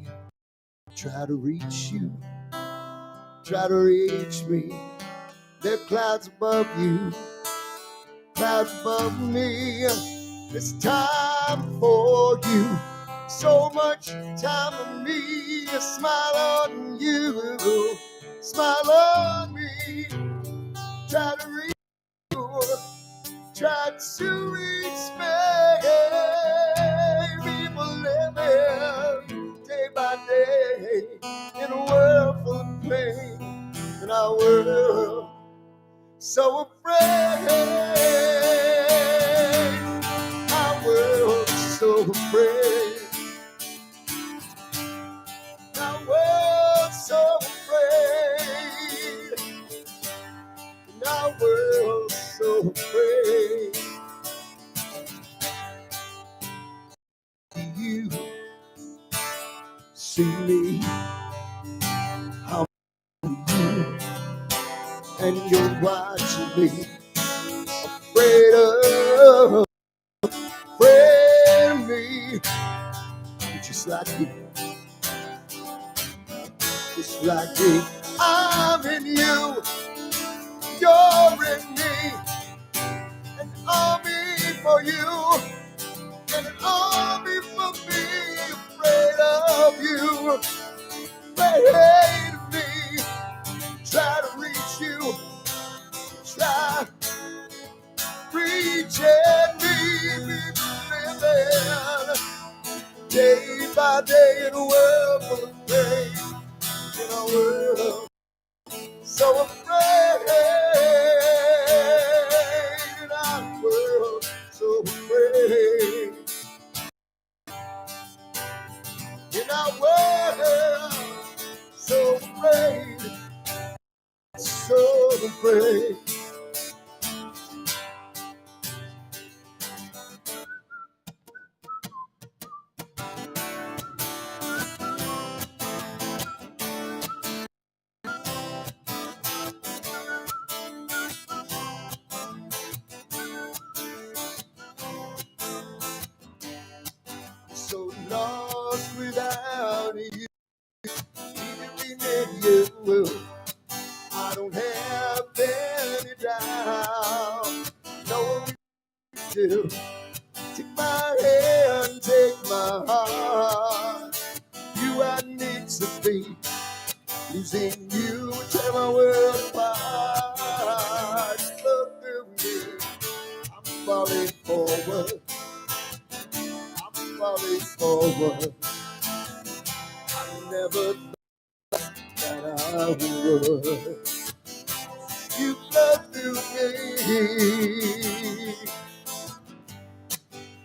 Try to reach you, try to reach me. There are clouds above you, clouds above me. It's time for you, so much time for me. A smile on you, smile on me. Try to reach you, try to reach me. People living day by day in a world full of pain, in our world so afraid. Our world so afraid. Our world so afraid. Our world so afraid. You see me, how you, and you're watching me. Afraid of me, just like me, just like me. I'm in you, you're in me, an army for you, and an army for me. Afraid of you, afraid of me. Try to reach you, try reaching me. People living day by day in a world full of pain, in a world so afraid, in our world so afraid, in our world so afraid, so afraid. lost without you. Even with you, I don't have any doubt. No, you do. Take my hand, take my heart. You I need to be. Losing you tear my world apart. Look through me, I'm falling forward. I'm falling forward. I never thought that I would. You look through me.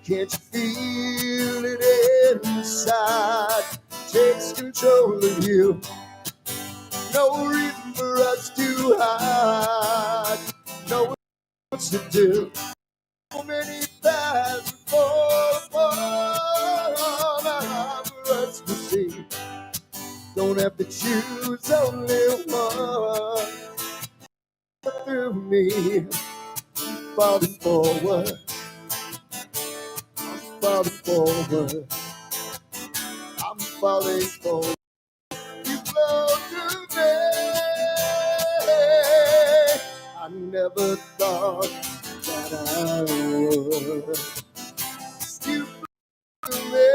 Can't you feel it inside? Takes control of you. No reason for us to hide. No what to do. So many paths before for us to see. Don't have to choose only one. Through me, I'm falling forward. I'm falling forward. I'm falling forward. You flow through me. I never thought that I would. You flow through me.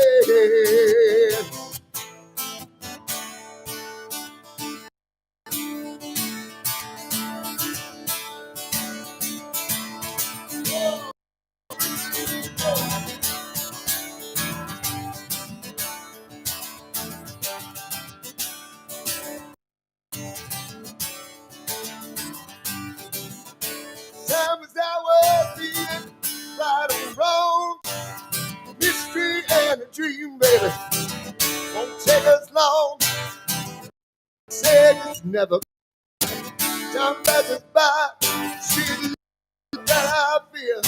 Time is our being, right or wrong, mystery and a dream, baby. Won't take us long. Said it's never. Time passes by. She that I feel.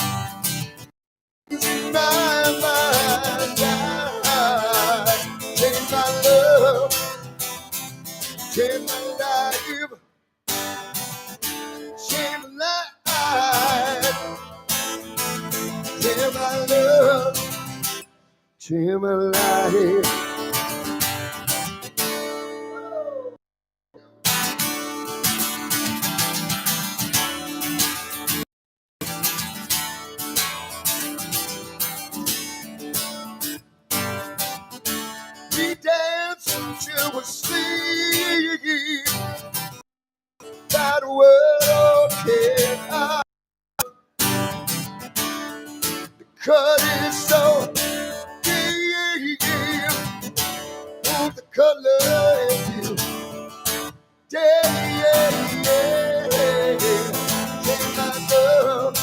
In my mind, I change my love, change my life, change my life, change my love, change my life. We dance until we're asleep. That world can the cut is so deep. Oh, the color is you. Yeah. Take my love,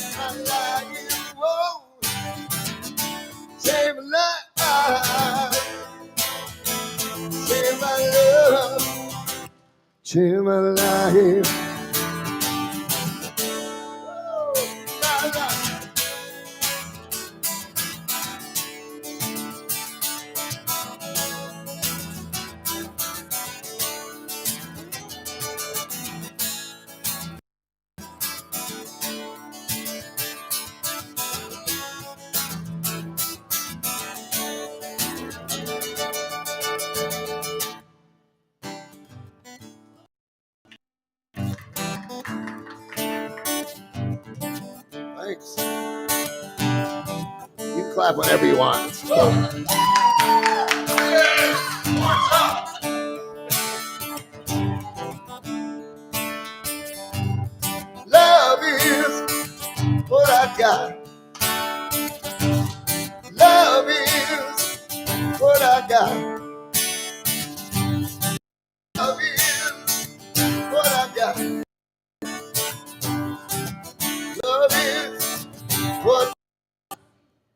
I like it. Whoa. Take my life, take my love, take my life. Thanks. You can clap whenever you want. Love is what I got. Love is what I got. Love is what I got. Love is what,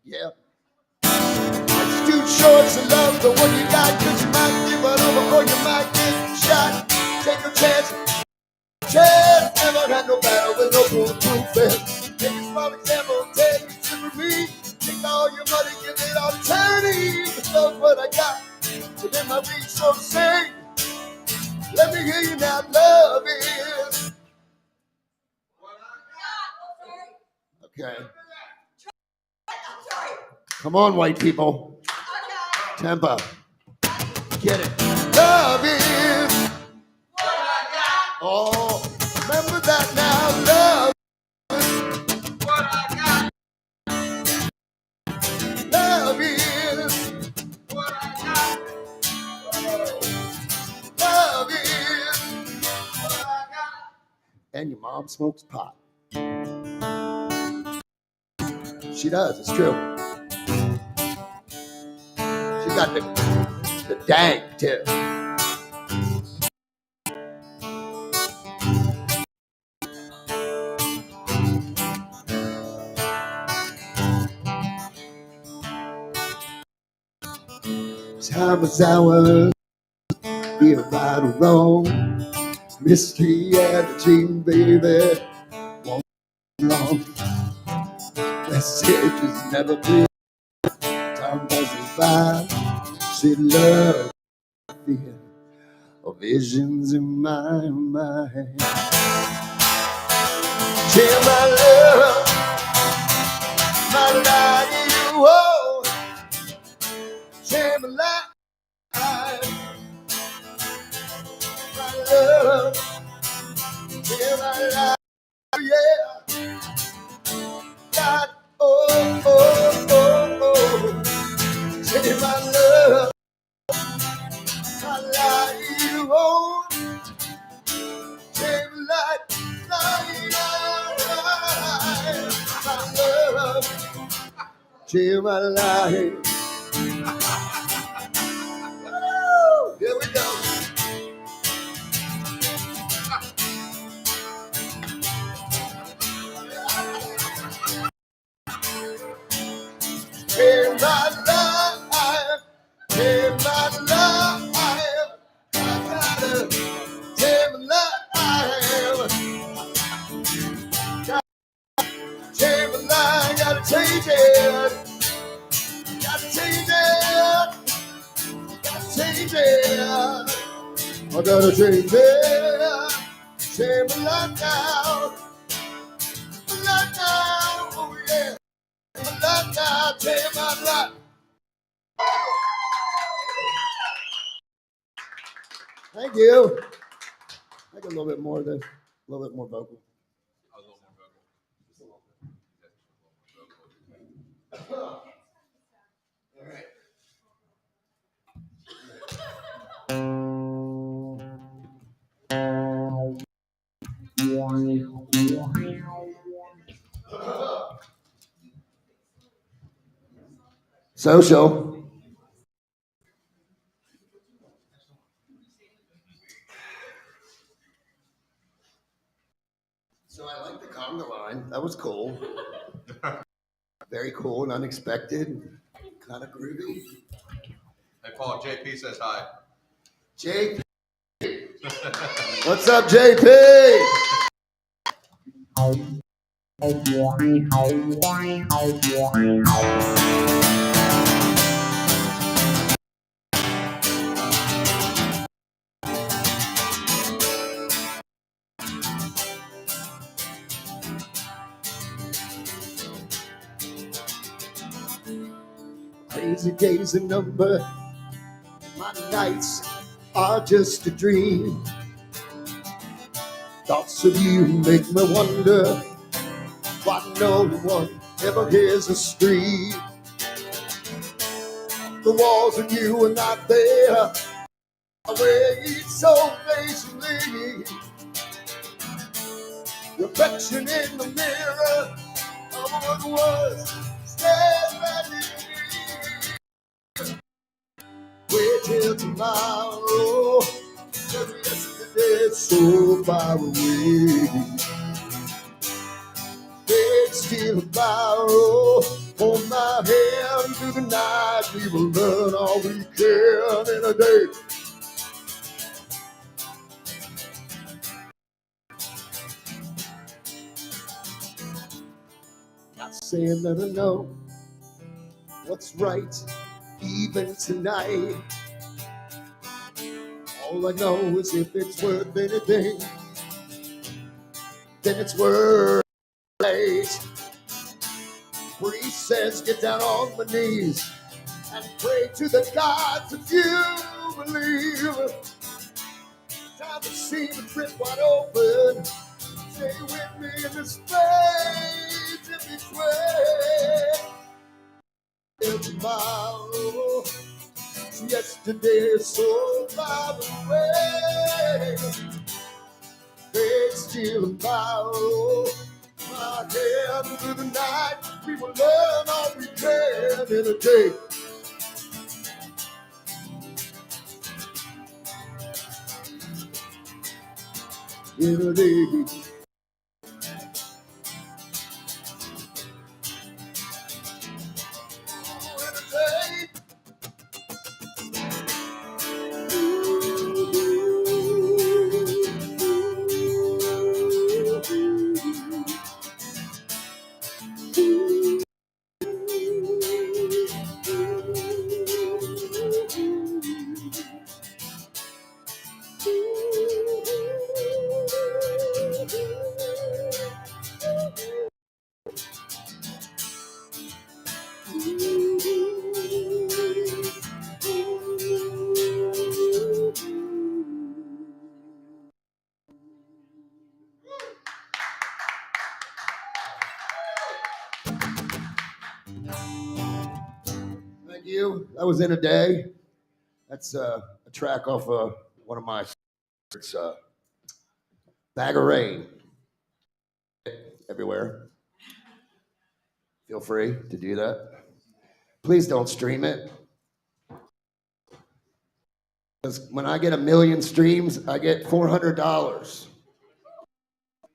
yeah. It's too short to love the one you got, 'cause you might give it over or you might get shot. Take a chance. Chance never had no battle with no bulletproof vest. Take a small example, take it to me. Take all your money, give it all to charity. Cause love's what I got. Within my reach, so sing. Let me hear you now. Love is. Okay. Come on, white people. Tempo. Get it. Love is what I got. Oh, remember that now. Love is what I got. Love is what I got. Love is what I got. And your mom smokes pot. She does, it's true. She got the dank too. Time is ours, be it right or wrong. Mystery and the dream, baby. Won't be long. Messages never clear. Time passes by. She loves fear of visions in my mind. Share my love, my life, you hold. Share my life, my love. Share my life, yeah. God, oh, oh, oh, oh. Share my love, my life, you hold. Share my life, my love. Share my life. Here we go. Share my life. Share my life. I gotta share my life. Share my life. Gotta change it. Gotta change it. Gotta change it. I gotta change it. Share my life now. My life now. Oh yeah. My life now. Share my life. Thank you. I got a little bit more of this, a little bit more vocal. All right. Social. So I like the conga line. That was cool. Very cool and unexpected. Kind of groovy. Hey, Paul, JP says hi. JP. What's up, JP? Crazy days a number. My nights are just a dream. Thoughts of you make me wonder why no one ever hears a scream. The walls and you are not there. I wait so patiently. Reflection in the mirror of what was staring at me. Wait till tomorrow, 'cause yesterday's so far away. It's still a borrow. Hold my hand through the night. We will learn all we can in a day. Not saying that I know what's right, even tonight. All I know is if it's worth anything, then it's worth it. priest says, get down on my knees and pray to the gods if you believe. Time to see the grip wide open. Stay with me in the space in between. Tomorrow, yesterday is so far away. It's still tomorrow. My hand through the night, we will learn all we can in a day. In a day. Thank you. That was In a Day. That's a track off one of my favorites, Bag of Rain. Everywhere. Feel free to do that. Please don't stream it. Because when I get 1 million streams, I get $400.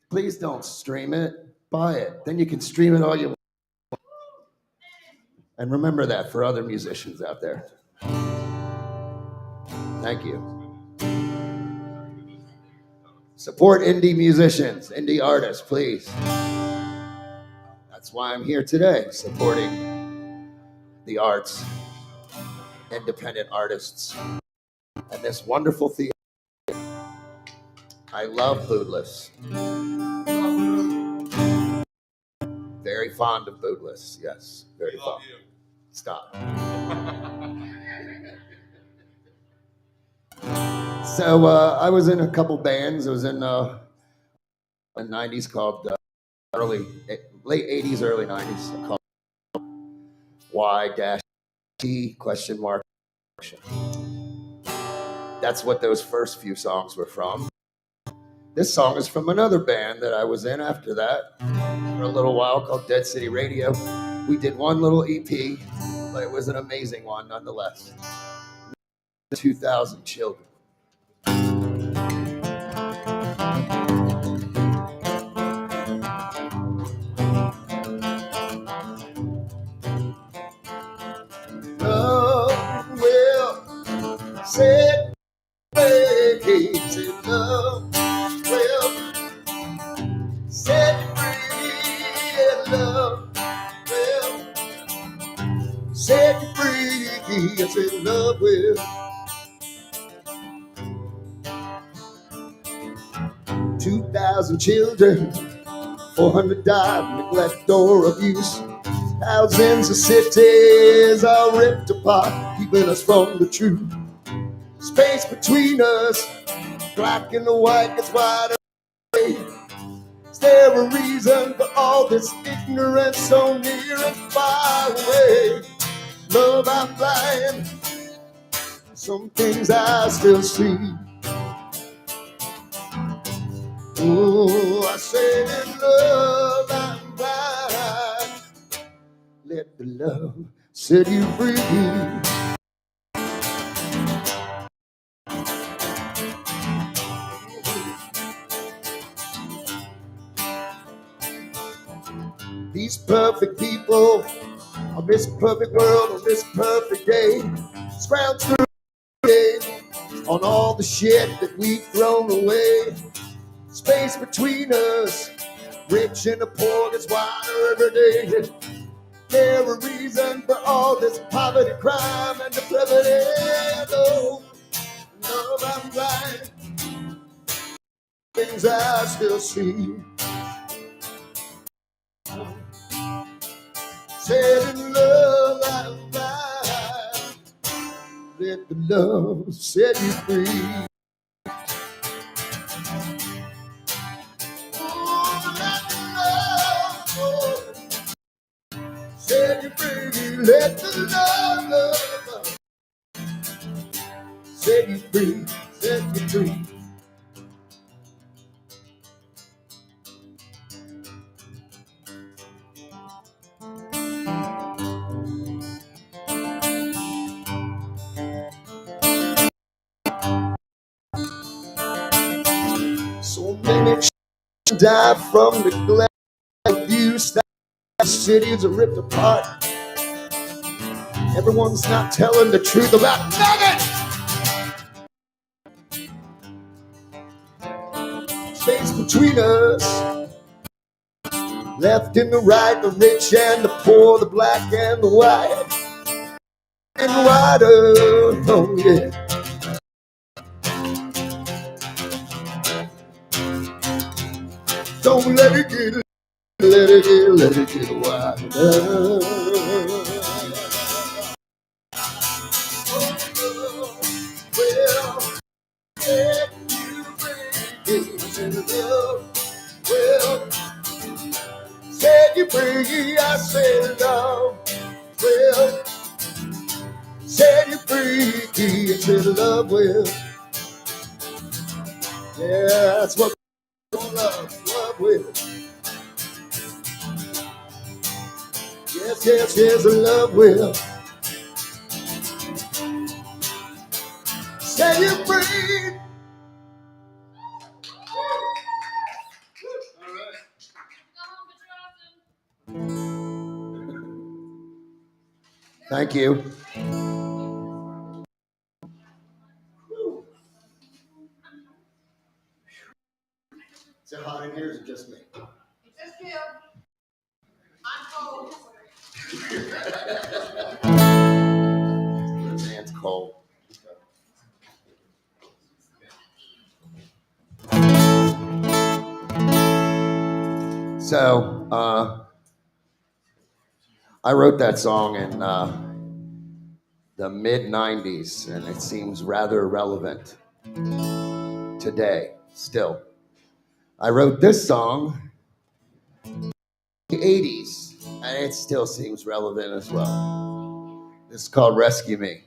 Please don't stream it. Buy it. Then you can stream it all you want. And remember that for other musicians out there. Thank you. Support indie musicians, indie artists, please. That's why I'm here today, supporting the arts, independent artists, and this wonderful theater. I love Bootless. Very fond of Bootless, yes, very fond. Stop. So I was in a couple bands. I was in the 90s called late 80s, early 90s called Y-T ? That's what those first few songs were from. This song is from another band that I was in after that for a little while called Dead City Radio. We did one little EP, but it was an amazing one nonetheless. 2,000 children. Love will set free. Love will set free. Love will set free. I said love will. 2,000 children, 400 died, neglect or abuse. Thousands of cities are ripped apart, keeping us from the truth. Space between us, black and the white gets wider. Is there a reason for all this ignorance so near and far away? Love, I'm blind. Some things I still see. Oh, I said in love, I'm blind. Let the love set you free. These perfect people on this perfect world, on this perfect day, scrounge through on all the shit that we've thrown away. Space between us, rich and the poor gets wider every day. There a reason for all this poverty, crime, and depravity. Oh, love, I'm blind. Things I still see. the love set you free. Set you free, let the love set you free, set you free. So many die from neglect, abuse, cities are ripped apart. Everyone's not telling the truth about nothing. Space between us, left and the right, the rich and the poor, the black and the white, and wider. Oh yeah. Don't let it get, let it get wider. Well, can you bring it to love? Well, said you free, I said love. Well, said you free, I said love. Well, yeah, that's what love will. Yes, yes, yes, love will. Set you free. Thank you. Is it hot in here or is it just me? It's just you. I'm cold. It's cold. So, I wrote that song in the mid-90s, and it seems rather relevant today, still. I wrote this song in the 80s, and it still seems relevant as well. This is called Rescue Me.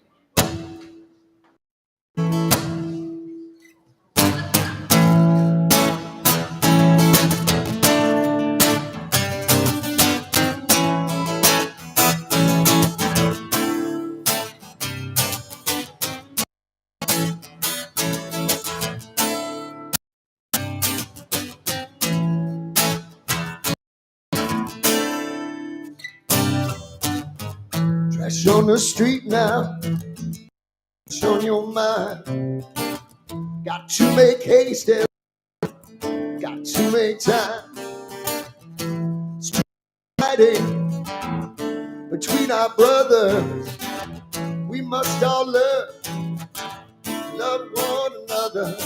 Trash on the street now, trash on your mind. Got to make haste, got to make time. Street fighting between our brothers. We must all love one another.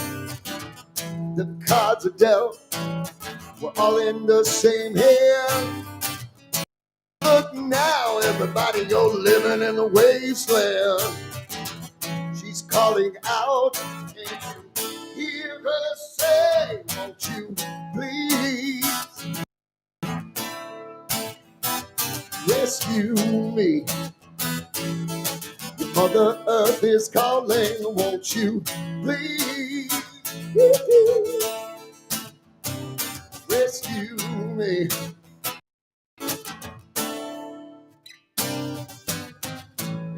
The cards are dealt, we're all in the same hand. Look now, everybody, you're living in the wasteland. She's calling out, can't you hear her say, won't you please rescue me? Mother Earth is calling, won't you please rescue me?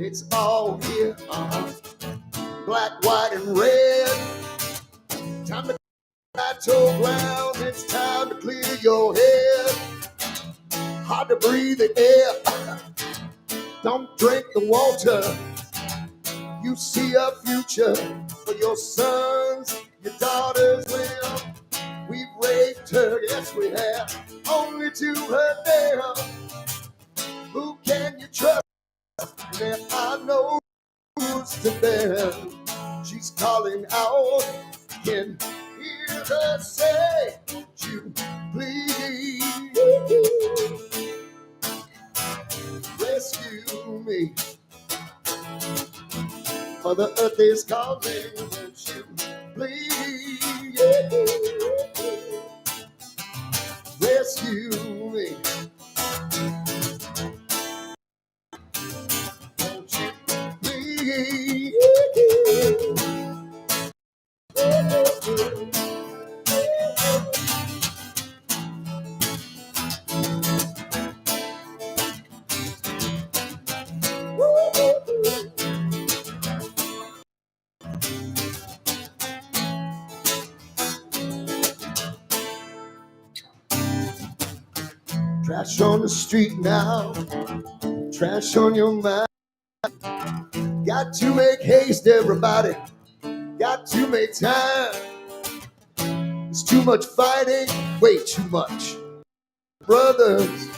It's all here, black, white, and red. Time to battle ground, it's time to clear your head. Hard to breathe the air, don't drink the water. You see a future for your sons, your daughters. Well, we've raped her, yes we have, only to her them. Who can you trust? There are no rules to bear. She's calling out, can hear her say, won't you please rescue me? Mother Earth is calling, won't you please rescue me? Won't you please? Trash on the street now, trash on your mind. Got to make haste, everybody. Got to make time. There's too much fighting, way too much. Brothers,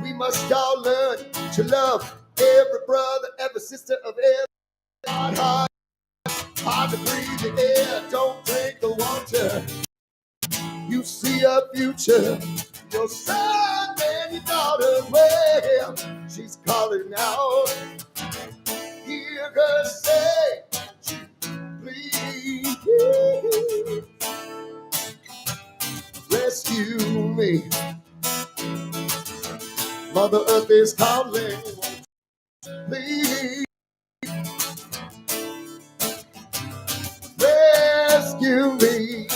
we must all learn to love every brother, every sister of every heart. Hard to breathe the air, don't drink the water. You see a future, your son and your daughter, well, she's calling out. Hear her say, please rescue me. Mother Earth is calling, please rescue me.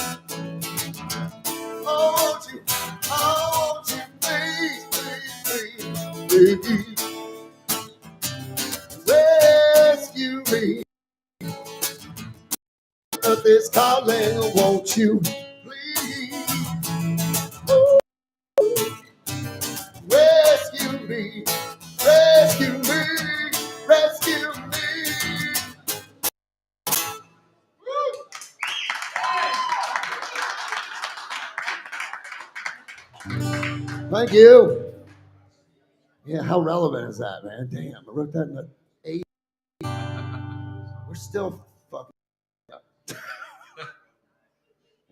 Oh, won't you please, please, please rescue me. Earth is calling, won't you please rescue me, rescue me, rescue me. Thank you. Yeah, how relevant is that, man? Damn, I wrote that in the 80s. We're still fucking up.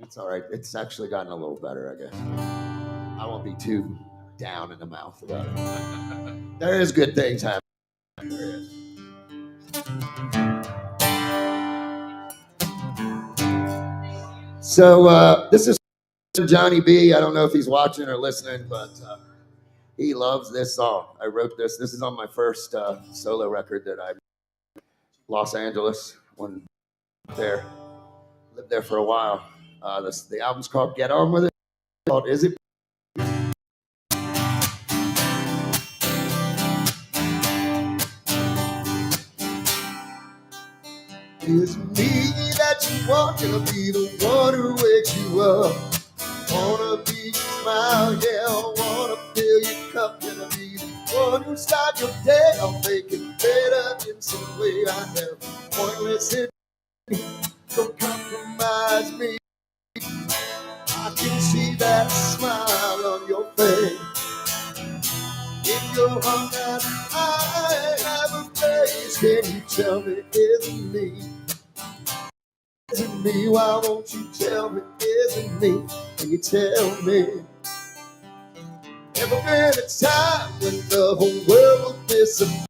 It's all right. It's actually gotten a little better, I guess. I won't be too down in the mouth about it. There is good things happening. There is. So this is Johnny B. I don't know if he's watching or listening, but he loves this song. I wrote this. This is on my first solo record that I Los Angeles when there lived there for a while. The album's called Get On With It. It's called Is It? Is it me that you want? Gonna be the one who wakes you up. Wanna be your smile, yeah. Wanna fill your cup. Gonna be the one who start your day. I'll make it better in some way. I have pointless in. Don't compromise me. I can see that smile on your face. In your heart that I have a place. Can you tell me, is it me? Is it me? Why won't you tell me? Is it me? Can you tell me? Ever been a time when the whole world will disappear?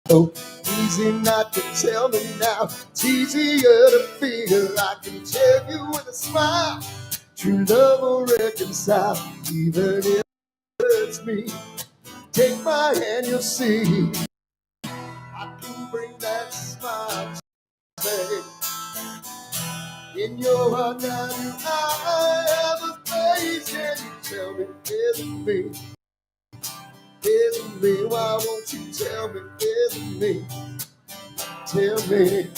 So easy not to tell me now. It's easier to feel. I can tell you with a smile. True love will reconcile, even if it hurts me. Take my hand, you'll see. I can bring that smile to face. In your heart now, you I have a place. Can you tell me, is it me? Is it me? Why won't you tell me, is it me? Tell me.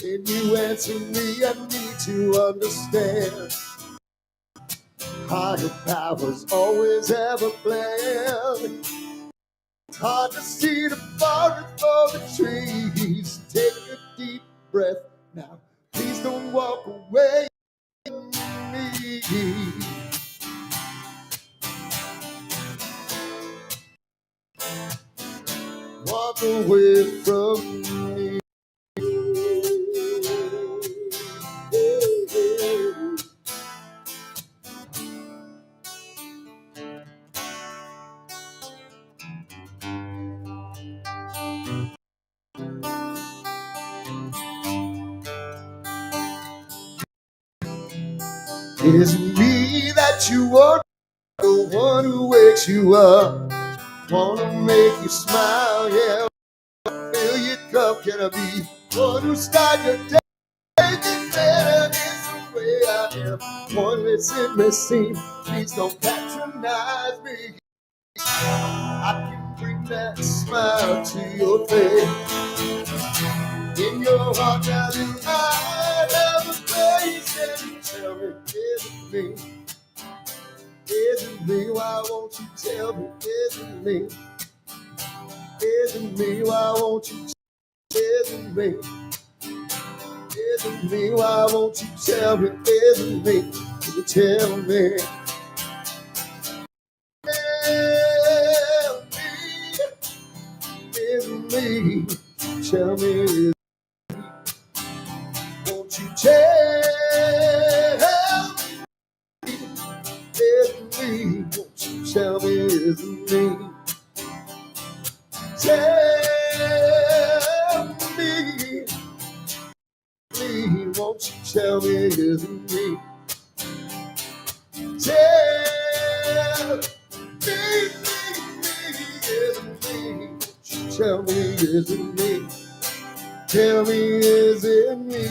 If you answer me, I need to understand. Higher powers always have a plan. It's hard to see the forest for the trees. Take a deep breath now. Please don't walk away from me. Walk away from me. Isn't me that you want, the one who wakes you up. Wanna make you smile, yeah. Fill your cup, can I be one who start your day? Making better is the way I am. One listen, listen, please don't patronize me. I can bring that smile to your face. In your heart, now you have a place, and you tell me, isn't me? Isn't me? Why won't you tell me? Isn't me? Isn't me? Why won't you? Isn't me? Isn't me? Why won't you tell me? Isn't me? Can you tell me? Tell me, isn't me? Tell me, won't you tell me? Isn't me? Won't you tell me? Isn't me? Tell me, won't you tell me? Isn't me? Tell me, isn't me? Tell me, isn't me? Tell me, isn't me?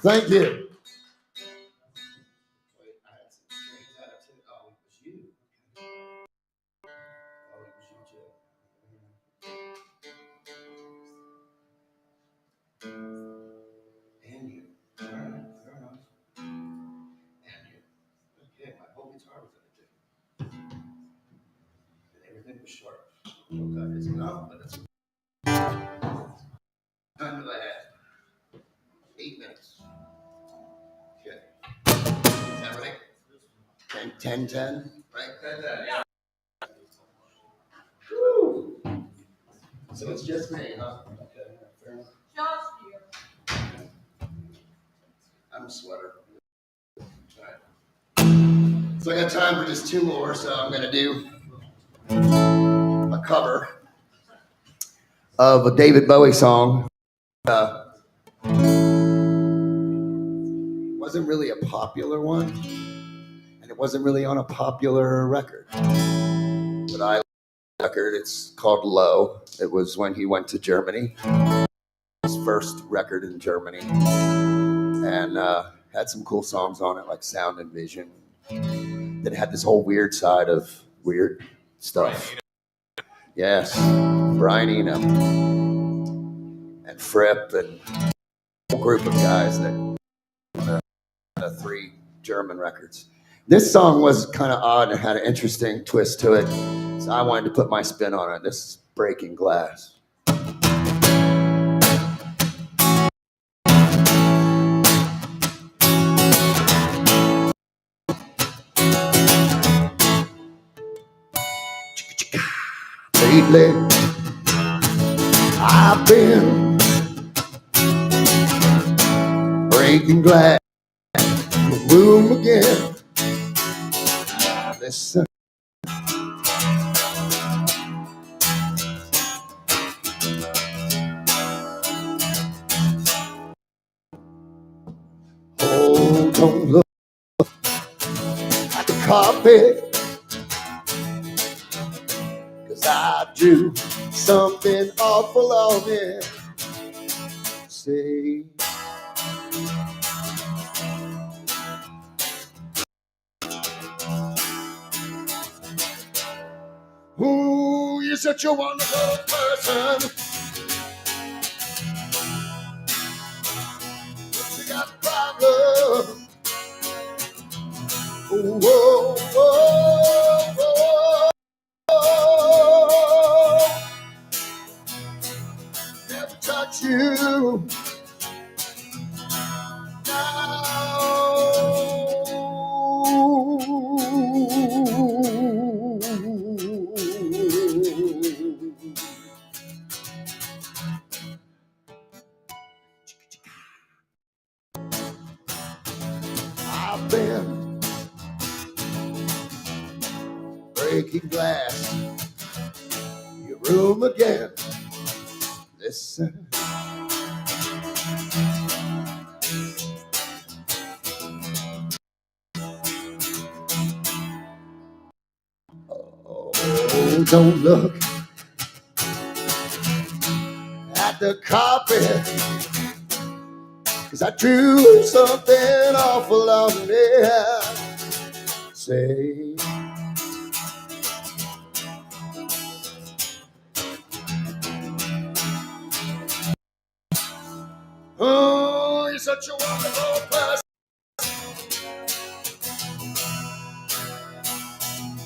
Thank you. Okay, my whole guitar was in it. And everything was sharp. Okay, it's enough, but it's time that I had. 8 minutes. Okay. Is that right? 10, 10? Right? 10, 10. Yeah. Woo. So it's just me, huh? Okay, fair enough. Just you. I'm a sweater. All right. So I got time for just 2 more, so I'm gonna do a cover of a David Bowie song. Wasn't really a popular one, and it wasn't really on a popular record. But I like the record. It's called Low. It was when he went to Germany. His first record in Germany, and had some cool songs on it, like Sound and Vision. Then it had this whole weird side of weird stuff. Yes, Brian Eno and Fripp and a whole group of guys that 3 German records. This song was kind of odd and had an interesting twist to it, so I wanted to put my spin on it. This is Breaking Glass. Lately, I've been breaking glass in the room again. Listen. Oh, don't look at the carpet, 'cause I drew something awful on it. Say, ooh, you're such a wonderful person, but you got problems. Oh, oh, oh, oh, oh. Never touch you. I've been breaking glass. You're room again. Listen. Oh, don't look at the carpet, 'cause I drew something awful on there. Say, oh, you're such a wonderful person,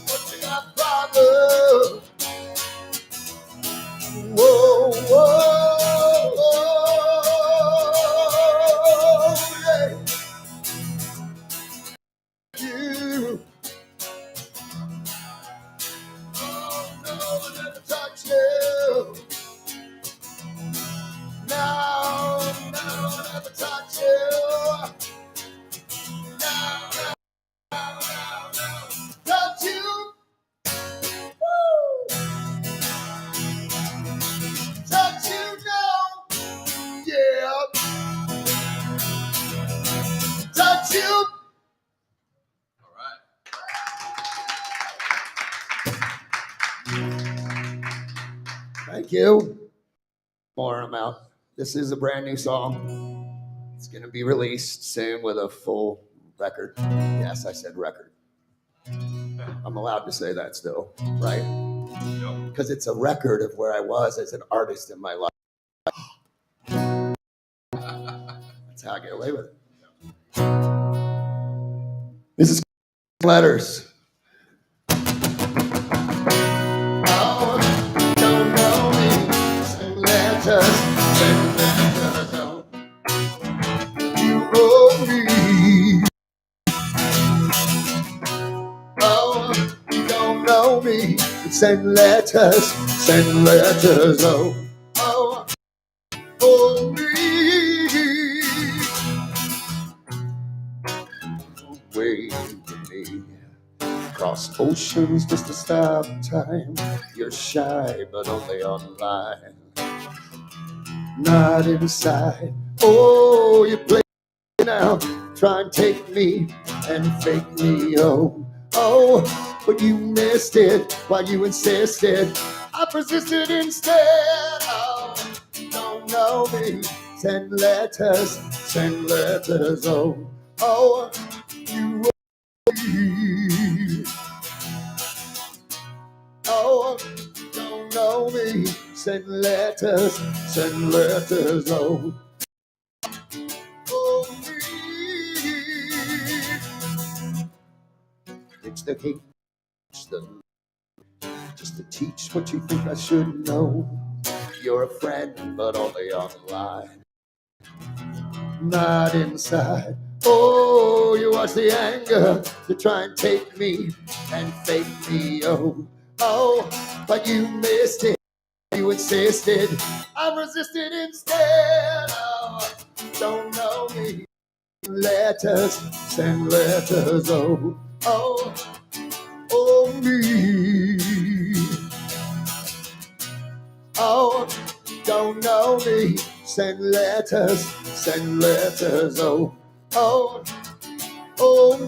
but you got problems. Whoa, whoa, whoa, yeah. You, oh no, I never touch you. No, no, I never touch you. No, no, no, no, touch you. Woo. Touch you, no. Yeah. Touch you. Thank you. More I'm out. This is a brand new song. It's going to be released soon with a full record. Yes, I said record. I'm allowed to say that still, right? Because it's a record of where I was as an artist in my life. That's how I get away with it. This is Letters. Oh, don't know me. Send letters. Send letters. You owe me. Oh, you don't know me. Send letters. Send letters. Oh, oh, oh me. Wait for me. Cross oceans just to stop time. You're shy, but only online. Not inside. Oh, you play now. Try and take me and fake me home. Oh, but you missed it while you insisted. I persisted instead. Oh, don't know me. Send letters. Send letters. Oh, oh, you. Oh, don't know me. Send letters, oh, oh me. It's the hate, it's the just to teach what you think I should know. You're a friend, but only online, not inside. Oh, you watch the anger to try and take me and fake me. Oh, oh, but you missed it. You insisted, I resisted instead. Oh, don't know me. Send letters, oh, oh, oh me. Oh, don't know me. Send letters, oh, oh, oh me.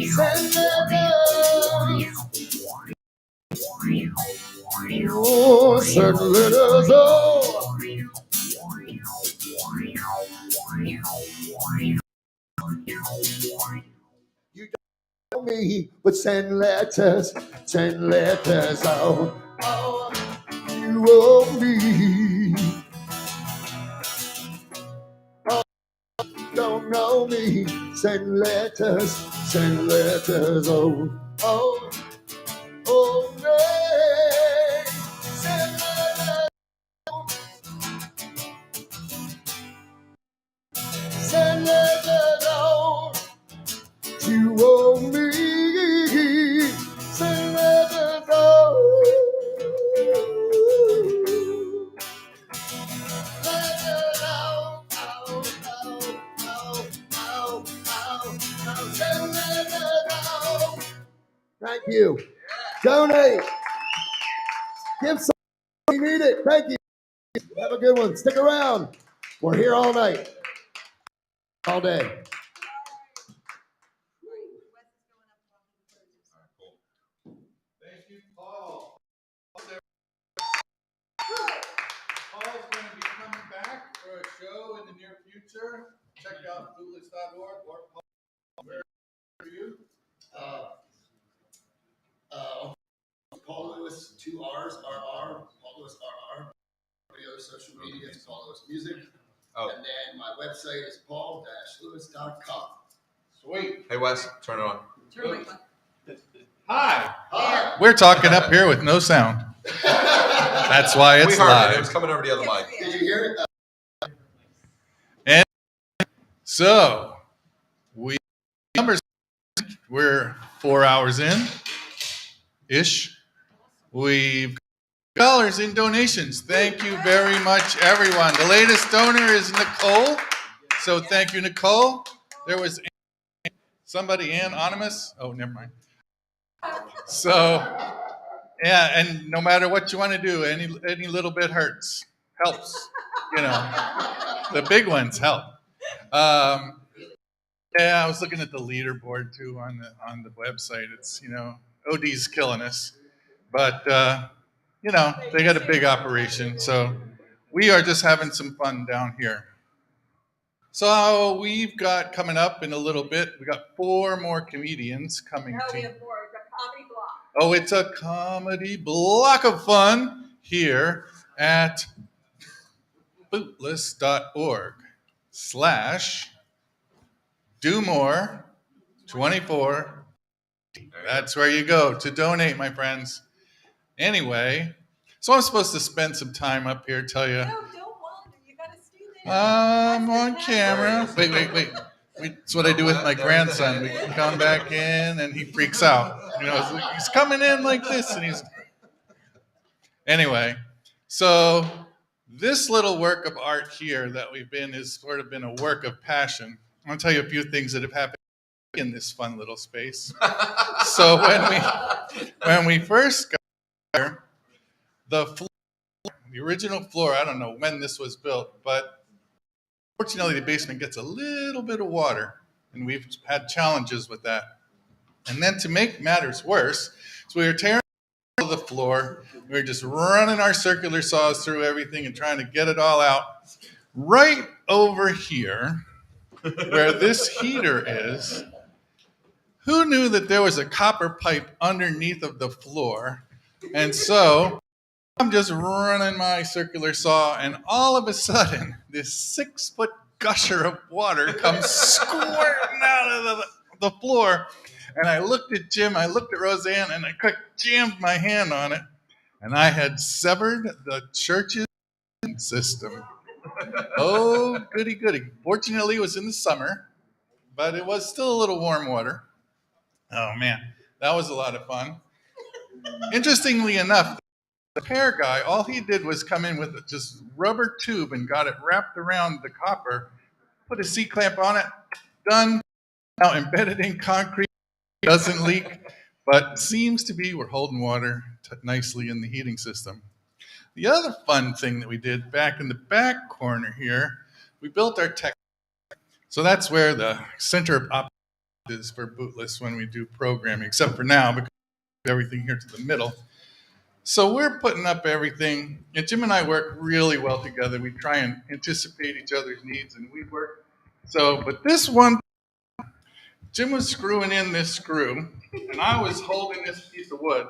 Send letters. Oh, send letters, oh. You don't know me, but send letters, oh, oh, you owe me. Oh, don't know me, send letters, oh, oh, oh, me. Send letters, oh, you owe me. Send letters, oh. Thank you. Donate. Give some. We need it. Thank you. Have a good one. Stick around. We're here all night. All day. Thank you, Paul. Paul's going to be coming back for a show in the near future. Check out bootless.org or Paul. Where are you? Paul Lewis, 2 R's, RR, Paul Lewis, RR. Video, social media, it's Paul Lewis Music. Oh. And then my website is paul-lewis.com. Sweet. Hey, Wes, turn it on. Hi. Hi. We're talking up here with no sound. That's why it's We heard live. it. It was coming over the other mic. Did you hear it? And so we're 4 hours in ish. We've got dollars in donations. Thank you very much, everyone. The latest donor is Nicole. So thank you, Nicole. There was somebody anonymous. Oh, never mind. So yeah, and no matter what you want to do, any little bit hurts, helps. You know, the big ones help. Yeah, I was looking at the leaderboard too on the website. It's, OD's killing us, but they got a big operation, so we are just having some fun down here. So we've got coming up in a little bit. We got 4 more comedians coming. We have more. It's a comedy block. Oh, it's a comedy block of fun here at bootless.org/do-more-24. That's where you go to donate, my friends. Anyway, so I'm supposed to spend some time up here, tell you. No, don't wander. You got to stay there. I'm on camera. Wait. That's what I do with my grandson. We come back in and he freaks out. He's coming in like this and he's... Anyway, so this little work of art here that we've been has sort of been a work of passion. I'm going to tell you a few things that have happened in this fun little space. So when we first got here, the original floor, I don't know when this was built, but fortunately, the basement gets a little bit of water, and we've had challenges with that. And then to make matters worse, so we were tearing the floor. We were just running our circular saws through everything and trying to get it all out. Right over here, where this heater is, who knew that there was a copper pipe underneath of the floor? And so I'm just running my circular saw, and all of a sudden, this 6-foot gusher of water comes squirting out of the floor. And I looked at Jim, I looked at Roseanne, and I jammed my hand on it. And I had severed the church's system. Oh, goody. Fortunately, it was in the summer, but it was still a little warm water. Oh, man, that was a lot of fun. Interestingly enough, the repair guy, all he did was come in with just rubber tube and got it wrapped around the copper, put a C-clamp on it, done. Now embedded in concrete, doesn't leak, but seems to be we're holding water nicely in the heating system. The other fun thing that we did back in the back corner here, we built our tech. So that's where the center of operations is for Bootless when we do programming, except for now because everything here to the middle. So we're putting up everything, and Jim and I work really well together. We try and anticipate each other's needs, and we work. So, but this one, Jim was screwing in this screw, and I was holding this piece of wood.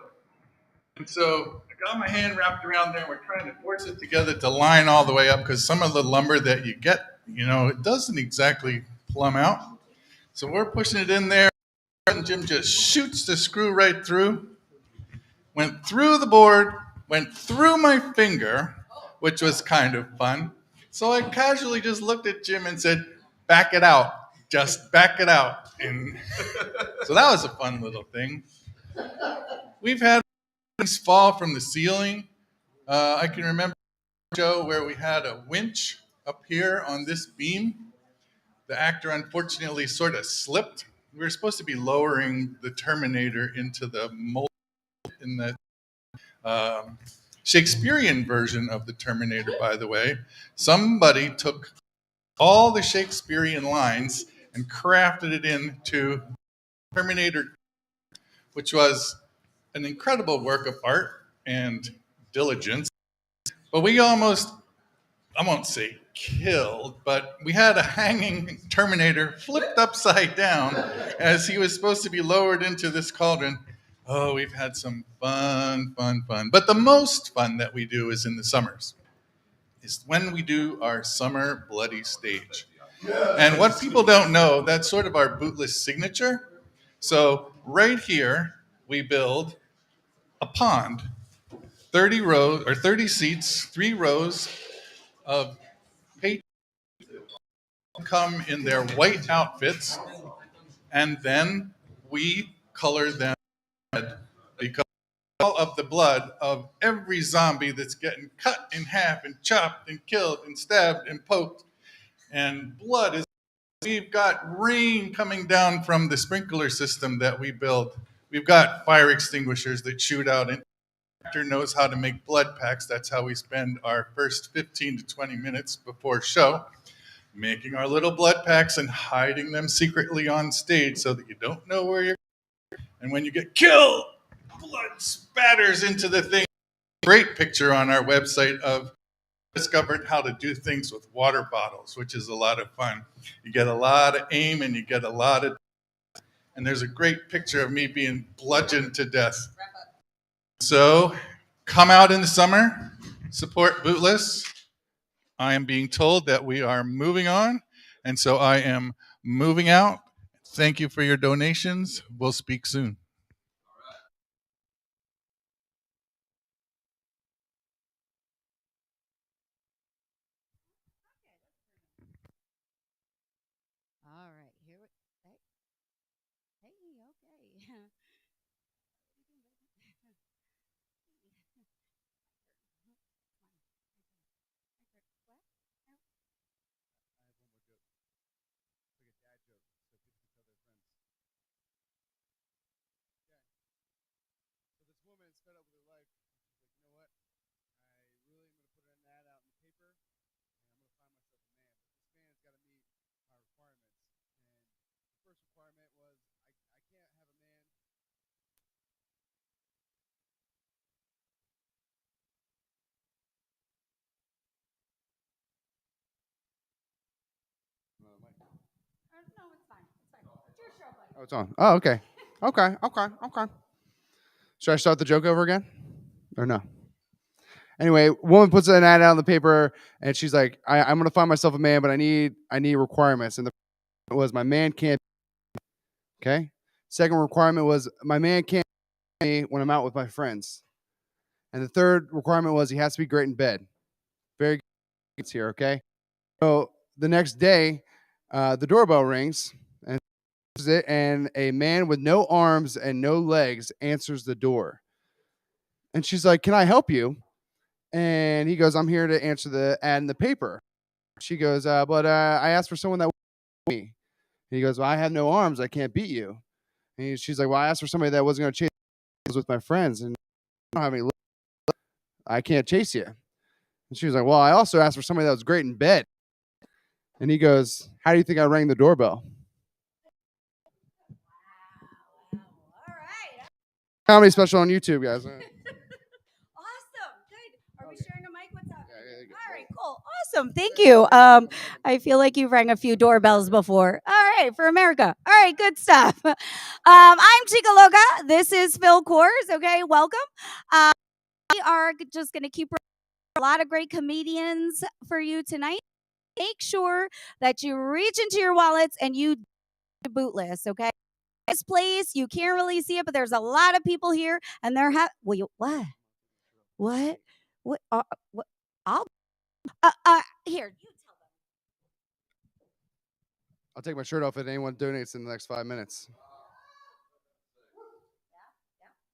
And so I got my hand wrapped around there, and we're trying to force it together to line all the way up, because some of the lumber that you get, it doesn't exactly plumb out. So we're pushing it in there, and Jim just shoots the screw right through. Went through the board, went through my finger, which was kind of fun. So I casually just looked at Jim and said, "Back it out, just back it out." And so that was a fun little thing. We've had things fall from the ceiling. I can remember a show where we had a winch up here on this beam. The actor unfortunately sort of slipped we were supposed to be lowering the Terminator into the mold in the Shakespearean version of the Terminator, by the way. Somebody took all the Shakespearean lines and crafted it into Terminator, which was an incredible work of art and diligence. But we almost, I won't say killed, but we had a hanging Terminator flipped upside down as he was supposed to be lowered into this cauldron. Oh, we've had some fun. But the most fun that we do is in the summers, is when we do our summer bloody stage. And what people don't know, that's sort of our Bootless signature. So right here, we build a pond, 30 rows or 30 seats, 3 rows of patrons come in their white outfits, and then we color them red because all of the blood of every zombie that's getting cut in half and chopped and killed and stabbed and poked, and blood is. We've got rain coming down from the sprinkler system that we build. We've got fire extinguishers that shoot out, and the actor knows how to make blood packs. That's how we spend our first 15 to 20 minutes before show, making our little blood packs and hiding them secretly on stage so that you don't know where you're. And when you get killed, blood spatters into the thing. Great picture on our website of discovered how to do things with water bottles, which is a lot of fun. You get a lot of aim and you get a lot of, and there's a great picture of me being bludgeoned to death. So come out in the summer, support Bootless. I am being told that we are moving on, and so I am moving out. Thank you for your donations. We'll speak soon. All right, here we hey, okay. So this woman is fed up with her life. She's like, you know what? I really am going to put an ad out in the paper, and I'm going to find myself a man. But this man's got to meet my requirements. And the first requirement was I can't have a man. No, it's fine. It's fine. It's your show, buddy. Oh, it's on. Oh, okay. Okay. Should I start the joke over again? Or no? Anyway, woman puts an ad out in the paper, and she's like, I'm going to find myself a man, but I need requirements. And the first was my man can't. Okay. Second requirement was my man can't me when I'm out with my friends. And the third requirement was he has to be great in bed. Very good here, okay? So the next day, the doorbell rings, and a man with no arms and no legs answers the door. And she's like, can I help you? And he goes, I'm here to answer the ad in the paper. She goes, but I asked for someone that would beat me. And he goes, well, I have no arms. I can't beat you. And she's like, well, I asked for somebody that wasn't going to chase with my friends. And I don't have any legs. I can't chase you. And she was like, well, I also asked for somebody that was great in bed. And he goes, how do you think I rang the doorbell? All right. Comedy special on YouTube, guys. Awesome. Good. Are we sharing a mic? What's up? All right, cool. Awesome. Thank you. I feel like you rang a few doorbells before. All right, for America. All right, good stuff. I'm Chica Loca. This is Phil Kors. Okay, welcome. We are just going to keep a lot of great comedians for you tonight. Make sure that you reach into your wallets and you do Bootless, okay? This place, you can't really see it, but there's a lot of people here, and they're what? What? What? I'll here. You tell them. I'll take my shirt off if anyone donates in the next 5 minutes.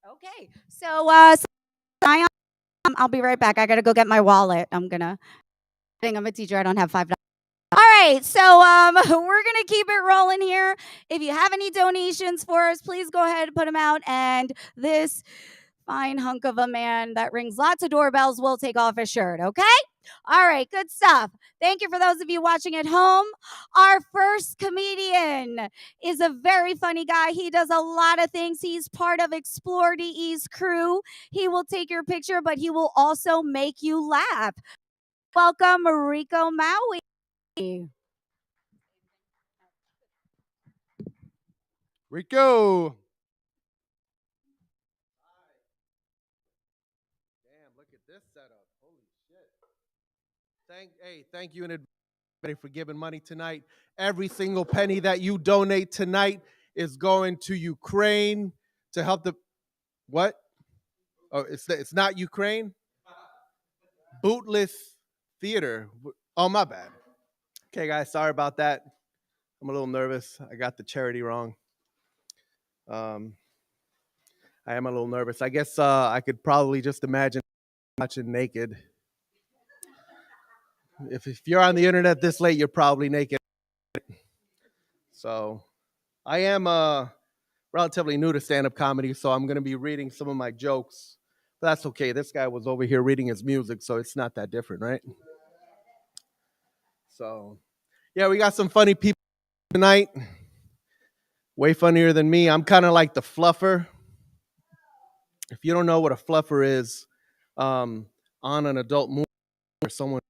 Yeah. Okay. So, I'll be right back. I gotta go get my wallet. I'm a teacher. I don't have $5. All right. right, so we're gonna keep it rolling here. If you have any donations for us, please go ahead and put them out. And this fine hunk of a man that rings lots of doorbells will take off his shirt. Okay. All right, good stuff. Thank you for those of you watching at home. Our first comedian is a very funny guy. He does a lot of things. He's part of Explore DE's crew. He will take your picture, but he will also make you laugh. Welcome, Rico Maui. Rico. Damn, look at this setup. Holy shit. Thank you in advance for giving money tonight. Every single penny that you donate tonight is going to Ukraine to help the what? Oh, it's not Ukraine. Bootless Theater. Oh, my bad. Okay, guys, sorry about that. I'm a little nervous. I got the charity wrong. I am a little nervous. I guess I could probably just imagine watching naked. If you're on the internet this late, you're probably naked. So I am relatively new to stand-up comedy, so I'm going to be reading some of my jokes. But that's okay. This guy was over here reading his music, so it's not that different, right? So, yeah, we got some funny people tonight. Way funnier than me. I'm kind of like the fluffer. If you don't know what a fluffer is, on an adult movie where someone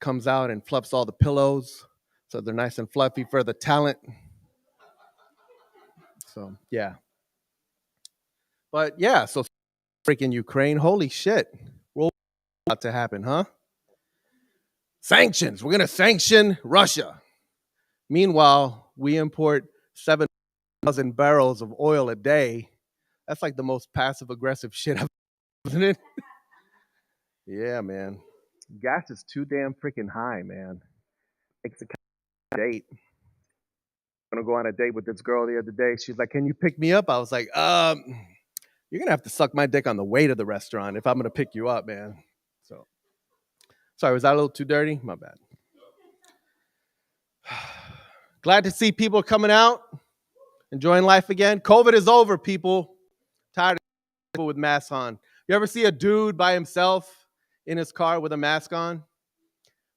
comes out and fluffs all the pillows so they're nice and fluffy for the talent. So, yeah. But, yeah, so freaking Ukraine. Holy shit. What's about to happen, huh? Sanctions. We're going to sanction Russia. Meanwhile, we import 7,000 barrels of oil a day. That's like the most passive-aggressive shit I've isn't it? Yeah, man. Gas is too damn freaking high, man. It's a date. I'm going to go on a date with this girl the other day. She's like, can you pick me up? I was like, you're going to have to suck my dick on the way to the restaurant if I'm going to pick you up, man. So, sorry, was that a little too dirty? My bad. Glad to see people coming out, enjoying life again. COVID is over, people. Tired of people with masks on. You ever see a dude by himself in his car with a mask on?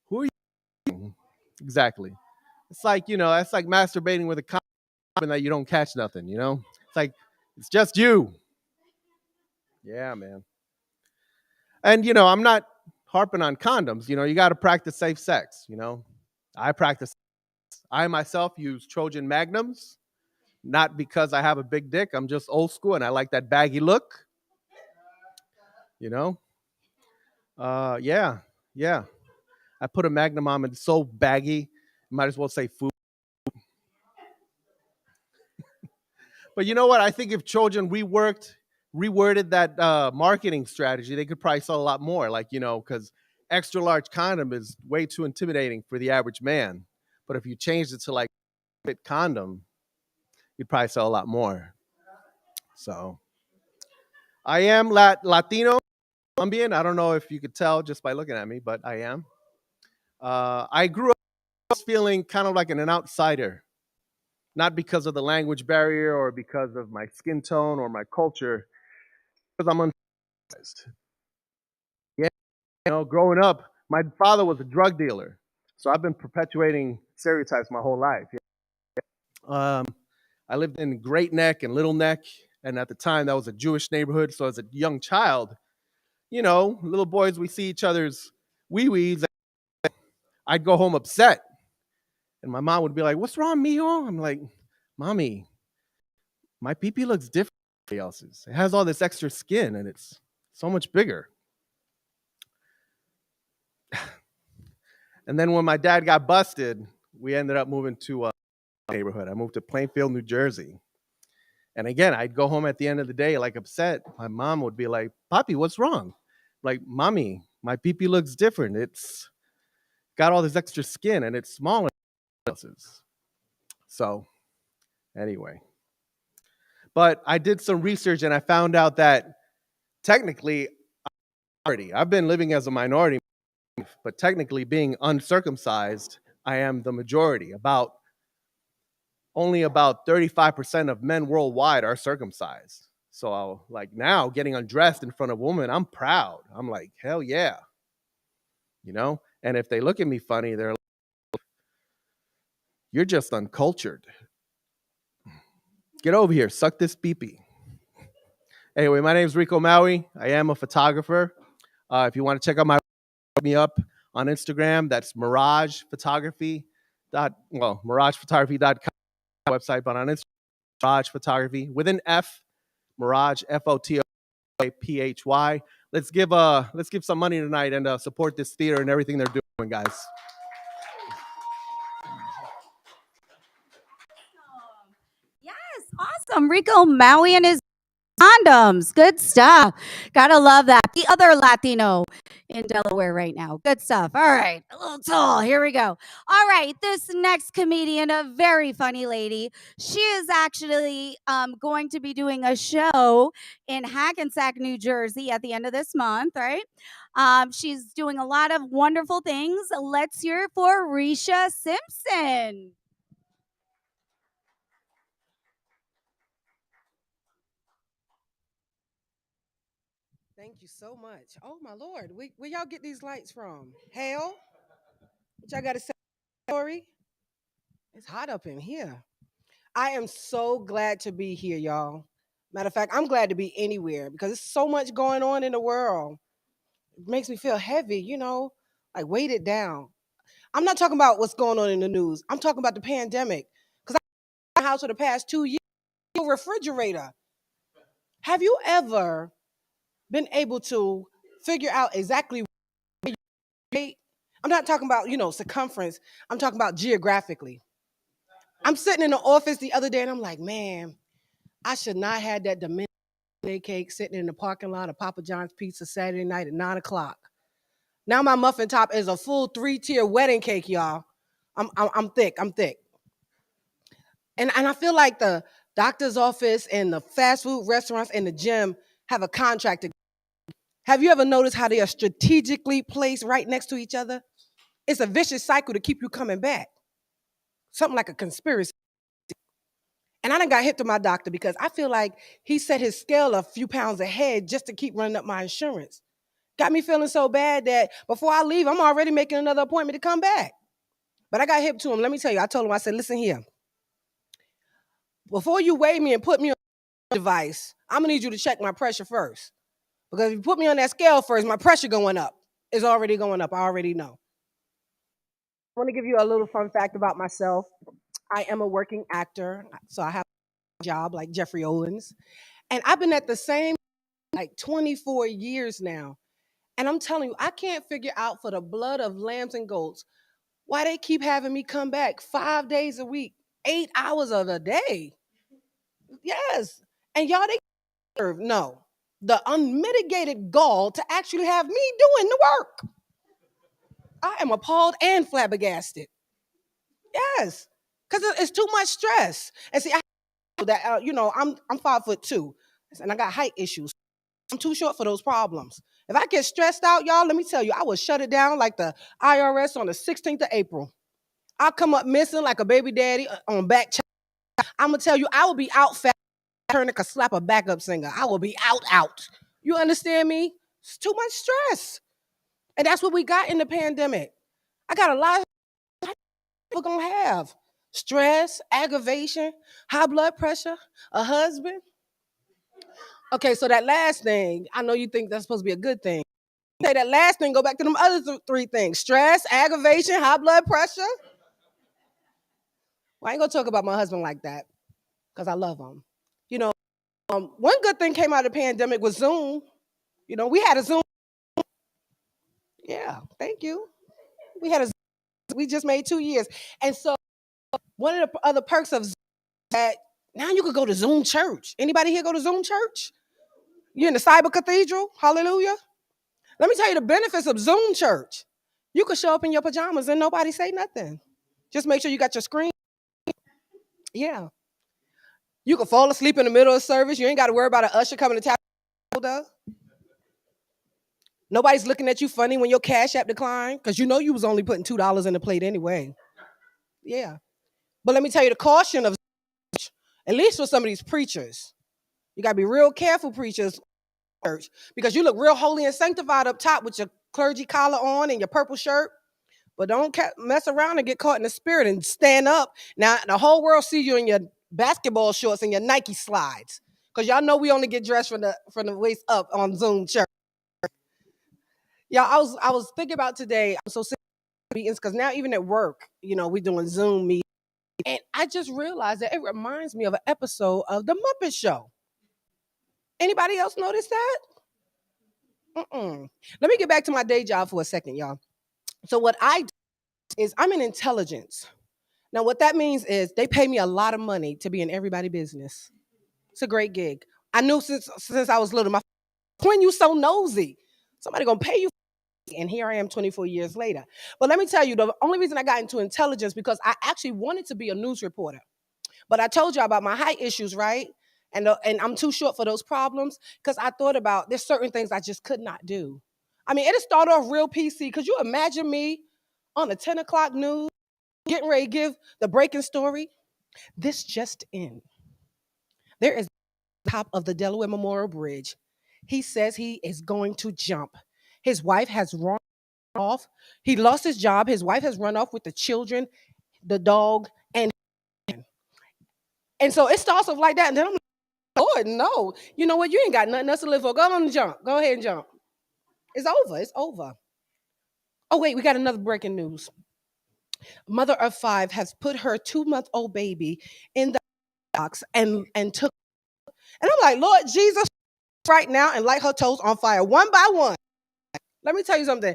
Who are you? Exactly. It's like, that's like masturbating with a condom and that you don't catch nothing, It's like, it's just you. Yeah, man. And, I'm not harping on condoms. You got to practice safe sex, I myself use Trojan Magnums, not because I have a big dick. I'm just old school and I like that baggy look. Yeah. I put a Magnum on and it's so baggy, might as well say food. But you know what? I think if Trojan reworded that marketing strategy, they could probably sell a lot more. Because extra large condom is way too intimidating for the average man. But if you changed it to like fit condom, you'd probably sell a lot more. So I am Latino, Colombian. I don't know if you could tell just by looking at me, but I am. I grew up feeling kind of like an outsider, not because of the language barrier or because of my skin tone or my culture, because I'm uncivilized. Yeah, growing up, my father was a drug dealer, so I've been perpetuating stereotypes my whole life. I lived in Great Neck and Little Neck, and at the time that was a Jewish neighborhood. So as a young child, little boys, we see each other's wee-wees. I'd go home upset. And my mom would be like, what's wrong, mijo? I'm like, Mommy, my pee-pee looks different than everybody else's. It has all this extra skin, and it's so much bigger. And then when my dad got busted, we ended up moving to a neighborhood. I moved to Plainfield, New Jersey. And again, I'd go home at the end of the day, like upset. My mom would be like, Papi, what's wrong? Like, Mommy, my pee-pee looks different. It's got all this extra skin, and it's smaller than else's. So, anyway. But I did some research, and I found out that technically, I've been living as a minority, but technically being uncircumcised I am the majority. Only about 35% of men worldwide are circumcised. So like now getting undressed in front of women, I'm proud. I'm like, hell yeah. You know? And if they look at me funny, they're like, you're just uncultured. Get over here, suck this pee-pee. Anyway, my name is Rico Maui. I am a photographer. If you want to check out me up on Instagram, that's Mirage Photography. MiragePhotography.com website, but on Instagram, Mirage Photography with an F, Mirage Photophy. Let's give some money tonight and support this theater and everything they're doing, guys. Yes, awesome. Rico Maui and his condoms. Good stuff. Gotta love that. The other Latino in Delaware right now. Good stuff. All right. A little tall. Here we go. All right. This next comedian, a very funny lady. She is actually going to be doing a show in Hackensack, New Jersey at the end of this month, right? She's doing a lot of wonderful things. Let's hear it for Risha Simpson. Thank you so much. Oh my Lord, where y'all get these lights from? Hell? What y'all got to say? Story? It's hot up in here. I am so glad to be here, y'all. Matter of fact, I'm glad to be anywhere because there's so much going on in the world. It makes me feel heavy, like weighted down. I'm not talking about what's going on in the news. I'm talking about the pandemic. Because I'm in the house for the past 2 years. Refrigerator. Have you ever been able to figure out exactly where you ate? I'm not talking about, circumference. I'm talking about geographically. I'm sitting in the office the other day and I'm like, man, I should not have had that Dominican cake sitting in the parking lot of Papa John's Pizza Saturday night at 9 o'clock. Now my muffin top is a full 3-tier wedding cake, y'all. I'm thick. And I feel like the doctor's office and the fast food restaurants and the gym have a contract. Have you ever noticed how they are strategically placed right next to each other? It's a vicious cycle to keep you coming back. Something like a conspiracy. And I done got hit to my doctor because I feel like he set his scale a few pounds ahead just to keep running up my insurance. Got me feeling so bad that before I leave, I'm already making another appointment to come back. But I got hip to him. Let me tell you, I told him, I said, listen here. Before you weigh me and put me on a device, I'm gonna need you to check my pressure first. Because if you put me on that scale first, my pressure going up. It's already going up. I already know. I want to give you a little fun fact about myself. I am a working actor, so I have a job like Jeffrey Owens. And I've been at the same like 24 years now. And I'm telling you, I can't figure out for the blood of lambs and goats why they keep having me come back 5 days a week, 8 hours of a day. Yes. And y'all, they serve the unmitigated gall to actually have me doing the work. I am appalled and flabbergasted. Yes. Because it's too much stress. And see, I'm 5'2", and I got height issues. I'm too short for those problems. If I get stressed out, y'all, let me tell you, I will shut it down like the IRS on the 16th of April. I'll come up missing like a baby daddy on back. I'm going to tell you, I will be out fast. Turner could slap a backup singer. I will be out. You understand me? It's too much stress. And that's what we got in the pandemic. I got a lot of people going to have. Stress, aggravation, high blood pressure, a husband. Okay, so that last thing, I know you think that's supposed to be a good thing. Say that last thing, go back to them other 3 things. Stress, aggravation, high blood pressure. Well, I ain't gonna talk about my husband like that because I love him. One good thing came out of the pandemic was Zoom. We had a Zoom. Yeah, thank you. We had a Zoom. We just made 2 years. And so one of the other perks of Zoom is that now you could go to Zoom church. Anybody here go to Zoom church? You're in the cyber cathedral? Hallelujah. Let me tell you the benefits of Zoom church. You could show up in your pajamas and nobody say nothing. Just make sure you got your screen. Yeah. You can fall asleep in the middle of service. You ain't got to worry about an usher coming to tap your shoulder. Nobody's looking at you funny when your Cash App declined because you know you was only putting $2 in the plate anyway. Yeah. But let me tell you the caution of, at least for some of these preachers, you got to be real careful, preachers, church, because you look real holy and sanctified up top with your clergy collar on and your purple shirt. But don't mess around and get caught in the spirit and stand up. Now, the whole world sees you in your basketball shorts and your Nike slides. Because y'all know we only get dressed from the waist up on Zoom church. Yeah, I was thinking about today, I'm so sick of meetings because now even at work, we're doing Zoom meetings. And I just realized that it reminds me of an episode of The Muppet Show. Anybody else notice that? Let me get back to my day job for a second, y'all. So what I do is I'm in intelligence. Now, what that means is they pay me a lot of money to be in everybody's business. It's a great gig. I knew since I was little, when you so nosy, somebody gonna pay you. And here I am 24 years later. But let me tell you, the only reason I got into intelligence because I actually wanted to be a news reporter. But I told you about my height issues, right? And I'm too short for those problems because I thought about there's certain things I just could not do. I mean, it'll start off real PC. Could you imagine me on the 10 o'clock news getting ready to give the breaking story? This just in. There is top of the Delaware Memorial Bridge. He says he is going to jump. His wife has run off. He lost his job. His wife has run off with the children, the dog, and so it starts off like that. And then I'm like, Lord, no. You know what? You ain't got nothing else to live for. Go on and jump. Go ahead and jump. It's over. It's over. Oh, wait, we got another breaking news. Mother of 5 has put her 2-month-old baby in the box and took. And I'm like, Lord Jesus, right now and light her toes on fire one by one. Let me tell you something.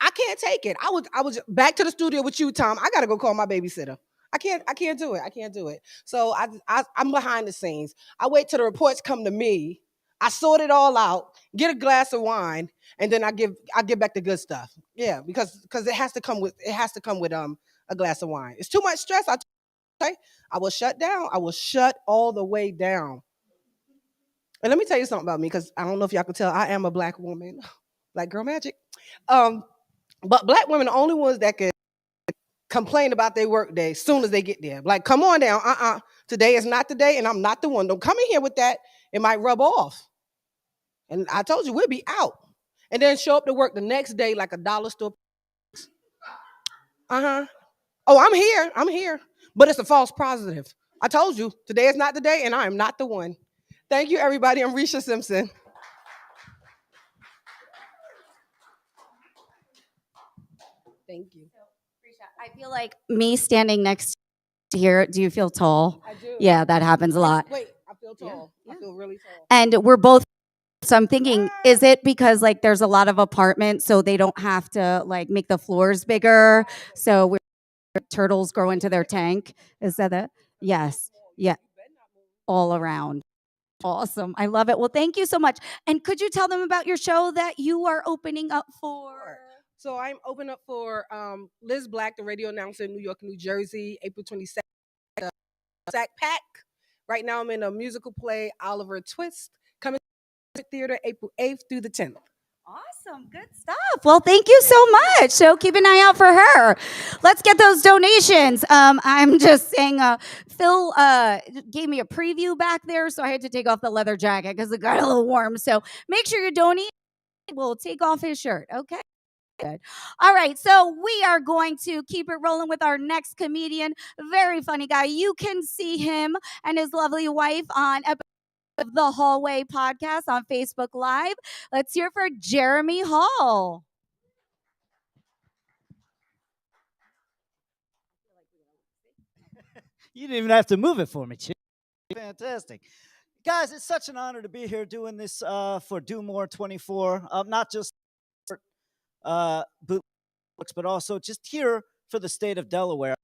I can't take it. I was back to the studio with you, Tom. I gotta go call my babysitter. I can't do it. I can't do it. So I'm behind the scenes. I wait till the reports come to me. I sort it all out, get a glass of wine, and then I give back the good stuff. Yeah, because it has to come with a glass of wine. It's too much stress. I will shut down. I will shut all the way down. And let me tell you something about me, because I don't know if y'all can tell, I am a black woman, black girl magic. But black women are the only ones that can complain about their work day as soon as they get there. Like, come on down. Today is not the day, and I'm not the one. Don't come in here with that. It might rub off. And I told you, we'll be out. And then show up to work the next day like a dollar store. Oh, I'm here. But it's a false positive. I told you, today is not the day, and I am not the one. Thank you, everybody. I'm Risha Simpson. Thank you. I feel like me standing next to here. Do you feel tall? I do. Yeah, that happens a lot. Wait, I feel tall. I feel really tall. And we're both. So I'm thinking, is it because like there's a lot of apartments, so they don't have to like make the floors bigger, so where turtles grow into their tank? Is that it? Yes. Yeah. All around. Awesome. I love it. Well, thank you so much. And could you tell them about your show that you are opening up for? So I'm opening up for Liz Black, the radio announcer in New York, New Jersey, April 22nd. Sack Pack. Right now I'm in a musical play, Oliver Twist, coming to the theater April 8th through the 10th. Awesome. Good stuff. Well, thank you so much. So keep an eye out for her. Let's get those donations. I'm just saying, Phil gave me a preview back there, so I had to take off the leather jacket because it got a little warm. So make sure you donate. We'll take off his shirt. Okay. Good. All right, so we are going to keep it rolling with our next comedian. Very funny guy. You can see him and his lovely wife on the Hallway podcast on Facebook Live. Let's hear for Jeremy Hall. You didn't even have to move it for me, Chick. Fantastic. Guys, it's such an honor to be here doing this for Do More 24. Not just Bootless, but also just here for the state of Delaware.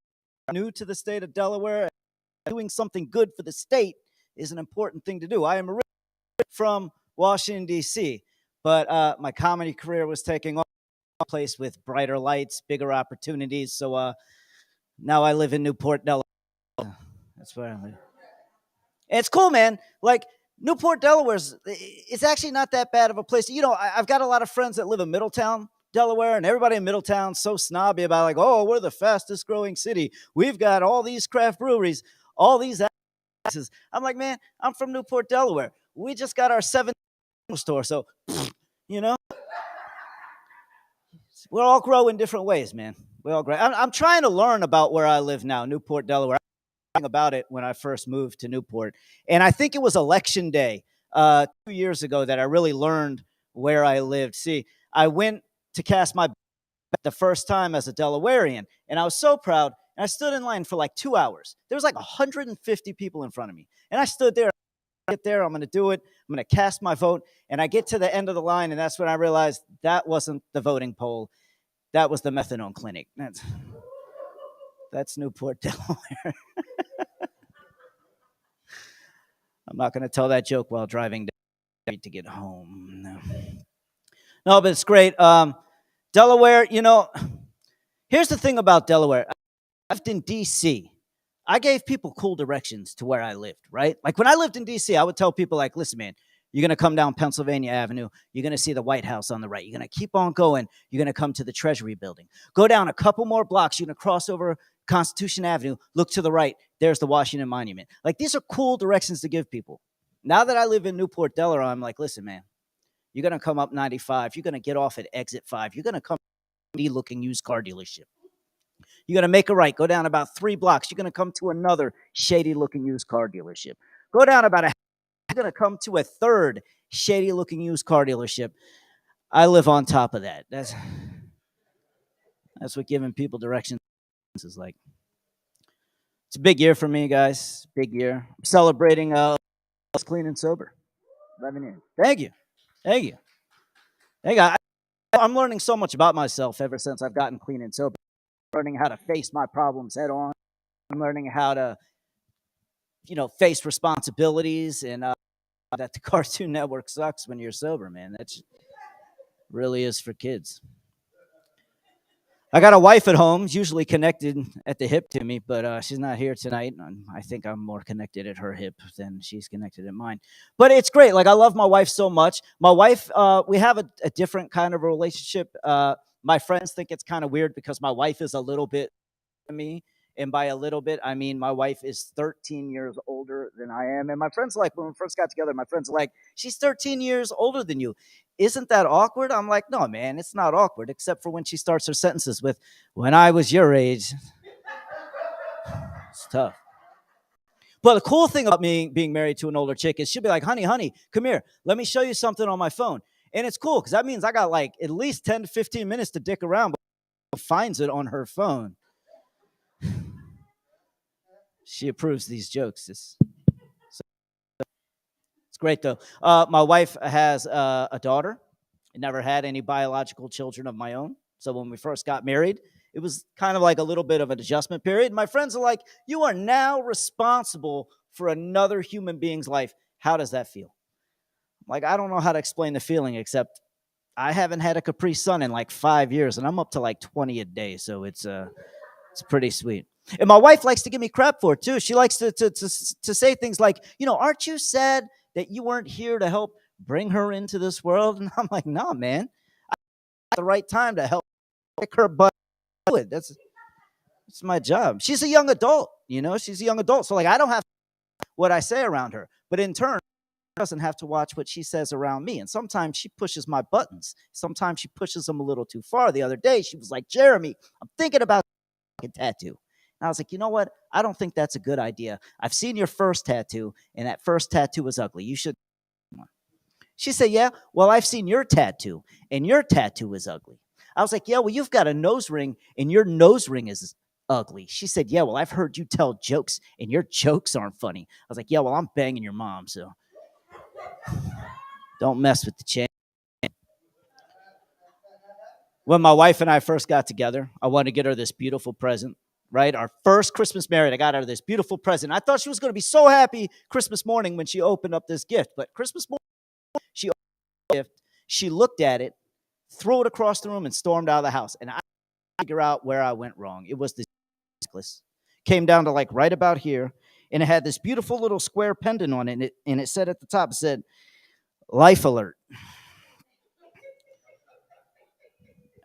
I'm new to the state of Delaware. Doing something good for the state is an important thing to do. I am originally from Washington, D.C., but my comedy career was taking off a place with brighter lights, bigger opportunities. So now I live in Newport, Delaware. That's where I live. It's cool, man. Like, Newport, Delaware, it's actually not that bad of a place. You know, I've got a lot of friends that live in Middletown, Delaware, and everybody in Middletown so snobby about like, oh, we're the fastest growing city. We've got all these craft breweries, all these accesses. I'm like, man, I'm from Newport, Delaware. We just got our 7th store, so you know, we're all grow in different ways, man. We all grow. I'm trying to learn about where I live now, Newport, Delaware. I about it when I first moved to Newport, and I think it was election day 2 years ago that I really learned where I lived. See, I went to cast my the first time as a Delawarean, and I was so proud. And I stood in line for like 2 hours. There was like 150 people in front of me, and I stood there. Get there, I'm going to do it. I'm going to cast my vote, and I get to the end of the line, and that's when I realized that wasn't the voting poll. That was the methadone clinic. That's Newport, Delaware. I'm not going to tell that joke while driving to get home. No, but it's great. Delaware, you know, here's the thing about Delaware. I lived in D.C. I gave people cool directions to where I lived, right? Like when I lived in D.C., I would tell people like, listen, man, you're going to come down Pennsylvania Avenue. You're going to see the White House on the right. You're going to keep on going. You're going to come to the Treasury building. Go down a couple more blocks. You're going to cross over Constitution Avenue. Look to the right. There's the Washington Monument. Like these are cool directions to give people. Now that I live in Newport, Delaware, I'm like, listen, man, you're going to come up 95. You're going to get off at exit 5. You're going to come to a looking used car dealership. You're going to make a right. Go down about 3 blocks. You're going to come to another shady-looking used car dealership. Go down about a you're going to come to a third shady-looking used car dealership. I live on top of that. That's what giving people directions is like. It's a big year for me, guys. Big year. I'm celebrating clean and sober. 11 years. Thank you. Thank you. Thank you. I'm learning so much about myself ever since I've gotten clean and sober. I'm learning how to face my problems head on. I'm learning how to, face responsibilities and that the Cartoon Network sucks when you're sober, man. That really is for kids. I got a wife at home, usually connected at the hip to me, but she's not here tonight. I think I'm more connected at her hip than she's connected at mine. But it's great. Like, I love my wife so much. My wife, we have a different kind of a relationship. My friends think it's kind of weird because my wife is a little bit to me. And by a little bit, I mean my wife is 13 years older than I am. And my friends are like, when we first got together, my friends are like, she's 13 years older than you. Isn't that awkward? I'm like, no, man, it's not awkward, except for when she starts her sentences with, when I was your age. It's tough. But the cool thing about me being married to an older chick is she'll be like, honey, come here. Let me show you something on my phone. And it's cool because that means I got like at least 10 to 15 minutes to dick around before she finds it on her phone. She approves these jokes. It's great, though. My wife has a daughter. I never had any biological children of my own. So when we first got married, it was kind of like a little bit of an adjustment period. My friends are like, you are now responsible for another human being's life. How does that feel? Like, I don't know how to explain the feeling, except I haven't had a Capri Sun in like 5 years, and I'm up to like 20 a day. So it's pretty sweet. And my wife likes to give me crap for it, too. She likes to say things like, aren't you sad that you weren't here to help bring her into this world? And I'm like, no, man. I at the right time to help pick her butt. That's my job. She's a young adult, She's a young adult. So, like, I don't have what I say around her. But in turn, she doesn't have to watch what she says around me. And sometimes she pushes my buttons. Sometimes she pushes them a little too far. The other day, she was like, Jeremy, I'm thinking about a tattoo. And I was like, you know what? I don't think that's a good idea. I've seen your first tattoo, and that first tattoo was ugly. You should. She said, yeah, well, I've seen your tattoo, and your tattoo is ugly. I was like, yeah, well, you've got a nose ring, and your nose ring is ugly. She said, yeah, well, I've heard you tell jokes, and your jokes aren't funny. I was like, yeah, well, I'm banging your mom, so don't mess with the chain. When my wife and I first got together, I wanted to get her this beautiful present. Right? Our first Christmas married, I got her this beautiful present. I thought she was going to be so happy Christmas morning when she opened up this gift. But Christmas morning, she opened the gift, she looked at it, threw it across the room, and stormed out of the house. And I figure out where I went wrong. It was this necklace. Came down to like right about here, and it had this beautiful little square pendant on it, and it said at the top, it said, Life Alert.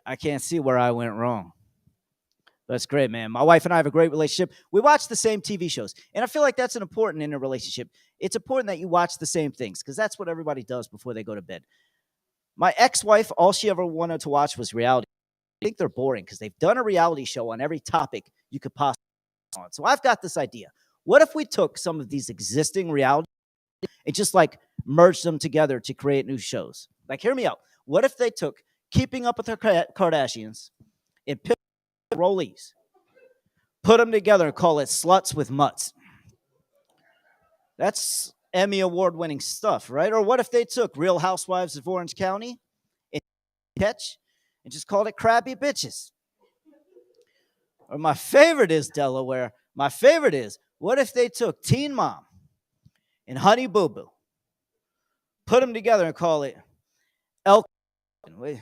I can't see where I went wrong. That's great, man. My wife and I have a great relationship. We watch the same TV shows, and I feel like that's important in a relationship. It's important that you watch the same things because that's what everybody does before they go to bed. My ex-wife, all she ever wanted to watch was reality. I think they're boring because they've done a reality show on every topic you could possibly on. So I've got this idea. What if we took some of these existing reality and just like merged them together to create new shows? Like, hear me out. What if they took Keeping Up with the Kardashians and picked rollies, put them together and call it Sluts with Mutts? That's Emmy award-winning stuff, right? Or what if they took Real Housewives of Orange County and Catch and just called it Crappy Bitches? Or my favorite is Delaware. My favorite is, what if they took Teen Mom and Honey Boo Boo, put them together and call it El. Wait.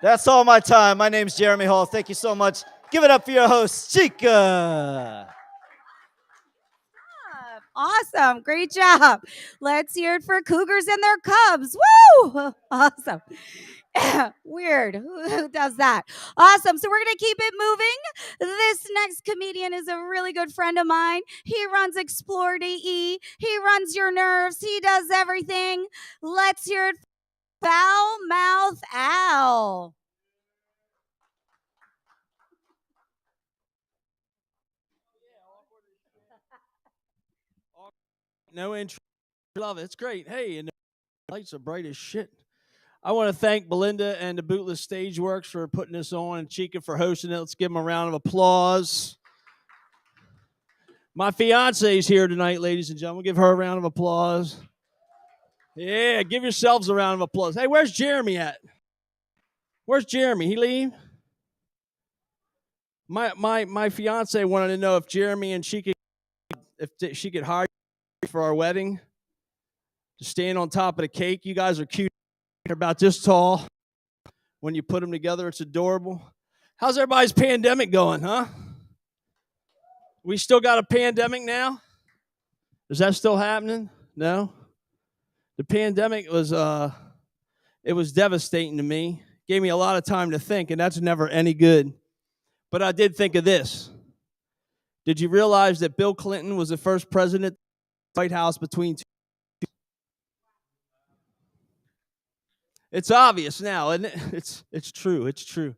That's all my time. My name's Jeremy Hall. Thank you so much. Give it up for your host, Chica. Awesome. Great job. Let's hear it for Cougars and their Cubs. Woo! Awesome. Weird. Who does that? Awesome. So we're going to keep it moving. This next comedian is a really good friend of mine. He runs Explore DE. He runs Your Nerves. He does everything. Let's hear it for Foul Mouth Al. No intro. Love it. It's great. Hey, and the lights are bright as shit. I want to thank Belinda and the Bootless Stageworks for putting this on and Chica for hosting it. Let's give them a round of applause. My fiance is here tonight, ladies and gentlemen. Give her a round of applause. Yeah, give yourselves a round of applause. Hey, where's Jeremy at? Where's Jeremy? He leave? My fiance wanted to know if Jeremy and Chica, if she could hire you for our wedding to stand on top of the cake. You guys are cute. They're about this tall. When you put them together, it's adorable. How's everybody's pandemic going, huh? We still got a pandemic now? Is that still happening? No? The pandemic was it was devastating to me. Gave me a lot of time to think, and that's never any good. But I did think of this. Did you realize that Bill Clinton was the first president of the White House between two? It's obvious now, isn't it? It's true. It's true.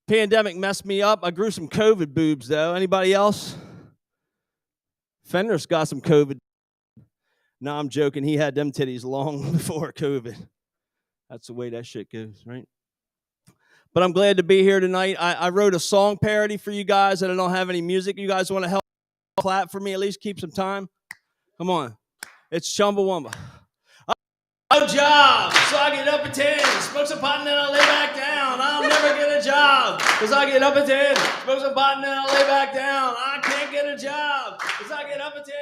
Pandemic messed me up. I grew some COVID boobs, though. Anybody else? Fender's got some COVID. No, I'm joking. He had them titties long before COVID. That's the way that shit goes, right? But I'm glad to be here tonight. I wrote a song parody for you guys, and I don't have any music. You guys want to help clap for me? At least keep some time. Come on. It's Chumbawamba. No job, so I get up at 10, smoke some pot and then I lay back down. I'll never get a job, because I get up at 10, smoke some pot and then I lay back down. I can't get a job, because I get up at 10,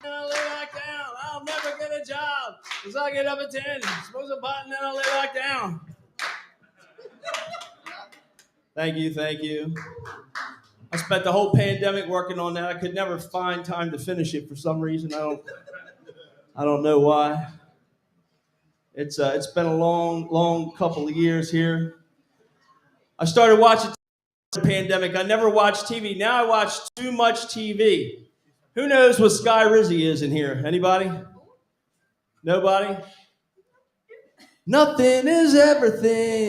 and I lay back down. I'll never get a job, because I get up at 10, smoke some pot and then I lay back down. Thank you, thank you. I spent the whole pandemic working on that. I could never find time to finish it for some reason. I don't know why. It's been a long couple of years here. I started watching the pandemic. I never watched TV. Now I watch too much TV. Who knows what Sky Rizzy is in here? Anybody? Nobody? Nothing is everything.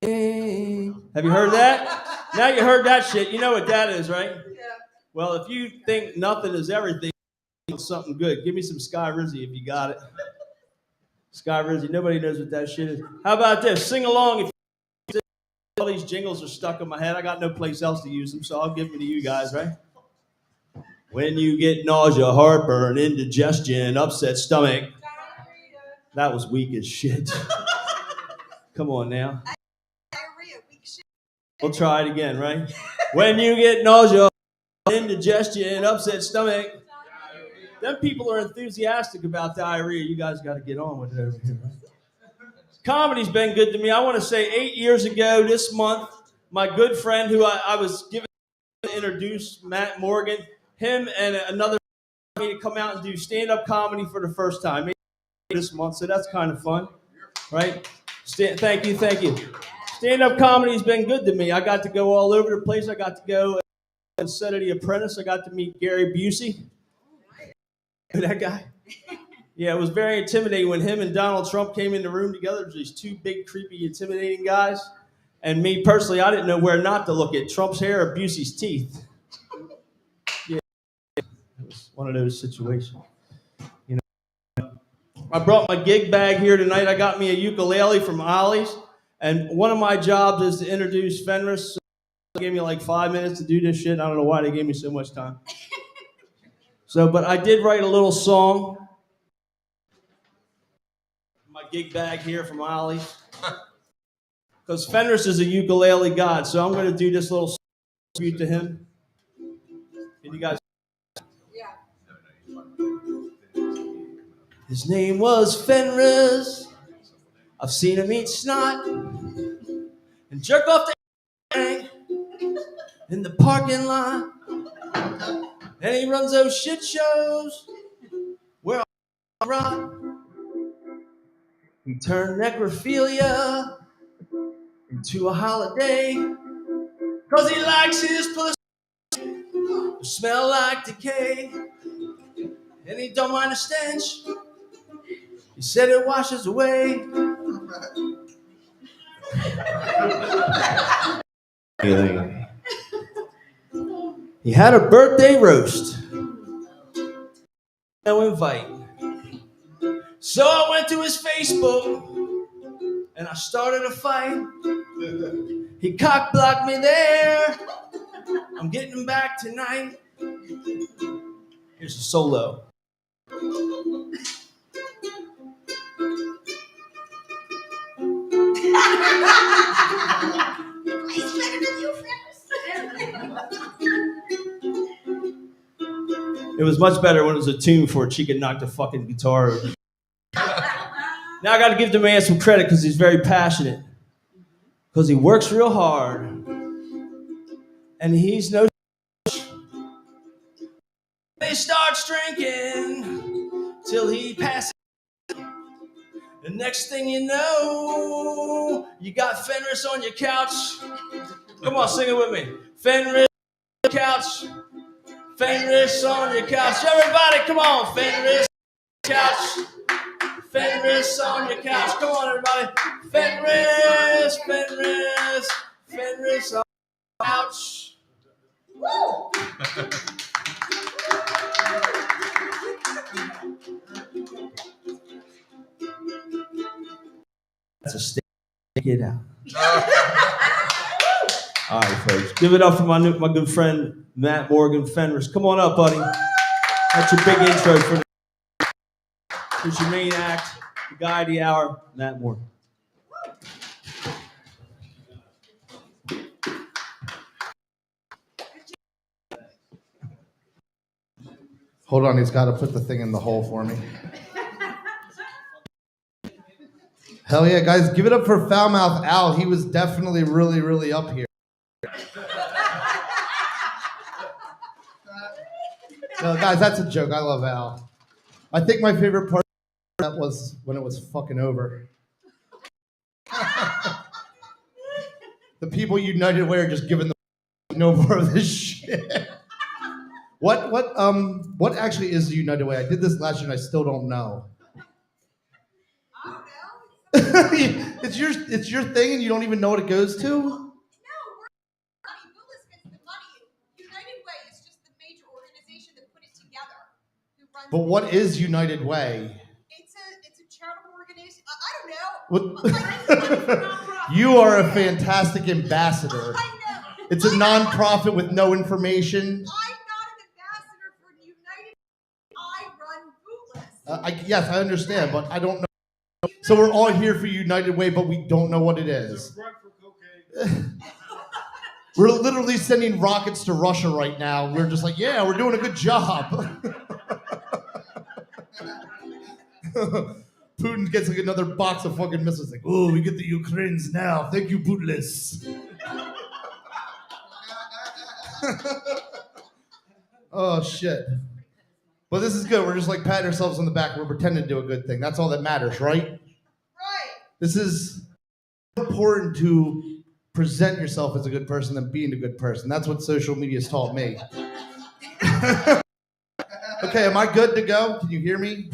Have you heard that? Now you heard that shit. You know what that is, right? Yeah. Well, if you think nothing is everything, it's something good. Give me some Sky Rizzy if you got it. Sky Rizzy, nobody knows what that shit is. How about this? Sing along. If all these jingles are stuck in my head, I got no place else to use them, so I'll give them to you guys, right? When you get nausea, heartburn, indigestion, upset stomach. That was weak as shit. Come on now. We'll try it again, right? When you get nausea, indigestion, upset stomach. Them people are enthusiastic about diarrhea. You guys got to get on with it over here, right? Comedy's been good to me. I want to say 8 years ago this month, my good friend who I was given to introduce, Matt Morgan, him and another me to come out and do stand-up comedy for the first time this month, so that's kind of fun, right? Thank you, thank you. Stand-up comedy's been good to me. I got to go all over the place. I got to go instead of The Apprentice. I got to meet Gary Busey. That guy. Yeah, it was very intimidating when him and Donald Trump came in the room together. There was these two big, creepy, intimidating guys. And me personally, I didn't know where not to look at, Trump's hair or Busey's teeth. Yeah, it was one of those situations. You know, I brought my gig bag here tonight. I got me a ukulele from Ollie's. And one of my jobs is to introduce Fenris. So they gave me like 5 minutes to do this shit. I don't know why they gave me so much time. But I did write a little song. My gig bag here from Ollie's. Because Fenris is a ukulele god, so I'm going to do this little tribute to him. Can you guys? His name was Fenris. I've seen him eat snot and jerk off the in the parking lot. And he runs those shit shows where I rock. He turned necrophilia into a holiday, 'cause he likes his pussy to smell like decay. And he don't mind the stench. He said it washes away. He had a birthday roast. No invite. So I went to his Facebook and I started a fight. He cock blocked me there. I'm getting him back tonight. Here's a solo. It was much better when it was a tune for it. She could knock the fucking guitar over. Now I got to give the man some credit because he's very passionate. Because he works real hard. And he's no. He starts drinking till he passes. The next thing you know, you got Fenris on your couch. Come on, sing it with me. Fenris on your couch. Fenris on your couch. Everybody, come on. Fenris on your couch. Fenris on your couch. Come on, everybody. Fenris, Fenris, Fenris on your couch. Woo! That's a stick. Get out. All right, folks. Give it up for my good friend, Matt Morgan Fenris. Come on up, buddy. That's your big intro for the. Here's your main act, the guy of the hour, Matt Morgan. Hold on, he's got to put the thing in the hole for me. Hell yeah, guys, give it up for Foulmouth Al. He was definitely really, really up here. No, guys, that's a joke. I love Al. I think my favorite part of that was when it was fucking over. The people United Way are just giving the no more of this shit. What actually is the United Way? I did this last year and I still don't know. It's your thing and you don't even know what it goes to? No, Bootless gets the money. United Way is just the major organization that put it together. But what is United Way? It's a charitable organization. I don't know. You are a fantastic ambassador. I know. It's a non-profit with no information. I'm not an ambassador for United Way. I run Bootless. Yes, I understand, but I don't know. So we're all here for United Way, but we don't know what it is. We're literally sending rockets to Russia right now. We're just like, yeah, we're doing a good job. Putin gets like another box of fucking missiles. Like, oh, we get the Ukrainians now. Thank you, Bootless. Oh, shit. But this is good. We're just like patting ourselves on the back. We're pretending to do a good thing. That's all that matters, right? Right. This is important to present yourself as a good person than being a good person. That's what social media has taught me. Okay, am I good to go? Can you hear me?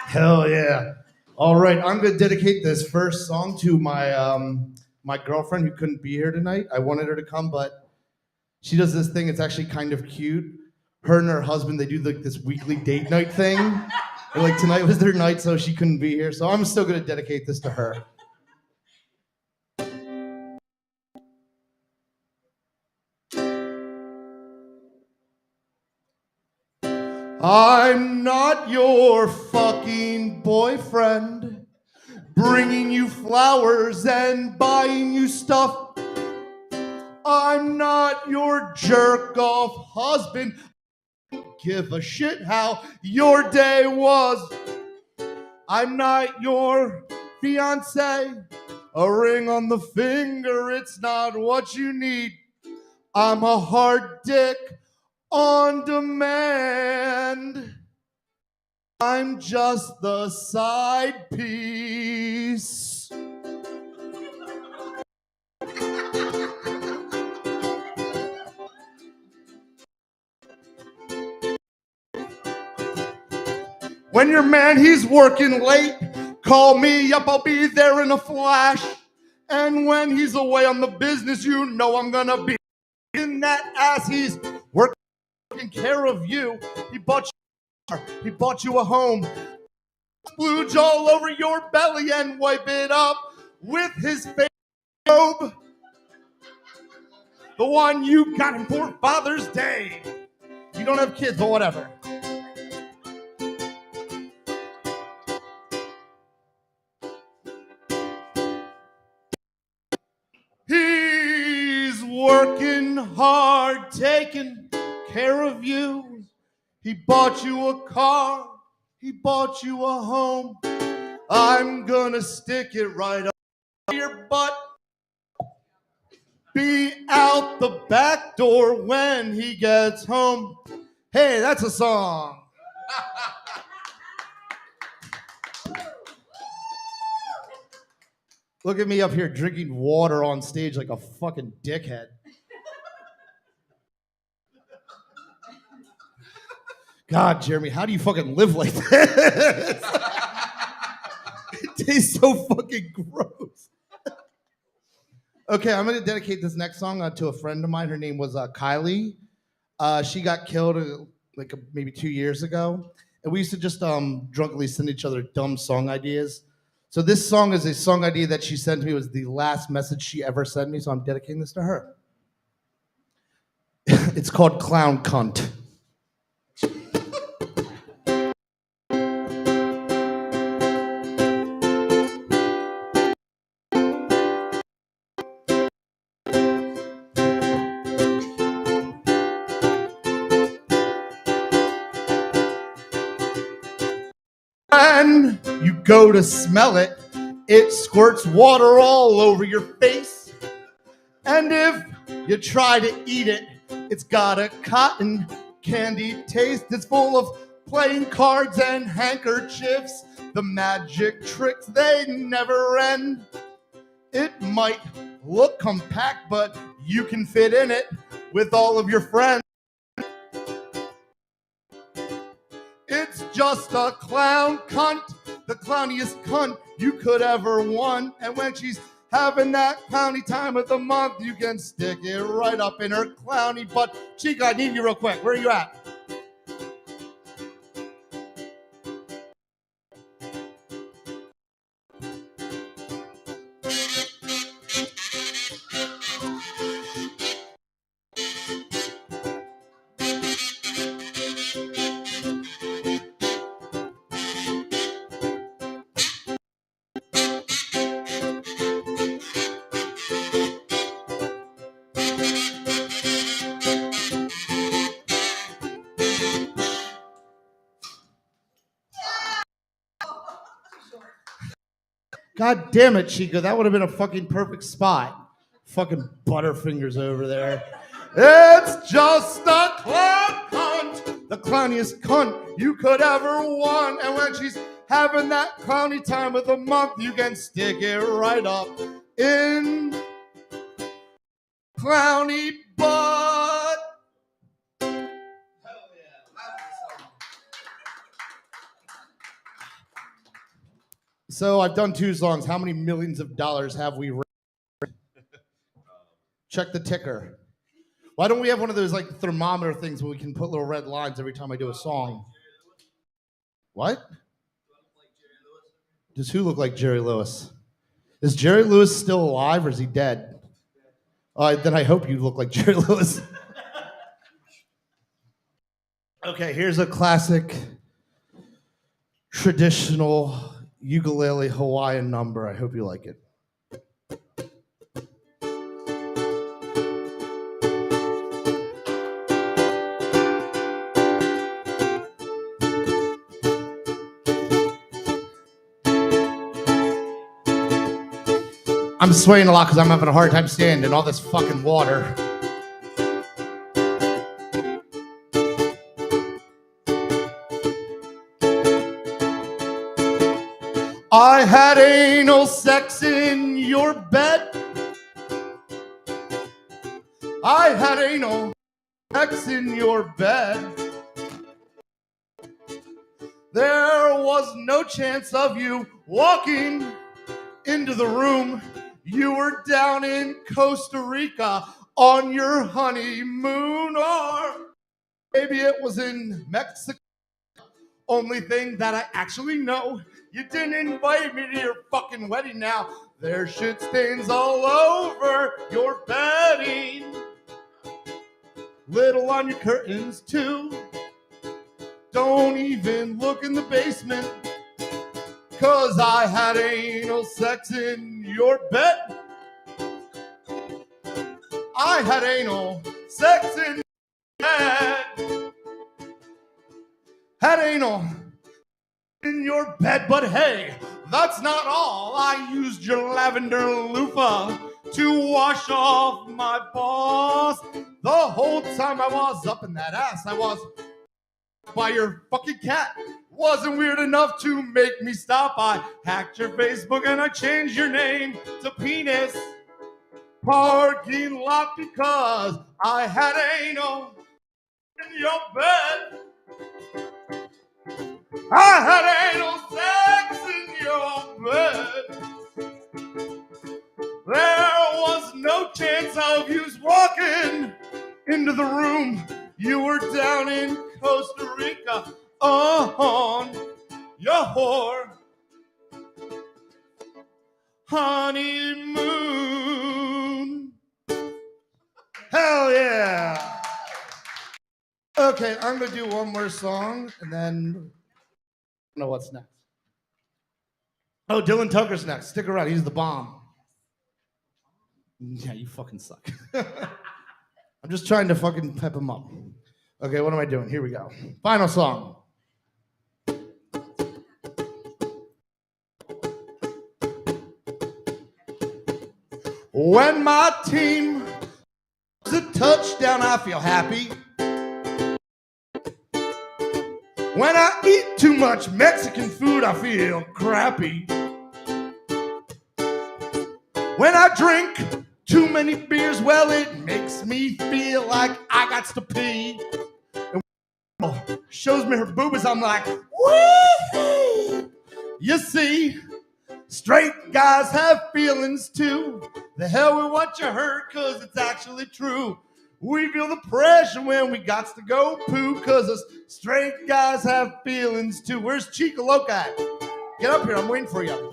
Hell yeah. All right, I'm going to dedicate this first song to my girlfriend who couldn't be here tonight. I wanted her to come, but she does this thing. It's actually kind of cute. Her and her husband, they do like this weekly date night thing. And like tonight was their night, so she couldn't be here. So I'm still going to dedicate this to her. I'm not your fucking boyfriend, bringing you flowers and buying you stuff. I'm not your jerk-off husband. Give a shit how your day was. I'm not your fiance. A ring on the finger, it's not what you need. I'm a hard dick on demand. I'm just the side piece. When your man, he's working late, call me up, I'll be there in a flash. And when he's away on the business, you know I'm gonna be in that ass. He's working, taking care of you. He bought you a home. Splooge all over your belly and wipe it up with his face robe. The one you got him for Father's Day. You don't have kids, but whatever. He's working hard, taking care of you. He bought you a car. He bought you a home. I'm gonna stick it right up your butt. Be out the back door when he gets home. Hey, that's a song. Look at me up here drinking water on stage like a fucking dickhead. God, Jeremy, how do you fucking live like this? It tastes so fucking gross. Okay, I'm going to dedicate this next song to a friend of mine. Her name was Kylie. She got killed maybe 2 years ago. And we used to just drunkenly send each other dumb song ideas. So this song is a song idea that she sent to me. It was the last message she ever sent me, so I'm dedicating this to her. It's called Clown Cunt. When you go to smell it, it squirts water all over your face. And if you try to eat it, it's got a cotton candy taste. It's full of playing cards and handkerchiefs. The magic tricks, they never end. It might look compact, but you can fit in it with all of your friends. It's just a clown cunt, the clowniest cunt you could ever want. And when she's having that clowny time of the month, you can stick it right up in her clowny butt. Chica, I need you real quick. Where are you at? God damn it, Chica. That would have been a fucking perfect spot. Fucking Butterfingers over there. It's just a clown cunt, the clowniest cunt you could ever want. And when she's having that clowny time of the month, you can stick it right up in clowny butt. So I've done 2 songs. How many millions of dollars have we raised? Check the ticker. Why don't we have one of those like thermometer things where we can put little red lines every time I do a song? What? Does who look like Jerry Lewis? Is Jerry Lewis still alive or is he dead? Then I hope you look like Jerry Lewis. Okay, here's a classic traditional ukulele Hawaiian number. I hope you like it. I'm swaying a lot because I'm having a hard time standing all this fucking water. I had anal sex in your bed. I had anal sex in your bed. There was no chance of you walking into the room. You were down in Costa Rica on your honeymoon, or maybe it was in Mexico. Only thing that I actually know, you didn't invite me to your fucking wedding now. There's shit stains all over your bedding. Little on your curtains too. Don't even look in the basement, 'cause I had anal sex in your bed. I had anal sex in your bed. Had anal in your bed, but hey, that's not all. I used your lavender loofah to wash off my balls. The whole time I was up in that ass, I was by your fucking cat. Wasn't weird enough to make me stop. I hacked your Facebook and I changed your name to Penis Parking Lot because I had anal in your bed. I had anal sex in your bed. There was no chance of you walking into the room. You were down in Costa Rica on your honeymoon. Hell yeah. Okay, I'm going to do one more song and then I don't know what's next. Oh, Dylan Tucker's next. Stick around. He's the bomb. Yeah, you fucking suck. I'm just trying to fucking pep him up. Okay, what am I doing? Here we go. Final song. When my team does a touchdown, I feel happy. When I eat too much Mexican food, I feel crappy. When I drink too many beers, well, it makes me feel like I got to pee. And when shows me her boobies, I'm like, woo! You see, straight guys have feelings too. The hell with what you heard, 'cause it's actually true. We feel the pressure when we got to go poo, 'cause us straight guys have feelings too. Where's Chica Loca at? Get up here, I'm waiting for you.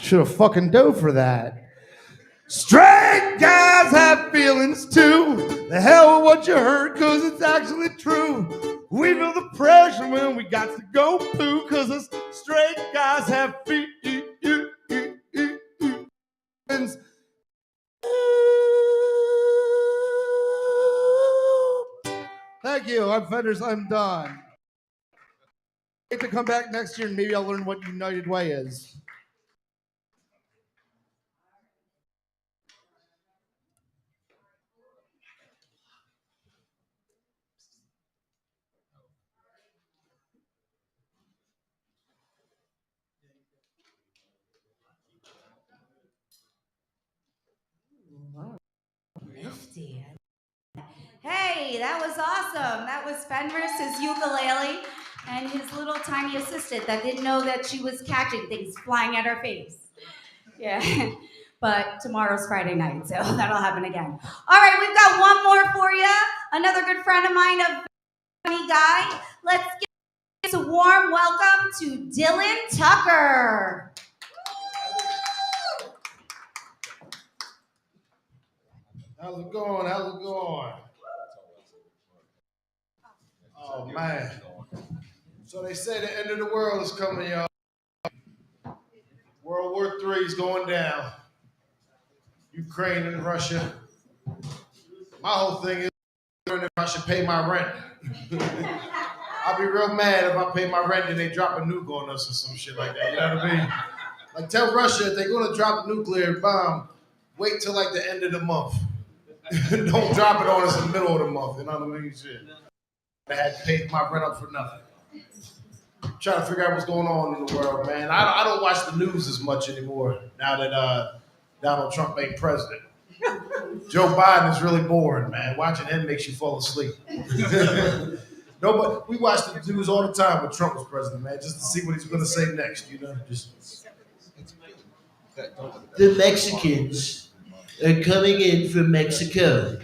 Should have fucking dove for that. Straight guys have feelings too. The hell with what you heard, 'cause it's actually true. We feel the pressure when we got to go through, 'cause us straight guys have feelings. Thank you. I'm Fenders. I'm done. I get to come back next year and maybe I'll learn what United Way is. Nifty. Hey, that was awesome. That was Fenris, his ukulele, and his little tiny assistant that didn't know that she was catching things flying at her face. Yeah, but tomorrow's Friday night, so that'll happen again. All right, we've got one more for you. Another good friend of mine, a funny guy. Let's give a warm welcome to Dylan Tucker. How's it going? How's it going? Oh, man. So they say the end of the world is coming, y'all. World War III is going down. Ukraine and Russia. My whole thing is if I should pay my rent. I'll be real mad if I pay my rent and they drop a nuke on us or some shit like that. You know what I mean? Like, tell Russia if they're going to drop a nuclear bomb, wait till like the end of the month. Don't drop it on us in the middle of the month. You know what I mean? Shit. I had to pay my rent up for nothing. Trying to figure out what's going on in the world, man. I don't watch the news as much anymore now that Donald Trump ain't president. Joe Biden is really boring, man. Watching him makes you fall asleep. No, but we watch the news all the time when Trump was president, man, just to see what he's going to say next, you know? The Mexicans are coming in from Mexico.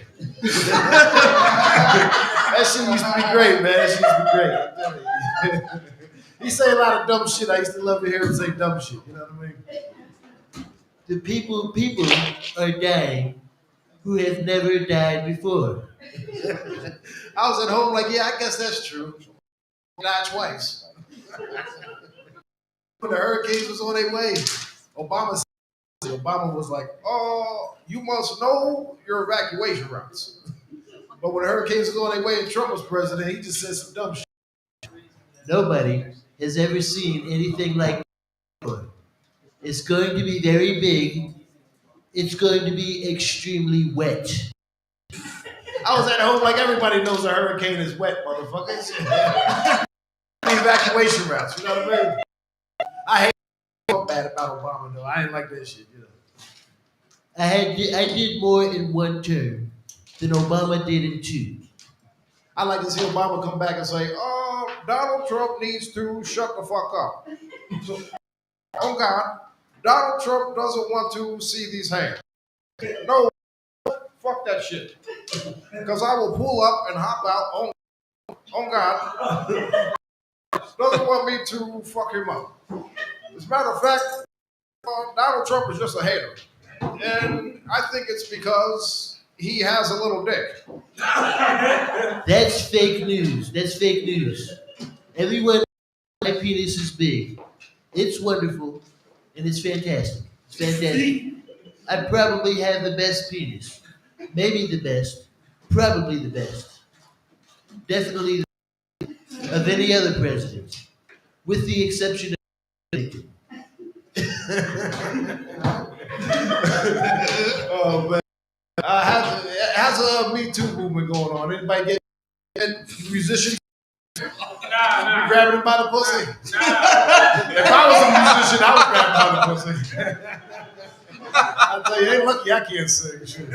That shit used to be great, man. That shit used to be great. I'm telling you. He say a lot of dumb shit. I used to love to hear him say dumb shit. You know what I mean? The people are dying who have never died before. I was at home like, yeah, I guess that's true. Died twice. When the hurricanes was on their way, Obama was like, oh, you must know your evacuation routes. But when the hurricanes was on their way and Trump was president, he just said some dumb shit. Nobody has ever seen anything like it before. It's going to be very big. It's going to be extremely wet. I was at home like everybody knows a hurricane is wet, motherfuckers. The evacuation routes, you know what I mean? I hate bad about Obama though. I didn't like that shit, you know. I did more in one term than Obama did in two. I like to see Obama come back and say, oh, Donald Trump needs to shut the fuck up. So, oh God, Donald Trump doesn't want to see these hands. No, fuck that shit. Because I will pull up and hop out on God. Doesn't want me to fuck him up. As a matter of fact, Donald Trump is just a hater. And I think it's because he has a little dick. That's fake news. That's fake news. Everyone, my penis is big. It's wonderful, and it's fantastic. It's fantastic. I probably have the best penis. Maybe the best. Probably the best. Definitely the best of any other president, with the exception of Lincoln. Oh man, how's a Me Too movement going on? Anybody get musicians? Nah. You grabbing him by the pussy? If I was a musician, I would grab him by the pussy. I tell you, ain't lucky I can't sing. Shit.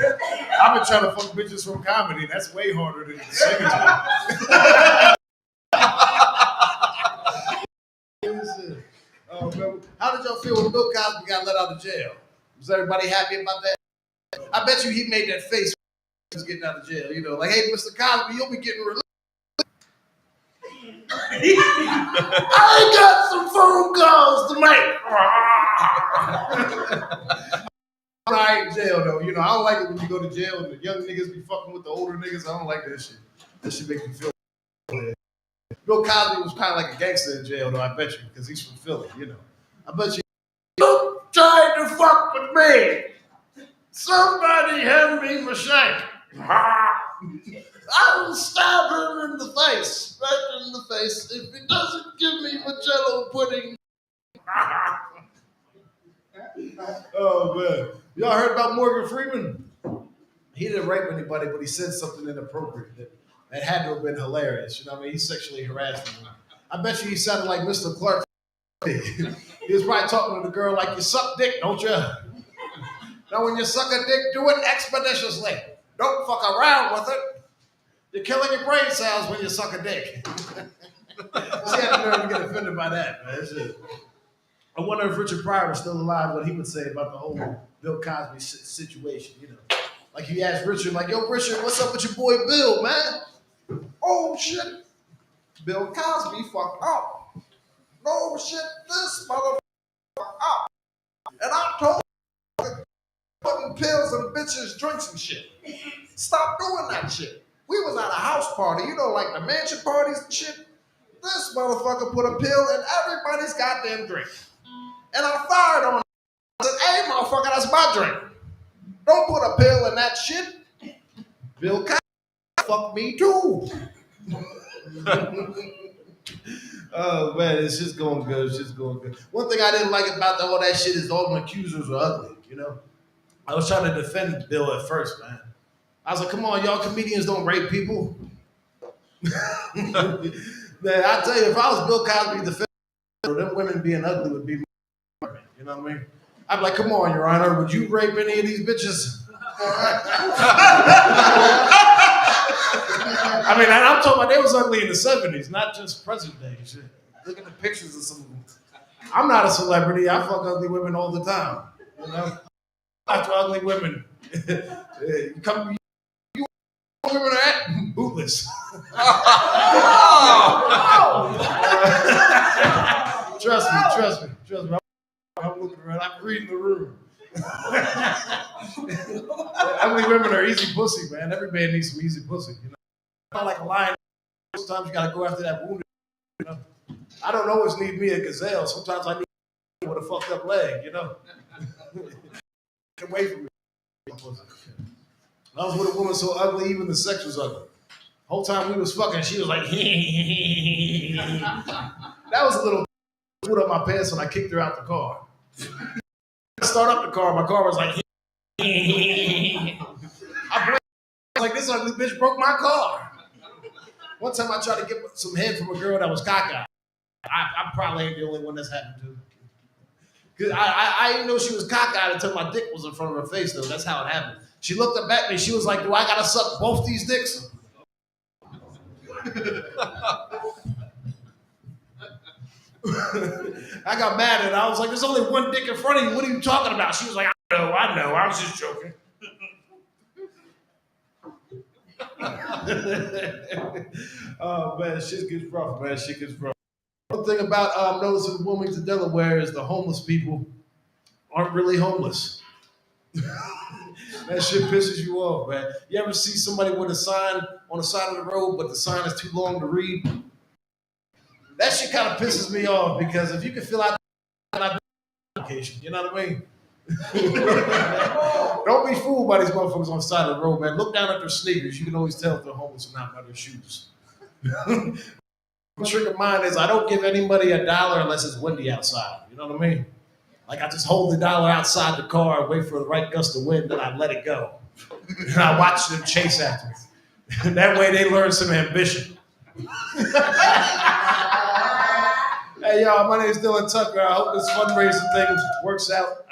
I've been trying to fuck bitches from comedy. That's way harder than singing. How did y'all feel when Bill Cosby got let out of jail? Was everybody happy about that? I bet you he made that face when he was getting out of jail. You know, like, hey, Mr. Cosby, you'll be getting released. I got some phone calls to make. I'm not in jail though. You know, I don't like it when you go to jail and the young niggas be fucking with the older niggas. I don't like that shit. That shit make me feel bad. Bill Cosby was kind of like a gangster in jail, though, I bet you, because he's from Philly, you know. I bet you. You tried to fuck with me. Somebody hand me my shank. I will stab him in the face, right in the face, if he doesn't give me my Jello pudding. Oh, man. Y'all heard about Morgan Freeman? He didn't rape anybody, but he said something inappropriate that had to have been hilarious. You know what I mean? He sexually harassed me. I bet you he sounded like Mr. Clark. He was probably talking to the girl like, you suck dick, don't you? Now, when you suck a dick, do it expeditiously. Don't fuck around with it. You're killing your brain cells when you suck a dick. See, I had nerve to get offended by that, man. That's it. I wonder if Richard Pryor was still alive, what he would say about the whole Bill Cosby situation, you know. Like, he asked Richard, like, yo, Richard, what's up with your boy Bill, man? Oh, shit. Bill Cosby fucked up. No shit, this motherfucker up. And I told him putting pills in bitches' drinks and shit. Stop doing that shit. We was at a house party, you know, like the mansion parties and shit. This motherfucker put a pill in everybody's goddamn drink. And I fired on him. I said, hey, motherfucker, that's my drink. Don't put a pill in that shit. Bill Cosby fuck me too. Oh man, it's just going good. It's just going good. One thing I didn't like about all that shit is all the accusers were ugly, you know? I was trying to defend Bill at first, man. I was like, come on, y'all comedians don't rape people. Man, I tell you, if I was Bill Cosby defending them women being ugly would be my man, you know what I mean? I'd be like, come on, Your Honor, would you rape any of these bitches? I mean, I'm talking about they was ugly in the 70s, not just present day shit. Look at the pictures of some of them. I'm not a celebrity. I fuck ugly women all the time. You know? After ugly women. You women are at Bootless. Trust me. I'm looking around. I'm reading the room. Ugly women are easy pussy, man. Every man needs some easy pussy. You know? Not like a lion. Sometimes you gotta go after that wounded. You know? I don't always need me a gazelle. Sometimes I need with a fucked up leg. You know. Get away from me. I was with a woman so ugly, even the sex was ugly. Whole time we was fucking, she was like, that was a little put up my pants when I kicked her out the car. I start up the car, my car was like, I was like, this ugly bitch broke my car. One time I tried to get some head from a girl that was cockeyed. I probably ain't the only one that's happened to. Cause I didn't know she was cockeyed until my dick was in front of her face, though. That's how it happened. She looked up at me. She was like, do I gotta suck both these dicks? I got mad at her. I was like, there's only one dick in front of you. What are you talking about? She was like, I know. I was just joking. Oh, man, shit gets rough, man. Shit gets rough. One thing about noticing Wilmington, Delaware is the homeless people aren't really homeless. That shit pisses you off, man. You ever see somebody with a sign on the side of the road, but the sign is too long to read? That shit kind of pisses me off because if you can fill out the application, you know what I mean? Don't be fooled by these motherfuckers on the side of the road, man. Look down at their sneakers. You can always tell if they're homeless or not by their shoes. The trick of mine is I don't give anybody $1 unless it's windy outside. You know what I mean? Like I just hold the dollar outside the car, wait for the right gust of wind, then I let it go. And I watch them chase after me. That way they learn some ambition. Hey y'all, my name is Dylan Tucker. I hope this fundraising thing works out.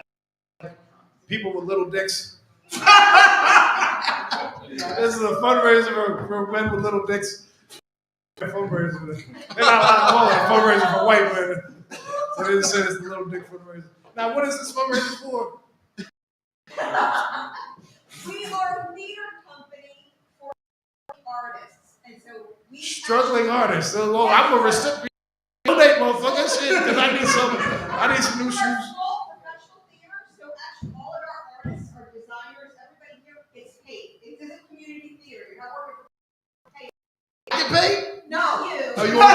People with little dicks. This is a fundraiser for men with little dicks. Fundraiser. They're not allowed to call it a fundraiser for white women. So they just said it's a little dick fundraiser. Now, what is this fundraiser for? We are a theater company for artists, and so we Struggling artists. So, well, I'm a recipient. Donate, motherfucker, shit, because I need some new shoes. Professional theater, so actually all of our artists are designers. Everybody here gets paid. It is a community theater. You're not working for paid. Get paid? No, you. Oh, you want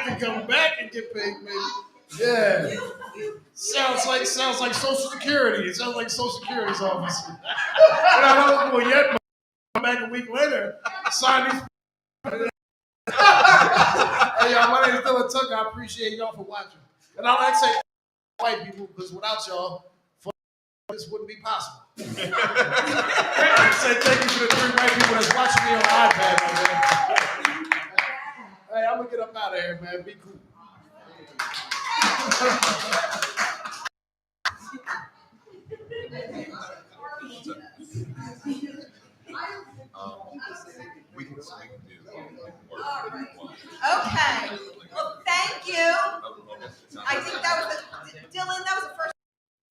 can come back and get paid, maybe. Yeah. Sounds like Social Security. It sounds like Social Security's office. We're not eligible yet, but come back a week later, sign these. Hey, y'all, my name is Dylan Tucker. I appreciate y'all for watching. And I like to say white people, because without y'all, this wouldn't be possible. I say thank you to the 3 white people that's watching me on the iPad, my man. Hey, I'm going to get up out of here, man. Be cool. Okay. Well, thank you. I think that was Dylan, that was the first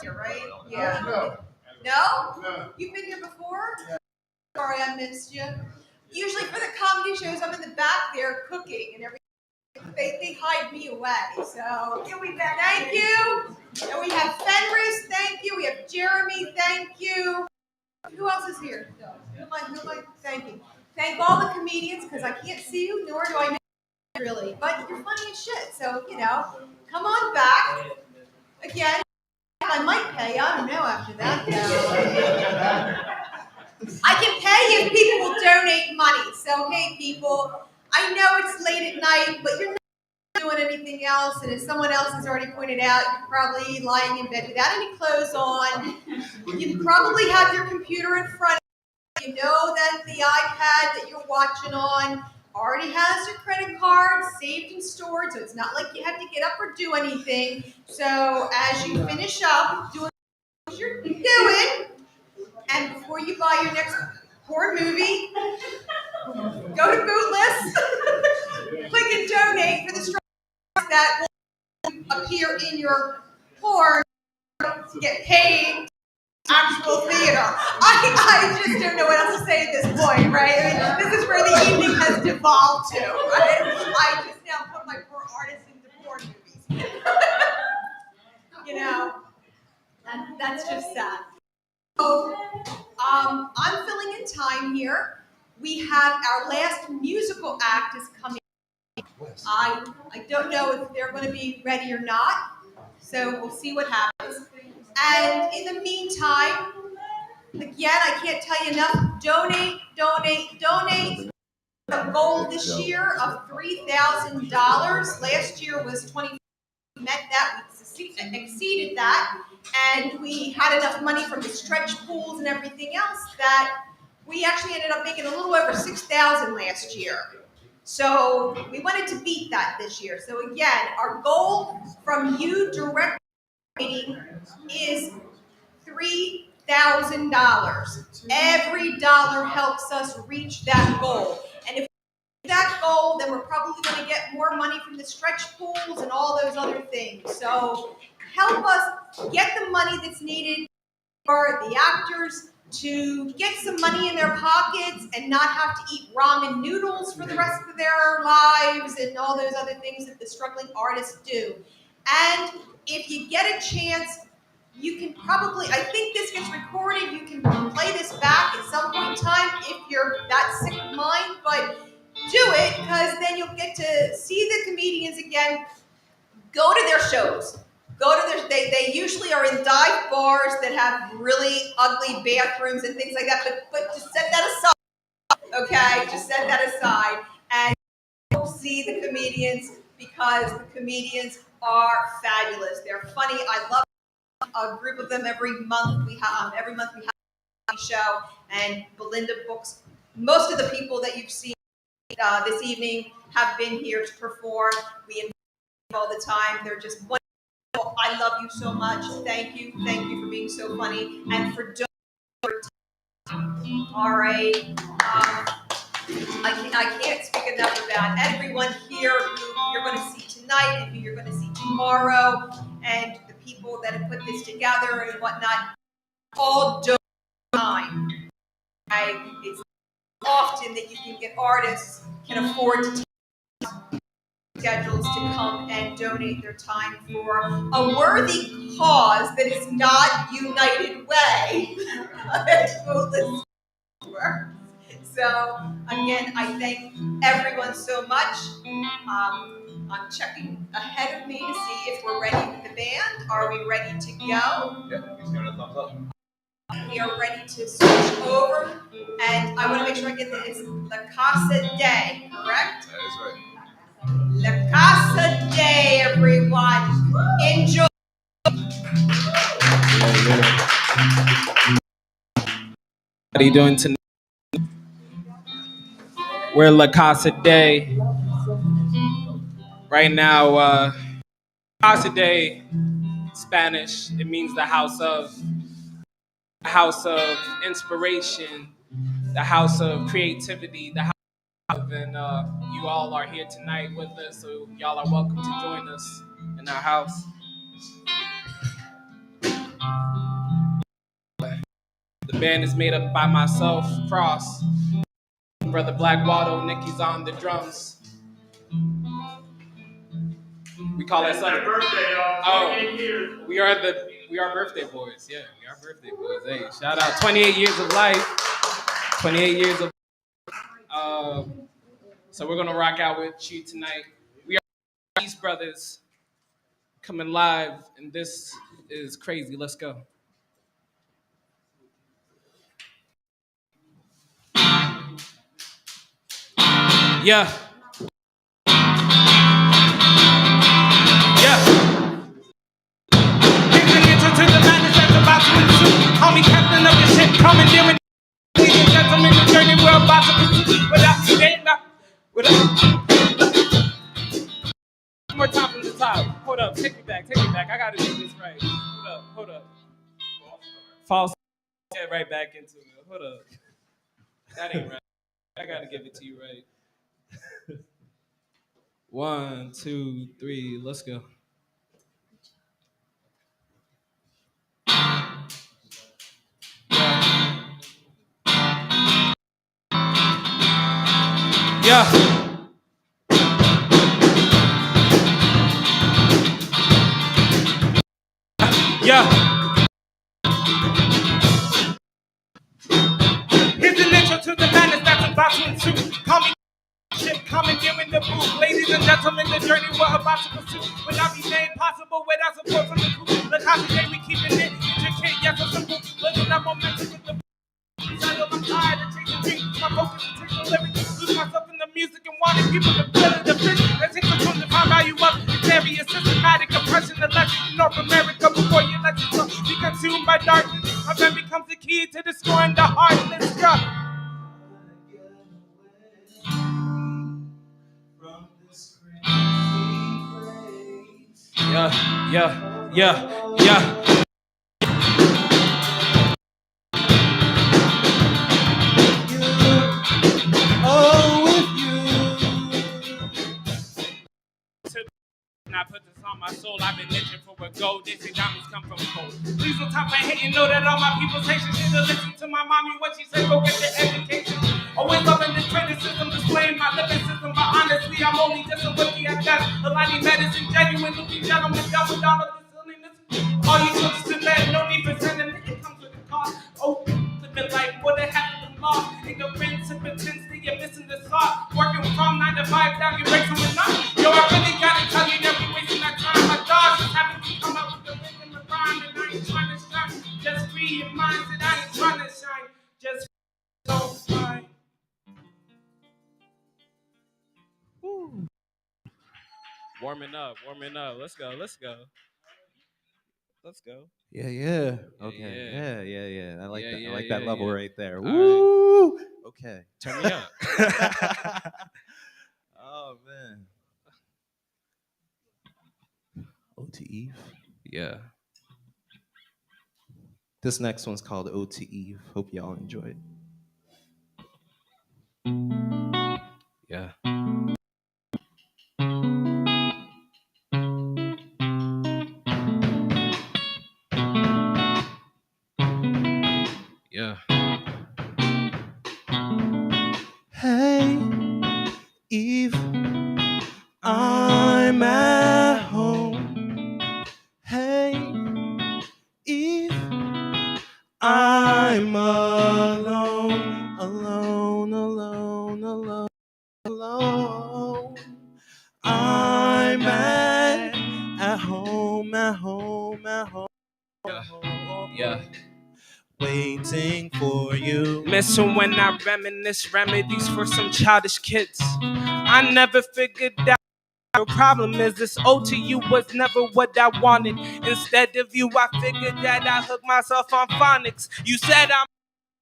year, right? Yeah. No? You've been here before? Sorry, I missed you. Usually for the comedy shows, I'm in the back there cooking and everything. They hide me away. So here we go. Thank you. And we have Fenris, thank you. We have Jeremy, thank you. Who else is here? Nobody. Thank you. Thank all the comedians, because I can't see you, nor do I know you really. But you're funny as shit. So, come on back. Again, I might pay you. I don't know after that. I can pay you if people will donate money. So, hey, people, I know it's late at night, but you're not doing anything else. And as someone else has already pointed out, you're probably lying in bed without any clothes on. You probably have your computer in front of you. You know that the iPad that you're watching on already has your credit card saved and stored, so it's not like you have to get up or do anything. So as you finish up doing what you're doing, and before you buy your next porn movie, go to Bootless, click and donate for the struggles that will appear in your porn to get paid. Actual theater. I just don't know what else to say at this point, right? I mean, this is where the evening has devolved to, right? I just now put my poor artists into porn movies. That's just sad. So, I'm filling in time here. We have our last musical act is coming. I don't know if they're going to be ready or not, so we'll see what happens. And in the meantime, again, I can't tell you enough, donate. The goal this year of $3,000. Last year was $20,000. We met that, we exceeded that, and we had enough money from the stretch pools and everything else that we actually ended up making a little over $6,000 last year. So we wanted to beat that this year. So again, our goal from you direct is $3,000. Every dollar helps us reach that goal. And if we reach that goal, then we're probably going to get more money from the stretch pools and all those other things. So help us get the money that's needed for the actors to get some money in their pockets and not have to eat ramen noodles for the rest of their lives and all those other things that the struggling artists do. And if you get a chance, you can probably, I think this gets recorded, you can play this back at some point in time if you're that sick of mind, but do it, because then you'll get to see the comedians again. Go to their shows. They usually are in dive bars that have really ugly bathrooms and things like that, but just set that aside, okay? Just set that aside and see the comedians, because the comedians are fabulous. They're funny. I love a group of them every month. We have a show, and Belinda books most of the people that you've seen this evening have been here to perform. We invite them all the time. They're just wonderful. I love you so much. Thank you for being so funny and for doing your time. All right. I can't speak enough about everyone here who you're going to see tonight and who you're going to see tomorrow, and the people that have put this together and whatnot. All donate time. Right? It's often that you can get artists can afford to take schedules to come and donate their time for a worthy cause that is not United Way. Bootless Stageworks. So again, I thank everyone so much. I'm checking ahead of me to see if we're ready with the band. Are we ready to go? Yeah, he's giving a thumbs up. We are ready to switch over. And I want to make sure I get it's La Casa Day, correct? That is right. La Casa Day, everyone. Enjoy. What are you doing tonight? We're La Casa Day. Right now, Casa Day, Spanish, it means the house of inspiration, the house of creativity, the house of, and you all are here tonight with us, so y'all are welcome to join us in our house. The band is made up by myself, Cross, Brother Black Watto, Nikki's on the drums. We call it Sunday. Birthday, oh, we are birthday boys. Yeah, we are birthday boys. Hey, shout out 28 years of life. 28 years of. So we're gonna rock out with you tonight. We are East Brothers coming live, and this is crazy. Let's go. Yeah. To the madness that's about to ensue. Call me captain of the ship, commandeering. Ladies and gentlemen, the journey we're about to pursue. Without today, one more time from the top. Hold up, take me back. I gotta do this right. Hold up. False. Get right back into it. Hold up. That ain't right. I gotta give it to you right. 1, 2, 3, let's go. Yeah. Here's an intro to the madness that's about to ensue. Call me ship commandeering the booth. Ladies and gentlemen, the journey we're about to pursue would not be made possible without support from the crew. The concentrate we keeping it intricate, yes, so simple. Living that momentum with the I'm tired of chasing dreams. My focus is taking lyrics. Lose myself in the music and wanting people to feel it. The fish that takes the tune to find value up. It's area systematic oppression that left in North America before you let yourself be consumed by darkness. My pen becomes the key to destroying the heartless. Yeah. And I put this on my soul. I've been itching for a gold. They say diamonds come from gold. Please don't top my hate and know that all my people's Haitian shit to listen to my mommy when she said go get the education. Always loving the criticism, displaying my living system. But honestly, I'm only just a rookie at that. Aligning medicine, genuine looking gentlemen, double down on this silliness. All you folks to let, no need for sending it comes with a cost. Oh, living life, what it happened to lost. Ignorance and pretense that you're missing the thought. Working from 9 to 5, down your breaks with not. Yo, I really gotta tell you that we wasting that time. My dogs just happen to come up with the rhythm and rhyme. And I ain't trying to shine. Just free your minds and I ain't trying to shine. Just don't shine. Woo. Warming up. Let's go. Yeah. Okay. Yeah. I like that. I like that level right there. All Woo! right. Okay. Turn me up. Oh man. Ode to Eve. Yeah. This next one's called Ode to Eve. Hope y'all enjoy it. Yeah. Yeah. Hey, Eve, I'm at home. Hey, Eve, I'm alone. I'm for you. Missing when I reminisce remedies for some childish kids. I never figured out. The problem is this ode to you was never what I wanted. Instead of you, I figured that I hooked myself on phonics. You said I'm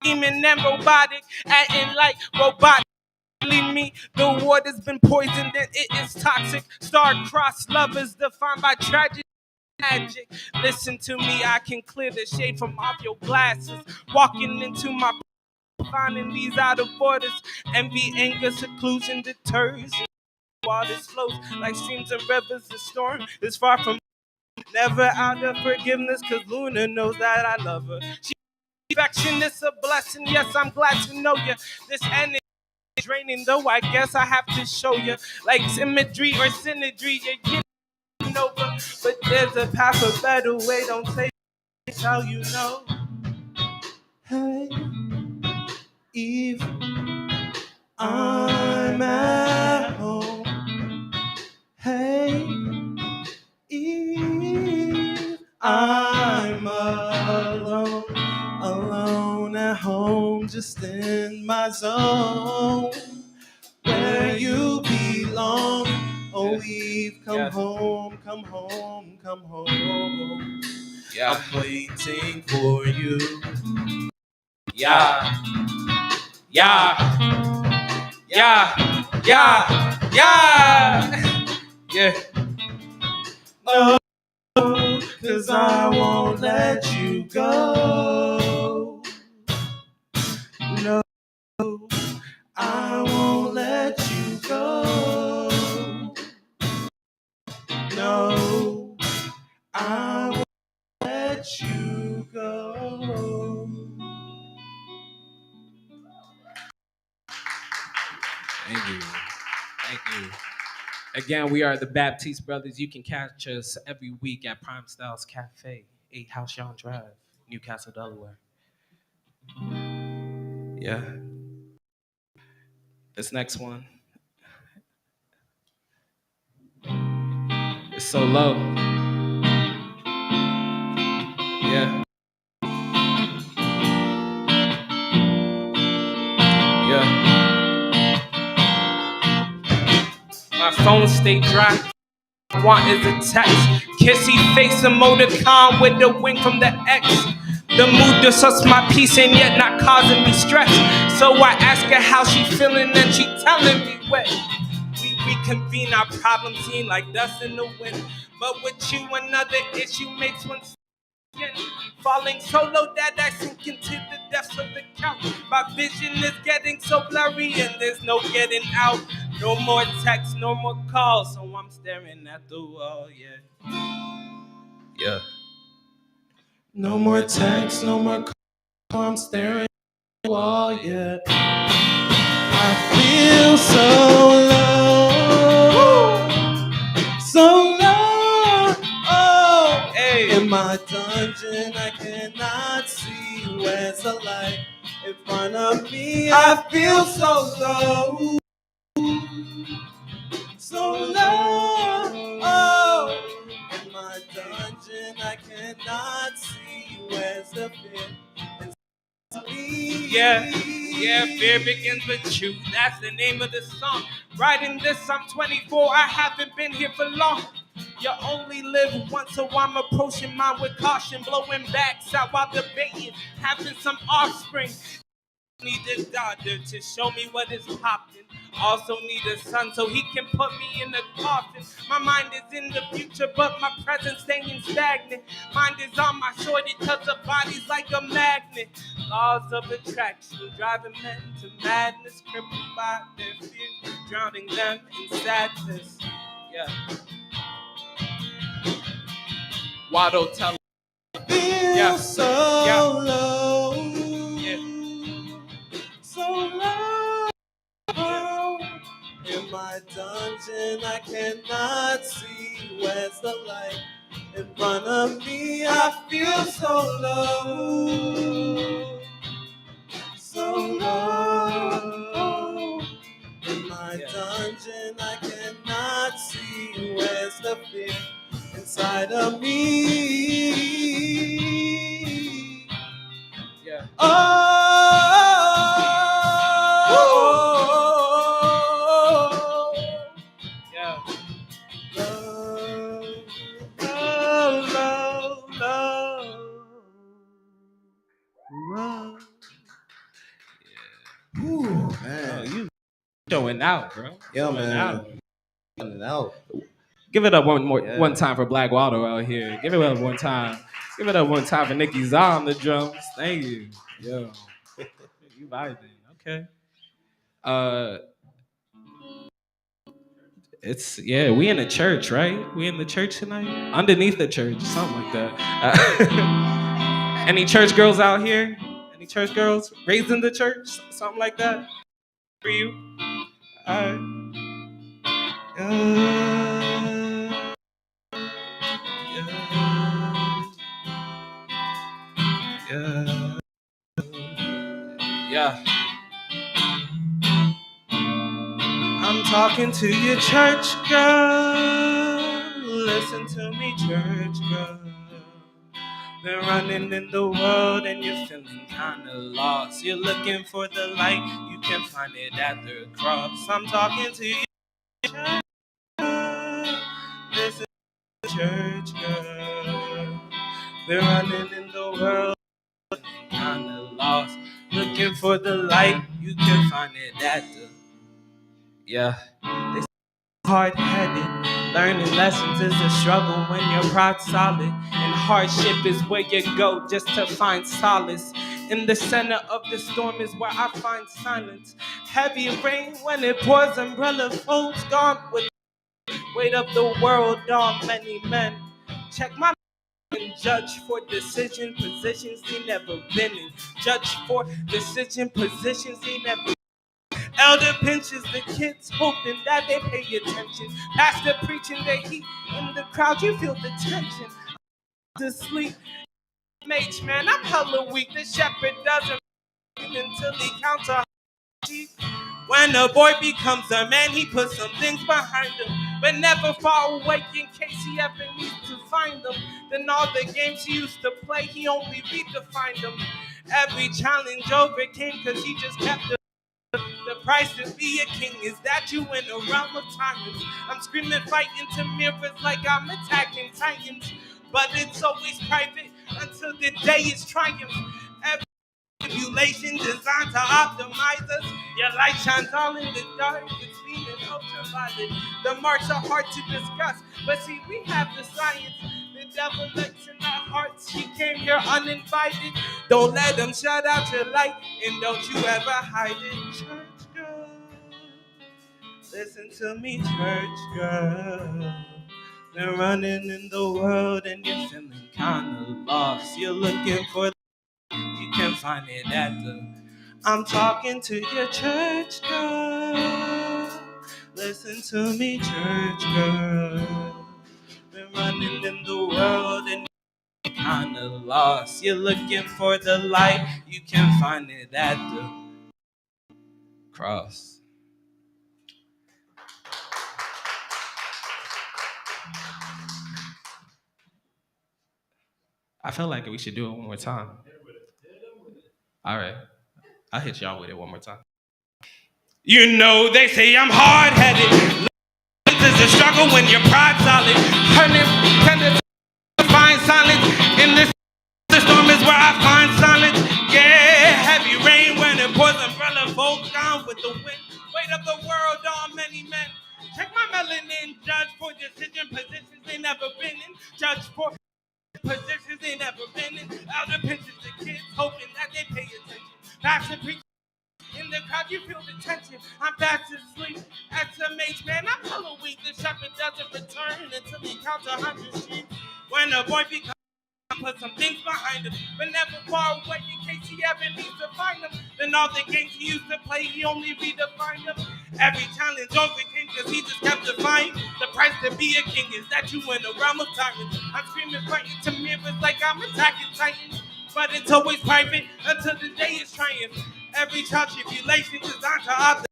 human and robotic, acting like robotic. Believe me, the water's been poisoned and it is toxic. Star-crossed love is defined by tragedy. Magic. Listen to me, I can clear the shade from off your glasses. Walking into my finding these out of borders. Envy, anger, seclusion deters. Waters flows like streams and rivers. The storm is far from never out of forgiveness, cause Luna knows that I love her. She affection is a blessing. Yes, I'm glad to know you. This energy is draining, though I guess I have to show you. Like symmetry or synergy, you're getting over. But there's a path, a better way. Don't say it's how you know. Hey, Eve, I'm at home. Hey, Eve, I'm alone, alone at home, just in my zone, where you belong. Oh, Eve, come home, come home, come home. I'm waiting for you. Yeah. Yeah. Yeah. Yeah. Yeah. No, 'cause I won't let you go. No, I won't let you go. No, I won't let you go. Thank you. Thank you. Again, we are the Baptiste Brothers. You can catch us every week at Prime Styles Cafe, 8 House Young Drive, Newcastle, Delaware. Yeah. This next one. It's so low. Yeah. Yeah. My phone stay dry. I want is a text. Kissy face emoticon with the wing from the X. The mood disrupts my peace and yet not causing me stress. So I ask her how she feeling and she telling me what. We reconvene, our problems seem like dust in the wind. But with you another issue makes one skin. Falling so low that I sink into the depths of the couch. My vision is getting so blurry and there's no getting out. No more texts, no more calls, so I'm staring at the wall, yeah. Yeah. No more texts, no more calls, I'm staring at the wall, yeah. I feel so low, so low. Oh, hey. In my dungeon, I cannot see where's the light in front of me. I feel so low, so low. Oh, in my dungeon, I cannot see where's the fear. Yeah, fear begins with you. That's the name of the song. Writing this, I'm 24. I haven't been here for long. You only live once, so I'm approaching mine with caution, blowing backs out while debating, having some offspring. Need a doctor to show me what is popping. Also need a son so he can put me in a coffin. My mind is in the future, but my present staying stagnant. Mind is on my shorty, cause the body's like a magnet. Laws of attraction, driving men to madness, crippled by their fear, drowning them in sadness. Yeah. Waddle tell. Feel so low, so low. In my dungeon, I cannot see where's the light in front of me. I feel so low, so low. In my dungeon, I cannot see where's the fear inside of me. Yeah. Oh. Showing out, bro. Yeah, Showing man. out. Showing out. Give it up one time for Black Waldo out here. Give it up one time. Give it up one time for Nicky Zah on the drums. Thank you. Yo. You vibing. Okay. We in the church, right? We in the church tonight? Underneath the church, something like that. Any church girls out here? Any church girls raised in the church? Something like that? For you? Alright. Yeah. I'm talking to you, church girl. Listen to me, church girl. Been running in the world and you're feeling kinda lost. You're looking for the light, you can find it at the cross. I'm talking to you, church girl. Listen to church girl. Been running in the world, kinda lost. Looking for the light, you can find it at the They hard-headed. Learning lessons is a struggle when your pride's solid. And hardship is where you go just to find solace. In the center of the storm is where I find silence. Heavy rain when it pours, umbrella folds gone with weight of the world on many men. Check my and judge for decision positions they never been in. Judge for decision positions they never. Elder pinches the kids, hoping that they pay attention. Pastor preaching the heat in the crowd, you feel the tension. To sleep, mage man, I'm hella weak. The shepherd doesn't until he counts a sheep. When a boy becomes a man, he puts some things behind him, but never far away in case he ever needs to find them. Then all the games he used to play, he only redefined them. Every challenge overcame cause he just kept the price to be a king is that you in a realm of tyrants. I'm screaming, fighting to mirrors like I'm attacking titans. But it's always private until the day is triumph. Every tribulation designed to optimize us. Your light shines all in the dark. It's beaming ultraviolet. The marks are hard to discuss, but see, we have the science. The devil lurks in our hearts. He came here uninvited. Don't let him shut out your light, and don't you ever hide it. Church girl, listen to me, church girl. Been running in the world and you're feeling kinda lost. You're looking for you can find it at the I'm talking to your church girl. Listen to me, church girl. Been running in the world and you're kinda lost. You're looking for the light, you can find it at the cross. I feel like we should do it one more time. All right, I'll hit y'all with it one more time. You know they say I'm hard-headed. It's a struggle when your pride's solid. Tend to find silence in this. The storm is where I find silence. Yeah, heavy rain when it pours, umbrella folds down with the wind. Weight of the world on many men. Check my melanin, judge for decision positions they never been in. Judge for positions they never been in. Elder pinches the kids, hoping that they pay attention. Pastor preach in the crowd, you feel the tension. I'm fast asleep at some age, man. I'm hella weak. The shepherd doesn't return until he counts 100 sheep. When a boy becomes put some things behind him, but never far away in case he ever needs to find them. Then all the games he used to play, he only redefined them. Every challenge overcame because he just kept defying. The price to be a king is that you in a realm of tyrants. I'm screaming, fighting to mirrors like I'm attacking titans. But it's always private until the day is triumph. Every child tribulation designed to optimize.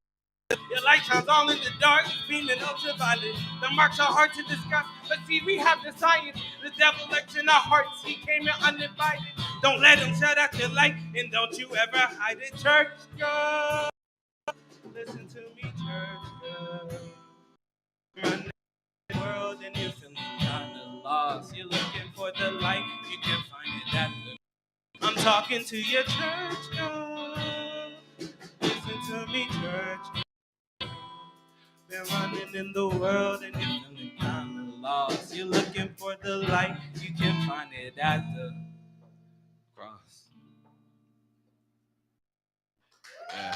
Your light shines all in the dark, beaming ultraviolet. The marks are hard to discuss, but see, we have the science. The devil lurks in our hearts, he came here uninvited. Don't let him shut out your light, and don't you ever hide it. Church girl, listen to me, church girl. Running the world and you're feeling kinda lost. You're looking for the light, you can find it at the I'm talking to your church girl. Listen to me, church girl. running in the world and you're feeling kind of lost. You're looking for the light, you can find it at the cross. Yeah.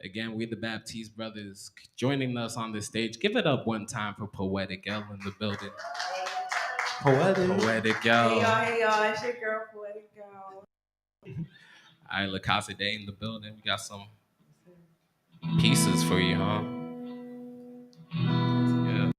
Again, we the Baptiste Brothers joining us on the stage. Give it up one time for Poetic L in the building. Poetic L. Hey y'all, it's your girl Poetic L. All right, La Casa Day in the building. We got some pieces for you, huh? Yeah.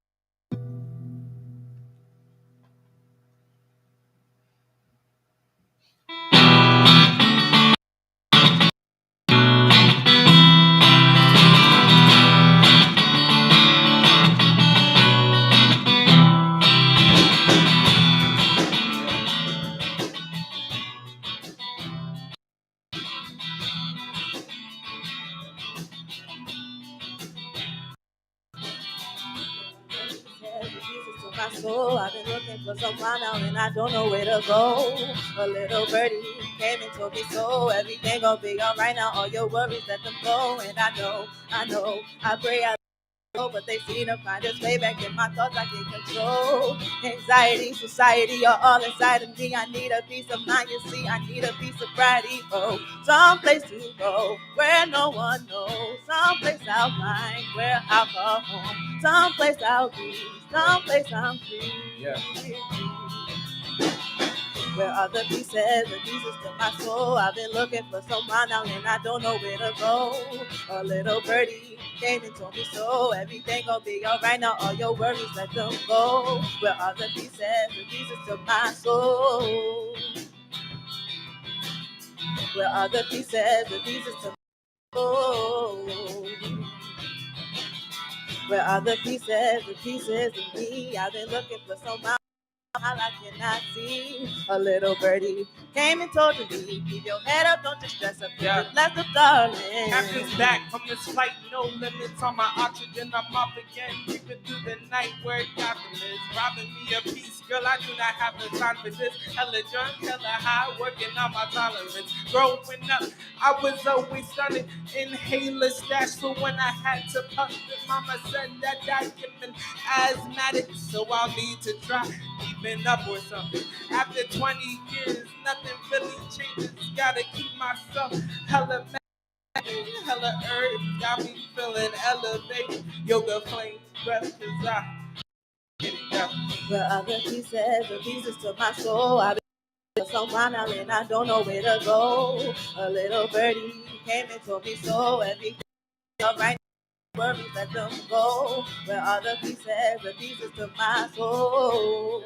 My soul, I've been looking for someone now and I don't know where to go. A little birdie came and told me so. Everything gon' be alright now. All your worries, let them go. And I know, I pray I know, but they seem to find its way back in my thoughts I can't control. Anxiety, society are all inside of me. I need a peace of mind, you see. I need a piece of sobriety. Oh, someplace to go where no one knows. Someplace I'll find where I'll call home. Someplace I'll be. Someplace I'm free. Yeah. Where are the pieces to my soul? I've been looking for someone now and I don't know where to go. A little birdie came and told me so. Everything gon' be alright now. All your worries, let them go. Where are the pieces to my soul? Where are the pieces to my soul? Where are the pieces of me? I've been looking for someone I cannot see. A little birdie came and told me, keep your head up, don't just stress up. Yeah. Bless the darling. Captain's back from this flight, no limits on my oxygen. I'm up again, creeping through the night where Gotham is. Robbing me a piece, girl, I do not have the time for this. Hella drunk, hella high, working on my tolerance. Growing up, I was always stunning. Inhaler stash for when I had to puff it. Mama said that I'd been asthmatic, so I'll need to try keeping up or something. After 20 years, nothing really changes. Gotta keep myself hella mad, hella urged. Got me feeling elevated. Yoga flame breath, cause I get it up. Where are the pieces to my soul? I've been for someone now and I don't know where to go. A little birdie came and told me so. Everything alright. Worries, let them go. Where are the pieces to my soul?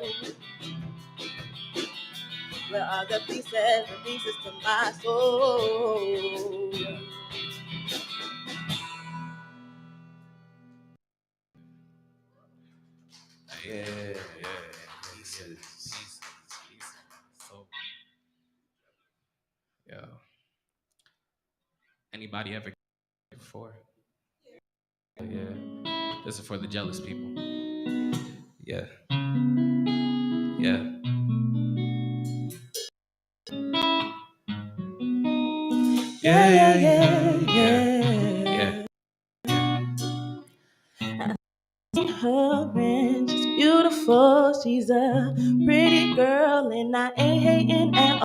Where are the pieces to my soul? Yeah. Pieces. So, yeah. Anybody ever before? Yeah. This is for the jealous people. Yeah. Yeah. Her and she's beautiful. She's a pretty girl, and I ain't hating at all.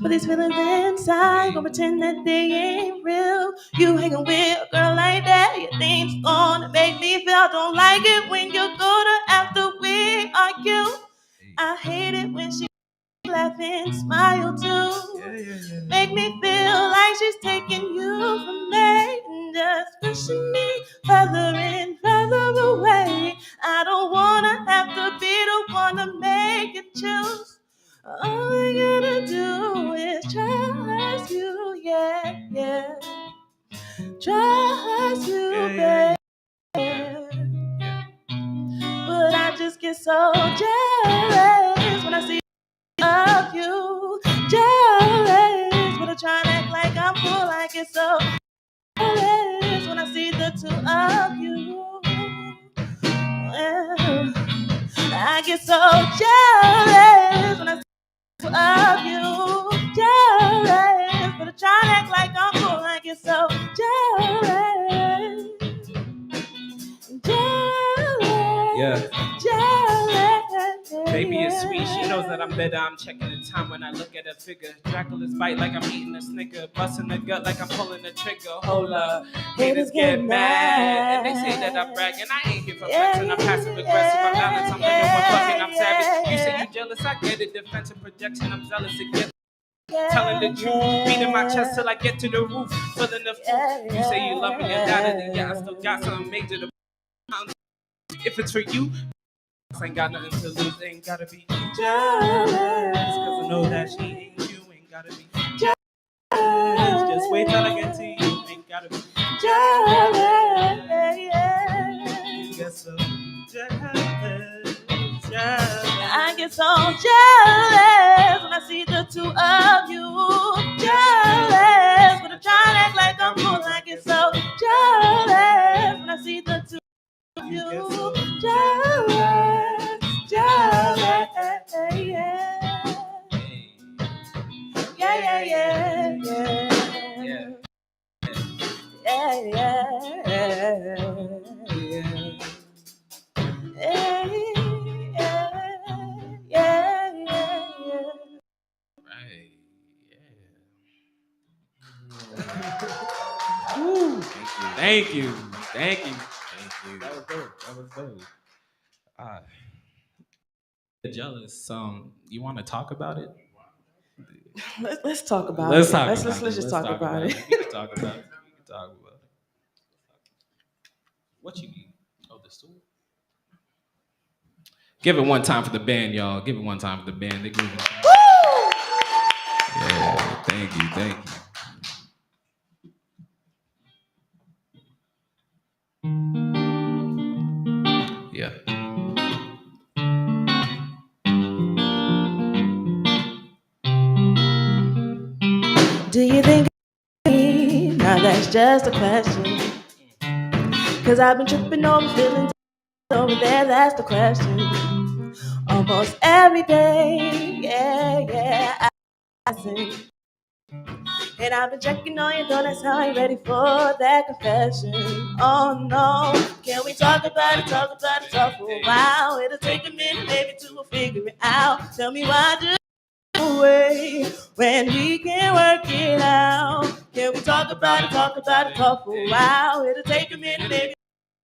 But these feelings inside, gonna pretend that they ain't real. You hanging with a girl like that, you think it's gonna make me feel. Don't like it when you go to after we argue. I hate it when she laugh and smile too. Make me feel like she's taking you from me and just pushing me further and further away. I don't wanna have to be the one to make you choose. All I gotta do is trust you, yeah. Trust you, babe. But I just get so jealous when I see of you. Jealous when I try to act like I'm cool. I get so jealous when I see the two of you. Well, I get so jealous when I see the two of you. Jealous get so jealous. Yeah. Jealous. Baby is sweet, she knows that I'm better. I'm checking the time when I look at her figure. Dracula's bite like I'm eating a Snicker. Busting the gut like I'm pulling the trigger. Hold up, haters get mad. And they say that I'm bragging. I ain't here for flexing. I'm passive aggressive. I'm balanced. I'm living with fucking. I'm savage. You say you jealous, I get it. Defensive projection. I'm zealous again. Telling the truth, beating my chest till I get to the roof, filling the fruit. You say you love me, undoubtedly, yeah, I still got something major to. If it's for you, I ain't got nothing to lose. Ain't gotta be jealous, cause I know that she ain't you. Ain't gotta be jealous. Just wait till I get to you. Ain't gotta be jealous. You get so jealous. I get so jealous when I see the two of you. Jealous when I'm trying to act like I'm cool. I get so jealous when I see the two of you. Jealous, jealous, yeah, yeah, yeah, yeah, yeah, yeah, yeah. Right. Thank you. That was dope. Jealous. You want to talk about it? Let's talk about Let's it. talk Let's about it. just talk about it. We can talk about it. What you need? Oh, the stool. Give it one time for the band, y'all. Give it one time for the band. They grooving. Yeah, thank you. Yeah. Do you think now that's just a question? Cause I've been tripping over feelings over there, that's the question. Almost every day, yeah, I sing. And I've been checking on your door, that's how I'm ready for that confession. Oh no, can we talk about it for a while? It'll take a minute, maybe two, we'll figure it out. Tell me why do away when we can work it out? Can we talk about it for a while? It'll take a minute, maybe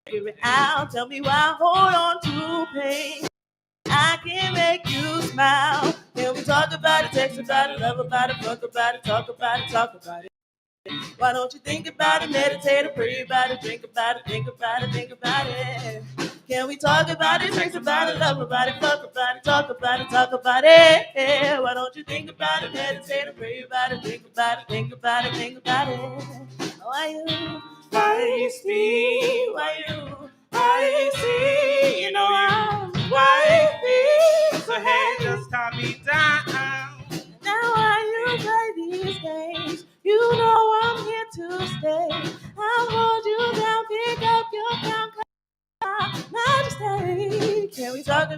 figure it out. Tell me why hold on to pain. I can make you smile. Can we talk about it, text about it, love about it, fuck about it, talk about it? Why don't you think about it, meditate or pray about it, drink about it, think about it? Can we talk about it, text about it, love about it, fuck about it, talk about it? Why don't you think about it, meditate or pray about it, drink about it, think about it? Why you feisty? Why you feisty? You know I'm wifey. So hey, just calm me down. Now why you play these games? You know I'm here to stay. I'll hold you down, pick up your crown, majesty. Can we talk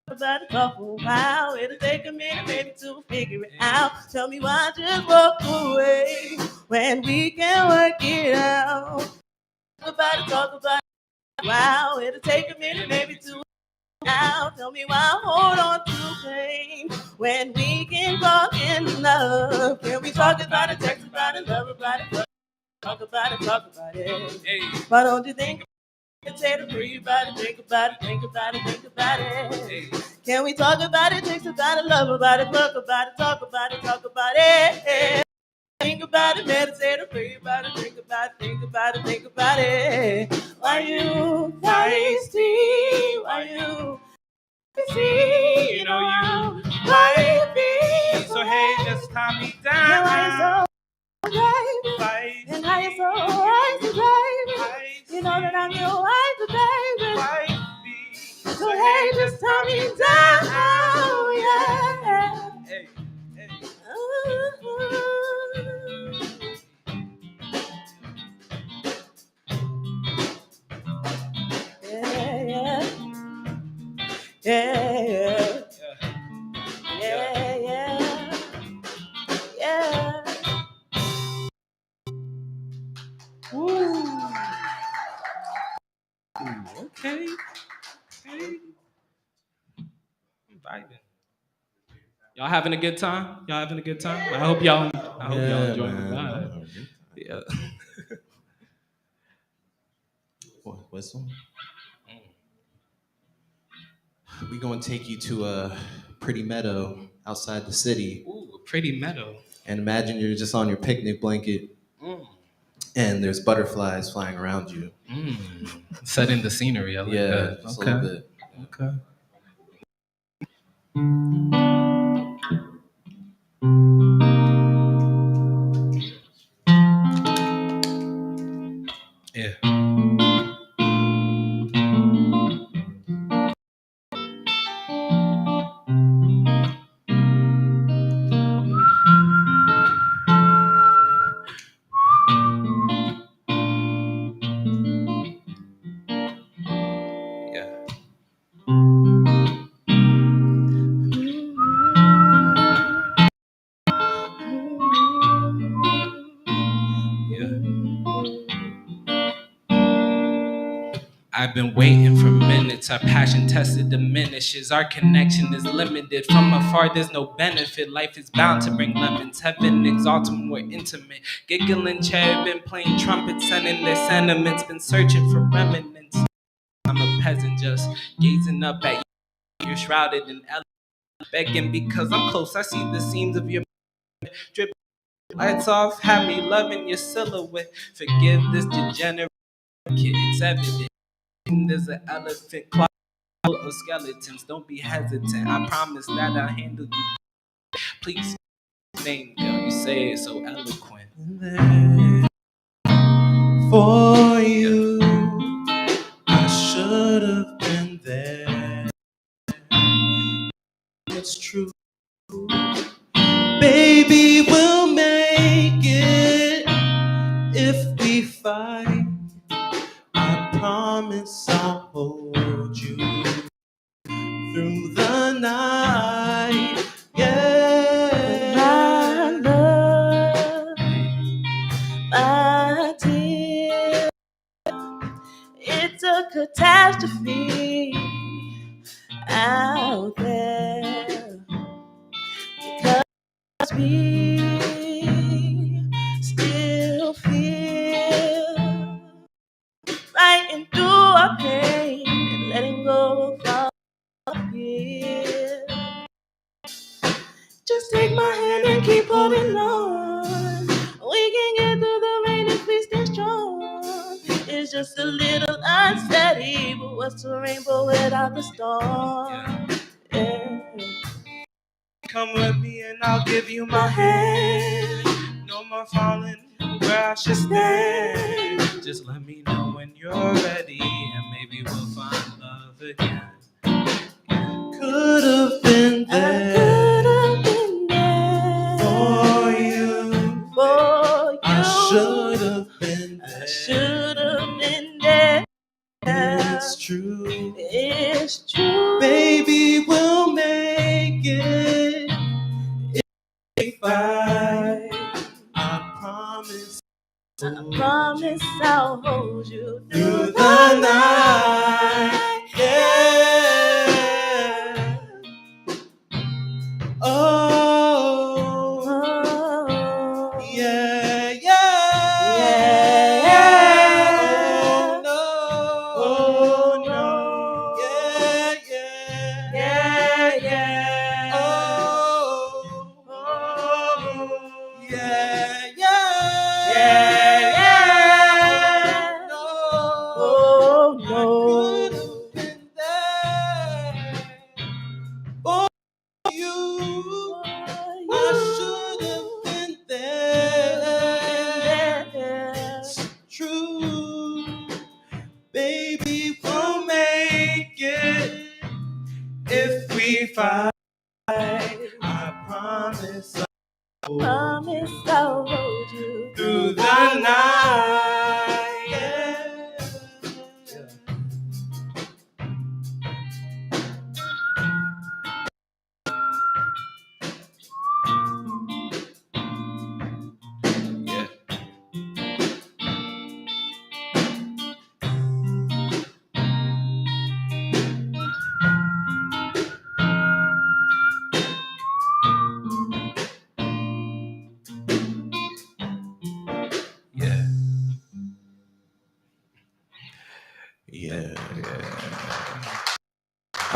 about it for a while? It'll take a minute, maybe to figure it out. Tell me why just walk away when we can work it out. Talk about it. Wow, it'll take a minute, maybe to out. Tell me why hold on to pain when we can fall in love. Can we talk about it, text about it, love about it, talk about it? Hey. Why don't you think say to breathe about it, think about it? Hey. Can we talk about it, text about it, love about it, fuck about it, talk about it? Think about it, meditate, or pray about it, think about it. Why you feisty? Why you feisty? You know you wifey. So hey, just calm me down. Now why you so baby? And how you so wifey, baby? You know that I'm your wifey, baby. So hey, just calm me down, yeah. Hey. vibing. Y'all having a good time? Y'all having a good time? I hope y'all enjoying the vibe. Yeah. Whistle. We're gonna take you to a pretty meadow outside the city. Ooh, a pretty meadow. And imagine you're just on your picnic blanket, and there's butterflies flying around you. Setting the scenery. I like that. Just a little bit. Okay. Yeah. I've been waiting for minutes. Our passion tested diminishes. Our connection is limited. From afar, there's no benefit. Life is bound to bring lemons. Heaven exalts when we're intimate. Giggling cherubim playing trumpets, sending their sentiments. Been searching for remnants. I'm a peasant just gazing up at you. You're shrouded in elegance. Begging because I'm close. I see the seams of your drip. Lights off, have me loving your silhouette. Forgive this degenerate kid. It's evident. There's an elephant closet full of skeletons. Don't be hesitant. I promise that I'll handle you. Please, name, girl. You say it so eloquent. For you, I should have been there. It's true. Baby, we'll make it if we fight. I promise I'll hold you through the night. Yeah. My love, my dear, it's a catastrophe out there because we still feel fighting through our pain and letting go of our fear. Just take my hand and keep holding on. We can get through the rain if we stay strong. It's just a little unsteady, but what's a rainbow without the storm? Yeah. Come with me and I'll give you my hand. No more falling where I should stand. Just let me know when you're ready, and maybe we'll find love again. Could have been there for you. I should have been there. Should have been there. It's true. It's true. Baby, we'll make it if I promise. I promise I'll hold you Through the night. Yeah. Oh. Yeah, yeah. Yeah. Oh no. Yeah, yeah. Yeah, yeah. Yeah, yeah. Yeah, yeah. Oh no. For you, I should have been there. It's true, baby, we'll make it if we fight. I promise. Promise I'll hold you Through the night. Yeah.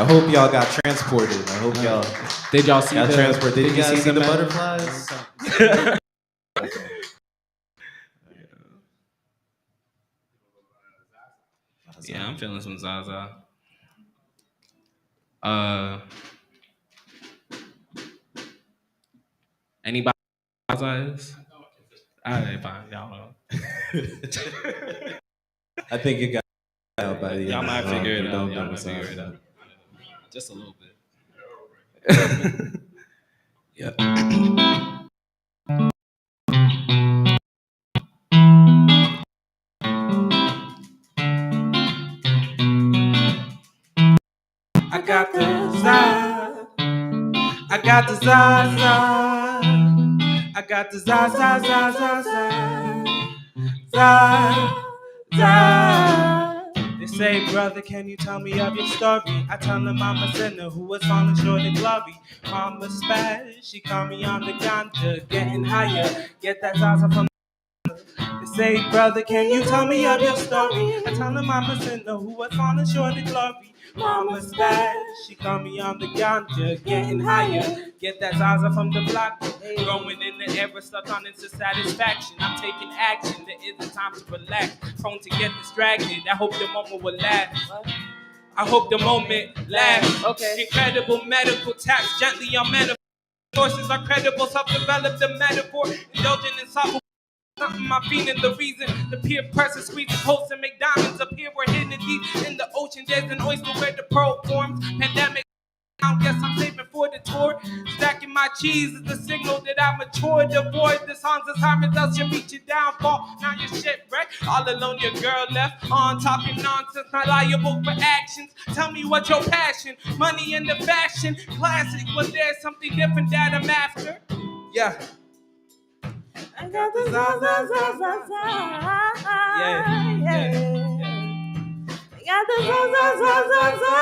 I hope y'all got transported. I hope y'all Did y'all see got the transported. Did you guys see the map? butterflies? Yeah, I'm feeling some Zaza. Anybody Zaza is? Alright, fine. Y'all know. I think it got out by the end. Y'all might figure it You out. don't Y'all know might figure it Zaza. out. Just a little bit. Yeah. I got the Zaza. I got the Zaza. I got the Zaza, Zaza, Zaza, Zaza. They say, brother, can you tell me of your story? I tell them I'm a sinner who was falling short of glory. Mama spaz, she call me on the ganja, getting higher. Get that Zaza from. They say, brother, can you tell me of your story? I tell them I'm a sinner who was falling short of glory. Mama's bad, she call me on the ganja, getting higher. Get that Zaza from the block, growing in the era, stuck on into satisfaction. I'm taking action, there isn't time to relax. Prone to get distracted, I hope the moment will last. I hope the moment lasts. Okay. Incredible medical taps, gently on metaphor. Sources are credible, self-developed the metaphor. Indulging in soft. Something my feeling, the reason the peer pressure squeezes holes and make diamonds appear. We're hidden deep in the ocean. There's an oyster where the pearl forms. Pandemic, I guess I'm saving for the tour. Stacking my cheese is the signal that I matured. Avoid the songs of sirens else should meet your downfall. Now your shit wreck. All alone, your girl left on talking nonsense, not liable for actions. Tell me what's your passion? Money and the fashion, classic. Was there something different that I'm after? Yeah. I got the Zaza, Zaza, Zaza. Yeah. I got the Zaza, Zaza, Zaza.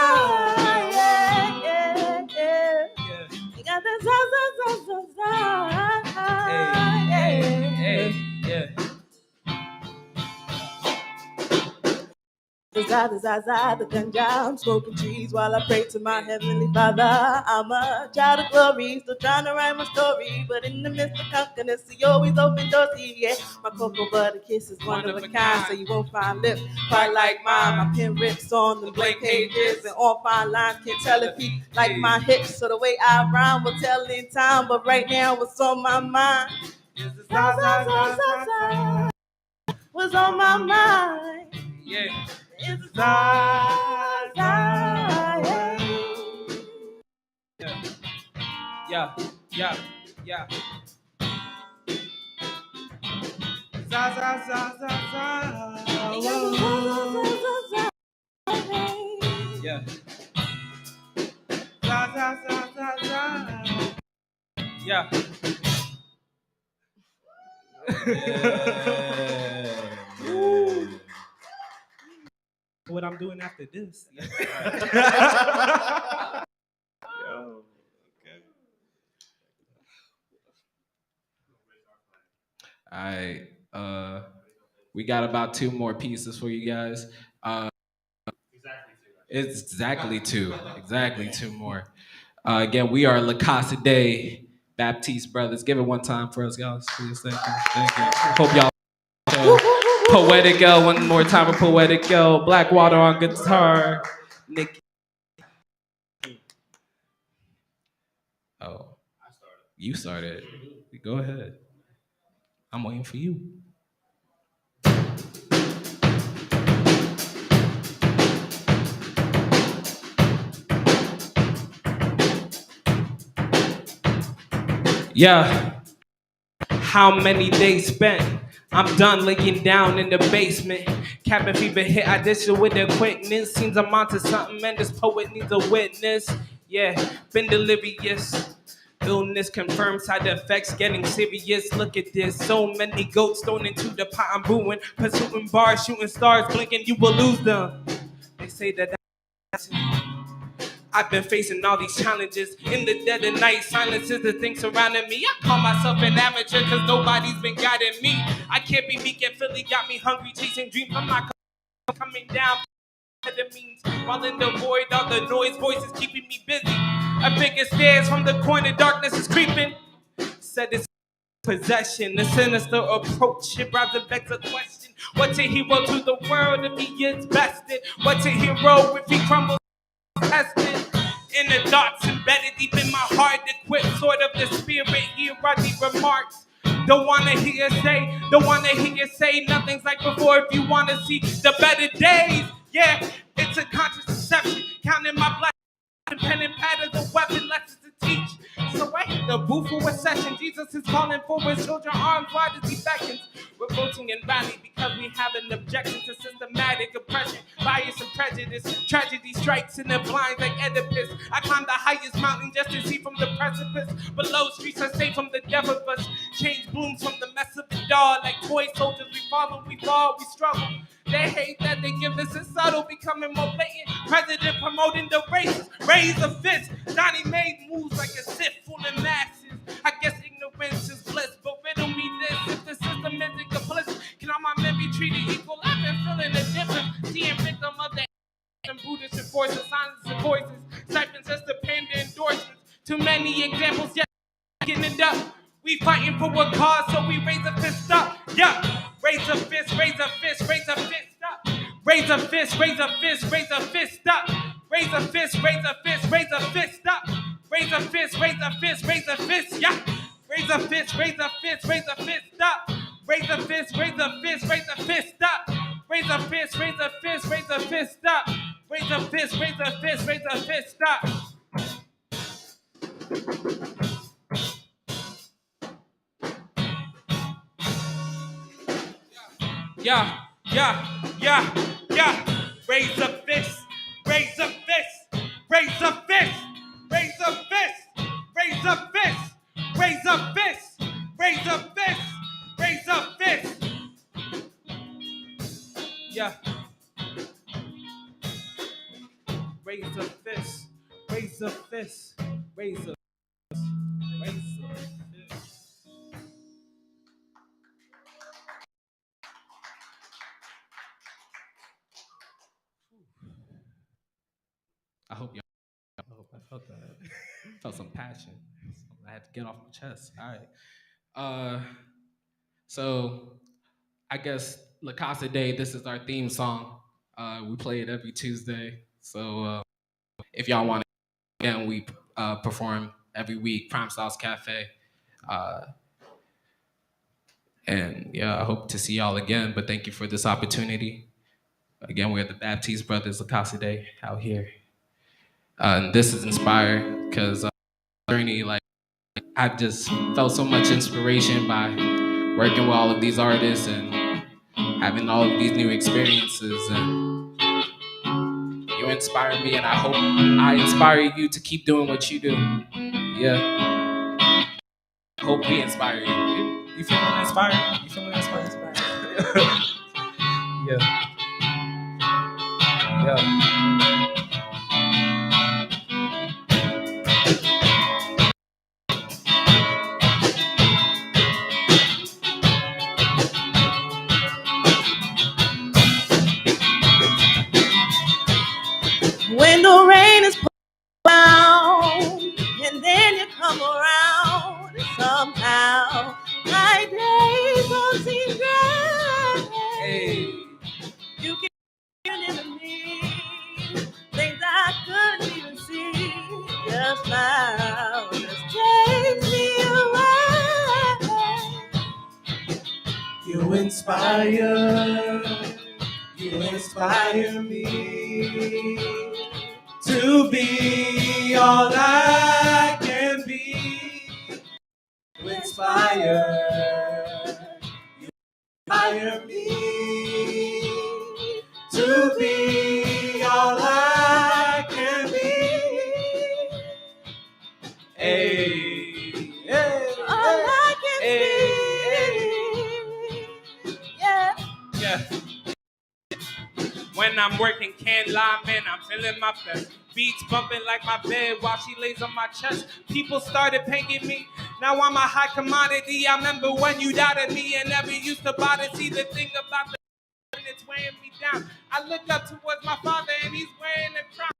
I got the Zaza, Zaza, Zaza. The Zaza, Zaza, the ganja, I'm smoking trees while I pray to my heavenly Father. I'm a child of glory, still trying to write my story, but in the midst of conquerness, he always open doors. Yeah, my cocoa butter kiss is one of a kind, so you won't find lips quite like mine. My pen rips on the blank pages, and all fine lines can't tell if he like my hips. So the way I rhyme will tell in time, but right now what's on my mind is the Zaza, Zaza, Zaza. What's on my mind? Yeah. It's Zaza, yeah, yeah, yeah. Zaza, Zaza, Zaza. Yeah. Zaza, Zaza, Zaza. Yeah. What I'm doing after this. Yo, okay. All right. We got about 2 more pieces for you guys. It's exactly two. Exactly 2 more. Again, we are La Casa de Baptiste Brothers. Give it one time for us, guys. Please, thank you. Thank you. Hope y'all. Poetic L, one more time for Poetic L. Blackwater on guitar. Nick. Oh, you started. Go ahead. I'm waiting for you. Yeah. How many days spent? I'm done laying down in the basement. Cabin fever hit, I dish it with the quickness. Seems I'm onto something, and this poet needs a witness. Yeah, been delirious. Illness confirmed, side effects getting serious. Look at this, so many goats thrown into the pot I'm brewing. Pursuing bars, shooting stars, blinking, you will lose them. They say that I've been facing all these challenges in the dead of night. Silence is the thing surrounding me. I call myself an amateur cause nobody's been guiding me. I can't be meek and Philly got me hungry, chasing dreams. I'm not coming down. It means while in the void, all the noise voices keeping me busy. A bigger stairs from the corner, darkness is creeping. Said it's possession, the sinister approach. It rather begs a question: what's a hero to the world if he is bested? What's a hero if he crumbles tested? In the thoughts embedded deep in my heart, equipped sort of the spirit. Here are the remarks. Don't wanna hear you say nothing's like before. If you wanna see the better days, yeah, it's a conscious deception. Counting my blessings, pen and pad as a weapon, lessons to teach. So I hit the booth for a session. Jesus is calling for his children, arms wide as he beckons. We're voting and rally because we have an objection to systematic oppression, bias and prejudice. Tragedy strikes in the blinds like Oedipus. I climb the highest mountain just to see from the precipice. Below streets are safe from the death of us. Change blooms from the mess of the dawn. Like toy soldiers, we follow, we fall, we struggle. They hate that they give us a subtle, becoming more blatant. President promoting the races, raise a fist. Donnie made moves like a Sith fooling masses. I guess ignorance is bliss, but riddle me this: if the system isn't complicit, can all my men be treated equal? I've been feeling the difference, seeing victim of the and Buddhist enforcers, silence and voices, stipends just to pay the endorsements. Too many examples, yet getting it up. We fighting for a cause, so we raise a fist up. Yeah, raise a fist, raise a fist, raise a fist up. Raise a fist, raise a fist, raise a fist up. Raise a fist, raise a fist, raise a fist up. Raise a fist, raise a fist, raise a fist, yeah. Raise a fist, raise a fist, raise a fist up. Raise a fist, raise a fist, raise a fist up. Raise a fist, raise a fist, raise a fist up. Raise a fist, raise a fist, raise a fist up. Yeah, yeah, yeah, yeah. Raise a fist, raise a fist, raise a fist, raise a fist, raise a fist, raise a fist, raise a fist, raise a fist. Yeah. Raise a fist, raise a fist, raise a fist, raise a fist. I hope y'all. I hope I felt that. Felt some passion. I had to get off my chest. All right. So I guess La Casa Day. This is our theme song. We play it every Tuesday. So if y'all want to, again, we perform every week. Prime Styles Cafe. And yeah, I hope to see y'all again. But thank you for this opportunity. Again, we're the Baptiste Brothers La Casa Day out here. And this is inspired because journey, like I've just felt so much inspiration by working with all of these artists and having all of these new experiences. And you inspire me, and I hope I inspire you to keep doing what you do. Yeah. Hope we inspire you. You feeling inspired? You feeling inspired? Yeah. Yeah. When the rain is around, and then you come around, somehow my days don't seem gray. You keep giving me things I couldn't even see. Your smile just takes me away. You inspire me to be all I can be. You inspire me to be all I can be. Hey, hey, all I can be. Yeah. yeah. When I'm working can lineman, I'm feeling my best. Beats bumping like my bed while she lays on my chest. People started paying me. Now I'm a high commodity. I remember when you doubted me and never used to bother. See the thing about the it's weighing me down. I look up towards my father and he's wearing a crown.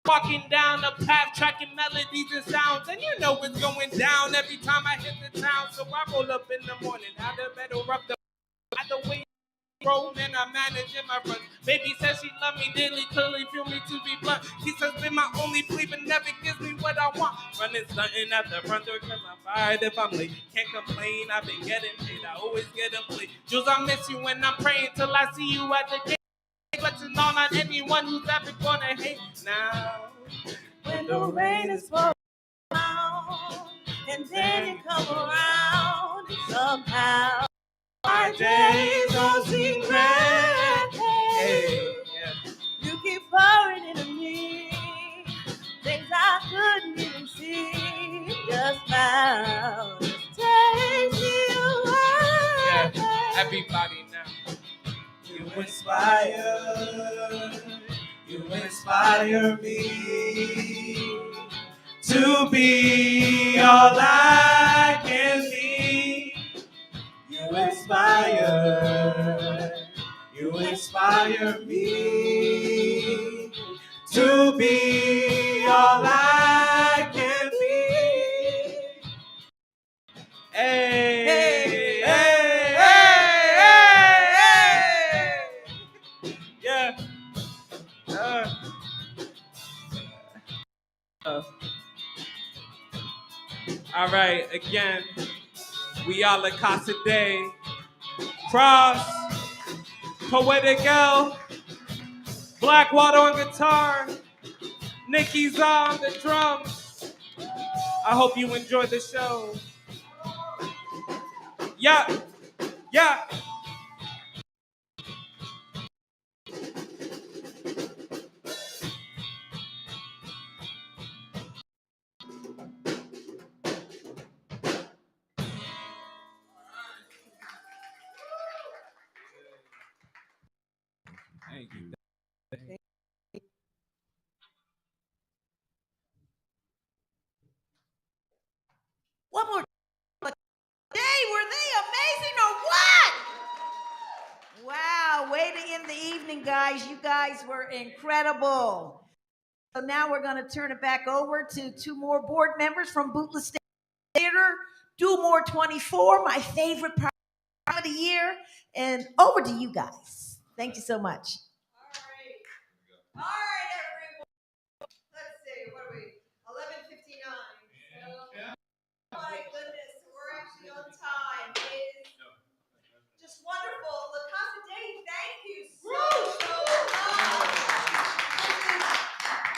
Walking down the path, tracking melodies and sounds, and you know it's going down every time I hit the town. So I roll up in the morning, how the better up the way roll, and I'm managing my run. Baby says she love me dearly, clearly feel me to be blunt. He says been my only plea, but never gives me what I want. Running stunting at the front door, cause I'm fired if I'm late. Can't complain, I've been getting paid, I always get a plate. Jules, I miss you when I'm praying till I see you at the gate. Blessings on anyone who's ever gonna hate now. When the rain is falling down, and then you come around, and somehow my days don't seem grand. Hey, you keep pouring into me things I couldn't even see. Just now, take me away. Yeah, everybody now. You inspire me to be all I can be. You inspire me to be all I can be. Hey, hey, hey, hey, hey. Yeah. All right, again, we all at Casa Day. Cross, Poetic L, Blackwater on guitar, Nikki's on the drums. I hope you enjoyed the show. Yeah, yeah. Thank you. One more day, were they amazing or what? Wow, way to end the evening, guys. You guys were incredible. So now we're going to turn it back over to two more board members from Bootless Theater, Do More 24, my favorite part of the year. And over to you guys. Thank you so much. All right, everyone. Let's see, what are we? 11:59. Oh my goodness, we're actually on time. It is just wonderful. La Casa Day, thank you so much.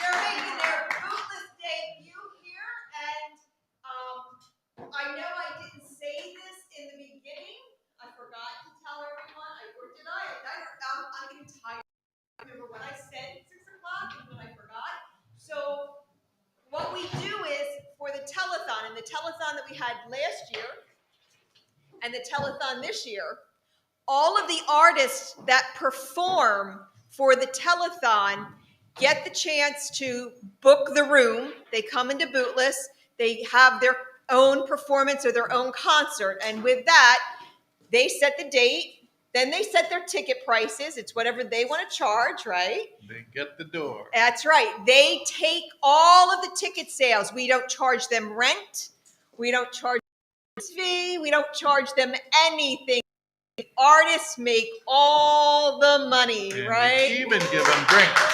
They're making their Bootless debut here, and I know I didn't say this in the beginning. I forgot to tell everyone. Or did I? I'm getting tired. I remember what I said at 6 o'clock and what I forgot. So what we do is for the telethon, and the telethon that we had last year and the telethon this year, all of the artists that perform for the telethon get the chance to book the room. They come into Bootless. They have their own performance or their own concert. And with that, they set the date. Then they set their ticket prices. It's whatever they want to charge, right? They get the door. That's right. They take all of the ticket sales. We don't charge them rent. We don't charge them fee. We don't charge them anything. The artists make all the money, And right? we even give them drinks.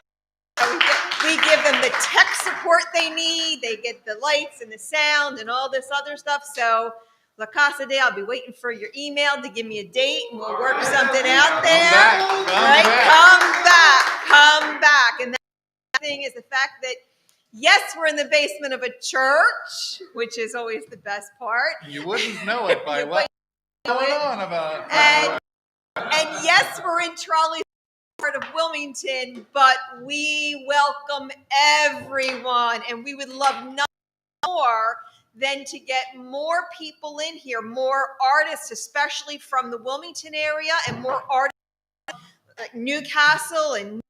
We give them the tech support they need. They get the lights and the sound and all this other stuff. So La Casa Day, I'll be waiting for your email to give me a date, and we'll work something out there. Come back. And that thing is the fact that, yes, we're in the basement of a church, which is always the best part. You wouldn't know it by what's going on about it. And yes, we're in Trolley's part of Wilmington, but we welcome everyone, and we would love nothing more than to get more people in here, more artists, especially from the Wilmington area, and more artists like Newcastle and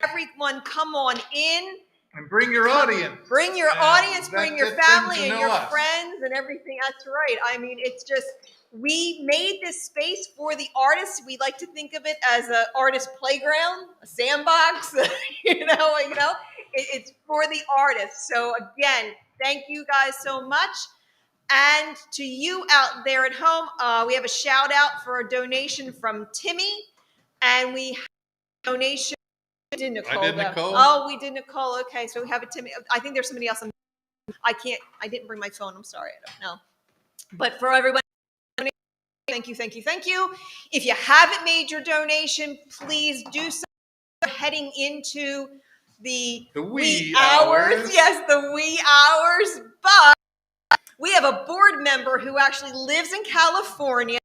everyone come on in And bring your audience. Bring your audience, bring your gets them family to and know your us. friends and everything. That's right. I mean, it's just, we made this space for the artists. We like to think of it as an artist playground, a sandbox, it's for the artists. So again, thank you guys so much. And to you out there at home, we have a shout out for a donation from Timmy, and we have a donation. Did Nicole, I did Nicole. Oh, we did Nicole. Okay, so we have a Timmy. I think there's somebody else. I didn't bring my phone. I'm sorry. I don't know. But for everyone, thank you, thank you, thank you. If you haven't made your donation, please do so. Heading into the wee hours. Yes, the wee hours. But we have a board member who actually lives in California.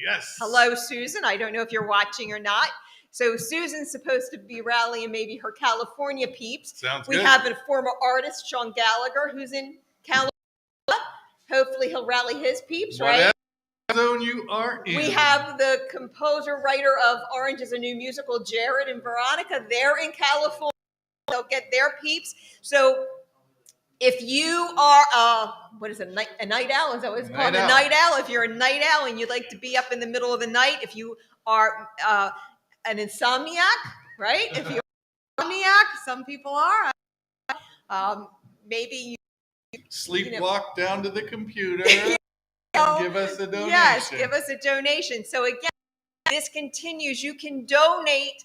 Yes. Hello, Susan. I don't know if you're watching or not. So Susan's supposed to be rallying maybe her California peeps. Sounds we good. have a former artist, Sean Gallagher, who's in California. Hopefully he'll rally his peeps, right? Whatever zone you are in. We have the composer, writer of Orange is a New Musical, Jared and Veronica. They're in California. They'll get their peeps. So if you are, what is it, a night owl? Is that what it's called? A night owl. If you're a night owl and you'd like to be up in the middle of the night, if you are an insomniac, right? If you're an insomniac, some people are. Maybe you sleepwalk down to the computer and give us a donation. Yes, give us a donation. So again, this continues. You can donate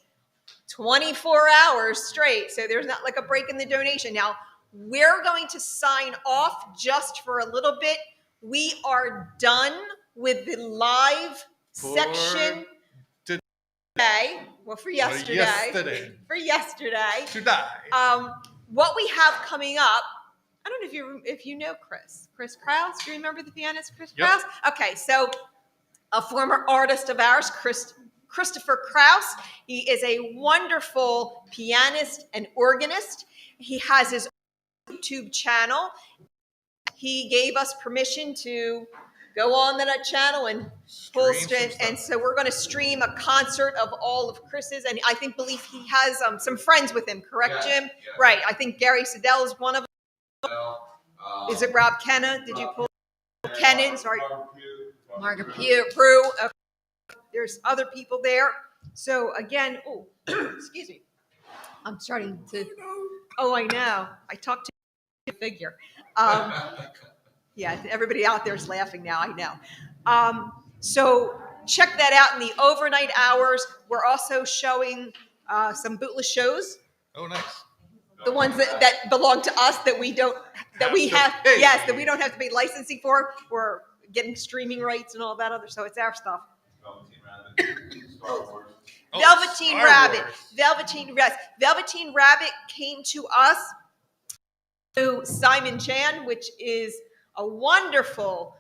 24 hours straight. So there's not like a break in the donation. Now, we're going to sign off just for a little bit. We are done with the live section today. Well, for yesterday. For yesterday. Today. What we have coming up, I don't know if you know Chris Krause. Do you remember the pianist Chris Krause? Okay, so a former artist of ours, Christopher Krause. He is a wonderful pianist and organist. He has his YouTube channel. He gave us permission to go on to that channel and pull strings. And so we're going to stream a concert of all of Chris's. And I believe he has some friends with him, correct, Jim? Yeah. Right. I think Gary Siddell is one of them. Is it Rob Kenna? Did you pull Kennan? Sorry. Margaret Prue. There's other people there. So again, excuse me. I'm starting to, I know. I talked to a figure. Yeah, everybody out there is laughing now, I know. So check that out in the overnight hours. We're also showing some Bootless shows. Oh, nice. The ones that belong to us that we don't, that we have, yes, that we don't have to pay licensing for. We're getting streaming rights and all that other, so it's our stuff. Velveteen Rabbit. Velveteen Rabbit came to us through Simon Chan, which is a wonderful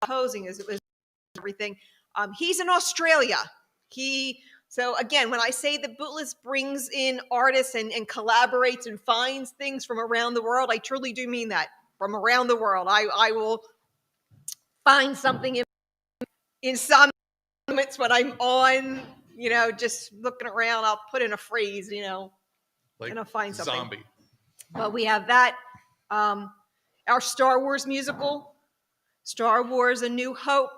posing as it was everything. He's in Australia. So again, when I say that Bootless brings in artists and collaborates and finds things from around the world, I truly do mean that. From around the world. I will find something in some moments when I'm on, just looking around, I'll put in a phrase, and I'll find something. Zombie. But we have that. Our Star Wars musical, Star Wars A New Hope.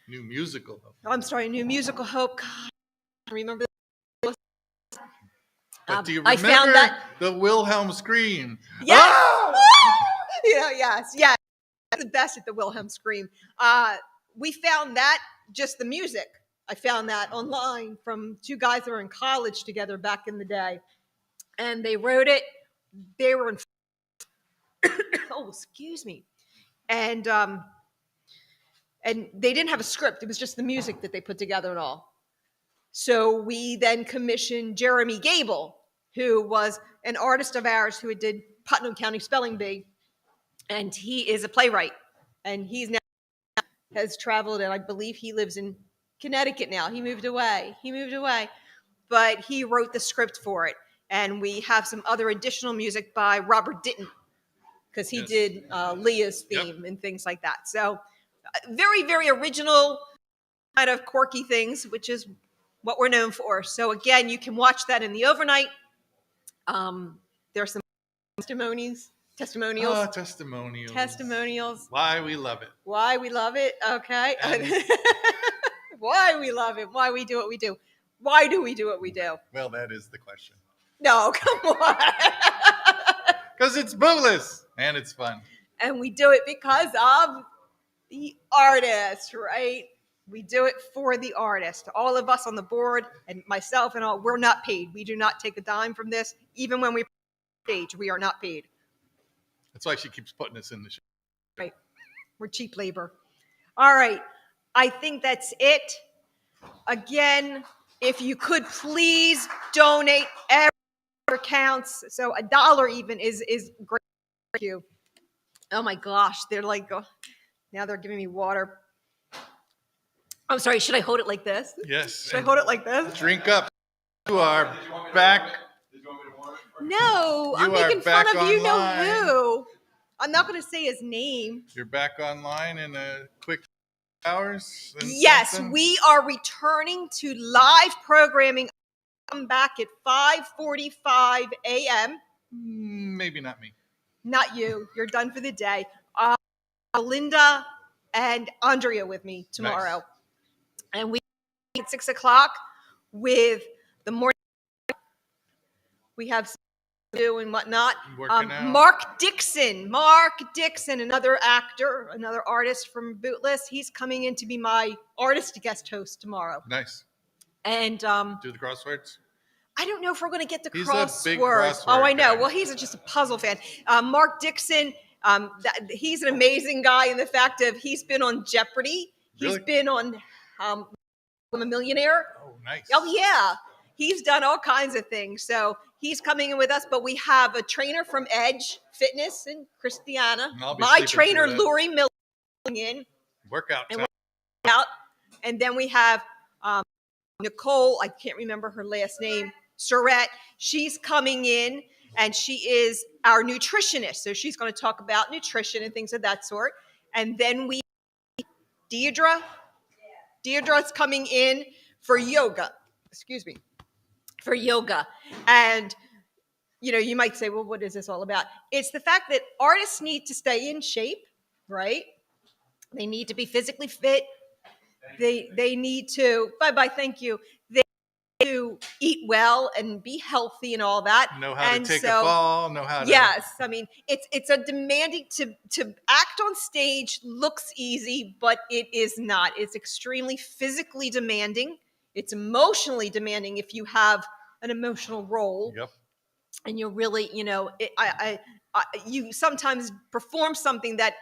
New musical hope. I'm sorry, New Musical Hope. God, I remember that. But do you remember I found that the Wilhelm scream? Yes. Ah! Yes. The best at the Wilhelm scream. We found that, just the music. I found that online from two guys that were in college together back in the day. And they wrote it. They were in excuse me. And they didn't have a script. It was just the music that they put together and all. So we then commissioned Jeremy Gable, who was an artist of ours who did Putnam County Spelling Bee. And he is a playwright. And he's now has traveled, and I believe he lives in Connecticut now. He moved away. But he wrote the script for it. And we have some other additional music by Robert Ditton, because he did Leah's theme and things like that. So very, very original, kind of quirky things, which is what we're known for. So again, you can watch that in the overnight. there's some testimonials. Testimonials. Why we love it. Why we love it. Okay. And- Why we love it. Why we do what we do. Why do we do what we do? Well, that is the question. No, come on. Because it's bootless and it's fun. And we do it because of the artist, right? We do it for the artist. All of us on the board and myself and all, we're not paid. We do not take a dime from this. Even when we stage, we are not paid. That's why she keeps putting us in the show. Right. We're cheap labor. All right. I think that's it. Again, if you could please donate, every counts. So $1 even is great. Thank you. Oh my gosh, they're like, now they're giving me water. I'm sorry, should I hold it like this? Yes. Should I hold it like this? Drink up. You are back. No, I'm making fun of you know who. I'm not going to say his name. You're back online in a quick hours? Yes, we are returning to live programming. Come back at 5:45 a.m. Maybe not me. Not you. You're done for the day. Linda and Andrea with me tomorrow. Nice. And we at 6 o'clock with the morning. We have to do and whatnot. Mark Dixon, another actor, another artist from Bootless. He's coming in to be my artist guest host tomorrow. Nice. And do the crosswords. I don't know if we're going to get the he's crosswords. A big crossword oh, I know. Guy. Well, he's just a puzzle fan. Mark Dixon, he's an amazing guy in the fact of he's been on Jeopardy. He's really? Been on I'm a Millionaire. Oh, nice. Oh, yeah. He's done all kinds of things. So he's coming in with us, but we have a trainer from Edge Fitness and Christiana. My trainer, Lori Miller, in. Workout. And then we have Nicole, I can't remember her last name, Surratt. She's coming in, and she is our nutritionist. So she's going to talk about nutrition and things of that sort. And then we Deidre's coming in for yoga. Excuse me. For yoga. And, you know, you might say, well, what is this all about? It's the fact that artists need to stay in shape, right? They need to be physically fit. They need to, thank you. They need to eat well and be healthy and all that. Know how to take a fall, know how to. Yes. I mean, it's a demanding to act on stage looks easy, but it is not. It's extremely physically demanding. It's emotionally demanding if you have an emotional role. Yep. And you're really, you know, you sometimes perform something that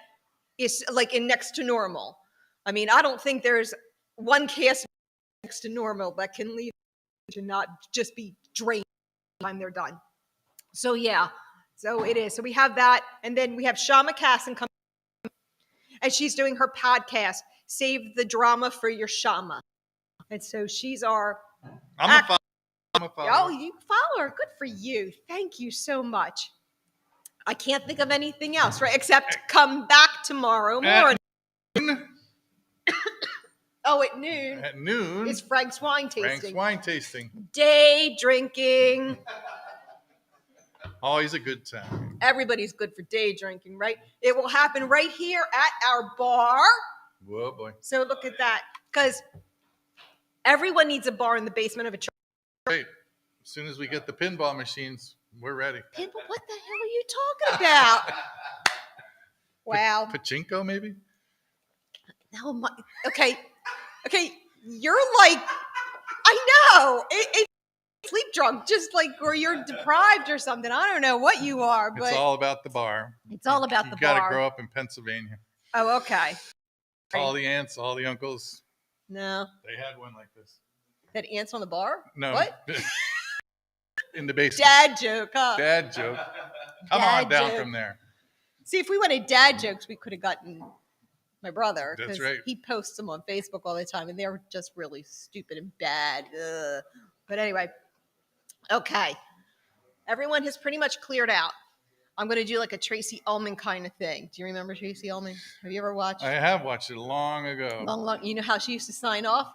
is like in next to normal. I mean, I don't think there's one cast next to normal that can leave to not just be drained by the time they're done. So yeah, so it is. So we have that, and then we have Shama Casson coming, and she's doing her podcast, Save the Drama for Your Shama. And so she's our. I'm a follower. Oh, you follow her. Good for you. Thank you so much. I can't think of anything else, right? Except come back tomorrow morning. Oh, at noon. At noon. It's Frank's wine tasting. Frank's wine tasting. Day drinking. Always a good time. Everybody's good for day drinking, right? It will happen right here at our bar. Whoa, boy. So look at that. Because everyone needs a bar in the basement of a church. Great. As soon as we get the pinball machines, we're ready. Pinball? What the hell are you talking about? Wow. Pachinko, maybe? No, okay, you're like, I know, it's sleep drunk, just like, or you're deprived or something. I don't know what you are, but. It's all about the bar. It's all about the bar. You got to grow up in Pennsylvania. Oh, okay. All the aunts, all the uncles. No. They had one like this. Had ants on the bar? No. What? In the basement. Dad joke, huh? Dad joke. Come on down from there. See, if we wanted dad jokes, we could have gotten my brother. That's right. He posts them on Facebook all the time, and they're just really stupid and bad. Ugh. But anyway, okay. Everyone has pretty much cleared out. I'm going to do like a Tracy Ullman kind of thing. Do you remember Tracy Ullman? Have you ever watched? I have watched it long ago. Long. You know how she used to sign off?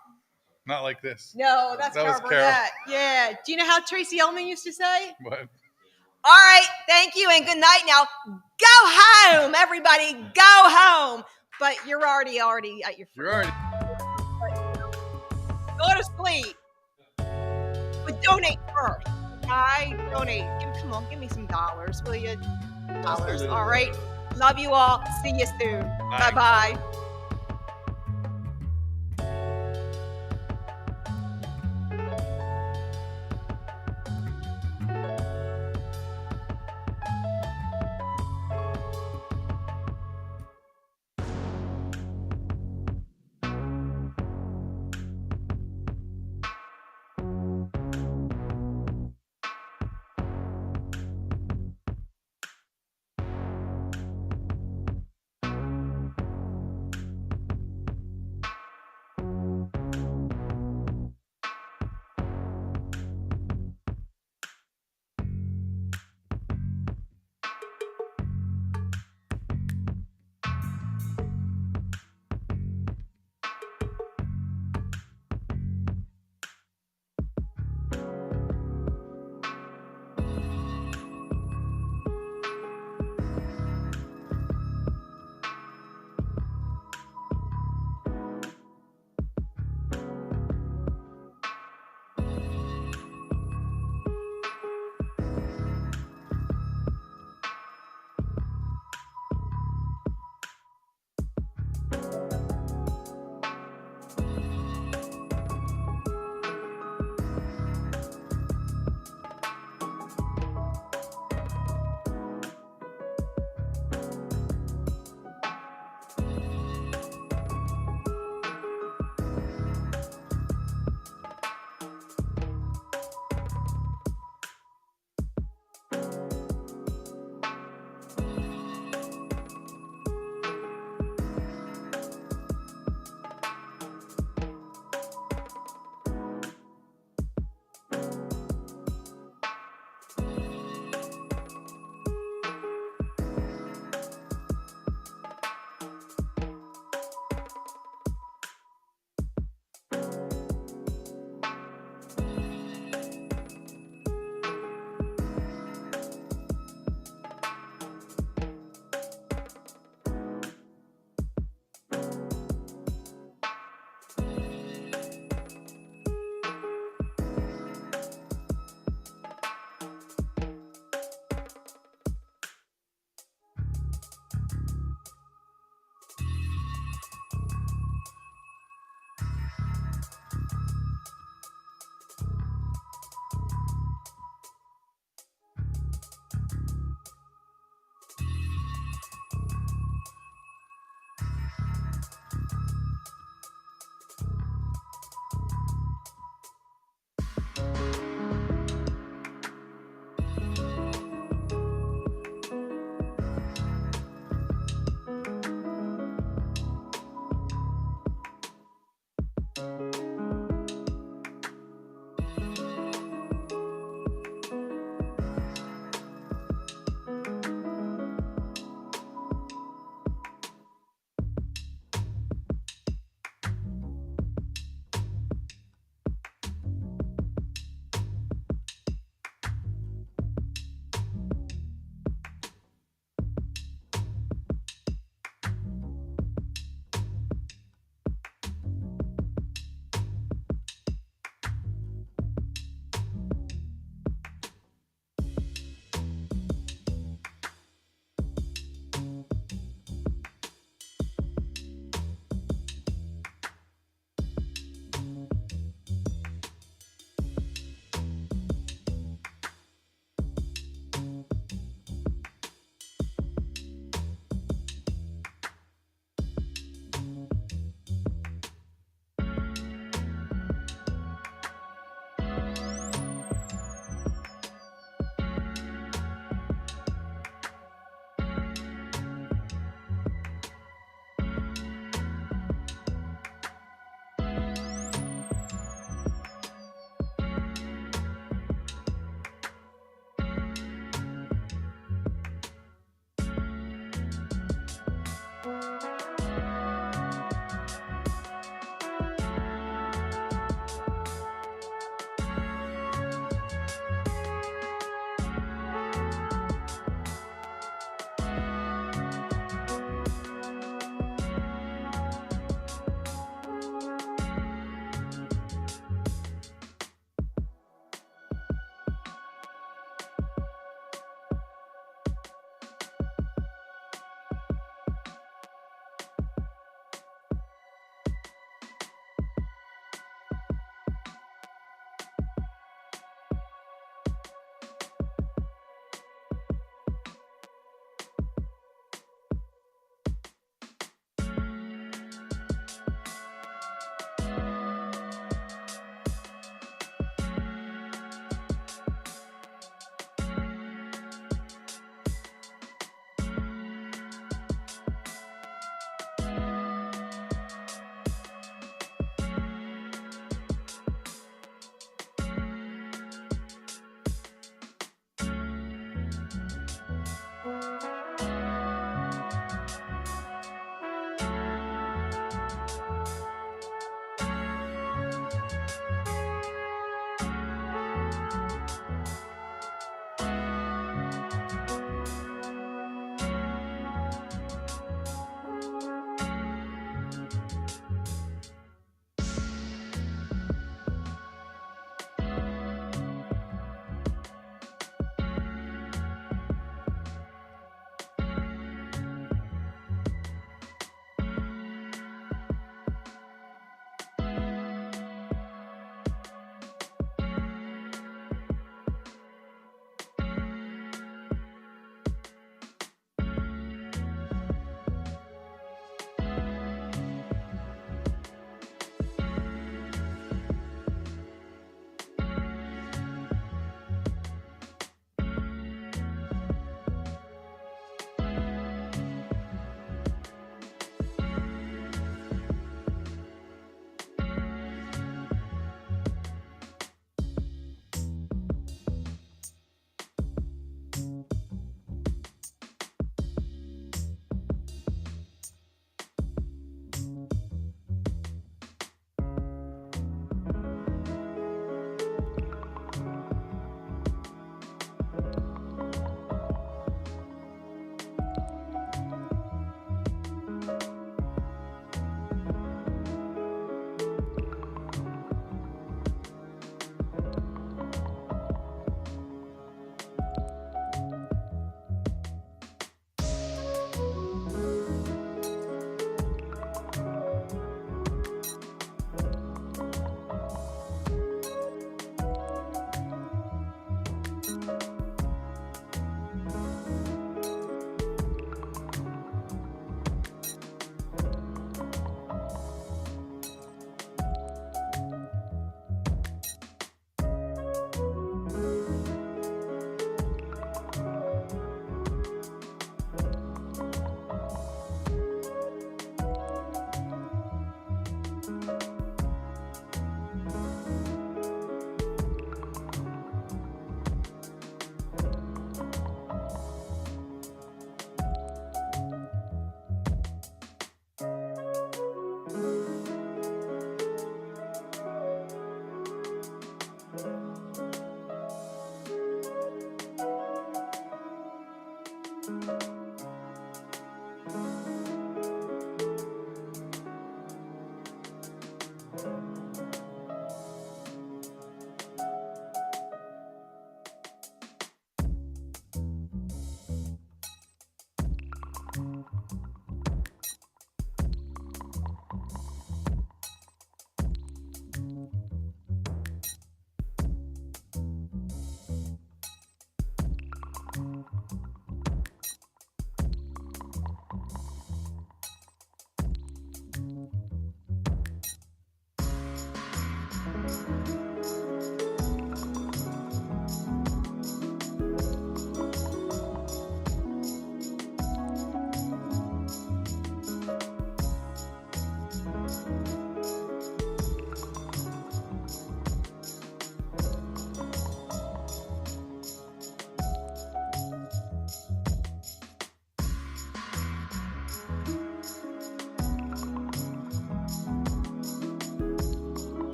Not like this. No, that's that Carol was Carol. Burnett. Yeah. Do you know how Tracy Ullman used to say? What? All right, thank you and good night. Now go home, everybody. Go home. But you're already at your. You're already. Go to sleep. But donate first. Okay? Donate. Come on, give me some dollars, will you? Dollars. All right. Love you all. See you soon. Bye bye.